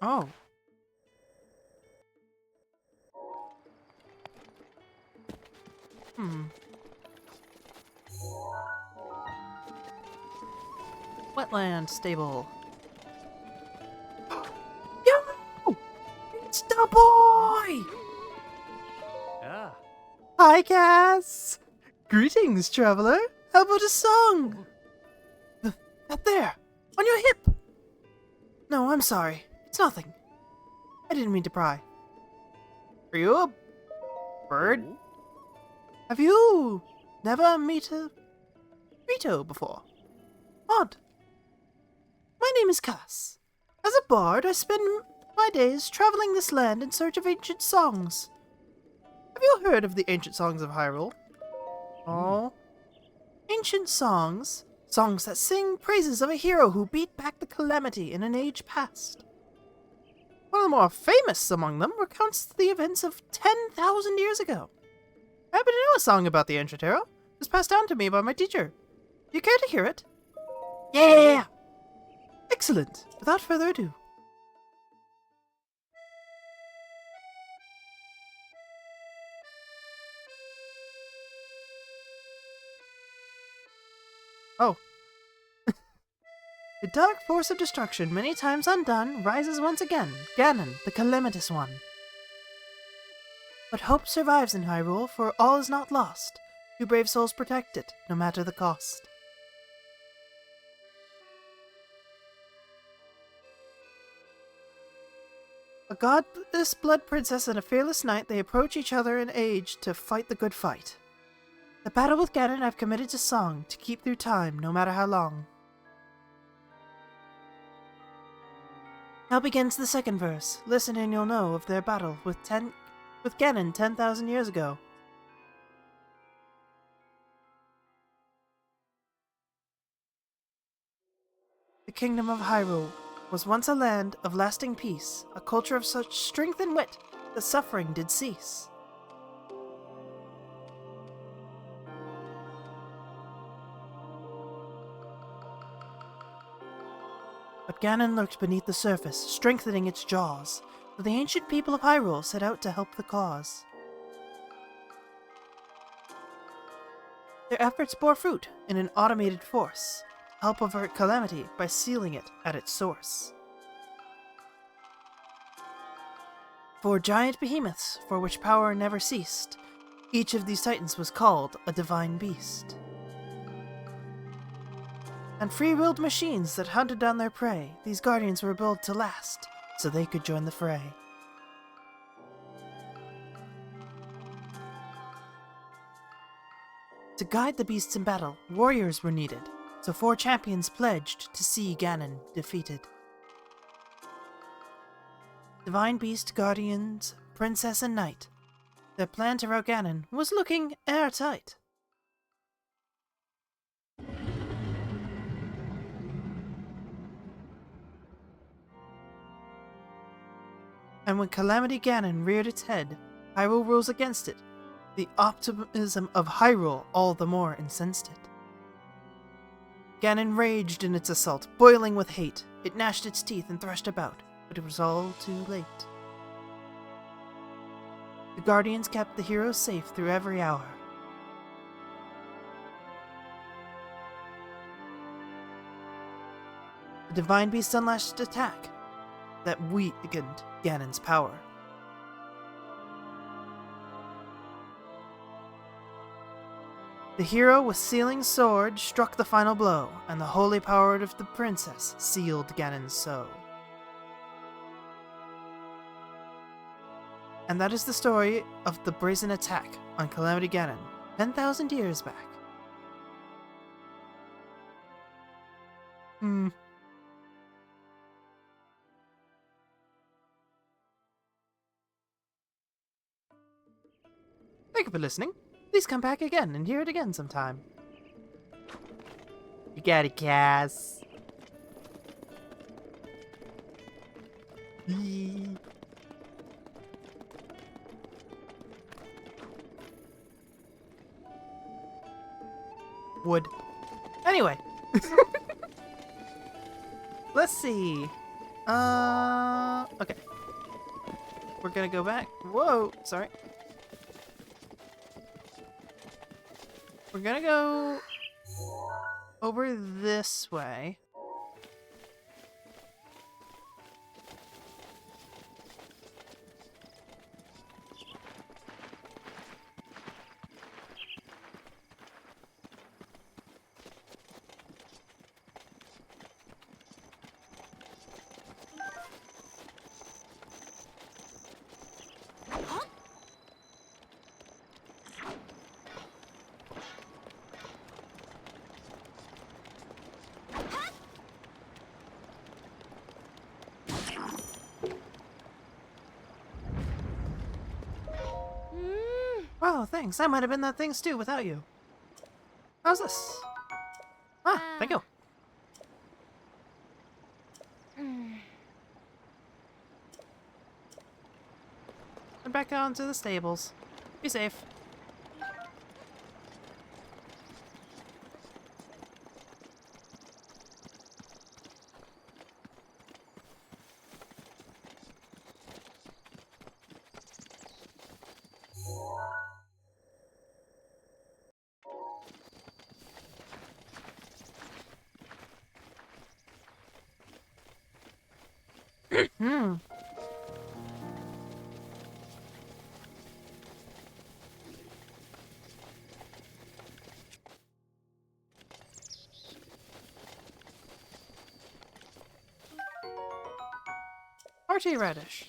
Oh. Wetland stable. Yo! It's the boy! Ah. Hi, Cass! Greetings, traveler. How about a song? That there, on your hip. No, I'm sorry. It's nothing. I didn't mean to pry. Are you a bird? Have you never met a Rito before? Odd. My name is Cass. As a bard, I spend my days traveling this land in search of ancient songs. Have you heard of the ancient songs of Hyrule? Oh. Ancient songs? Songs that sing praises of a hero who beat back the calamity in an age past. One of the more famous among them recounts the events of 10,000 years ago. I happen to know a song about the ancient hero. It was passed down to me by my teacher. Do you care to hear it? Yeah! Excellent. Without further ado. Oh. The dark force of destruction, many times undone, rises once again. Ganon, the calamitous one. But hope survives in Hyrule, for all is not lost. You brave souls protect it, no matter the cost. A godless blood princess and a fearless knight, they approach each other in age to fight the good fight. The battle with Ganon I've committed to song, to keep through time, no matter how long. Now begins the second verse. Listen and you'll know of their battle with Ganon 10,000 years ago. The kingdom of Hyrule was once a land of lasting peace, a culture of such strength and wit that suffering did cease. But Ganon lurked beneath the surface, strengthening its jaws, so the ancient people of Hyrule set out to help the cause. Their efforts bore fruit in an automated force, to help avert calamity by sealing it at its source. 4 giant behemoths, for which power never ceased. Each of these titans was called a divine beast. And free-willed machines that hunted down their prey, these guardians were built to last, so they could join the fray. To guide the beasts in battle, warriors were needed, so 4 champions pledged to see Ganon defeated. Divine Beast, Guardians, Princess, and Knight. Their plan to rout Ganon was looking airtight. And when Calamity Ganon reared its head, Hyrule rose against it. The optimism of Hyrule all the more incensed it. Ganon raged in its assault, boiling with hate. It gnashed its teeth and threshed about, but it was all too late. The guardians kept the heroes safe through every hour. The divine beast unleashed attack that weakened Ganon's power. The hero with sealing sword struck the final blow, and the holy power of the princess sealed Ganon's soul. And that is the story of the brazen attack on Calamity Ganon 10,000 years back. Thank you for listening. Please come back again and hear it again sometime. You got it, Cass. Wood. Anyway. Let's see. Okay. We're gonna go back. Whoa, sorry. We're gonna go over this way. Wow, thanks. I might have been that thing too without you. How's this? Ah, thank you. And back down to the stables. Be safe. Party radish.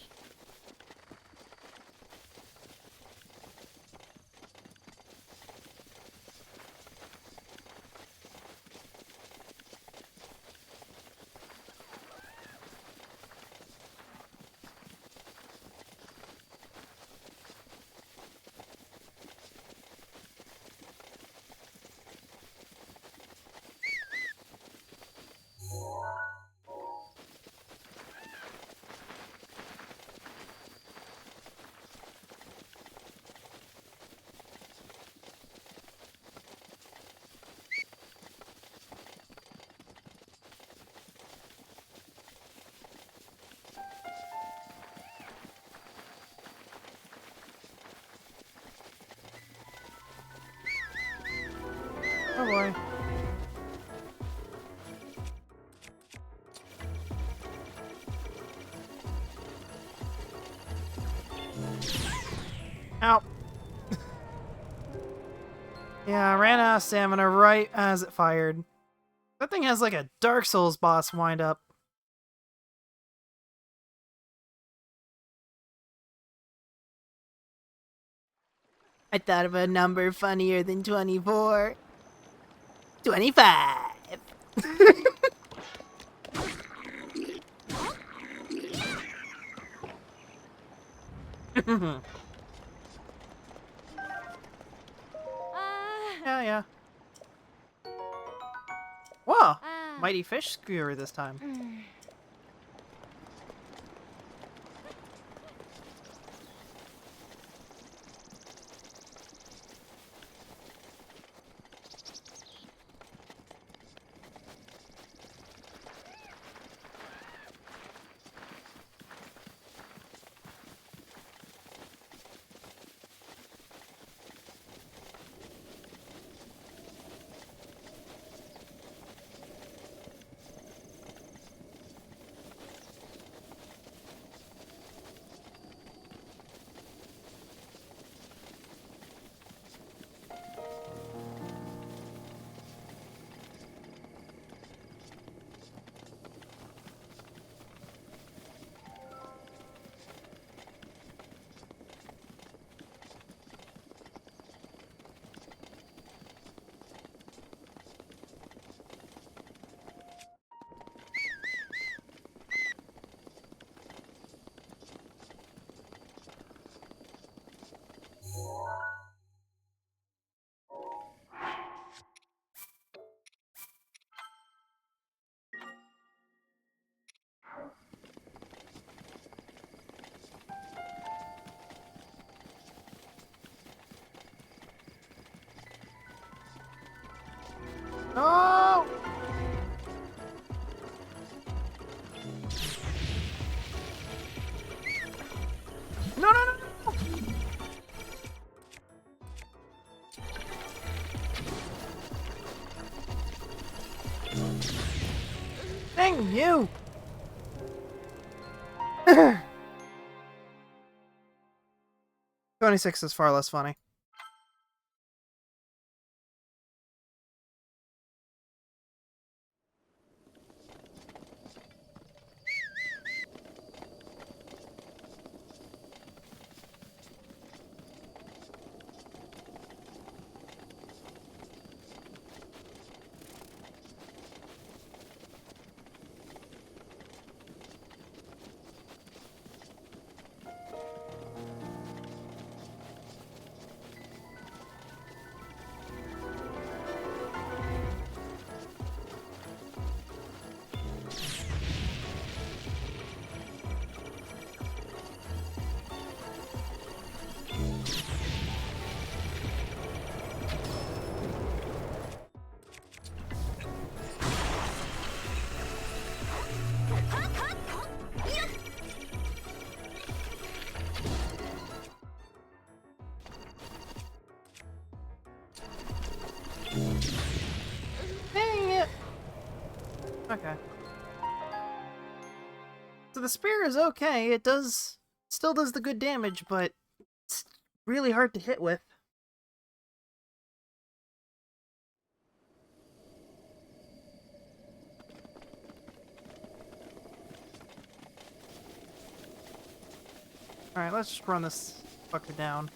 Oh boy. Ow. Yeah, I ran out of stamina right as it fired. That thing has like a Dark Souls boss wind up. I thought of a number funnier than 24. 25. Yeah. Whoa! Mighty fish skewer this time. No! No, no, no, no! Dang you! 26 is far less funny. Dang it! Okay. So the spear is okay. It still does the good damage, but it's really hard to hit with. Alright, let's just run this fucker down.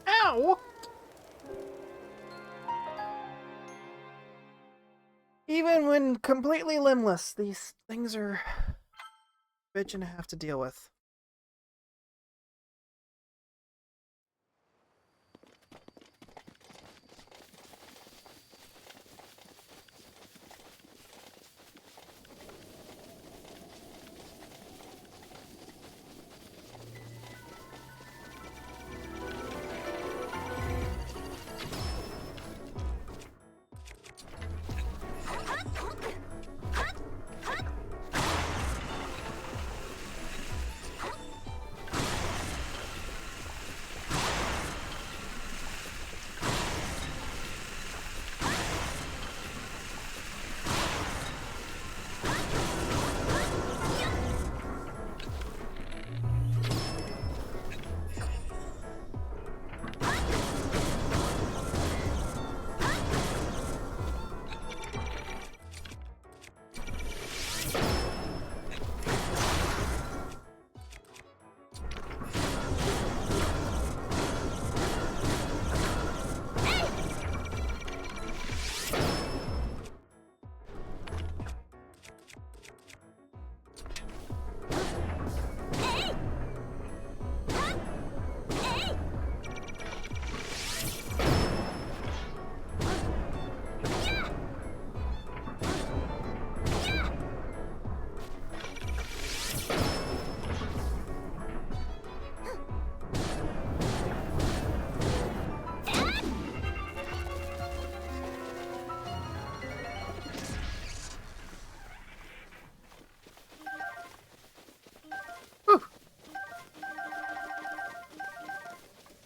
Ow! Even when completely limbless, these things are bitchin' to have to deal with.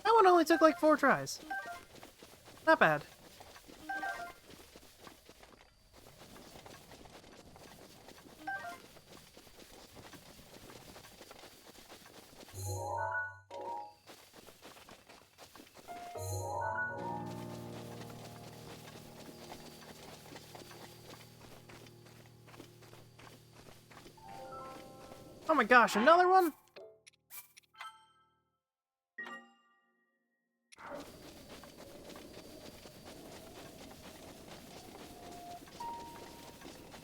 That one only took like 4 tries. Not bad. Oh my gosh, another one?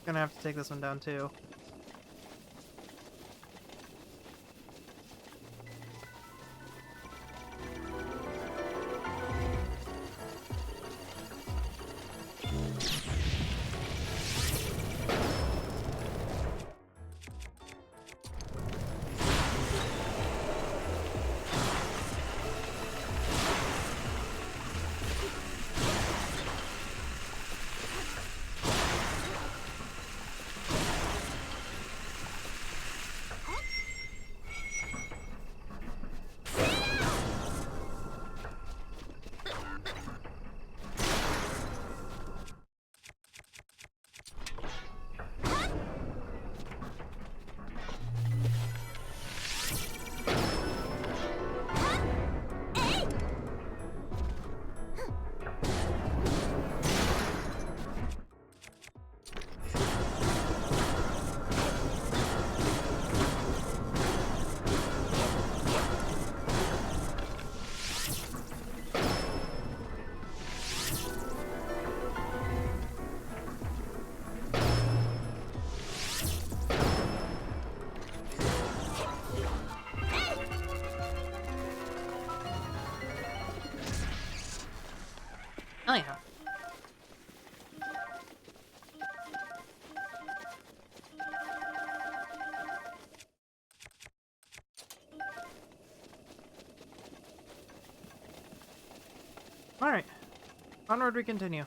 Gonna have to take this one down too. Anyhow. Alright. Onward we continue.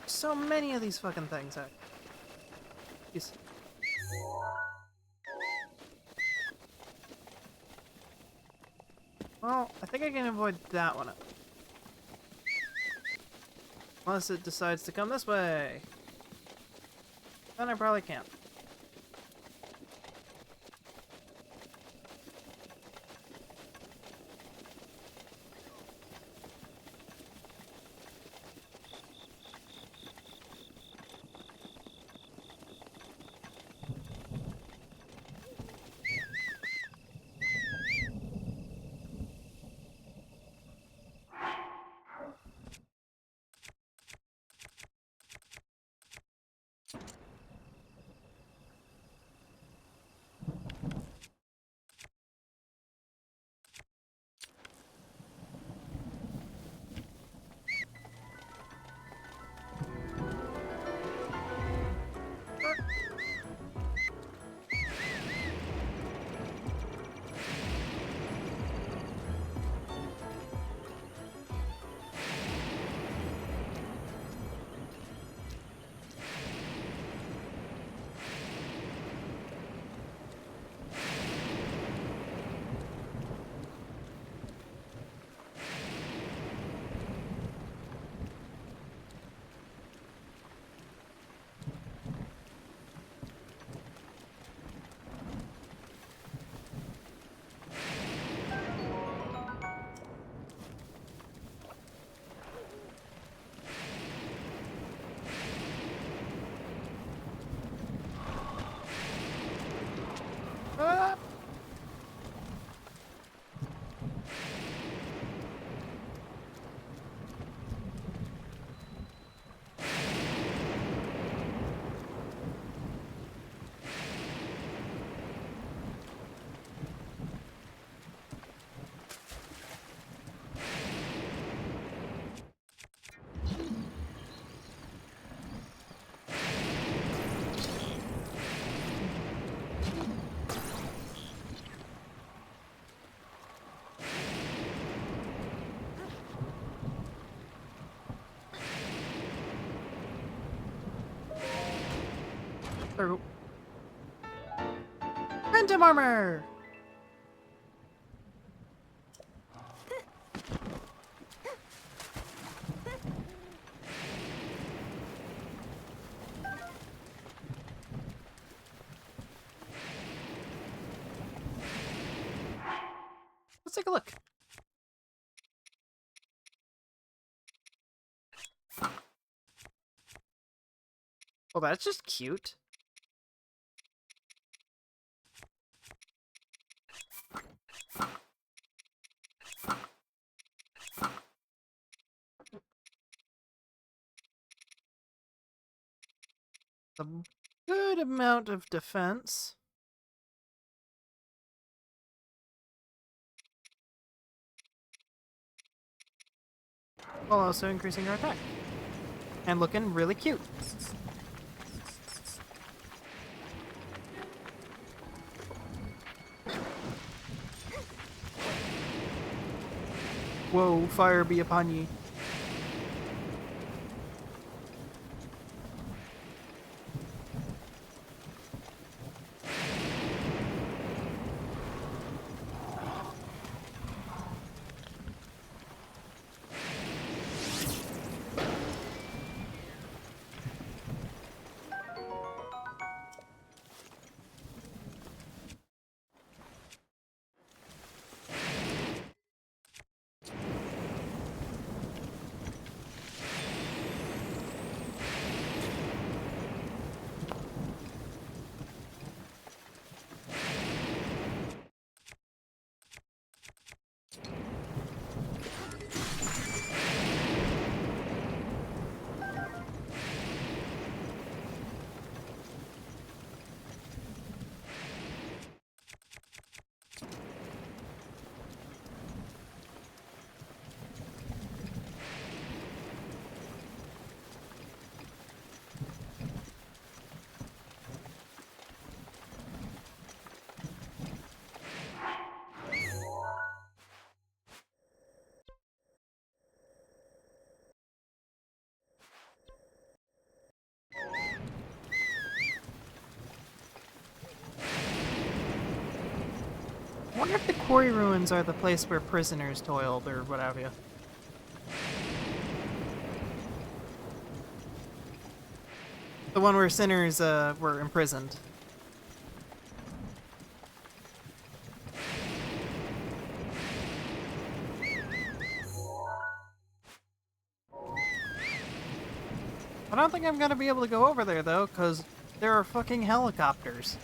So many of these fucking things. Jeez. Well, I think I can avoid that one. Unless it decides to come this way. Then I probably can't. Ah! Through. Phantom armor! Let's take a look. Well, that's just cute. A good amount of defense. While also increasing our attack. And looking really cute. Whoa, fire be upon ye. I wonder if the quarry ruins are the place where prisoners toiled or what have you. The one where sinners were imprisoned. I don't think I'm gonna be able to go over there though, because there are fucking helicopters.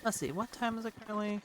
Let's see, what time is it currently?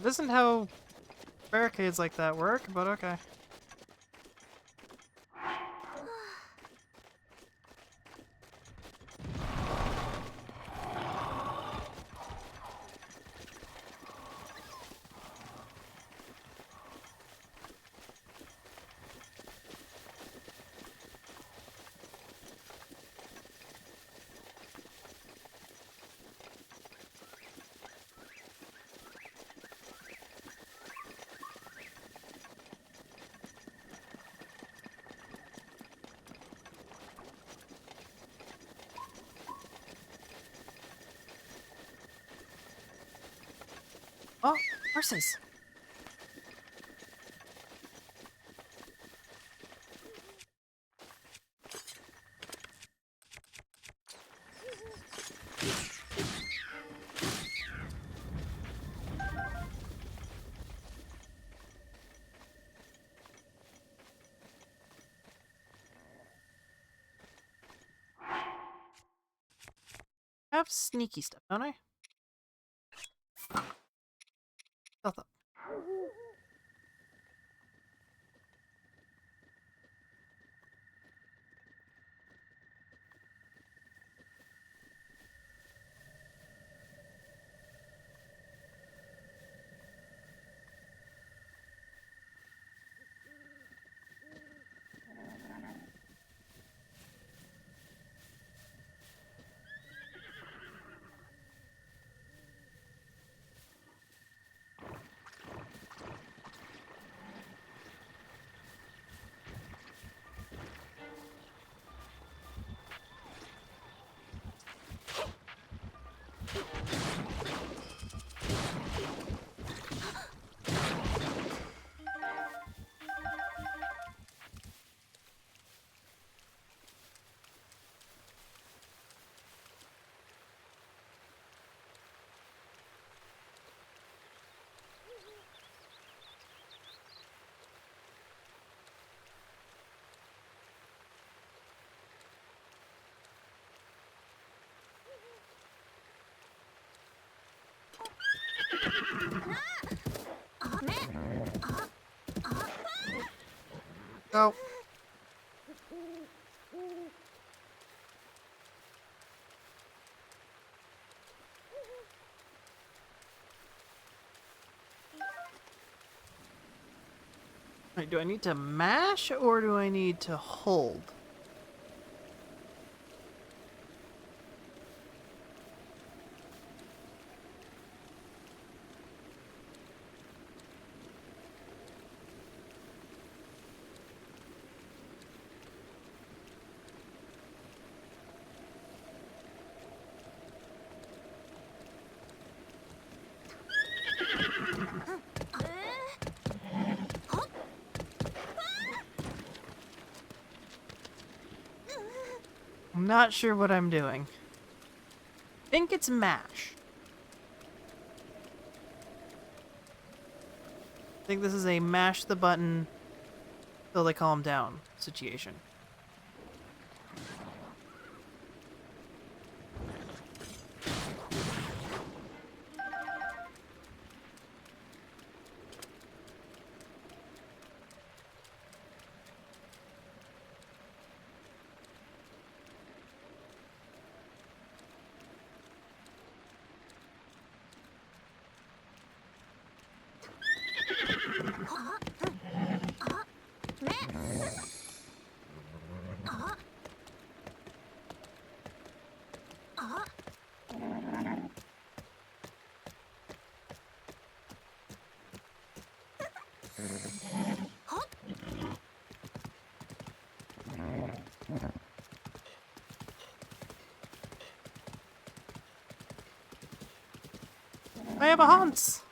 This isn't how barricades like that work, but okay. Oh, horses. I have sneaky stuff, don't I? Stealth up. Go. Wait, do I need to mash or do I need to hold? I'm not sure what I'm doing. Think it's mash. I think this is a mash the button till they calm down situation. I have a Hans!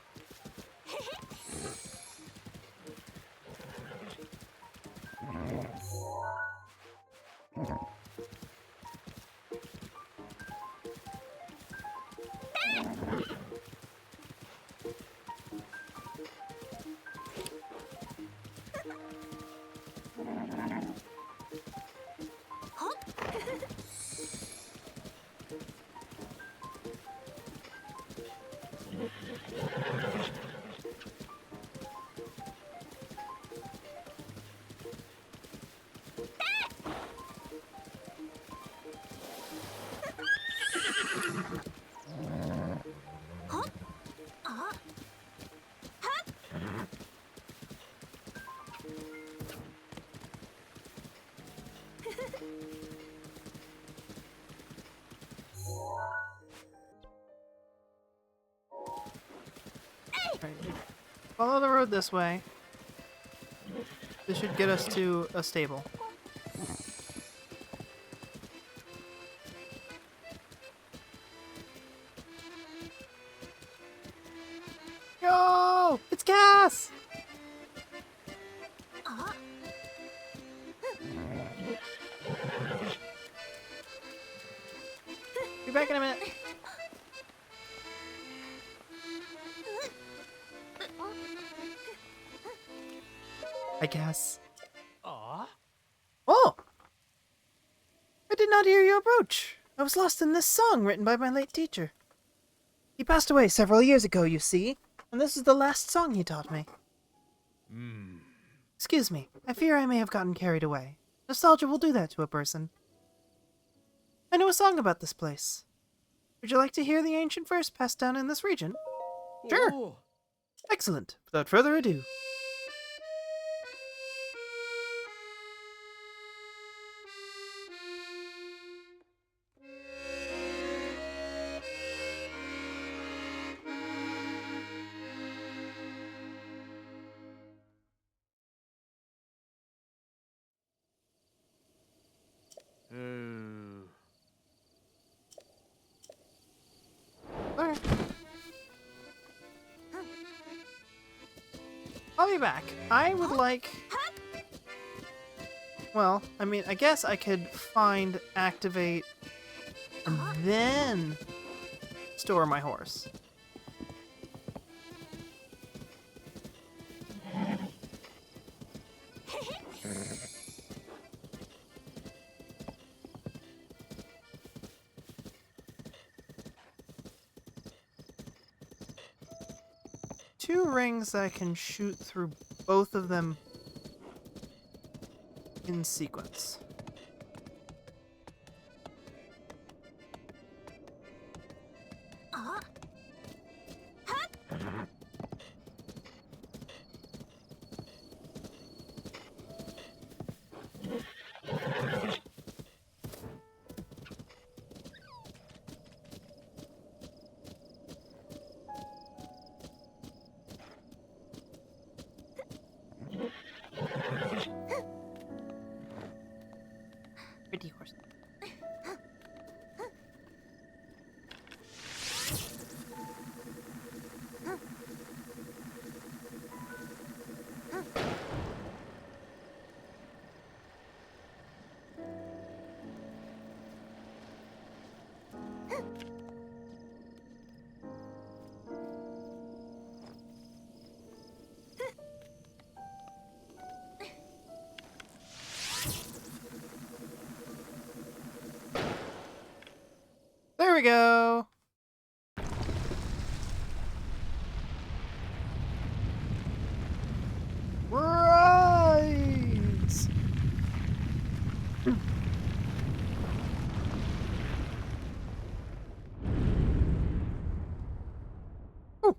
Right. Follow the road this way. This should get us to a stable. Yo! It's gas! Be back in a minute. I guess. Aw. Oh! I did not hear you approach. I was lost in this song written by my late teacher. He passed away several years ago, you see, and this is the last song he taught me. Excuse me, I fear I may have gotten carried away. Nostalgia will do that to a person. I know a song about this place. Would you like to hear the ancient verse passed down in this region? Sure. Oh. Excellent. Without further ado. Oh. Alright. I'll be back. I would like... Well, I mean, I guess I could find, activate, and then store my horse. Two rings that I can shoot through both of them in sequence. Pretty horse. There we go. Right. Ooh.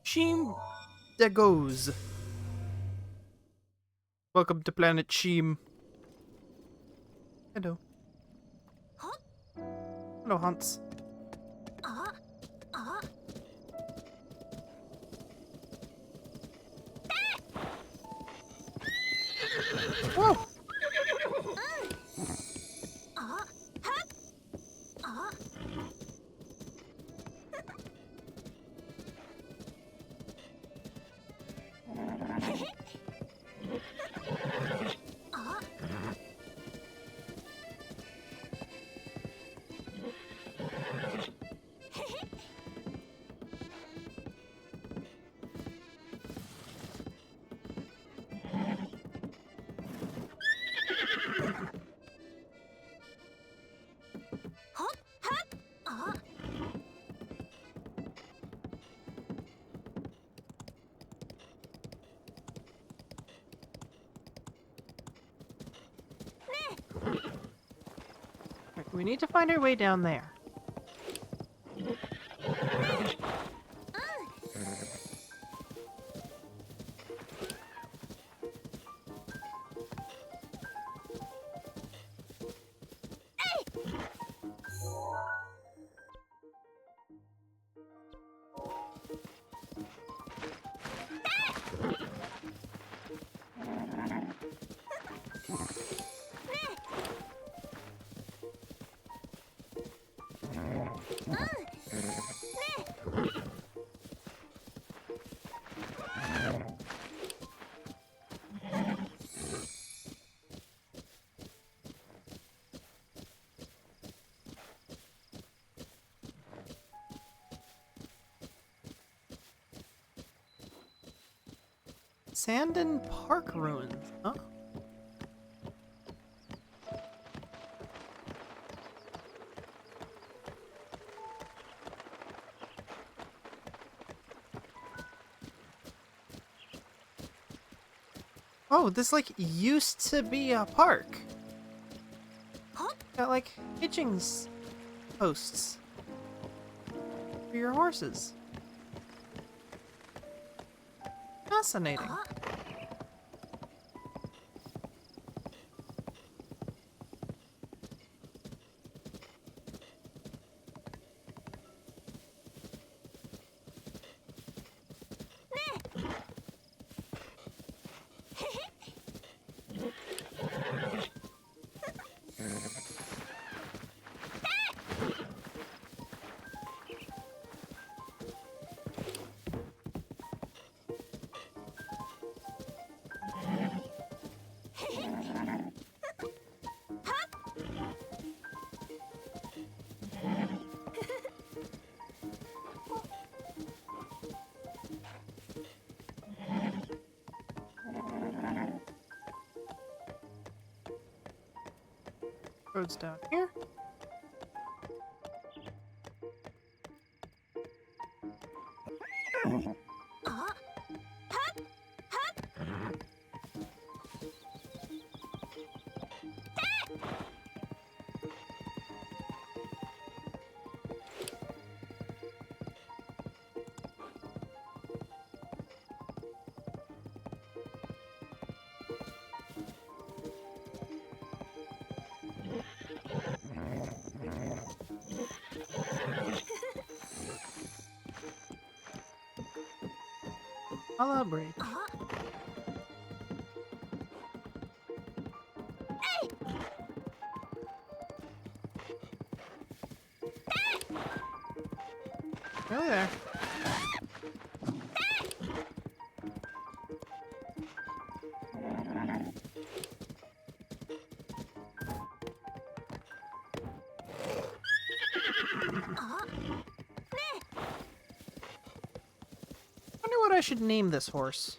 Sheem there goes. Welcome to Planet Sheem. Hello. Hello, Hans. Whoa! We need to find our way down there. Sandon Park ruins. Huh? Oh, this like used to be a park. Got like hitching posts for your horses. Fascinating. Road's down here. Follow bridge. Really there. Wonder what I should name this horse.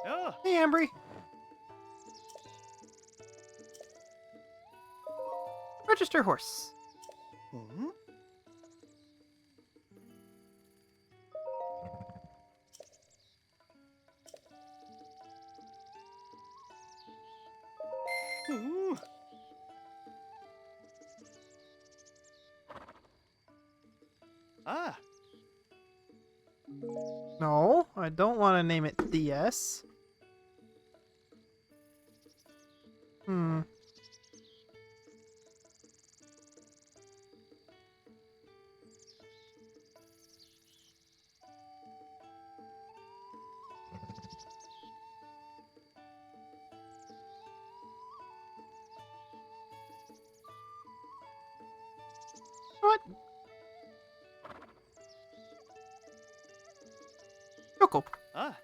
Oh. Hey, Ambry. Register horse. Hmm? Ooh. Ah. No, I don't want to name it DS. Hmm. What? Choco. Ah.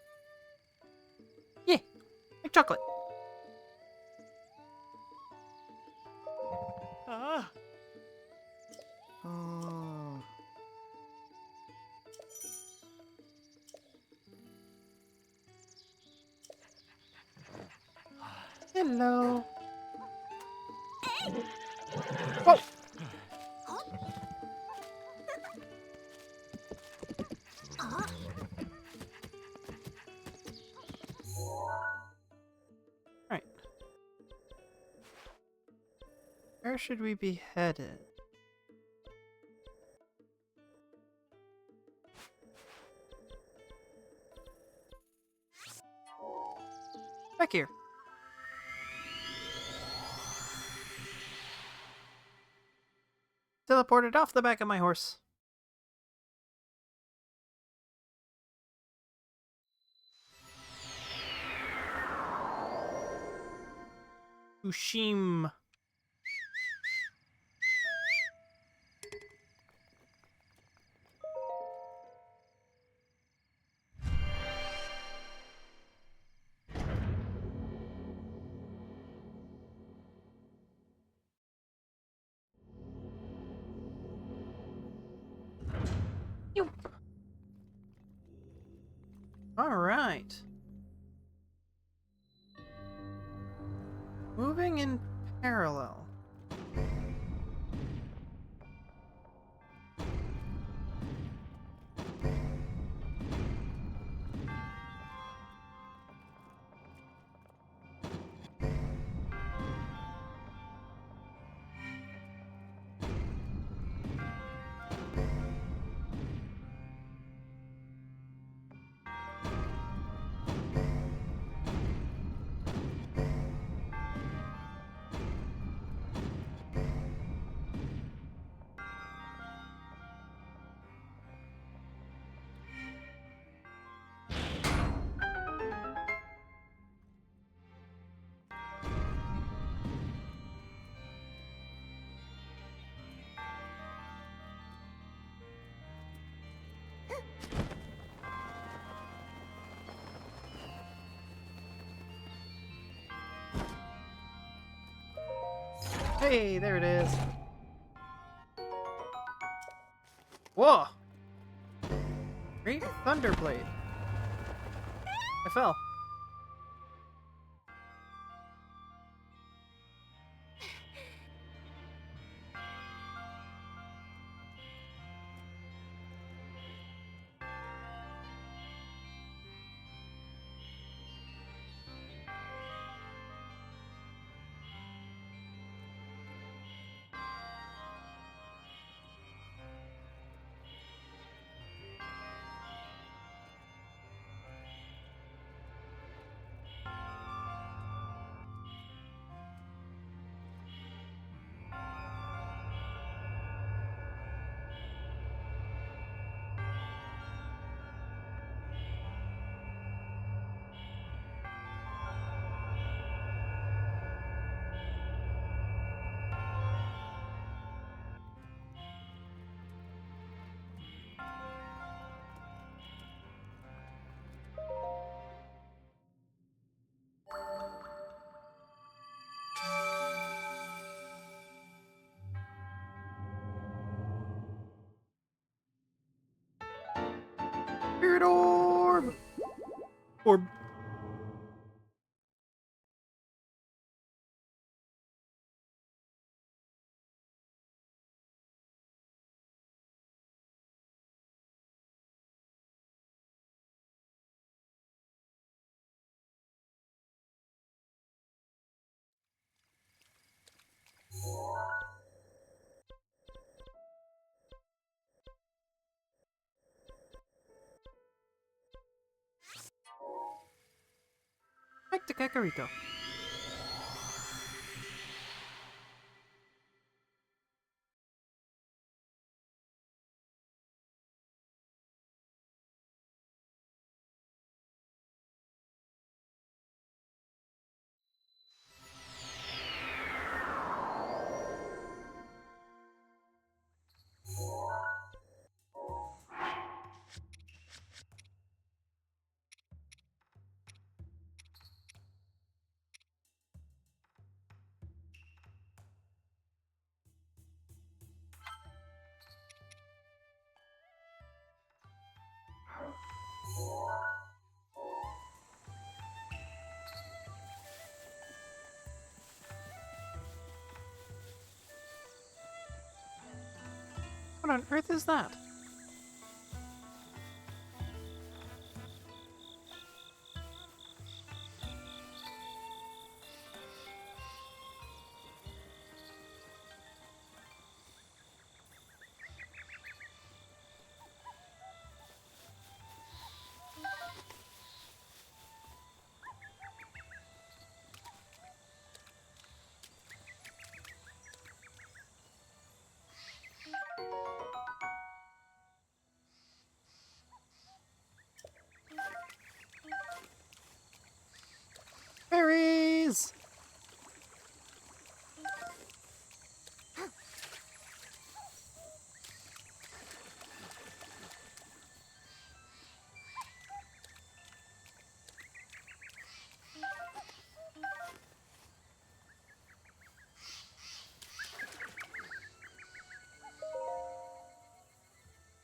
Yeah, like chocolate. Ah. Oh. Hello. Whoa. Right. Where should we be headed? Back here. Teleported off the back of my horse. Ushim. All right. Moving in parallel. Hey, there it is. Whoa! Great Thunderblade. I fell. Spirit Orb! Orb. Back to Kakariko. What on earth is that?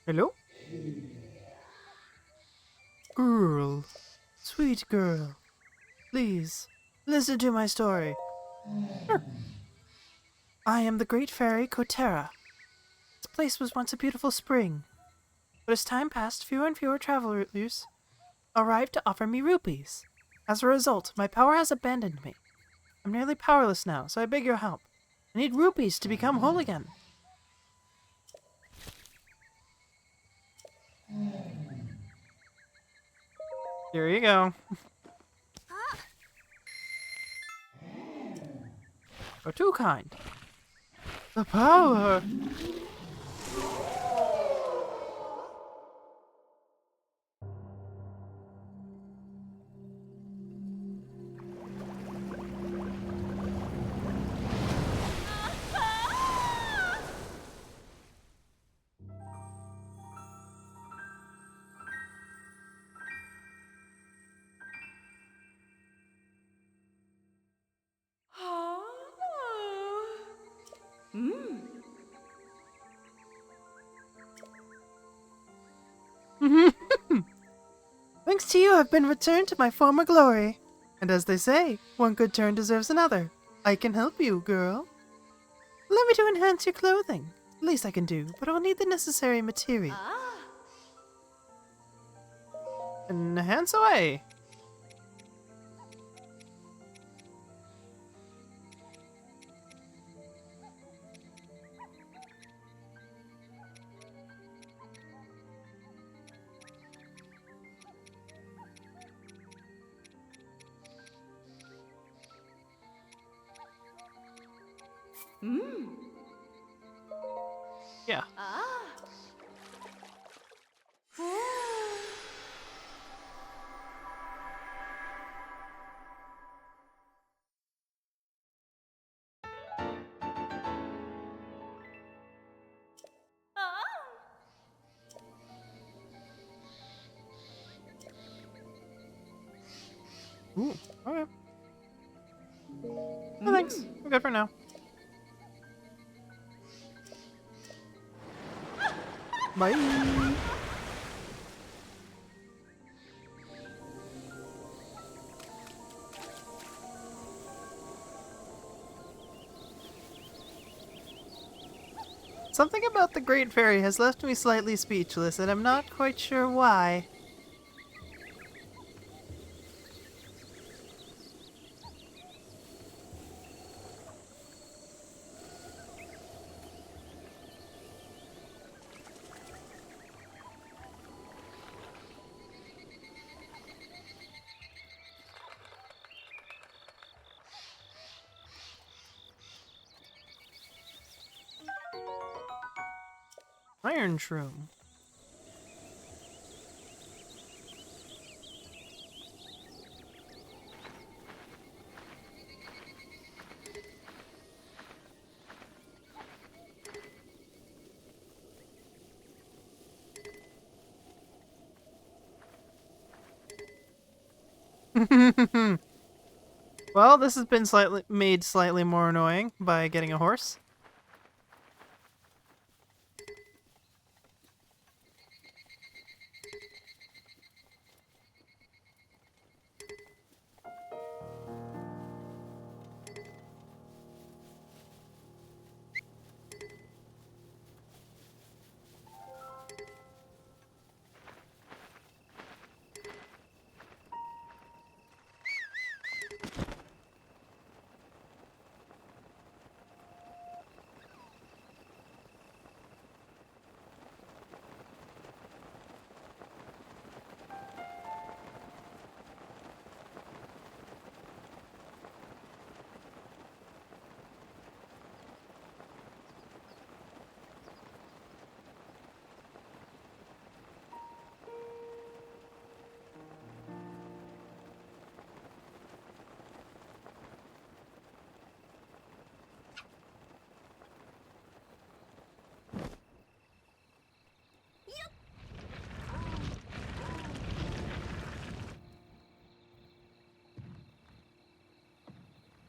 Hello? Girl. Sweet girl. Please, listen to my story. I am the great fairy Kotera. This place was once a beautiful spring, but as time passed, fewer and fewer travelers arrived to offer me rupees. As a result, my power has abandoned me. I'm nearly powerless now, so I beg your help. I need rupees to become whole again. Here you go. You're too kind. The power! Thanks to you, I've been returned to my former glory. And as they say, one good turn deserves another. I can help you, girl. Allow me to enhance your clothing. The least I can do, but I'll need the necessary material. Enhance away. Yeah. Ooh, okay. No, thanks. I'm good for now. Bye. Something about the Great Fairy has left me slightly speechless, and I'm not quite sure why. Iron Shroom. Well, this has been made slightly more annoying by getting a horse.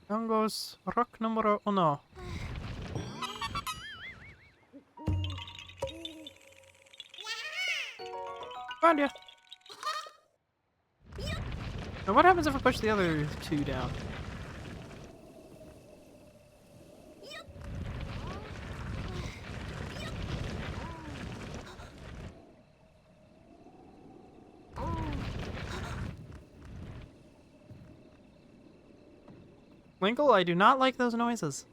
Down goes rock numero uno. Found ya. Now what happens if I push the other two down? Linkle, I do not like those noises.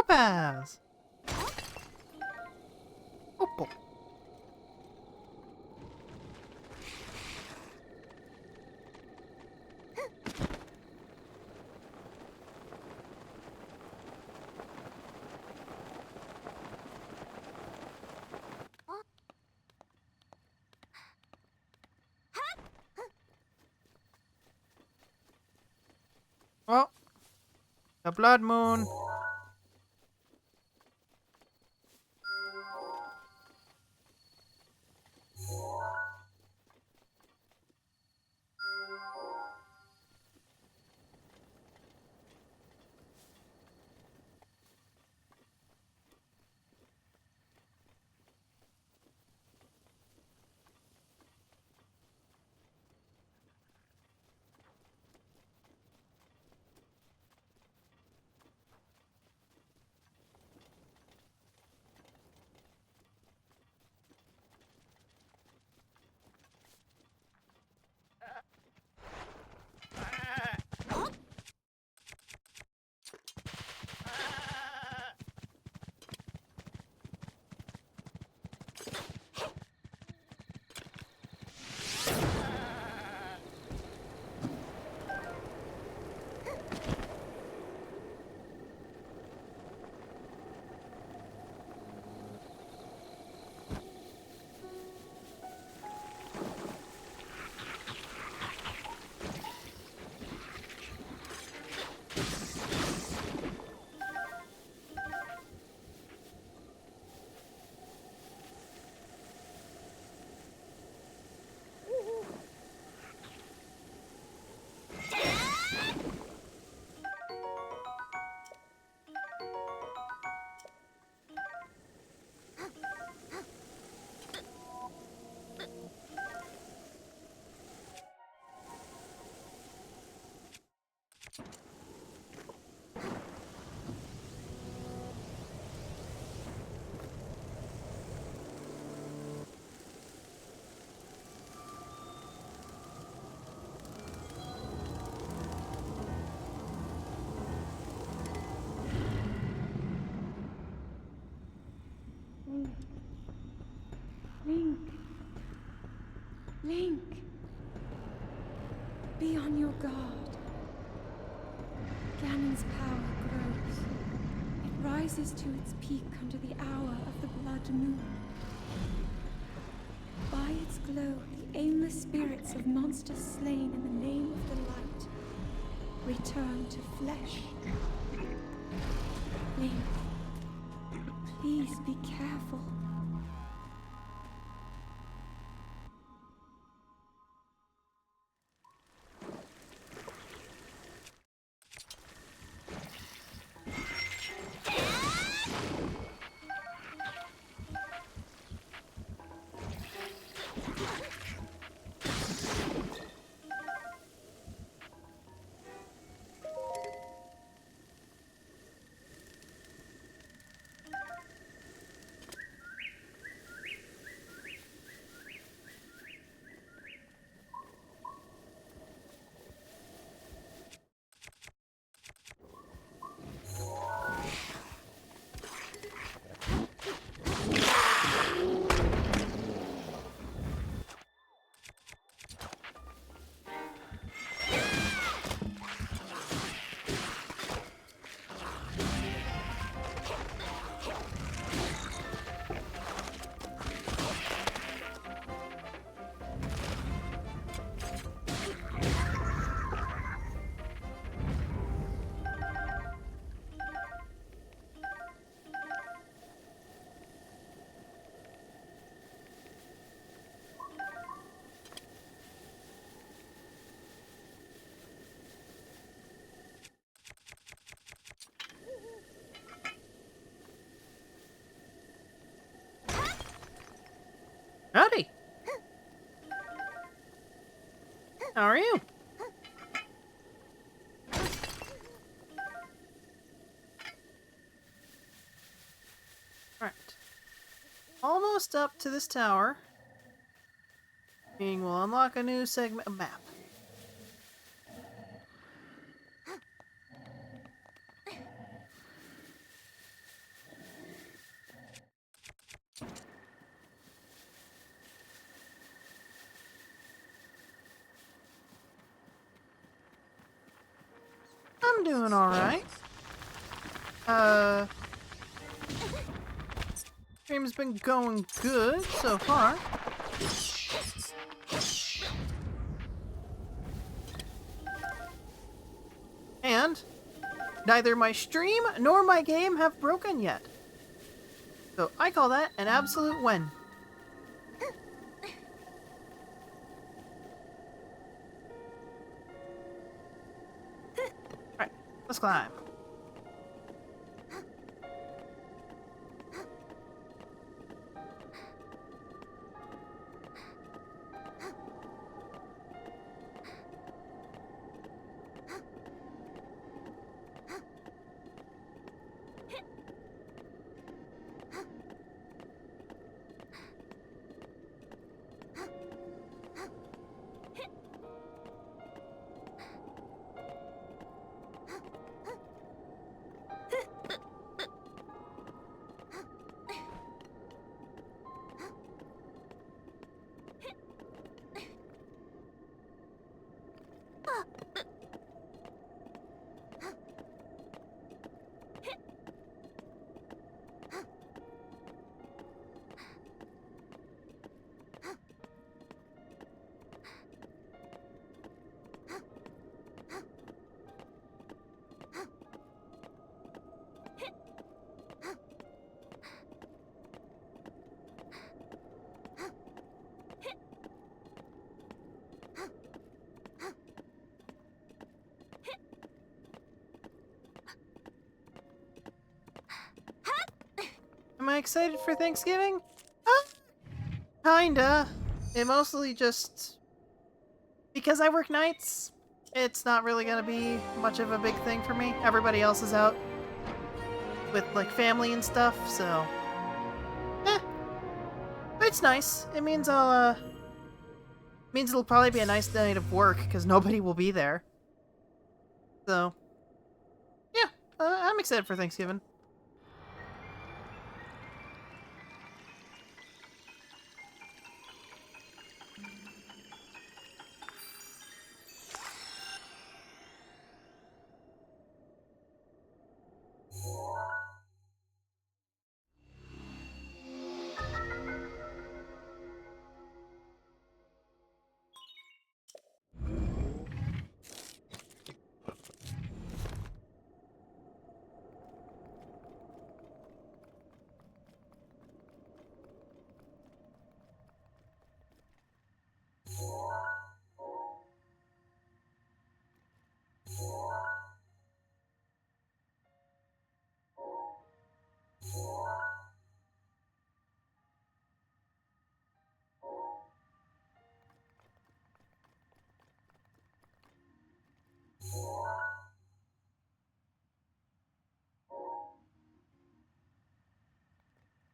Topaz! Opal. Well, the blood moon. Link. Link. Be on your guard. Ganon's power grows. It rises to its peak under the hour of the blood moon. By its glow, the aimless spirits of monsters slain in the name of the light return to flesh. Link, please be careful. How are you? Alright. Almost up to this tower. Meaning we'll unlock a new segment map. I'm doing alright. Stream's been going good so far. And neither my stream nor my game have broken yet. So I call that an absolute win. Alright, let's climb. Am I excited for Thanksgiving? Kinda. It mostly just... because I work nights, it's not really gonna be much of a big thing for me. Everybody else is out with, like, family and stuff, so... But it's nice. It means means it'll probably be a nice night of work, because nobody will be there. So... yeah, I'm excited for Thanksgiving.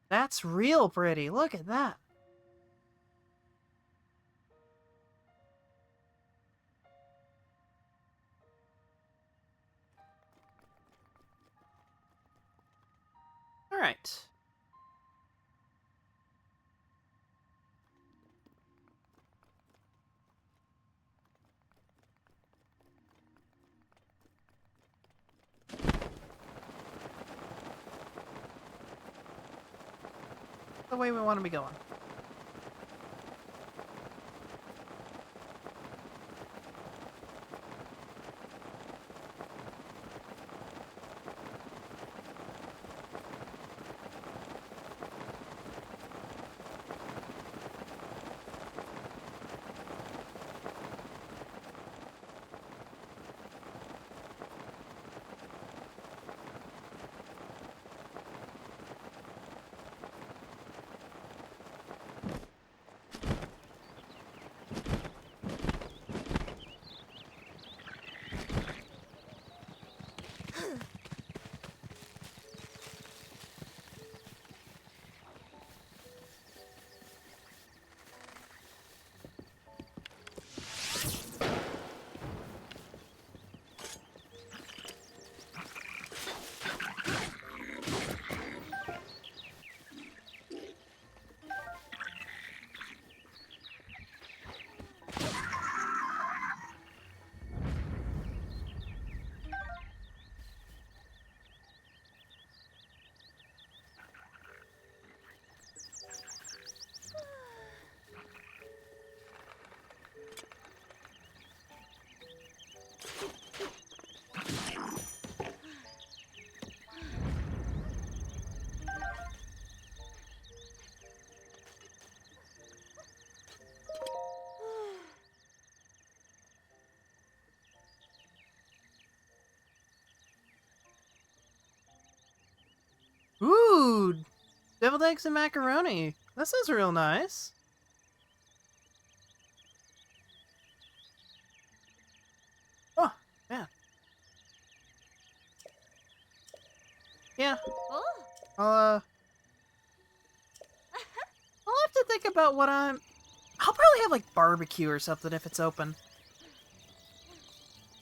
That's real pretty. Look at that. Alright. The way we want to be going. boiled eggs and macaroni. This is real nice. Oh, man. Yeah. Oh, I'll have to think about what I'll probably have, like, barbecue or something if it's open.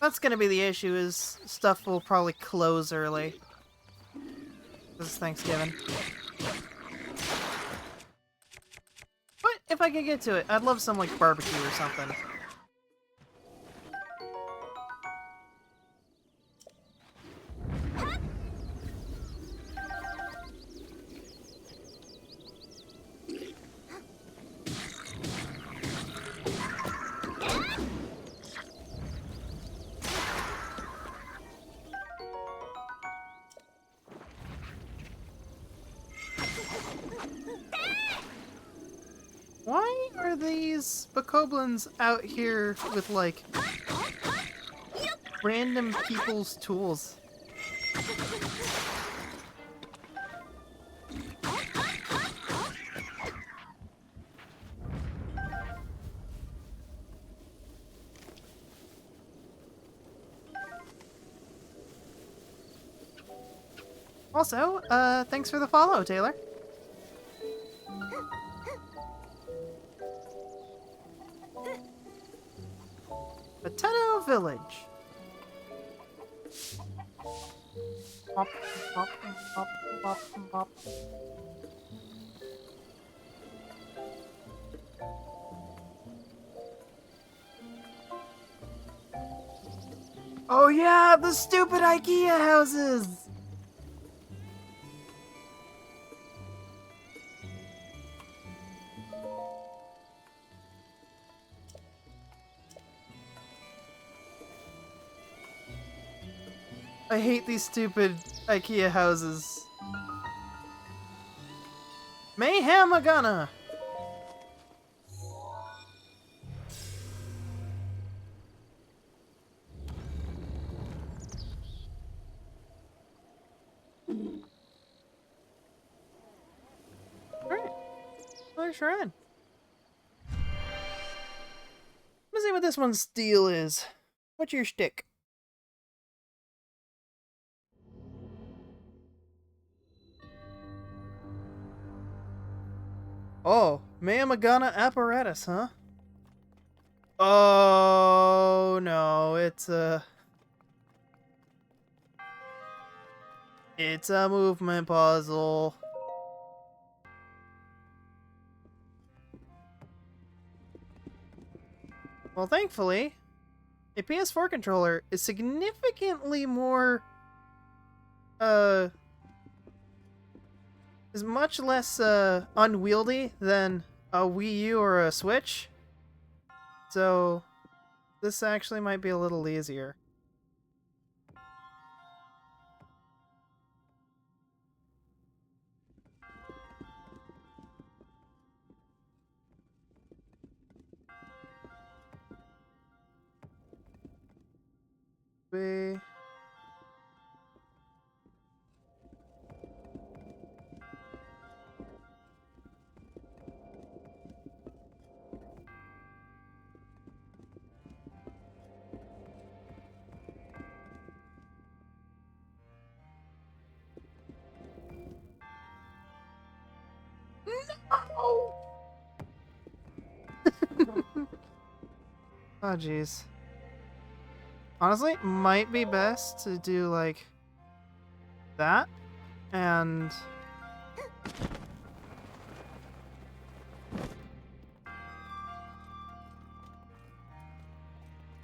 That's gonna be the issue, is stuff will probably close early. This is Thanksgiving. But if I could get to it, I'd love some, like, barbecue or something. Why are these bokoblins out here with, like, random people's tools? Also, thanks for the follow, Taylor. Potato Village. Bop, bop, bop, bop, bop. Oh yeah, the stupid IKEA houses! I hate these stupid IKEA houses. Mayhem-a-gonna! Alright. Another shrine. Let's see what this one's deal is. What's your shtick? Oh, Mayhem-a-gonna apparatus, huh? Oh no, it's a movement puzzle. Well, thankfully, a PS4 controller is significantly more, is much less, unwieldy than a Wii U or a Switch. So, this actually might be a little easier. We... No! Oh, jeez. Honestly, might be best to do, like, that, and...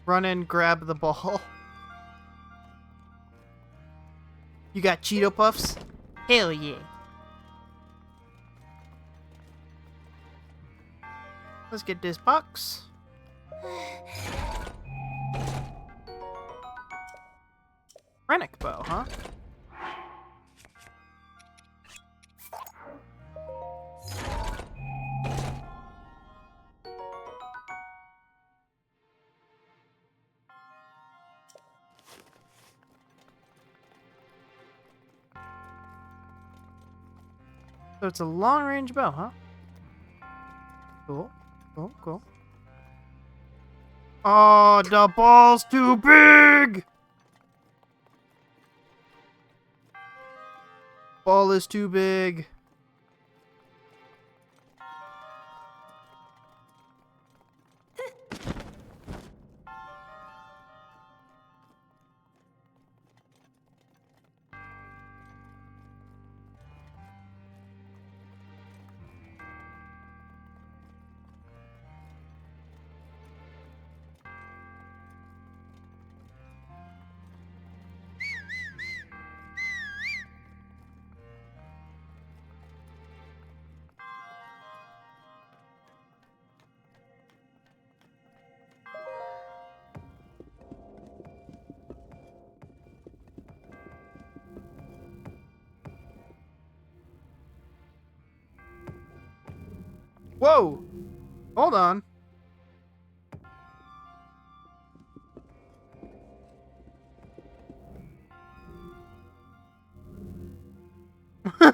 run in, grab the ball. You got Cheeto Puffs? Hell yeah. Let's get this box. Rennick bow, huh? So it's a long-range bow, huh? Cool. Cool, cool. Oh, the ball's too big! Ball is too big. Whoa! Hold on. I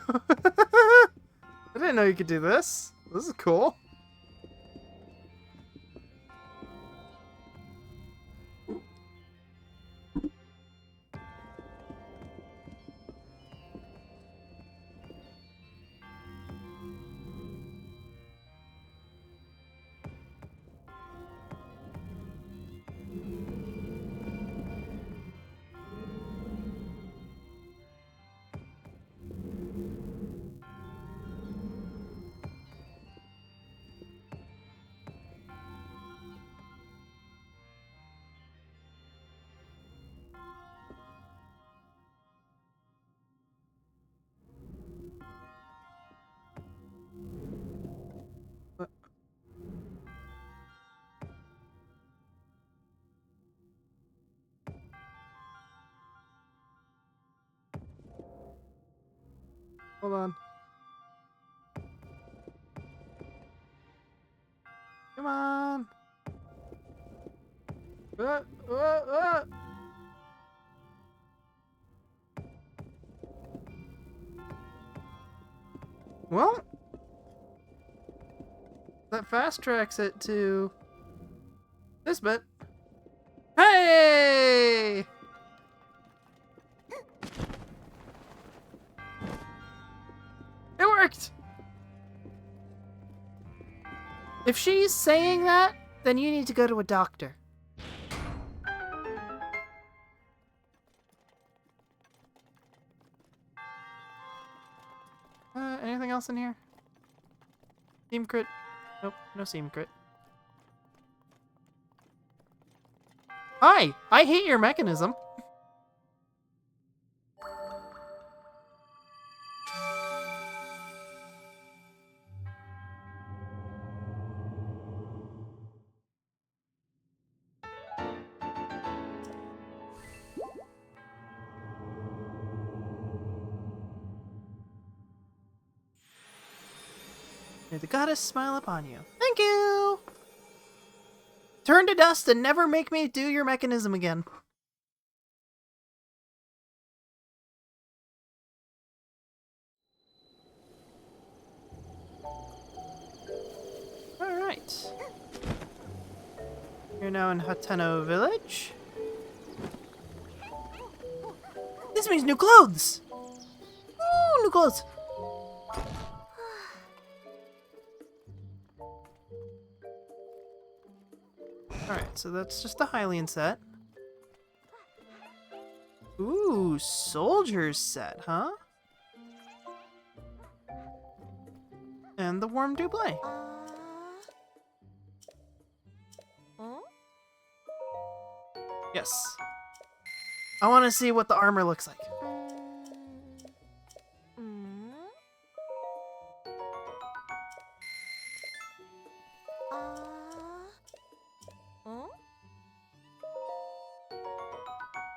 didn't know you could do this. This is cool. Hold on. Come on. Uh. Well, that fast tracks it to this bit. Hey! It worked! If she's saying that, then you need to go to a doctor. Anything else in here? Seam crit? Nope, no seam crit. Hi! I hate your mechanism. May the goddess smile upon you. Thank you! Turn to dust and never make me do your mechanism again. Alright. You're now in Hateno Village. This means new clothes! Ooh, new clothes! Alright, so that's just the Hylian set. Ooh, soldier's set, huh? And the warm double. Yes. I want to see what the armor looks like.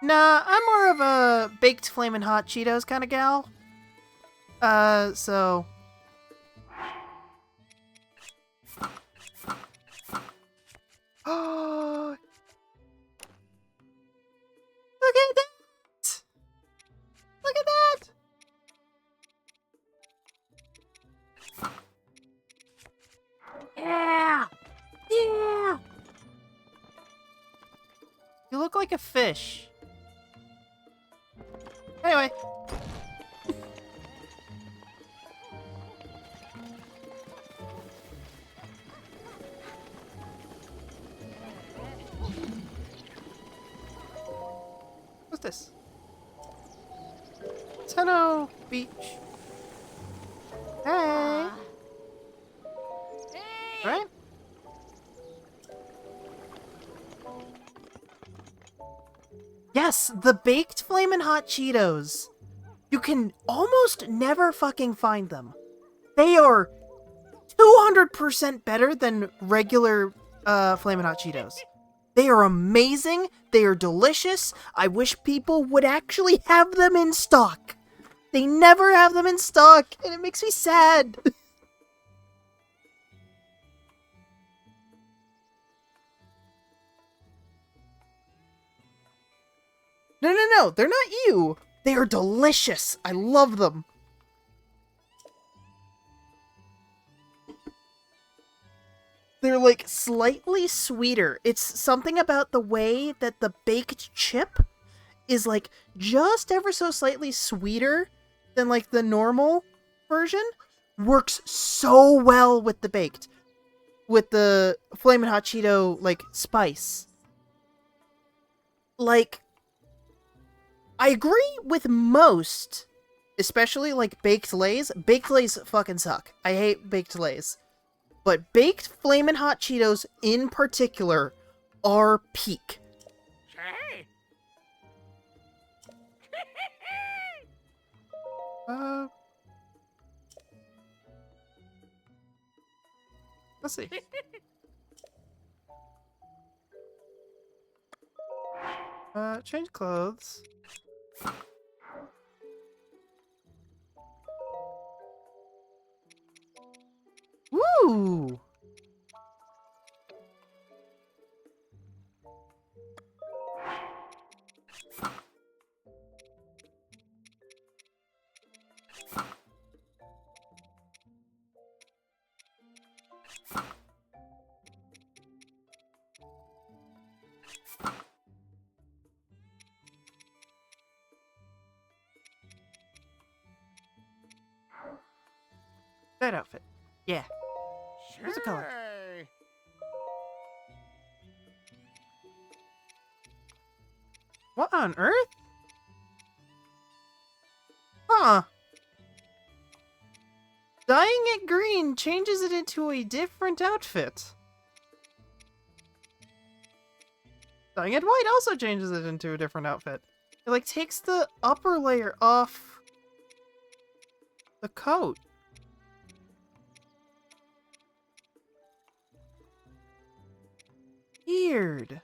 Nah, I'm more of a baked flamin' hot Cheetos kind of gal. So... Oh! Look at that! Look at that! You look like a fish. Anyway. What's this? Tenno Beach. Hey. Right? Yes, the baked flamin' hot Cheetos. You can almost never fucking find them. They are 200% better than regular flamin' hot Cheetos. They are amazing. They are delicious. I wish people would actually have them in stock. They never have them in stock, and it makes me sad. No, they're not you. They are delicious. I love them. They're like slightly sweeter. It's something about the way that the baked chip is like just ever so slightly sweeter than like the normal version. Works so well with the baked. With the Flamin' Hot Cheeto like spice. Like, I agree with most, especially like baked Lays. Baked Lays fucking suck. I hate baked Lays. But baked Flamin' Hot Cheetos in particular are peak. Let's see. Change clothes. Woo! That outfit. Yeah. Here's the color. What on earth? Huh. Dyeing it green changes it into a different outfit. Dyeing it white also changes it into a different outfit. It like takes the upper layer off the coat. Weird.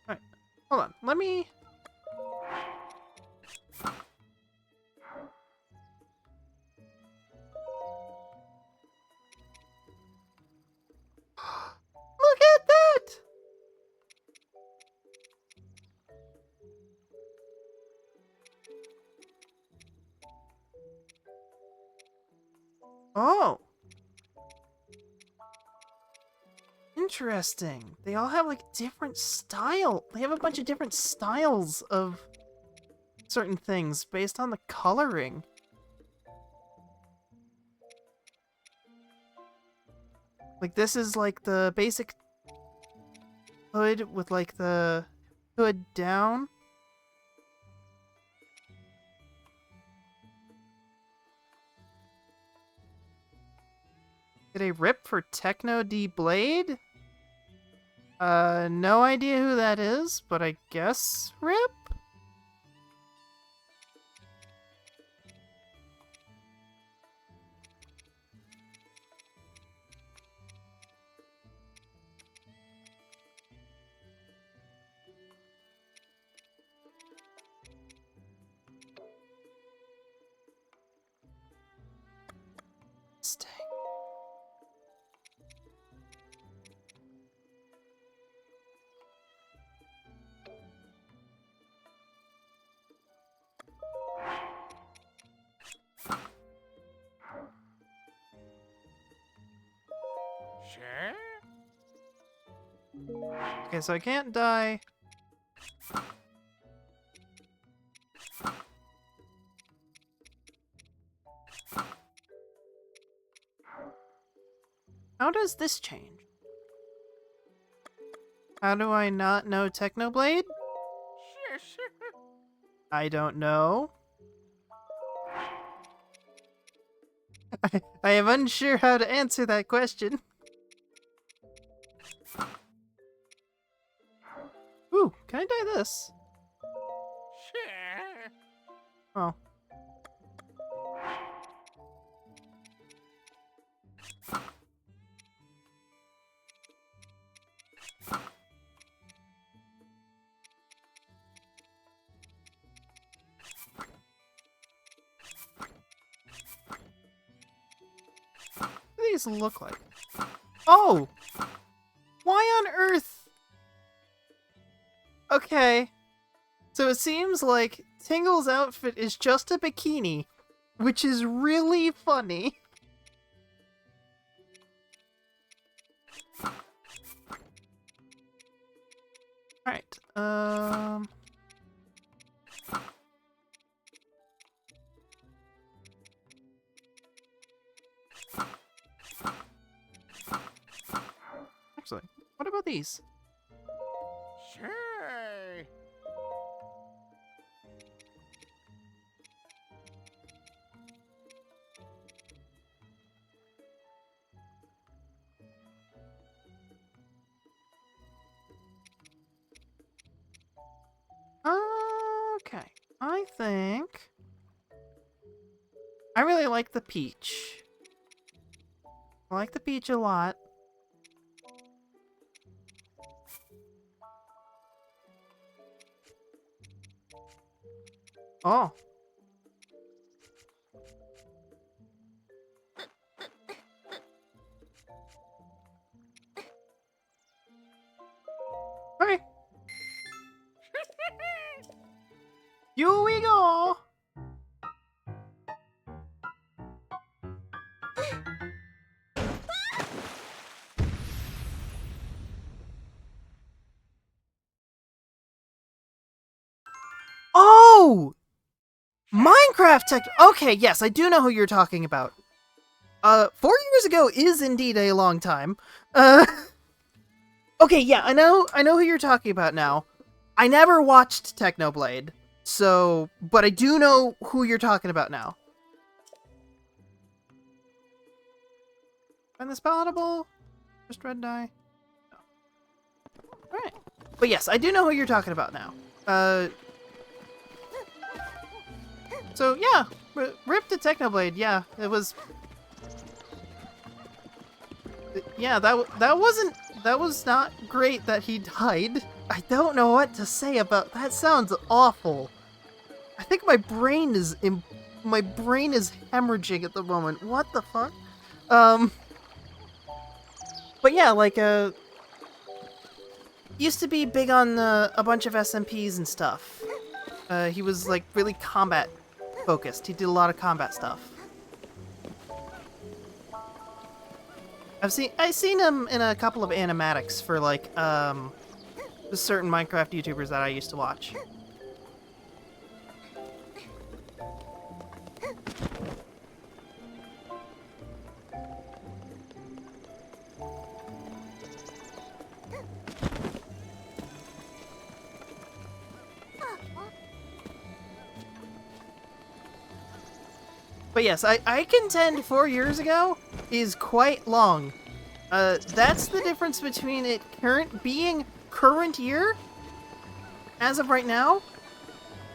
Alright, hold on. Let me... Look at that! Oh. Interesting. They all have like different style. They have a bunch of different styles of certain things based on the coloring. Like this is like the basic hood with like the hood down. Did a rip for Techno D Blade? No idea who that is, but I guess rip? Stay. Okay, so I can't die. How does this change? How do I not know Technoblade? I don't know. I am unsure how to answer that question. Ooh, can I dye this? Oh. What do these look like? Oh! Why on earth? Okay. So it seems like Tingle's outfit is just a bikini, which is really funny. Alright, Actually, what about these? Sure. Okay, I think I really like the peach. I like the peach a lot. Oh. Okay. Here we go. Oh! Minecraft tech. Okay, yes, I do know who you're talking about. 4 years ago is indeed a long time. Okay, yeah, I know who you're talking about now. I never watched Technoblade, so, but I do know who you're talking about now. Find this palatable? Just red dye? No. Alright. But yes, I do know who you're talking about now. So yeah, rip to Technoblade, yeah, it was... Yeah, that was not great that he died. I don't know what to say about that. Sounds awful. I think my brain is hemorrhaging at the moment. What the fuck? But yeah, like used to be big on a bunch of SMPs and stuff. He was like really combat focused. He did a lot of combat stuff. I've seen him in a couple of animatics for like certain Minecraft YouTubers that I used to watch. But yes, I contend 4 years ago is quite long. That's the difference between it being current year, as of right now,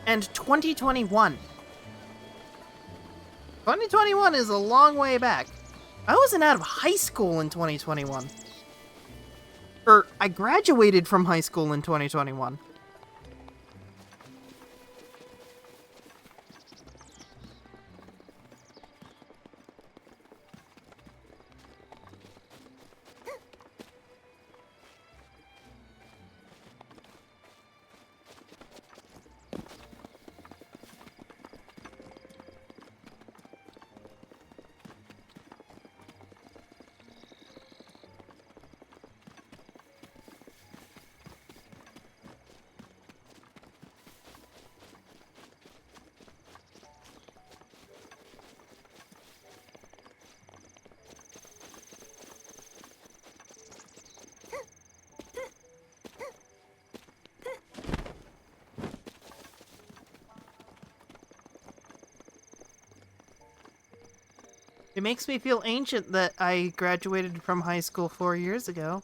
and 2021. 2021 is a long way back. I wasn't out of high school in 2021. Or, I graduated from high school in 2021. It makes me feel ancient that I graduated from high school 4 years ago.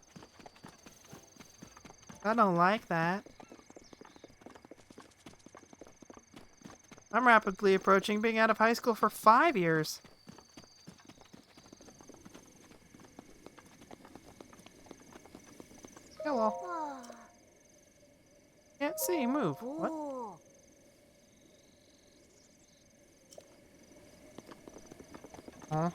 I don't like that. I'm rapidly approaching being out of high school for 5 years. Hello. Can't see. Move. What? Huh?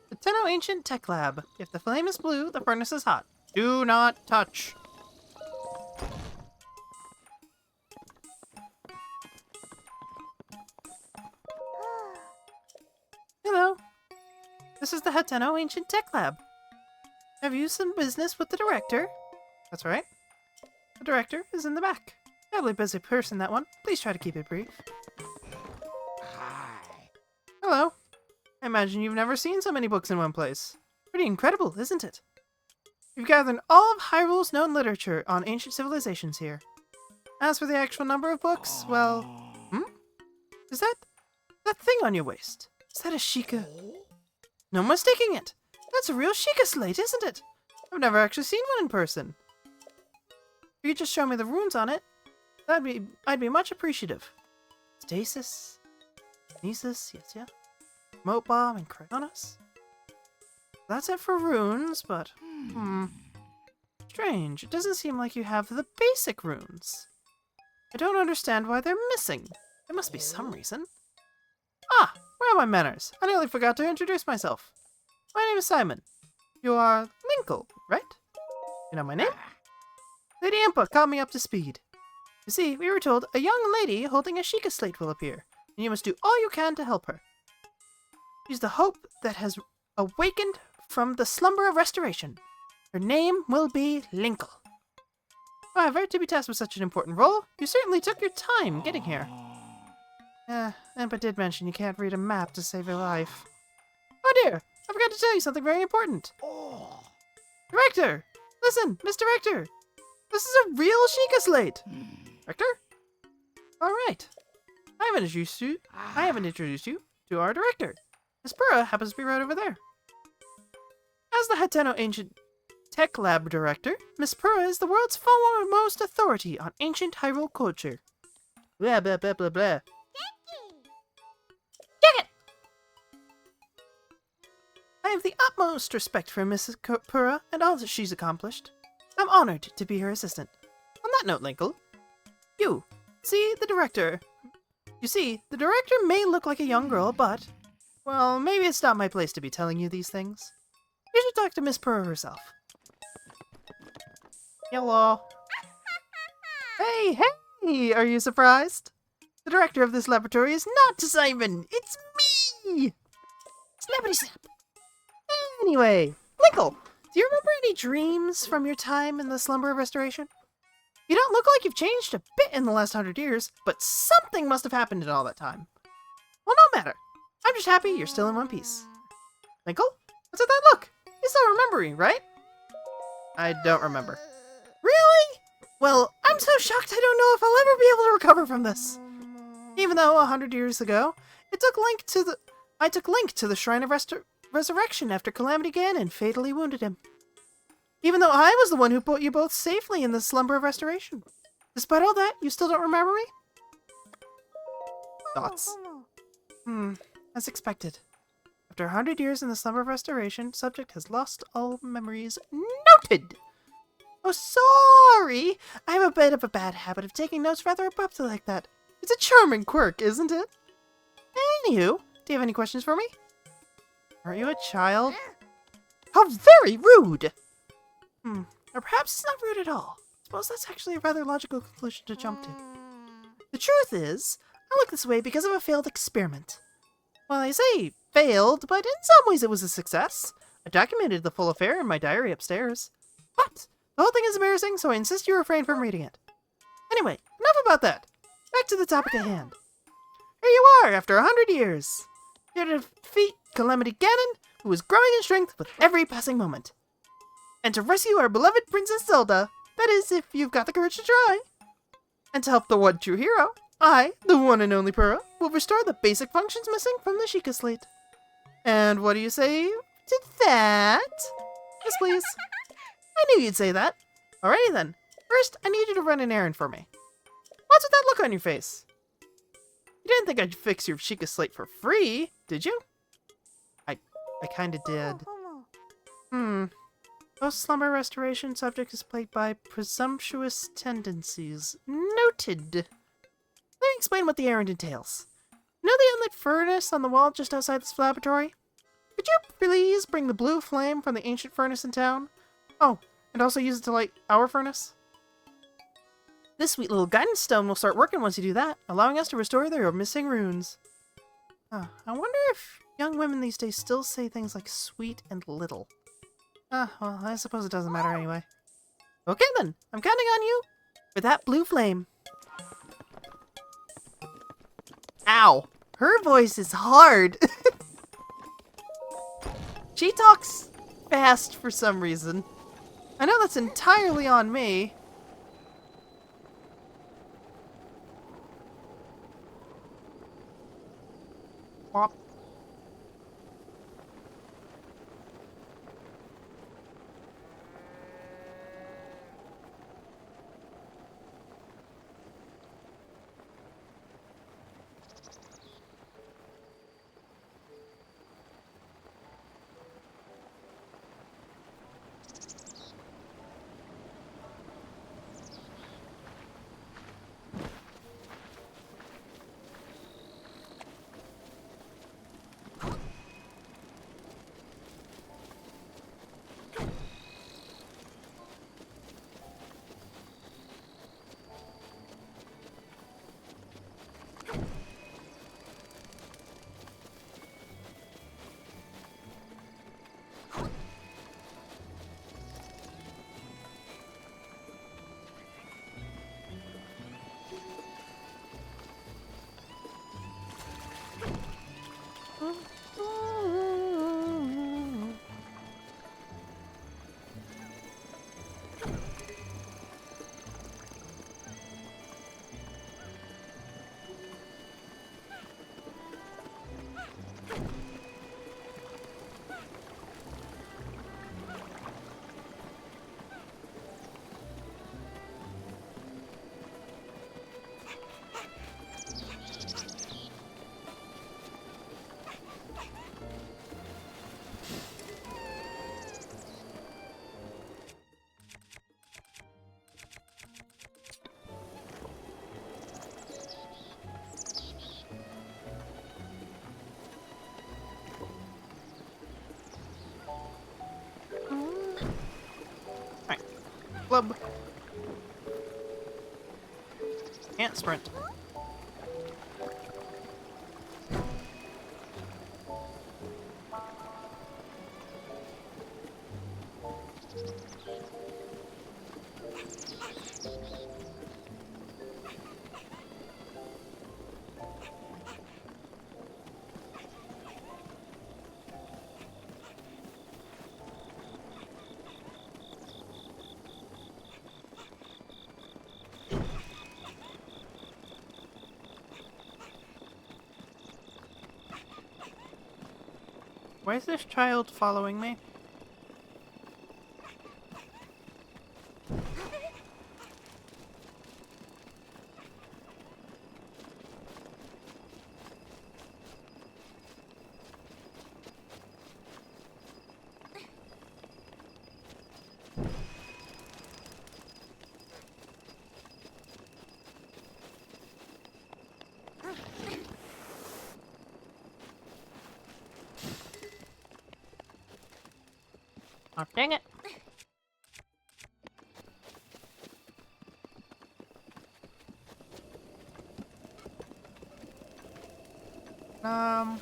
The Tenno Ancient Tech Lab. If the flame is blue, the furnace is hot. Do not touch. Hello. This is the Tenno Ancient Tech Lab. Have you some business with the director? That's right. The director is in the back. Fairly busy person, that one. Please try to keep it brief. Hi. Hello. I imagine you've never seen so many books in one place. Pretty incredible, isn't it? You've gathered all of Hyrule's known literature on ancient civilizations here. As for the actual number of books, well... Is that thing on your waist? Is that a Sheikah? No mistaking it. That's a real Sheikah slate, isn't it? I've never actually seen one in person. If you could just show me the runes on it, I'd be much appreciative. Stasis, Kinesis, yes. Mote Bomb and Cryonis. That's it for runes, but strange. It doesn't seem like you have the basic runes. I don't understand why they're missing. There must be some reason. Ah, where are my manners? I nearly forgot to introduce myself. My name is Simon. You are Linkle, right? You know my name? Lady Impa caught me up to speed. You see, we were told a young lady holding a Sheikah slate will appear, and you must do all you can to help her. She's the hope that has awakened from the slumber of restoration. Her name will be Linkle. However, to be tasked with such an important role, you certainly took your time getting here. Impa did mention you can't read a map to save your life. Oh dear, I forgot to tell you something very important. Director! Listen, Miss Director! This is a real Sheikah slate! Director? Alright. I haven't introduced you to our director. Miss Purah happens to be right over there. As the Tenno Ancient Tech Lab Director, Miss Purah is the world's foremost authority on ancient Hyrule culture. Blah blah blah blah blah. Check it! I have the utmost respect for Mrs. Purah and all that she's accomplished. I'm honored to be her assistant. On that note, Linkle, you see, the director may look like a young girl, but, well, maybe it's not my place to be telling you these things. You should talk to Miss Purah herself. Hello. Hey, are you surprised? The director of this laboratory is not Simon, it's me! Snappity snap. Anyway, Linkle, do you remember any dreams from your time in the slumber of restoration? You don't look like you've changed a bit in the last 100 years, but something must have happened in all that time. Well, no matter. I'm just happy you're still in one piece. Linkle? What's at that look? You still remember me, right? I don't remember. Really? Well, I'm so shocked I don't know if I'll ever be able to recover from this. Even though 100 years ago, I took Link to the Shrine of Resurrection after Calamity Ganon fatally wounded him. Even though I was the one who put you both safely in the slumber of restoration. Despite all that, you still don't remember me? Thoughts? As expected. After 100 years in the slumber of restoration, subject has lost all memories. Noted! Oh, sorry! I have a bit of a bad habit of taking notes rather abruptly like that. It's a charming quirk, isn't it? Anywho, do you have any questions for me? Are you a child? How very rude! Or perhaps it's not rude at all. Suppose that's actually a rather logical conclusion to jump to. The truth is, I look this way because of a failed experiment. Well, I say failed, but in some ways it was a success. I documented the full affair in my diary upstairs. But the whole thing is embarrassing, so I insist you refrain from reading it. Anyway, enough about that. Back to the topic at hand. Here you are, after 100 years. Here to defeat Calamity Ganon, who is growing in strength with every passing moment. And to rescue our beloved Princess Zelda. That is, if you've got the courage to try. And to help the one true hero, I, the one and only Purah, will restore the basic functions missing from the Sheikah Slate. And what do you say to that? Yes, please. I knew you'd say that. Alrighty then. First, I need you to run an errand for me. What's with that look on your face? You didn't think I'd fix your Sheikah Slate for free, did you? I kinda did. Post-slumber restoration subject is plagued by presumptuous tendencies. Noted. Let me explain what the errand entails. You know the unlit furnace on the wall just outside this laboratory? Could you please bring the blue flame from the ancient furnace in town? Oh, and also use it to light our furnace? This sweet little guidance stone will start working once you do that, allowing us to restore their missing runes. I wonder if young women these days still say things like sweet and little. Well, I suppose it doesn't matter anyway. Okay then, I'm counting on you for that blue flame. Ow! Her voice is hard. She talks fast for some reason. I know that's entirely on me. Womp. Club. Can't sprint. Why is this child following me? Oh, dang it. Um...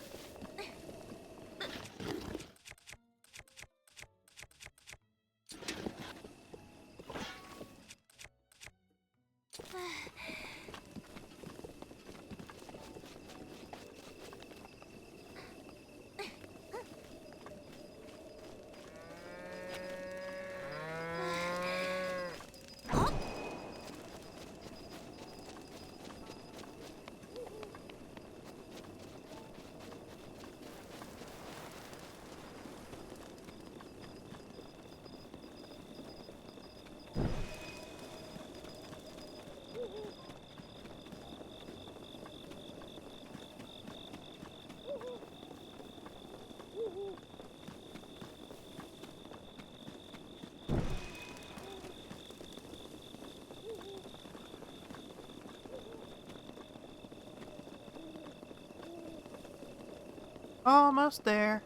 Almost there.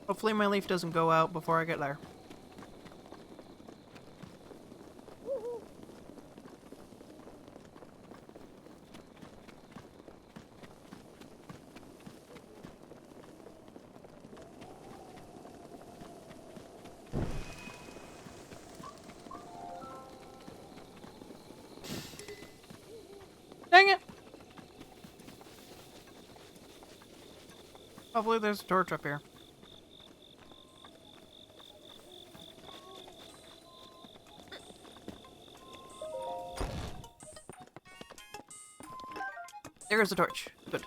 Hopefully my leaf doesn't go out before I get there. Dang it! Hopefully there's a torch up here. There's the torch. Good.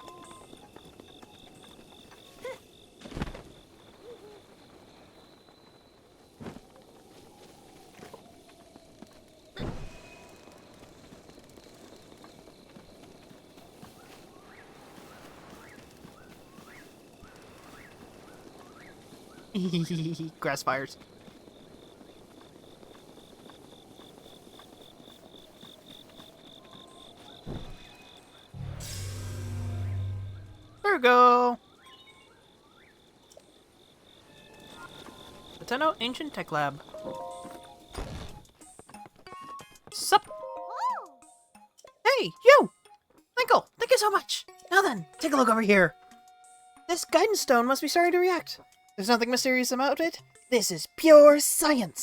Grass fires. There we go. Nintendo Ancient Tech Lab. Sup? Hey, you! Linkle, thank you so much! Now then, take a look over here. This guidance stone must be starting to react. There's nothing mysterious about it. This is pure science.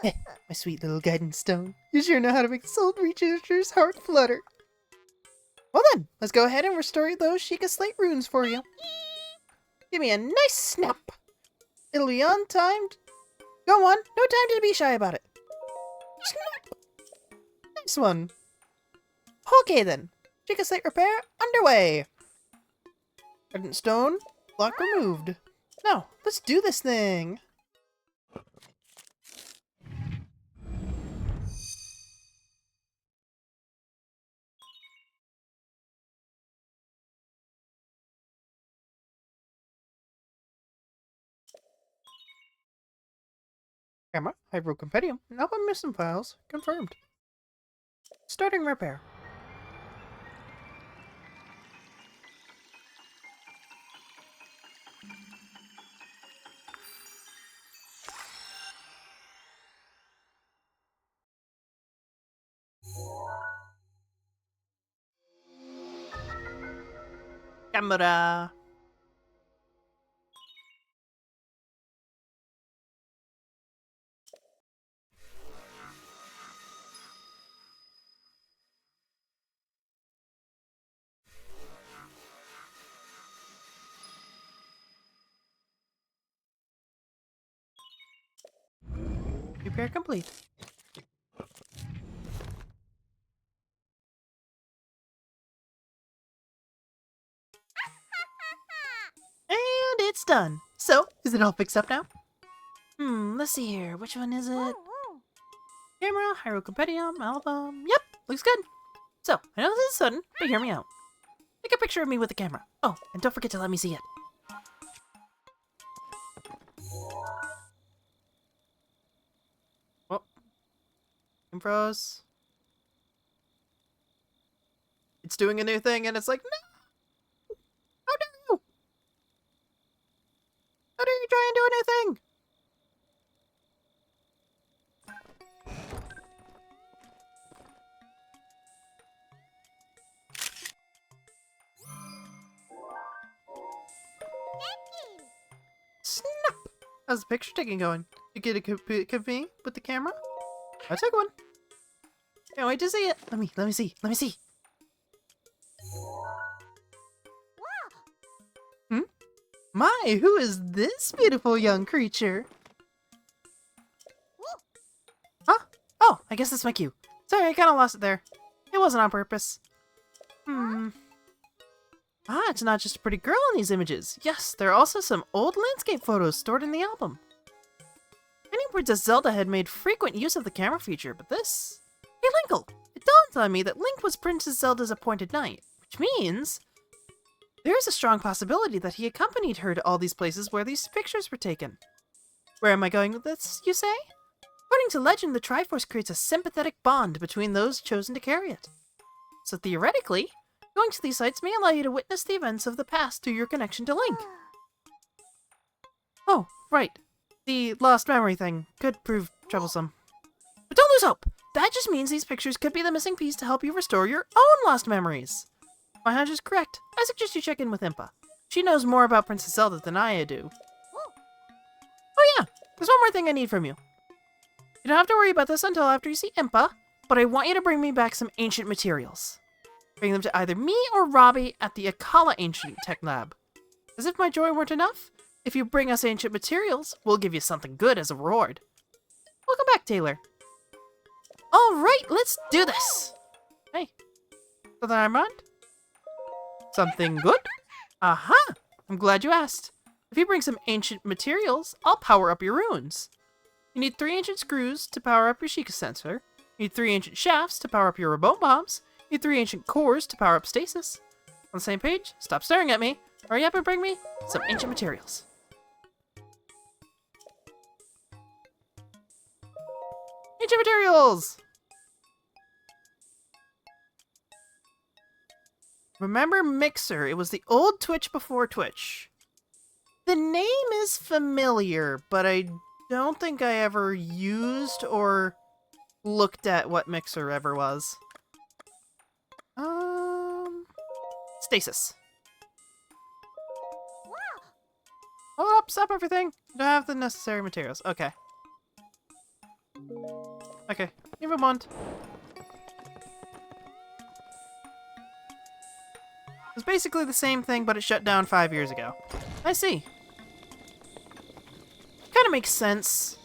My sweet little guidance stone. You sure know how to make soul researcher's heart flutter. Well then, let's go ahead and restore those Sheikah Slate runes for you. Give me a nice snap. It'll be on timed. Go on, no time to be shy about it. Snap. Nice one. Okay then, Sheikah Slate repair underway. Ardent stone, block removed. Now, let's do this thing. Camera, Hybrid Compendium, album missing files, confirmed. Starting repair. Camera. Repair complete. And it's done. So, is it all fixed up now? Let's see here. Which one is it? Camera, Hyrule Compendium, album. Yep, looks good. So, I know this is sudden, but hear me out. Take a picture of me with the camera. Oh, and don't forget to let me see it. Oh. Froze. It's doing a new thing, and it's like, no! Oh no! How dare you try and do a new thing? How's the picture taking going? You get a pic of me with the camera? I'll take one. Can't wait to see it. Let me see. Let me see. Hmm? My, who is this beautiful young creature? Huh? Oh, I guess that's my cue. Sorry, I kind of lost it there. It wasn't on purpose. Ah, it's not just a pretty girl in these images. Yes, there are also some old landscape photos stored in the album. Many Princess Zelda had made frequent use of the camera feature, but this... Hey, Linkle! It dawns on me that Link was Princess Zelda's appointed knight, which means... there is a strong possibility that he accompanied her to all these places where these pictures were taken. Where am I going with this, you say? According to legend, the Triforce creates a sympathetic bond between those chosen to carry it. So theoretically, going to these sites may allow you to witness the events of the past through your connection to Link. Oh, right. The lost memory thing could prove troublesome. But don't lose hope! That just means these pictures could be the missing piece to help you restore your own lost memories. My hunch is correct. I suggest you check in with Impa. She knows more about Princess Zelda than I do. Oh yeah, there's one more thing I need from you. You don't have to worry about this until after you see Impa, but I want you to bring me back some ancient materials. Bring them to either me or Robbie at the Akala Ancient Tech Lab. As if my joy weren't enough, if you bring us ancient materials, we'll give you something good as a reward. Welcome back, Taylor. Alright, let's do this! Hey, something I'm on? Something good? Aha! I'm glad you asked. If you bring some ancient materials, I'll power up your runes. You need 3 ancient screws to power up your Sheikah sensor. You need 3 ancient shafts to power up your Rabone bombs. You need 3 ancient cores to power up stasis. On the same page, stop staring at me. Hurry up and bring me some ancient materials. Ancient materials! Remember Mixer? It was the old Twitch before Twitch. The name is familiar, but I don't think I ever used or looked at what Mixer ever was. Stasis. Hold up, stop everything. Don't have the necessary materials. Okay. Okay, never mind. It's basically the same thing, but it shut down 5 years ago. I see. Kind of makes sense.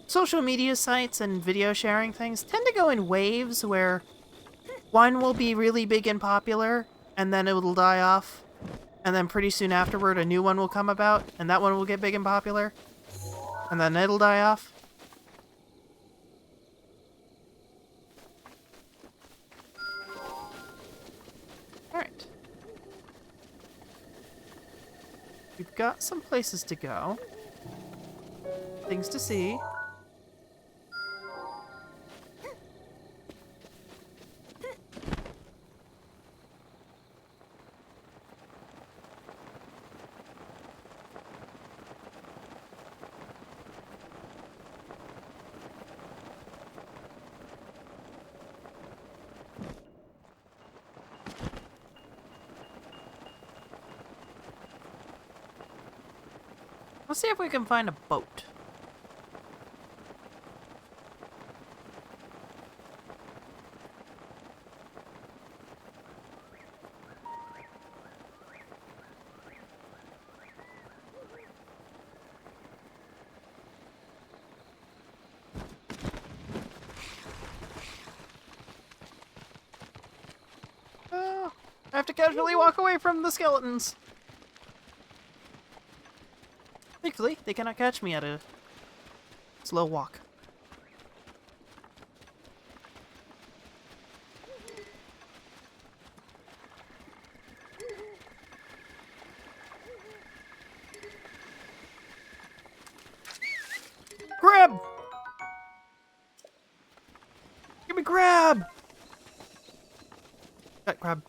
Social media sites and video sharing things tend to go in waves where one will be really big and popular, and then it will die off. And then pretty soon afterward, a new one will come about, and that one will get big and popular. And then it'll die off. Alright. We've got some places to go. Things to see. Let's see if we can find a boat. I have to casually walk away from the skeletons. Thankfully, they cannot catch me at a slow walk. Grab! Give me grab! Got grab.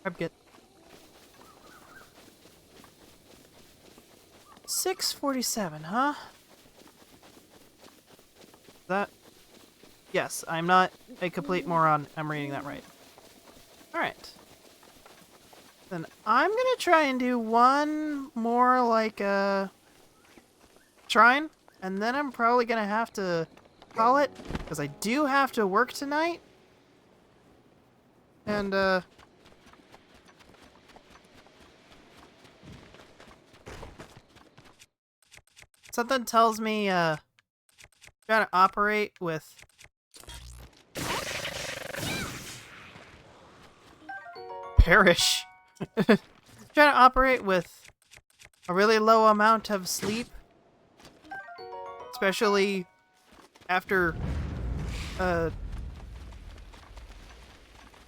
Grab get. 647, huh? That... Yes, I'm not a complete moron. I'm reading that right. Alright. Then I'm gonna try and do one more, like, shrine. And then I'm probably gonna have to call it, because I do have to work tonight. And, something tells me, trying to operate with... Perish. Trying to operate with a really low amount of sleep. Especially after,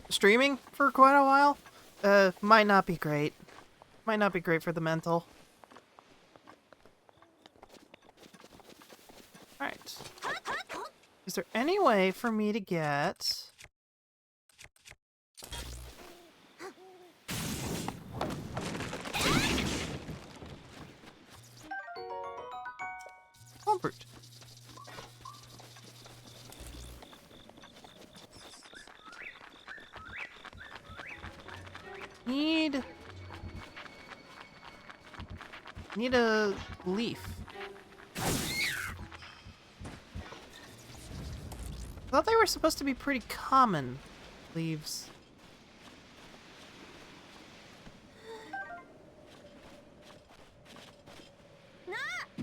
streaming for quite a while. Might not be great. Might not be great for the mental. Alright. Is there any way for me to get... Comfort. Need a leaf. I thought they were supposed to be pretty common leaves.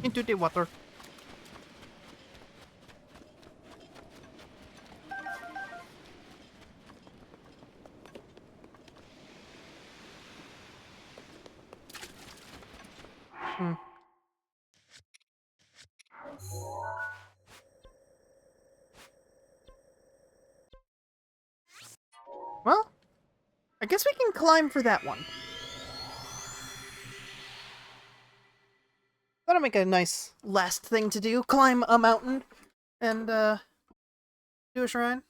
Into the water. Well, I guess we can climb for that one. That'll make a nice last thing to do. Climb a mountain and, do a shrine.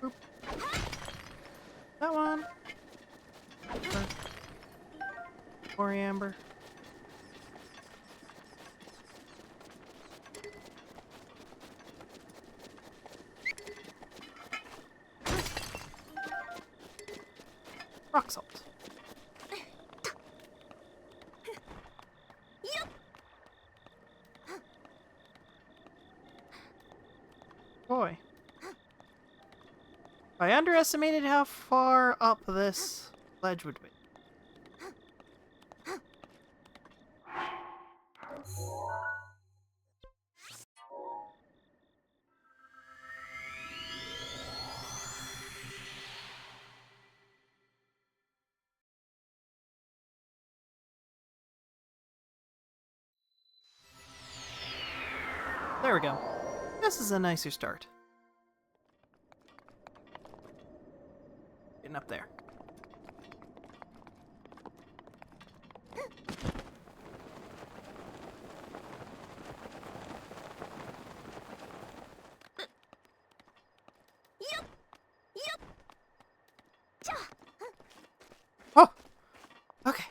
Boop. That one. Coriander. Rock salt. Boy. I underestimated how far up this ledge would be. There we go. This is a nicer start. Getting up there. Oh! Okay.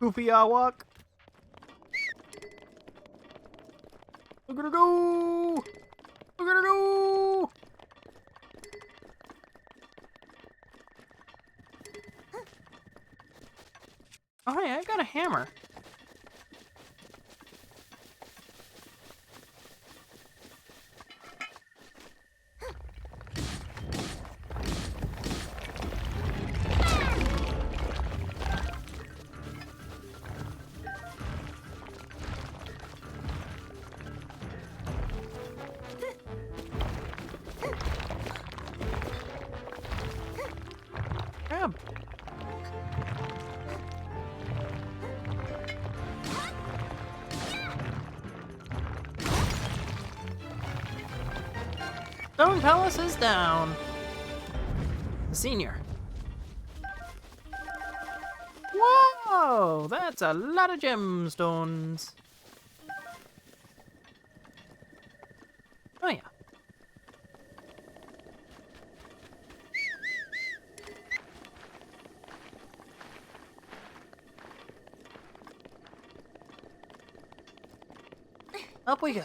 Goofy walk. Look at her go! Look at her go! Oh, hey, I got a hammer. Grab. Stone Palace is down. The senior. Whoa! That's a lot of gemstones. Oh yeah. Up we go.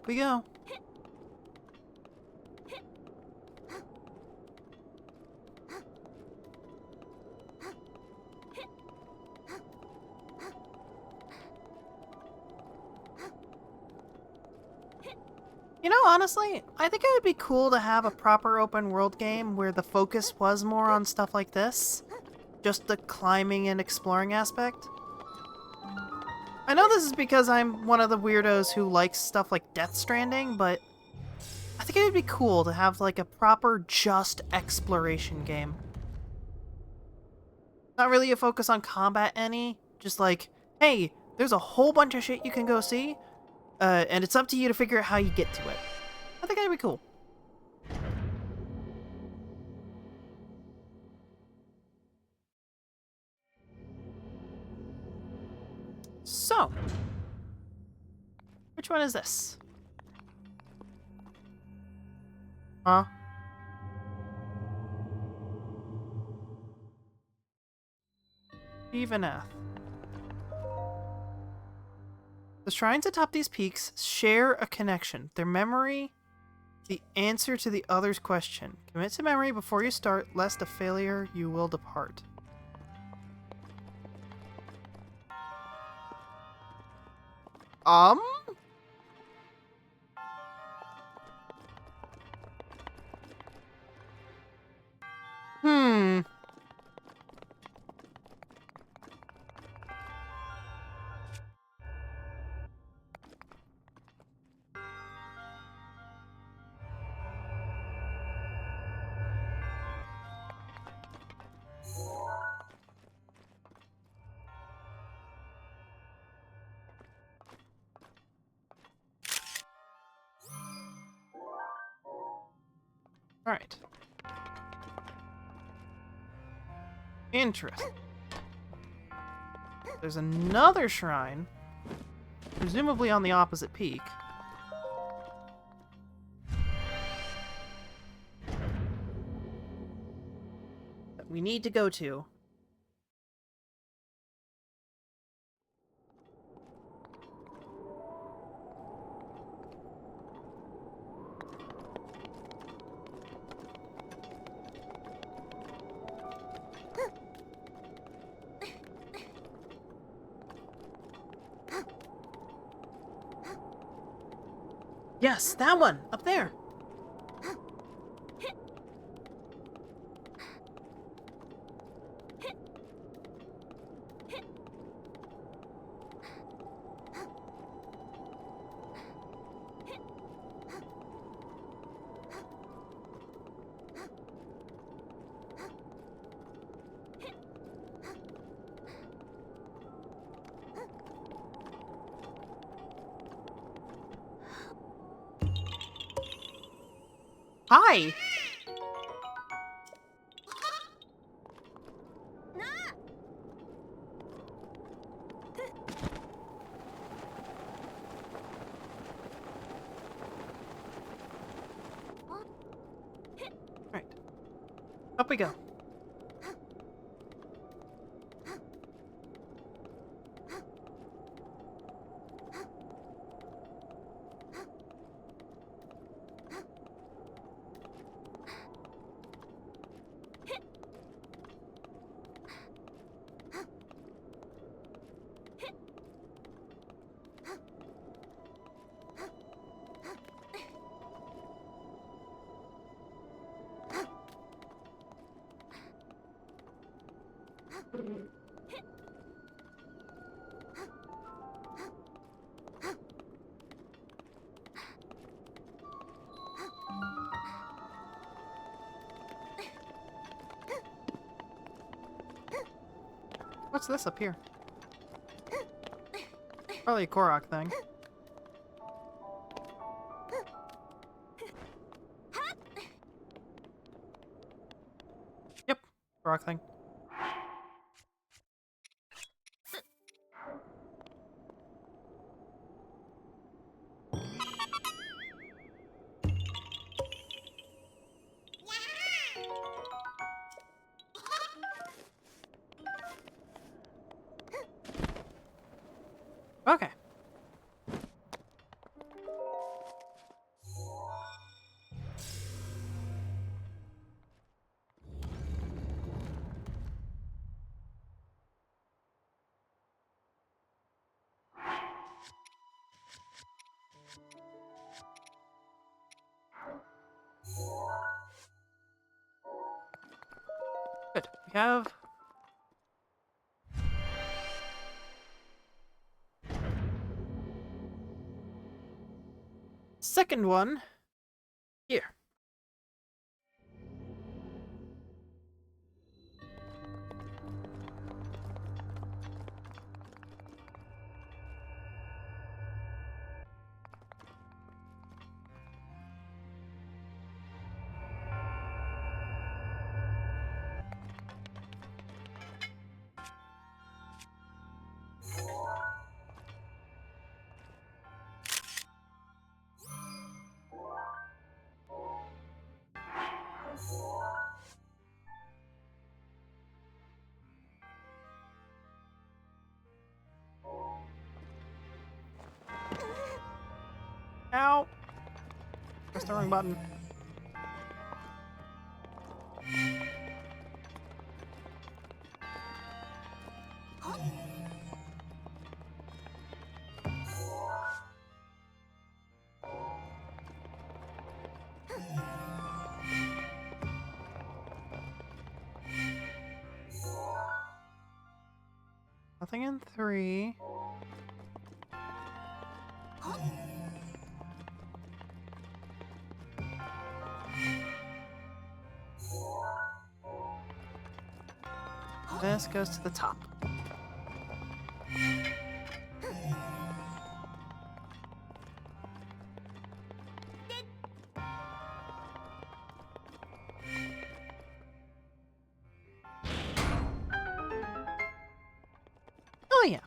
Up we go. You know, honestly, I think it would be cool to have a proper open world game where the focus was more on stuff like this. Just the climbing and exploring aspect. I know this is because I'm one of the weirdos who likes stuff like Death Stranding, but I think it would be cool to have like a proper just exploration game. Not really a focus on combat any, just like, hey, there's a whole bunch of shit you can go see, and it's up to you to figure out how you get to it. I think that'd be cool. So, which one is this? Huh? Evenath. The shrines atop these peaks share a connection. Their memory, the answer to the other's question. Commit to memory before you start, lest a failure you will depart. Um? Hmm. Alright. Interesting. There's another shrine, presumably on the opposite peak. That we need to go to. Yes, that one! Up there! Hi! Right. Up we go. What's this up here? Probably a Korok thing. Yep, Korok thing. Okay. Good. We have... second one. Here. Ow! Pressed the wrong button. Nothing in 3. This goes to the top. Oh yeah.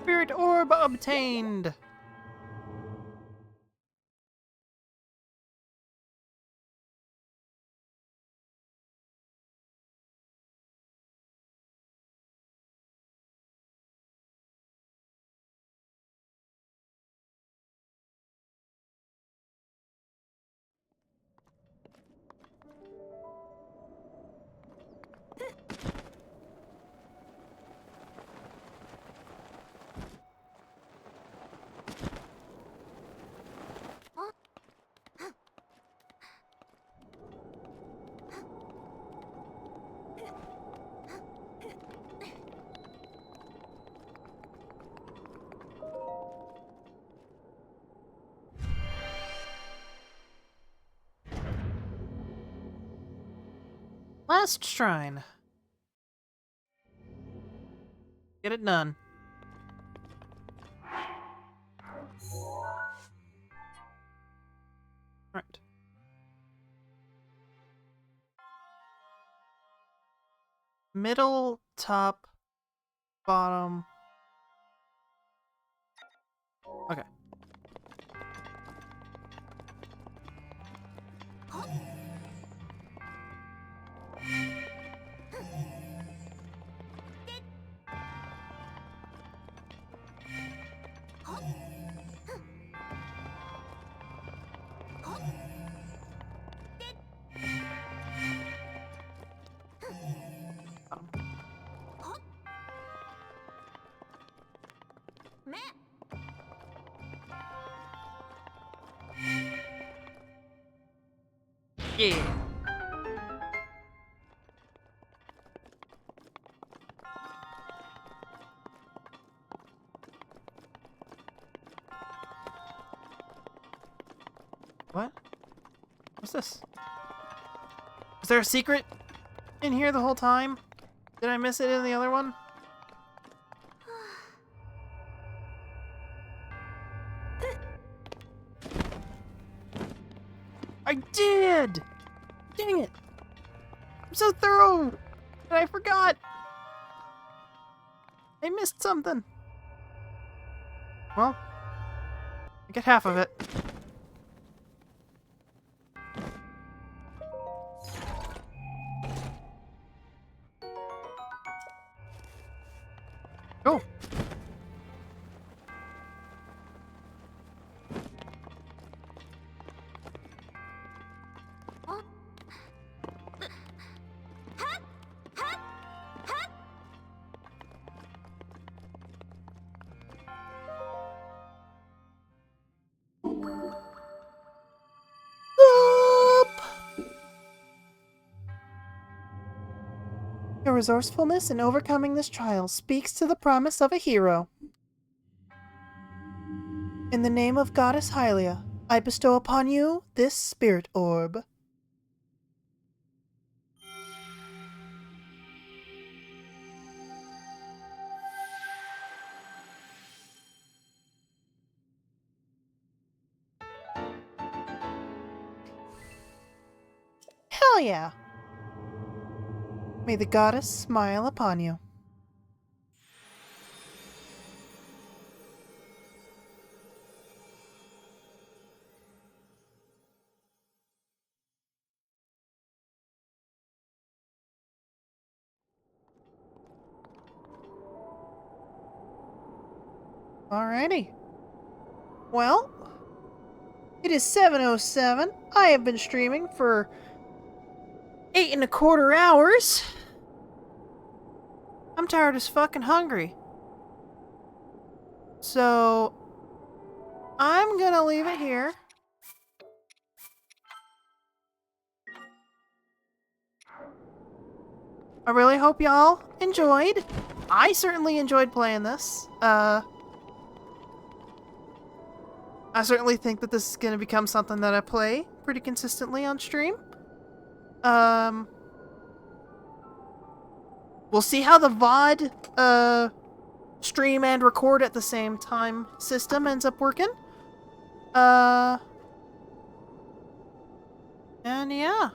Spirit orb obtained! Last shrine. Get it done. Right. Middle, top, bottom. Okay. Yeah. What? What's this? Is there a secret in here the whole time? Did I miss it in the other one? I did! Dang it! I'm so thorough! And I forgot! I missed something. Well, I get half of it. Cool. Your resourcefulness in overcoming this trial speaks to the promise of a hero. In the name of Goddess Hylia, I bestow upon you this spirit orb. Hell yeah! May the goddess smile upon you. Alrighty. Well, it is 7:07. I have been streaming for 8.25 hours. I'm tired as fucking hungry. So, I'm gonna leave it here. I really hope y'all enjoyed. I certainly enjoyed playing this. I certainly think that this is gonna become something that I play pretty consistently on stream. We'll see how the VOD, stream and record at the same time system ends up working. And yeah.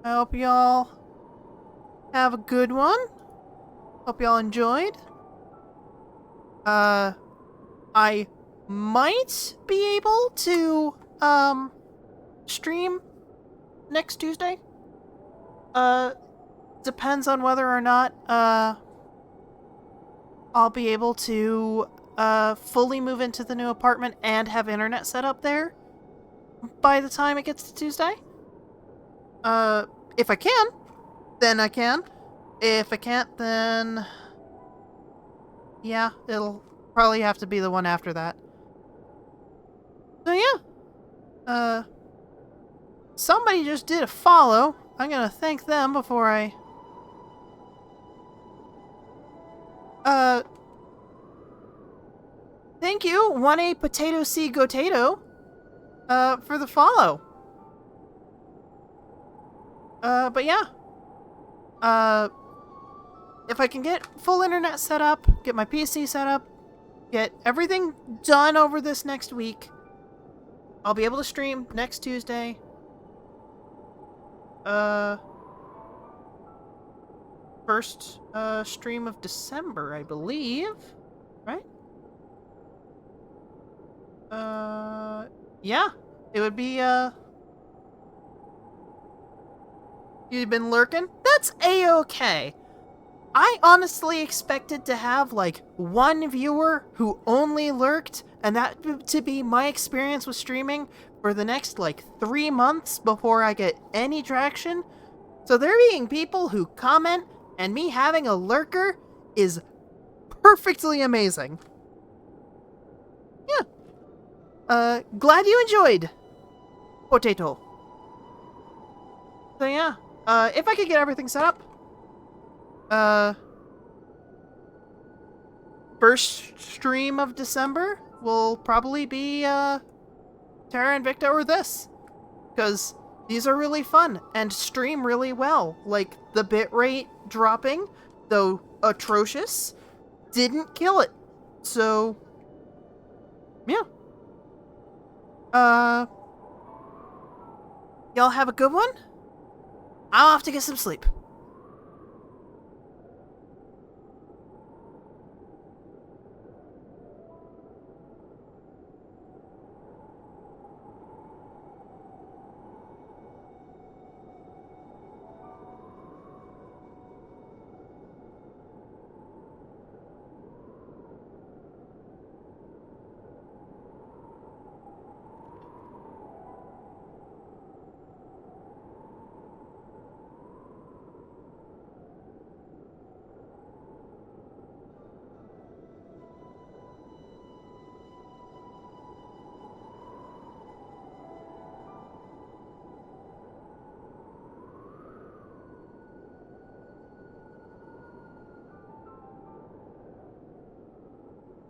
I hope y'all have a good one. Hope y'all enjoyed. I might be able to, stream next Tuesday. Depends on whether or not, I'll be able to, fully move into the new apartment and have internet set up there by the time it gets to Tuesday. If I can, then I can. If I can't, then... yeah, it'll probably have to be the one after that. So yeah. Somebody just did a follow. I'm gonna thank them before I... thank you, 1A Potato C Gotato, for the follow. But yeah. If I can get full internet set up, get my PC set up, get everything done over this next week, I'll be able to stream next Tuesday. First, stream of December, I believe. Right? Yeah. It would be, you've been lurking? That's A-okay. I honestly expected to have, like, one viewer who only lurked, and that to be my experience with streaming for the next, like, 3 months before I get any traction. So there being people who comment, and me having a lurker is perfectly amazing. Yeah. Glad you enjoyed, Potato. So yeah, if I could get everything set up, first stream of December will probably be, Terra Invicta or this. Because these are really fun and stream really well. Like, the bitrate dropping, though atrocious, didn't kill it. So, yeah. Y'all have a good one? I'll have to get some sleep.